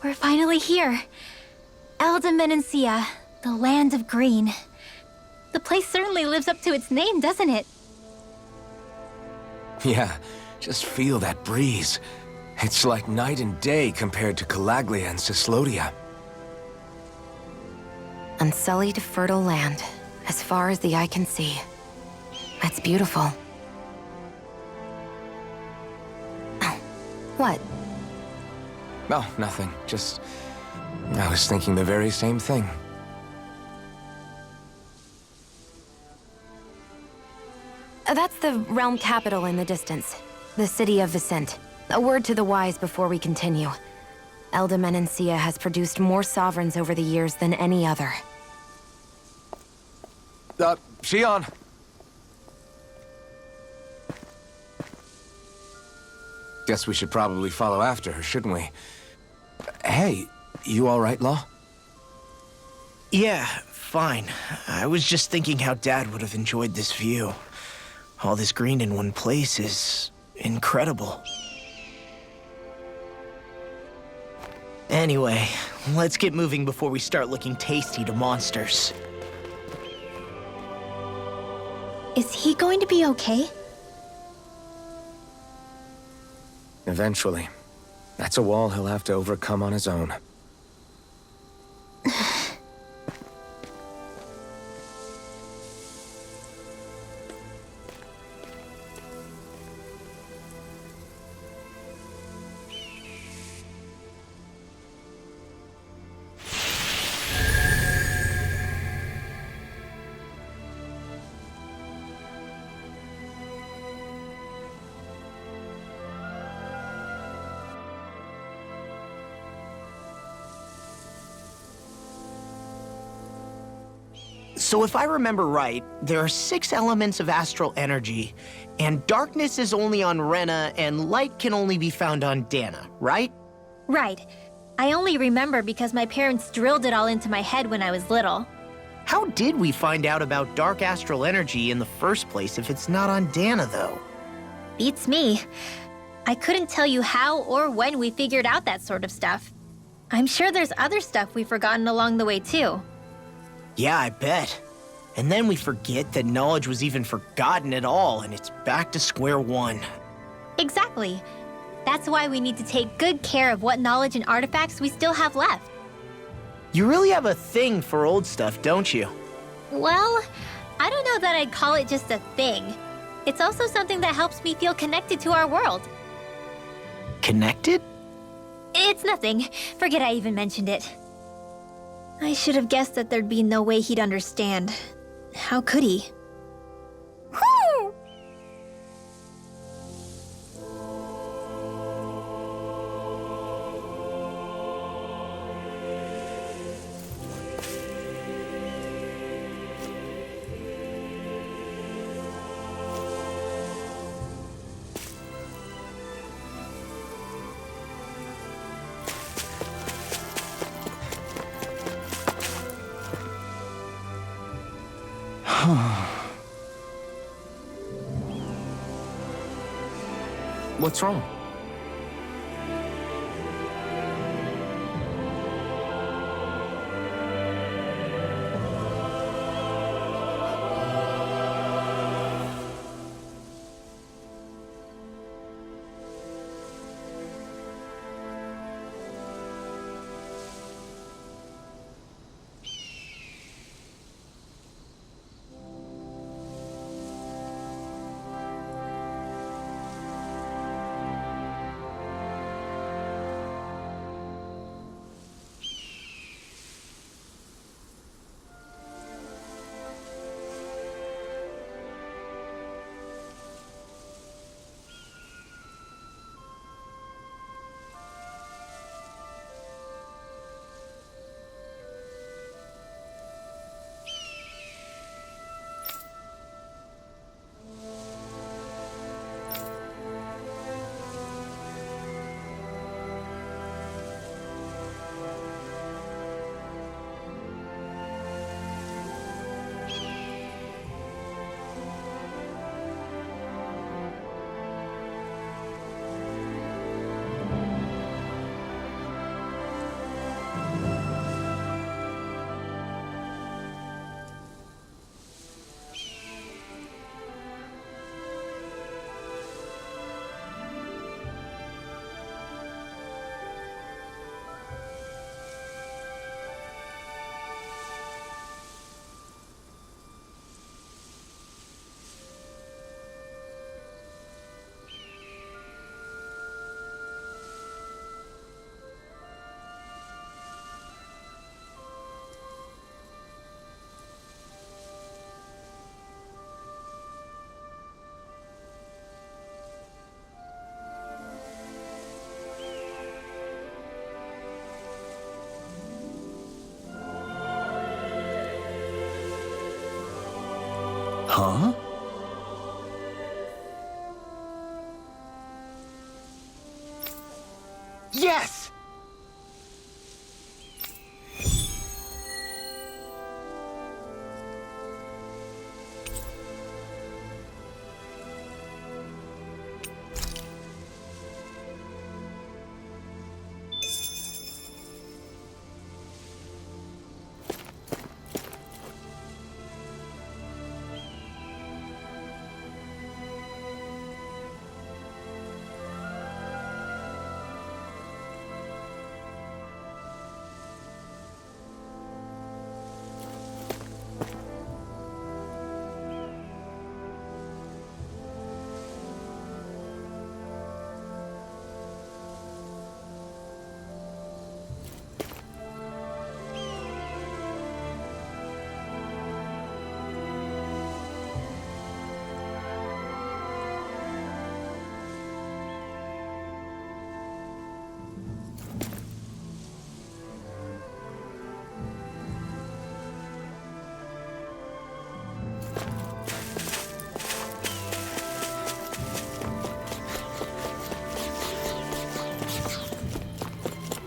We're finally here. Elda Menancia, the land of green. The place certainly lives up to its name, doesn't it? Yeah, just feel that breeze. It's like night and day compared to Calaglia and Cyslodia. Unsullied, fertile land, as far as the eye can see. That's beautiful. Oh, what? Oh, nothing. Just... I was thinking the very same thing. That's the realm capital in the distance. The city of Vicent. A word to the wise before we continue. Elda Menancia has produced more sovereigns over the years than any other. Shion! Guess we should probably follow after her, shouldn't we? Hey, you all right, Law? Yeah, fine. I was just thinking how Dad would have enjoyed this view. All this green in one place is incredible. Anyway, let's get moving before we start looking tasty to monsters. Is he going to be okay? Eventually. That's a wall he'll have to overcome on his own. So if I remember right, there are 6 elements of astral energy, and darkness is only on Rena, and light can only be found on Dana, right? Right. I only remember because my parents drilled it all into my head when I was little. How did we find out about dark astral energy in the first place if it's not on Dana, though? Beats me. I couldn't tell you how or when we figured out that sort of stuff. I'm sure there's other stuff we've forgotten along the way, too. Yeah, I bet. And then we forget that knowledge was even forgotten at all, and it's back to square one. Exactly. That's why we need to take good care of what knowledge and artifacts we still have left. You really have a thing for old stuff, don't you? Well, I don't know that I'd call it just a thing. It's also something that helps me feel connected to our world. Connected? It's nothing. Forget I even mentioned it. I should have guessed that there'd be no way he'd understand. How could he? What's wrong? Huh? Yes!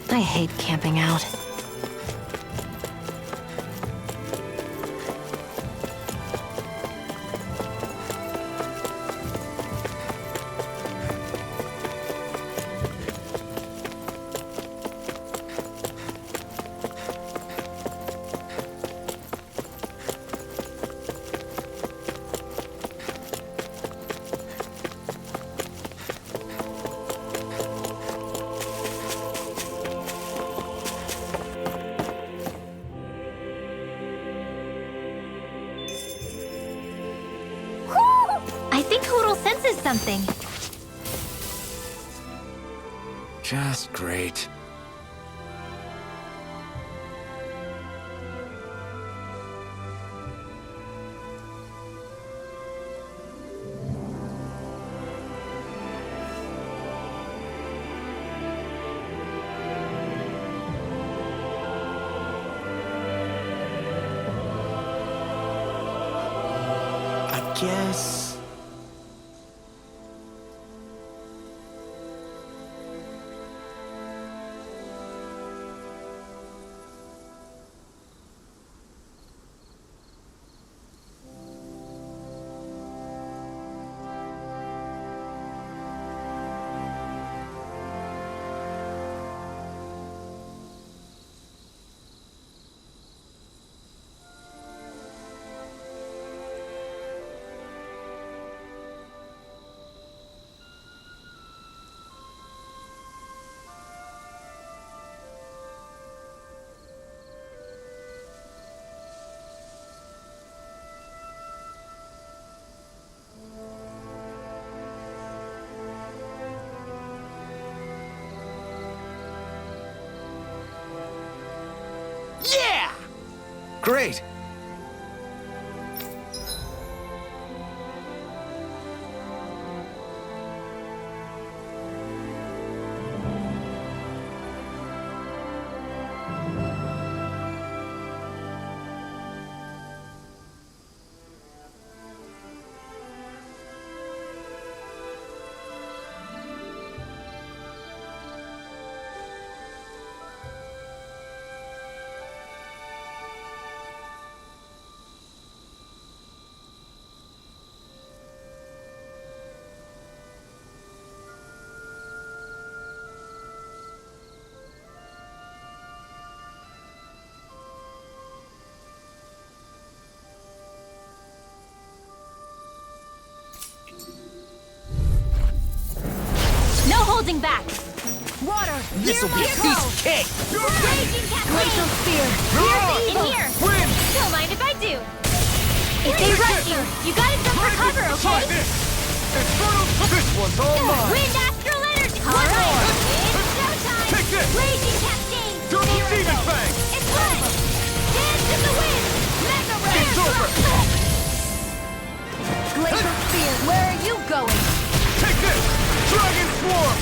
I hate camping out. I think Hoodle senses something. Just great. I guess... Yeah! Great! No holding back. Water! This'll be a piece of cake! Raging Glacial Cascade! Spear! Here's the in here! Win! Don't mind if I do. If they rush you, you gotta jump for cover, Try okay? this! Infernal! This one's all mine! Wind astral energy! All One right. more! It's showtime! Take this! Raging Cascade! Double Here we Demon go. Fang! It's time! Dance in the wind! Mega Ray! It's over! Glacial Spear, where are you going? Take this! Dragon Swarm!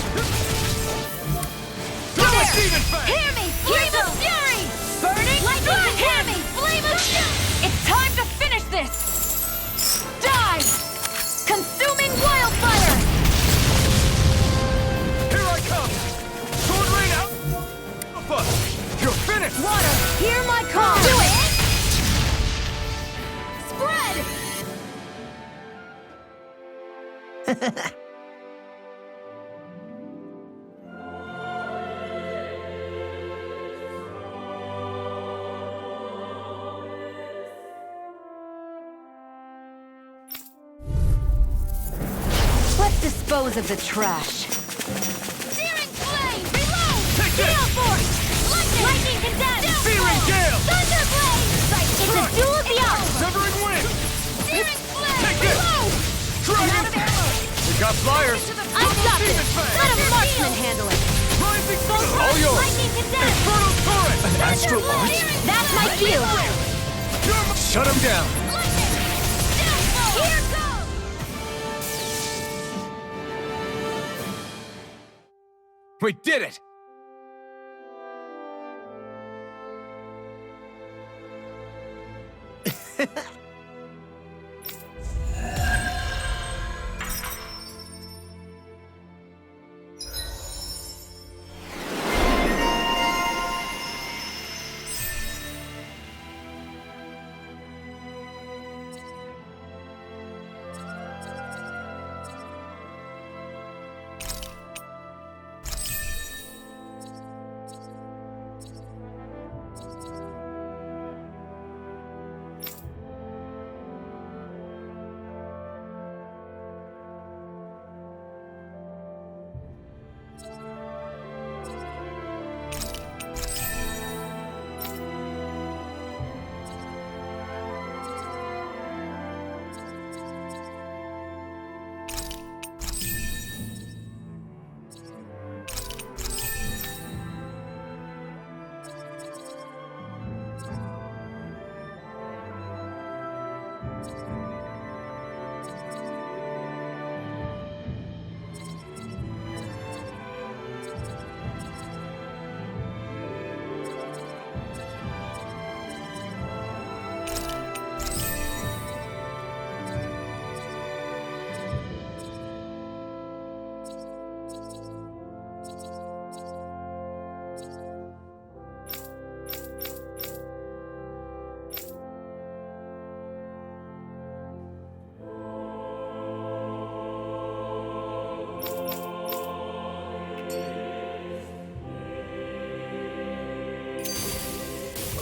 Double Demon Fang! Hear me! Flame of Fury! Burning Lightning Strike! Hear me! Flame of Fury! It's time to finish this! Let's dispose of the trash. Searing flame! Reload! Take this! Gale force! Lightning condemned! Searing gale! Thunder blade! It's a duel of the arts! Severing wind! Searing flame! Take this! Reload! Dragon! We got flyers! I've got this! Let a marksman handle it! Rising sun! All yours! Lightning condemned! Infernal turret! An astral arch? That's my cue! Shut him down! Here goes! We did it!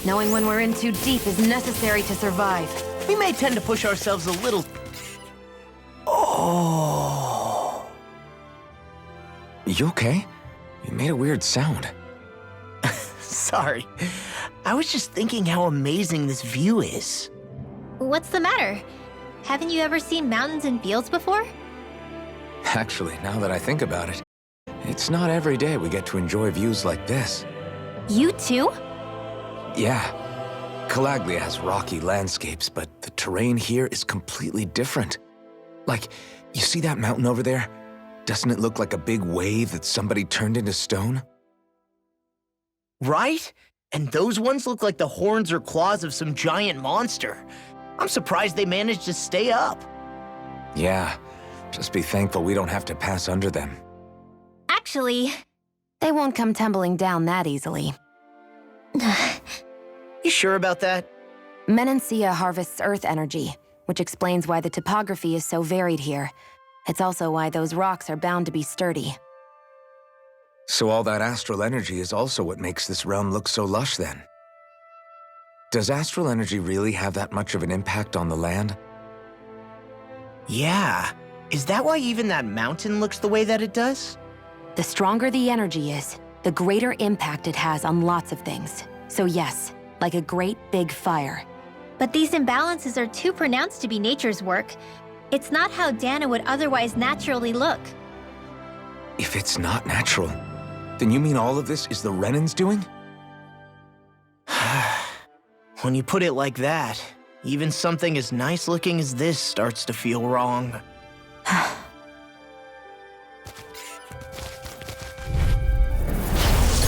Knowing when we're in too deep is necessary to survive. We may tend to push ourselves a little... Oh... You okay? You made a weird sound. Sorry. I was just thinking how amazing this view is. What's the matter? Haven't you ever seen mountains and fields before? Actually, now that I think about it, it's not every day we get to enjoy views like this. You too? Yeah. Calaglia has rocky landscapes, but the terrain here is completely different. Like, you see that mountain over there? Doesn't it look like a big wave that somebody turned into stone? Right? And those ones look like the horns or claws of some giant monster. I'm surprised they managed to stay up. Yeah. Just be thankful we don't have to pass under them. Actually... They won't come tumbling down that easily. You sure about that? Menancia harvests earth energy, which explains why the topography is so varied here. It's also why those rocks are bound to be sturdy. So all that astral energy is also what makes this realm look so lush then? Does astral energy really have that much of an impact on the land? Yeah. Is that why even that mountain looks the way that it does? The stronger the energy is, the greater impact it has on lots of things. So yes, like a great big fire. But these imbalances are too pronounced to be nature's work. It's not how Dana would otherwise naturally look. If it's not natural, then you mean all of this is the Renan's doing? When you put it like that, even something as nice looking as this starts to feel wrong.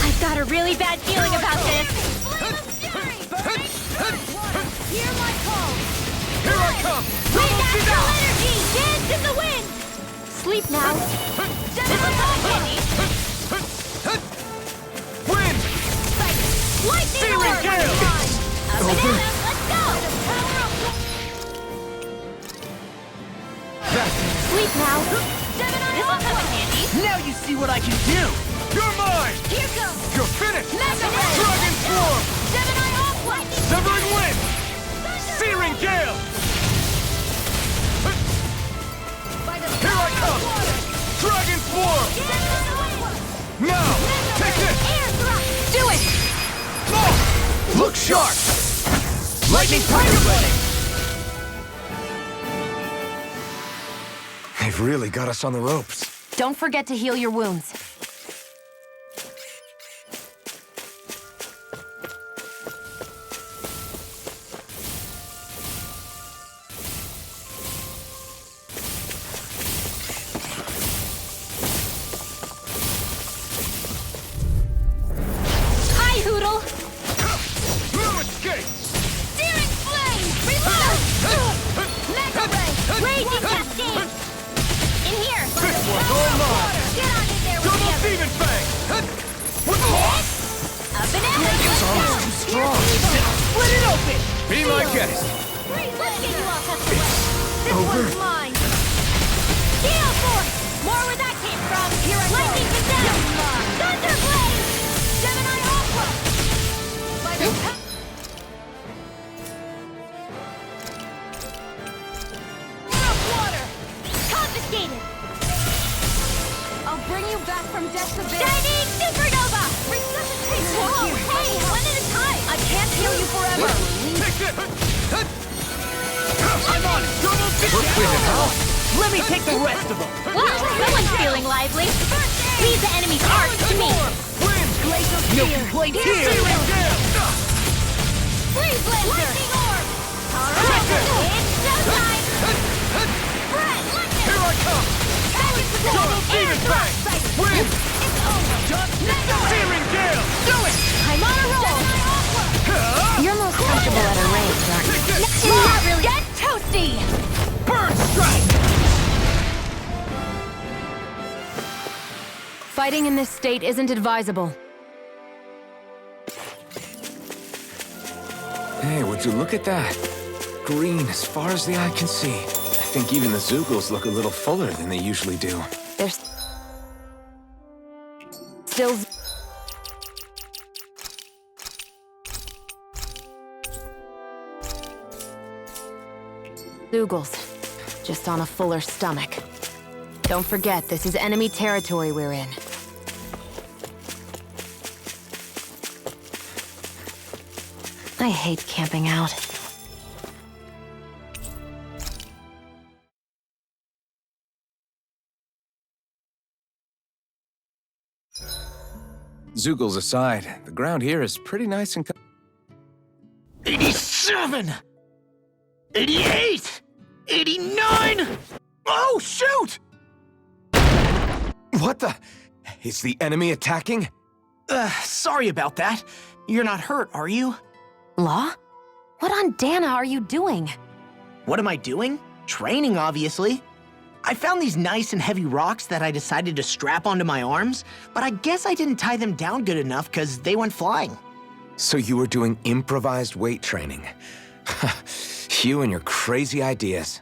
I've got a really bad feeling about this. Hear my call. Here I come! Wind astral energy! Dance in the wind! Sleep now. Disappointed! Wind! Lightning Searing alert! gale! A banana, let's go! That Sleep now. see what I can do! You're mine! Here goes! You're finished! Mega Ray! Dragon Swarm! Gemini Aqua! Severing Wind! Searing Gale! Here I come! Dragon Swarm! Now! Take this! Air thrust! Do it! Oh! Look sharp! Lightning Tiger Blade! They've really got us on the ropes. Don't forget to heal your wounds. Hi, Hoodle! No escape! Searing Flame! Reload! Mega Ray! Raging Cascade! In here! This one's all mine! Get on in there with Double the Demon Fang! Up and out! It's almost too strong! Split it open! Be my guest! Let's get you off the way! This one's mine! Gale Force! More where that came from! Here I Lightning Gazelle! Thunder Blade! Gemini Aqua! By the Rough Water! Confiscated! I'll bring you back from death's abyss. Shining Supernova! Resuscitate! Whoa! Hey, one at a time! I can't heal you forever. Take this! I'm on it! Double We're cleaning house. Let me take the rest of them! Wow, someone's feeling lively! Leave the enemy's arc to me! Glacial No Spear. complaints here! Freeze Laser! Lightning Orb! Alright, it's showtime! Brett, lightning! Here I come! Double Demon Fang! Wind! It's over! Mega Ray! Searing Gale! Do it! I'm on a roll! You're most comfortable at a range, aren't you? Not really! Get toasty! Bird Strike! Fighting in this state isn't advisable. Hey, would you look at that? Green as far as the eye can see. I think even the Zoogles look a little fuller than they usually do. There's still Zoogles, just on a fuller stomach. Don't forget, this is enemy territory we're in. I hate camping out. Zoogles aside, the ground here is pretty nice and 87! 88! 89! Oh, shoot! What the? Is the enemy attacking? Sorry about that. You're not hurt, are you? Law? What on Dana are you doing? What am I doing? Training, obviously. I found these nice and heavy rocks that I decided to strap onto my arms, but I guess I didn't tie them down good enough because they went flying. So you were doing improvised weight training. You and your crazy ideas.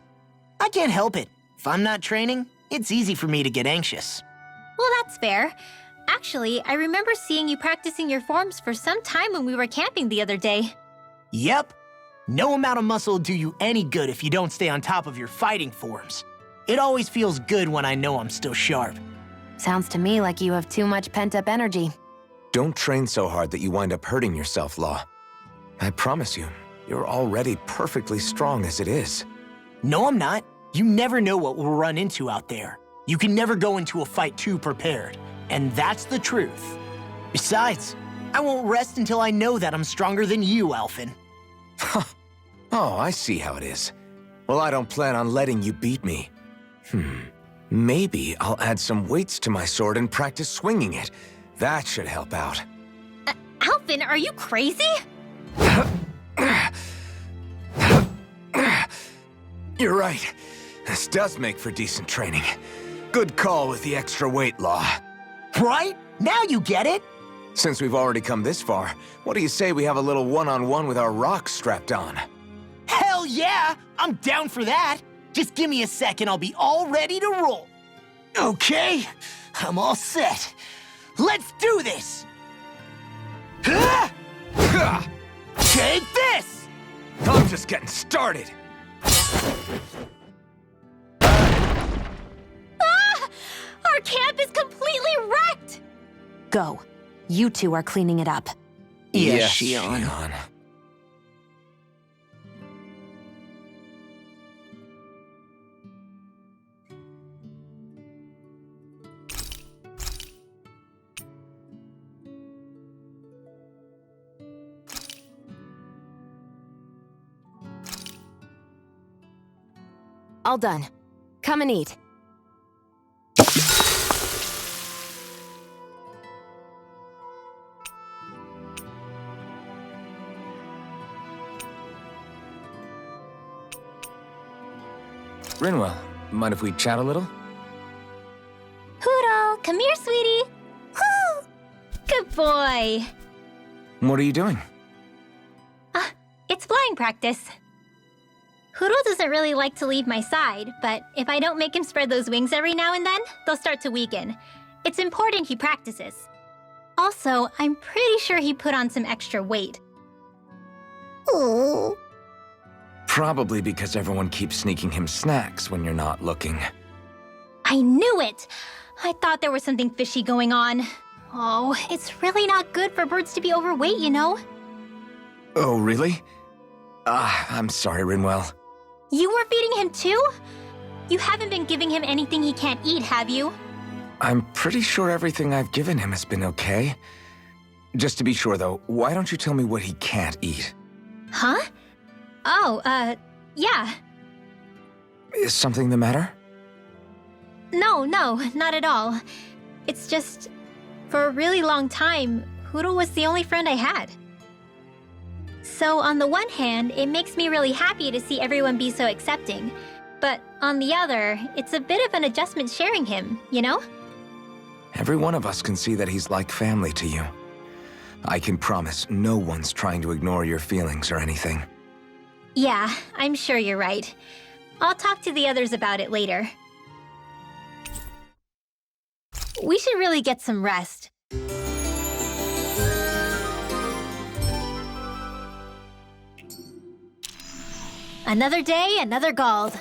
I can't help it. If I'm not training, it's easy for me to get anxious. Well, that's fair. Actually, I remember seeing you practicing your forms for some time when we were camping the other day. Yep. No amount of muscle will do you any good if you don't stay on top of your fighting forms. It always feels good when I know I'm still sharp. Sounds to me like you have too much pent-up energy. Don't train so hard that you wind up hurting yourself, Law. I promise you, you're already perfectly strong as it is. No, I'm not. You never know what we'll run into out there. You can never go into a fight too prepared. And that's the truth. Besides, I won't rest until I know that I'm stronger than you, Alphen. Oh, I see how it is. Well, I don't plan on letting you beat me. Maybe I'll add some weights to my sword and practice swinging it. That should help out. Alphen, are you crazy? You're right. This does make for decent training. Good call with the extra weight, Law. Right? Now you get it! Since we've already come this far, what do you say we have a little one-on-one with our rocks strapped on? Hell yeah! I'm down for that! Just give me a second, I'll be all ready to roll. Okay, I'm all set. Let's do this! Huh? Take this! I'm just getting started. Our camp is completely wrecked! Go. You two are cleaning it up. Yes, Shion. All done. Come and eat. Rinwell, mind if we chat a little? Huro, come here, sweetie. Woo! Good boy. What are you doing? It's flying practice. Huro doesn't really like to leave my side, but if I don't make him spread those wings every now and then, they'll start to weaken. It's important he practices. Also, I'm pretty sure he put on some extra weight. Ooh. Probably because everyone keeps sneaking him snacks when you're not looking. I knew it! I thought there was something fishy going on. Oh, it's really not good for birds to be overweight, you know? Oh, really? I'm sorry, Rinwell. You were feeding him too? You haven't been giving him anything he can't eat, have you? I'm pretty sure everything I've given him has been okay. Just to be sure, though, why don't you tell me what he can't eat? Huh? Oh, yeah. Is something the matter? No, not at all. It's just, for a really long time, Huro was the only friend I had. So on the one hand, it makes me really happy to see everyone be so accepting. But on the other, it's a bit of an adjustment sharing him, you know? Every one of us can see that he's like family to you. I can promise no one's trying to ignore your feelings or anything. Yeah, I'm sure you're right. I'll talk to the others about it later. We should really get some rest. Another day, another Gald.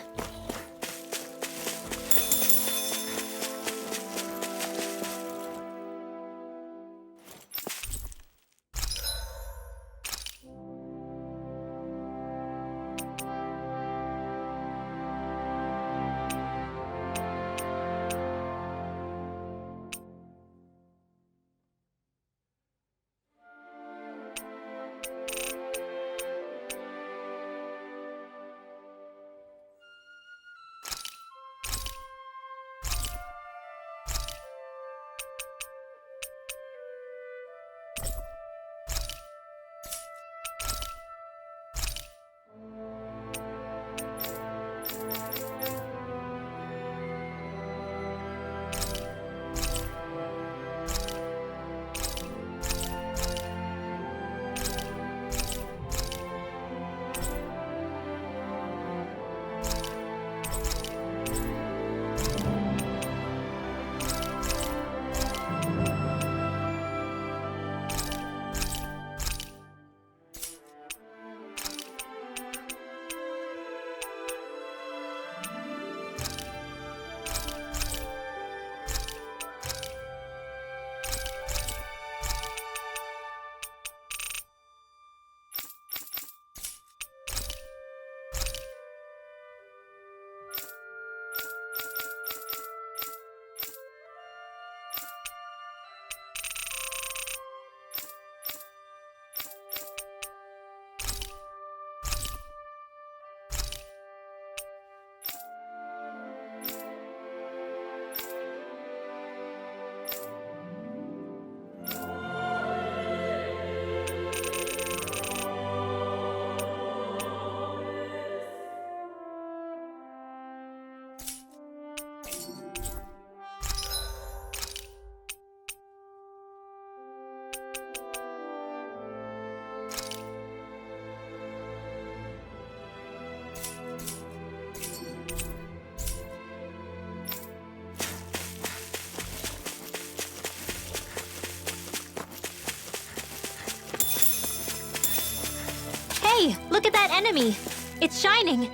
that enemy. It's shining.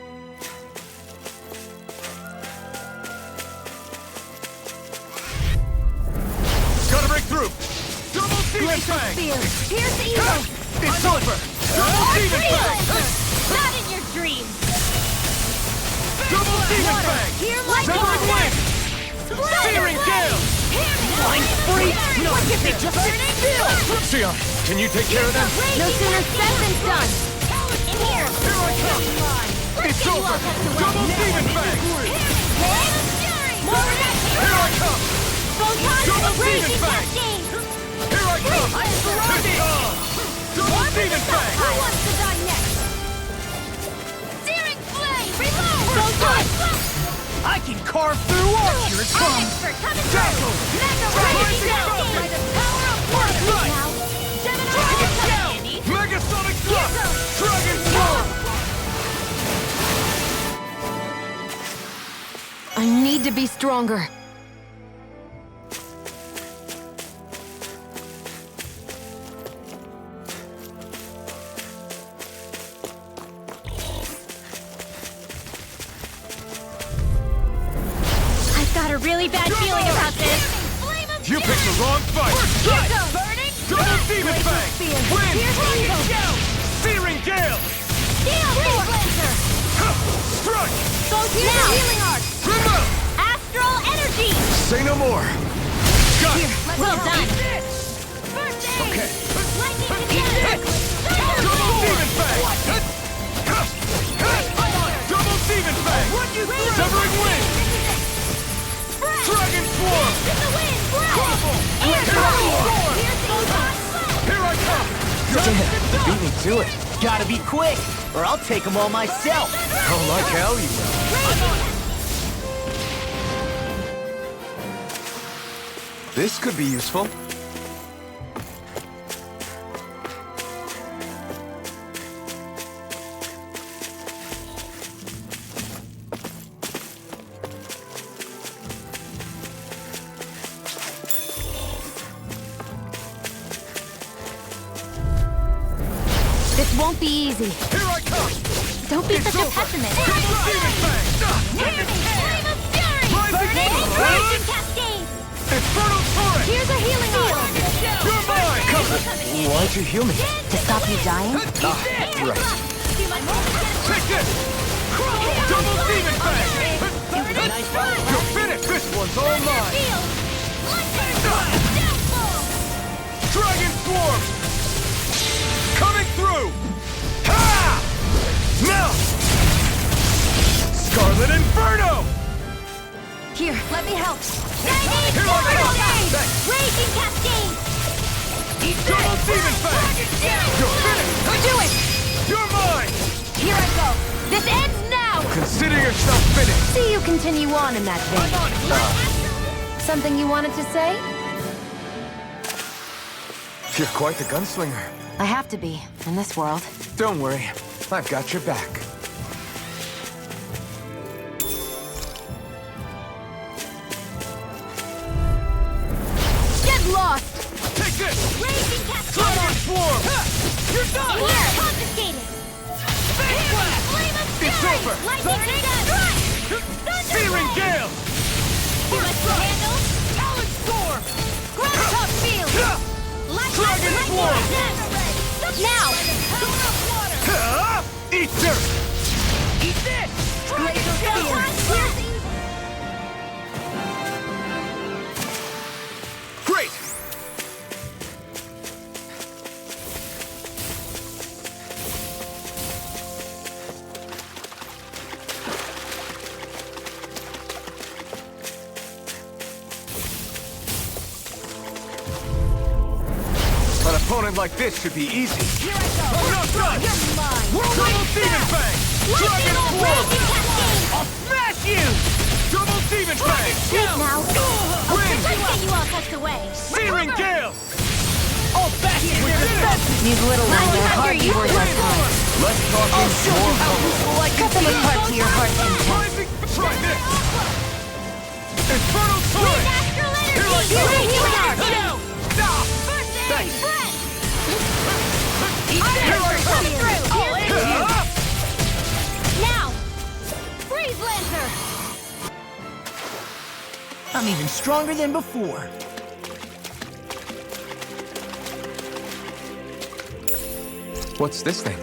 Gotta break through! Double demon fang! Pierce evil! It's over! Double demon fang! Not in your dreams. Double demon fang! Here, Severing wind! Searing gale! Blind free! No, if they just sit still! Sion, can you take care of them? No sooner said than done! In here. Here I come! It's over! Double demon fang! Here I come! Double demon fang! Here I come! It's on! Double demon fang! Who wants to die next? Searing flame! Reload! I can carve through arch! Here it comes! Dazzle! Mega Rising Ray! Falcon! By the power of water! Right. Now, Gemini Dragon Come, Shell! Andy. Megasonic Thrust! Dragon Storm! I need to be stronger. I've got a really bad feeling about this. You picked the wrong fight! Burning! Double demon fang! Wind! Searing gale! Steel Blazer! Strike! Now! Healing Arc! Remote! Astral Energy! Say no more! Got it! Well done! Okay. Lightning Double demon fang! Double demon fang! Severing wind! Dragon swarm! Crumble! Here I come! Damn, beat me to it. Gotta be quick, or I'll take them all myself. Oh, like hell you will. This could be useful. This won't be easy. Here I come! Don't be such a pessimist. Double demon fang! Raging Cascade! Infernal torrent! Here's a healing arc! You're mine! Why'd you heal me? To stop you dying? Right. Take this! Double demon fang! You're finished! This one's all mine! Dragon swarm! Coming through! Ha! Now! Scarlet Inferno! Here, let me help. Here I come! Thanks! Raging Cascade! Double demon fang! You're finished! Go do it! You're mine! Here I go. This ends now! Consider yourself finished! See you continue on in that vein. Something you wanted to say? You're quite the gunslinger. I have to be, in this world. Don't worry, I've got your back. Get lost! Take this! Raging Cascade! Dragon swarm! You're done! Here, confiscated! Flame of It's Fury! over! Lightning Strike! Searing gale! You must handle! Talon storm! Graviton Field! Dragon swarm! Now! Eat dirt! Eat this! Blazer Field! Great! An opponent like this should be easy. Here I go! I'm not done! You're mine! Double demon fang! Dragon swarm! Raging Cascade! I'll smash you! Double demon fang! Now! Wind! Let's get you all tucked away! Searing gale! All back here with the best! These little ones are hardly worth our time. Let's talk I'll show you how useful I can Cut them be! apart to your heart's content. Rising! Try this! Infernal torrent! Astral Here I Energy! go! Healing Arc! Now! Stop! Thanks! Here I come! Coming through! Ah! I'm even stronger than before. What's this thing?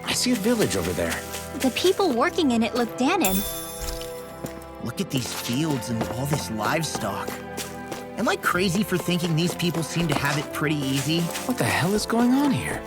I see a village over there. The people working in it look Danon. Look at these fields and all this livestock. Am I crazy for thinking these people seem to have it pretty easy? What the hell is going on here?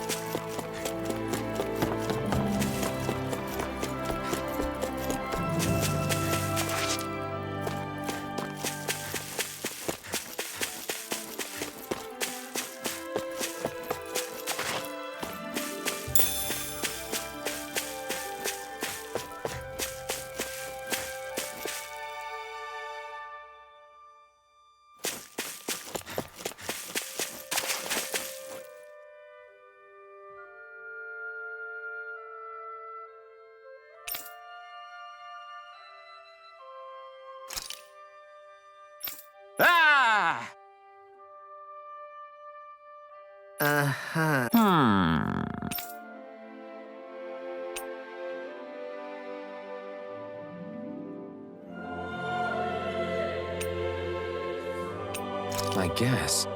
Ah! Uh-huh. I guess.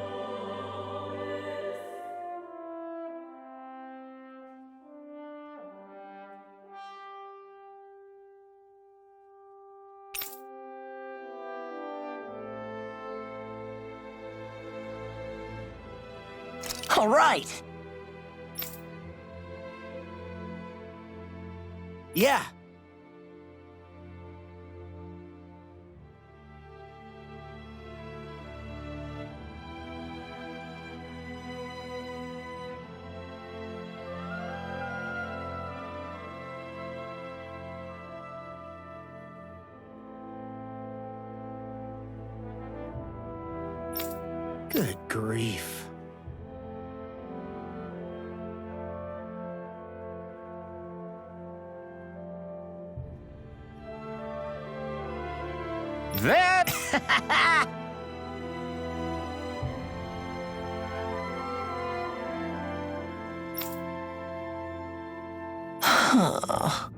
All right. Yeah. Good grief. That... Huh.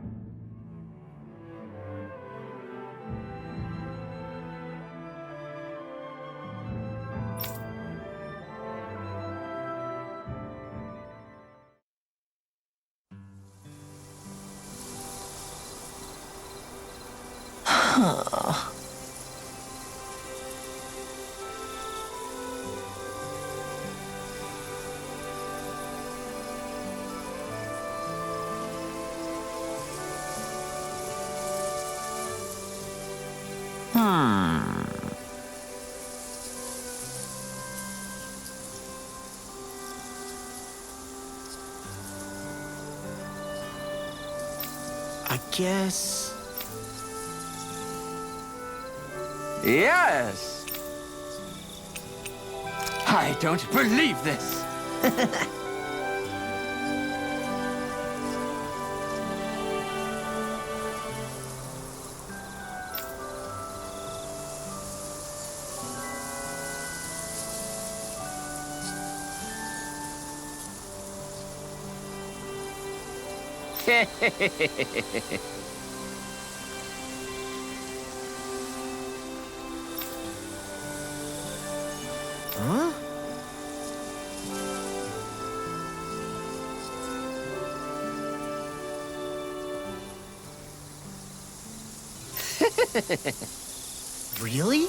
Huh. I guess... Yes! I don't believe this! Really?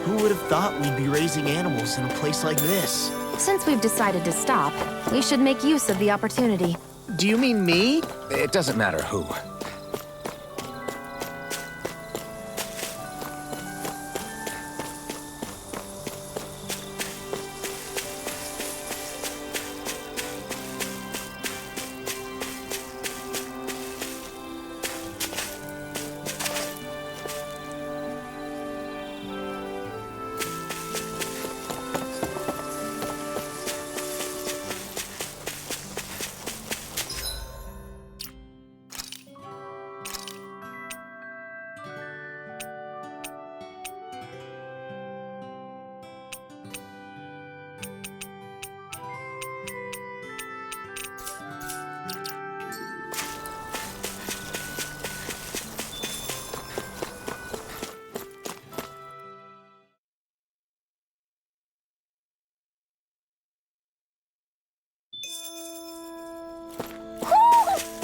Who would have thought we'd be raising animals in a place like this? Since we've decided to stop, we should make use of the opportunity. Do you mean me? It doesn't matter who.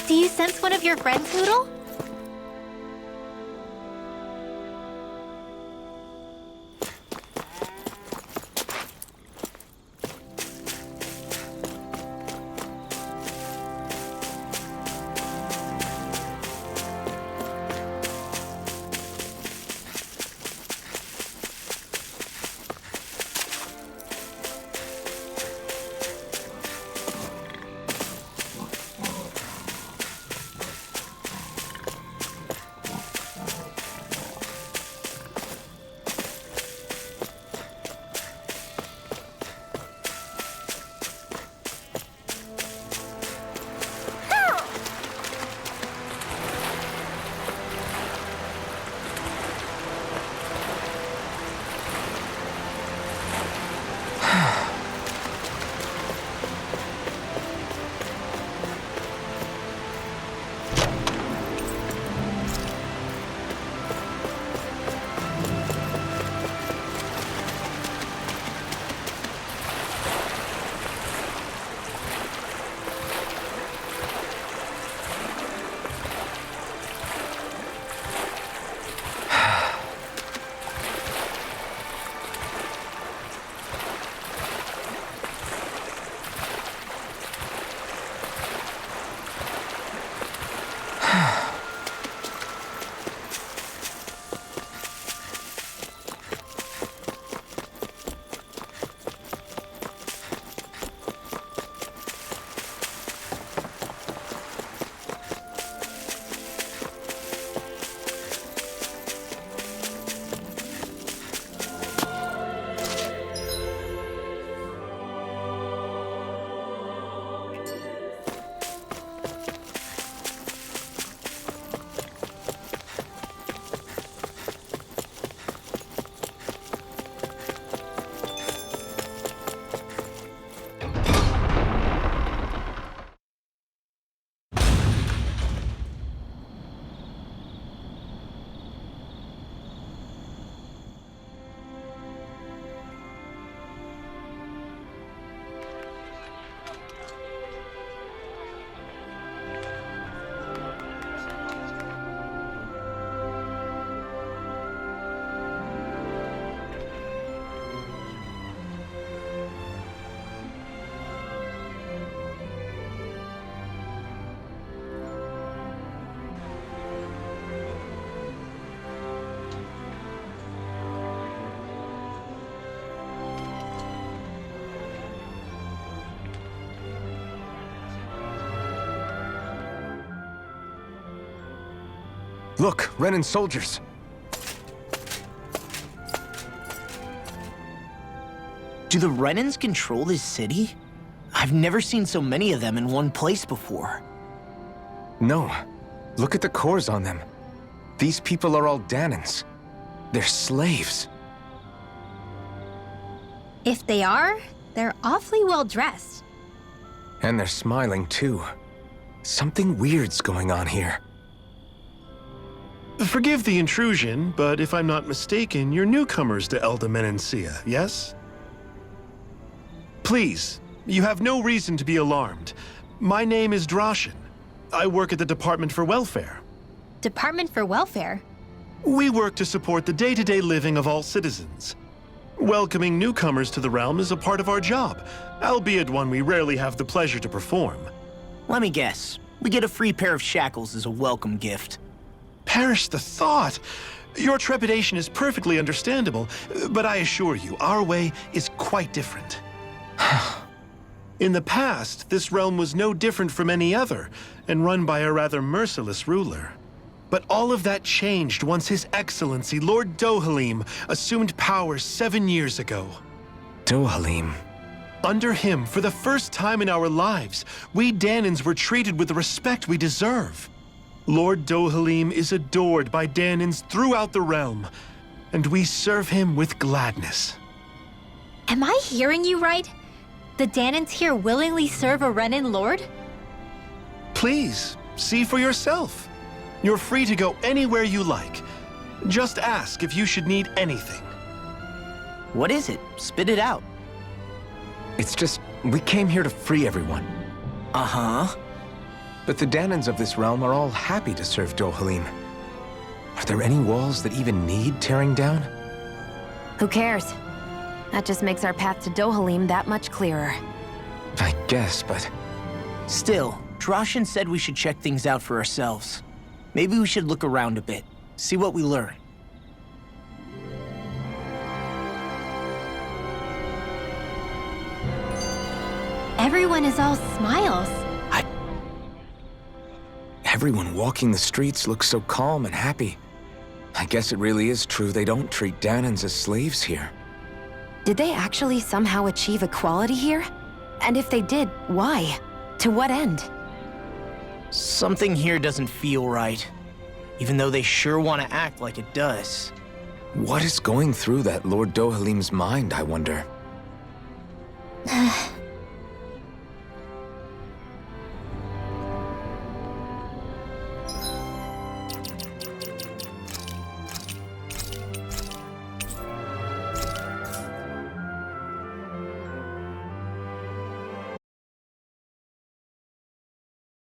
Do you sense one of your friends, Noodle? Look, Renan's soldiers. Do the Renans control this city? I've never seen so many of them in one place before. No. Look at the cores on them. These people are all Danans. They're slaves. If they are, they're awfully well dressed. And they're smiling, too. Something weird's going on here. Forgive the intrusion, but if I'm not mistaken, you're newcomers to Elda Menencia, yes? Please, you have no reason to be alarmed. My name is Droshin. I work at the Department for Welfare. Department for Welfare? We work to support the day-to-day living of all citizens. Welcoming newcomers to the realm is a part of our job, albeit one we rarely have the pleasure to perform. Let me guess. We get a free pair of shackles as a welcome gift. Perish the thought! Your trepidation is perfectly understandable, but I assure you, our way is quite different. In the past, this realm was no different from any other, and run by a rather merciless ruler. But all of that changed once His Excellency, Lord Dohalim, assumed power 7 years ago. Dohalim? Under him, for the first time in our lives, we Danans were treated with the respect we deserve. Lord Dohalim is adored by Danans throughout the realm, and we serve him with gladness. Am I hearing you right? The Danans here willingly serve a Renan lord? Please, see for yourself. You're free to go anywhere you like. Just ask if you should need anything. What is it? Spit it out. It's just, we came here to free everyone. Uh-huh. But the Danans of this realm are all happy to serve Dohalim. Are there any walls that even need tearing down? Who cares? That just makes our path to Dohalim that much clearer. I guess, but... Still, Droshin said we should check things out for ourselves. Maybe we should look around a bit, see what we learn. Everyone is all smiles. Everyone walking the streets looks so calm and happy. I guess it really is true they don't treat Danans as slaves here. Did they actually somehow achieve equality here? And if they did, why? To what end? Something here doesn't feel right, even though they sure want to act like it does. What is going through that Lord Dohalim's mind, I wonder?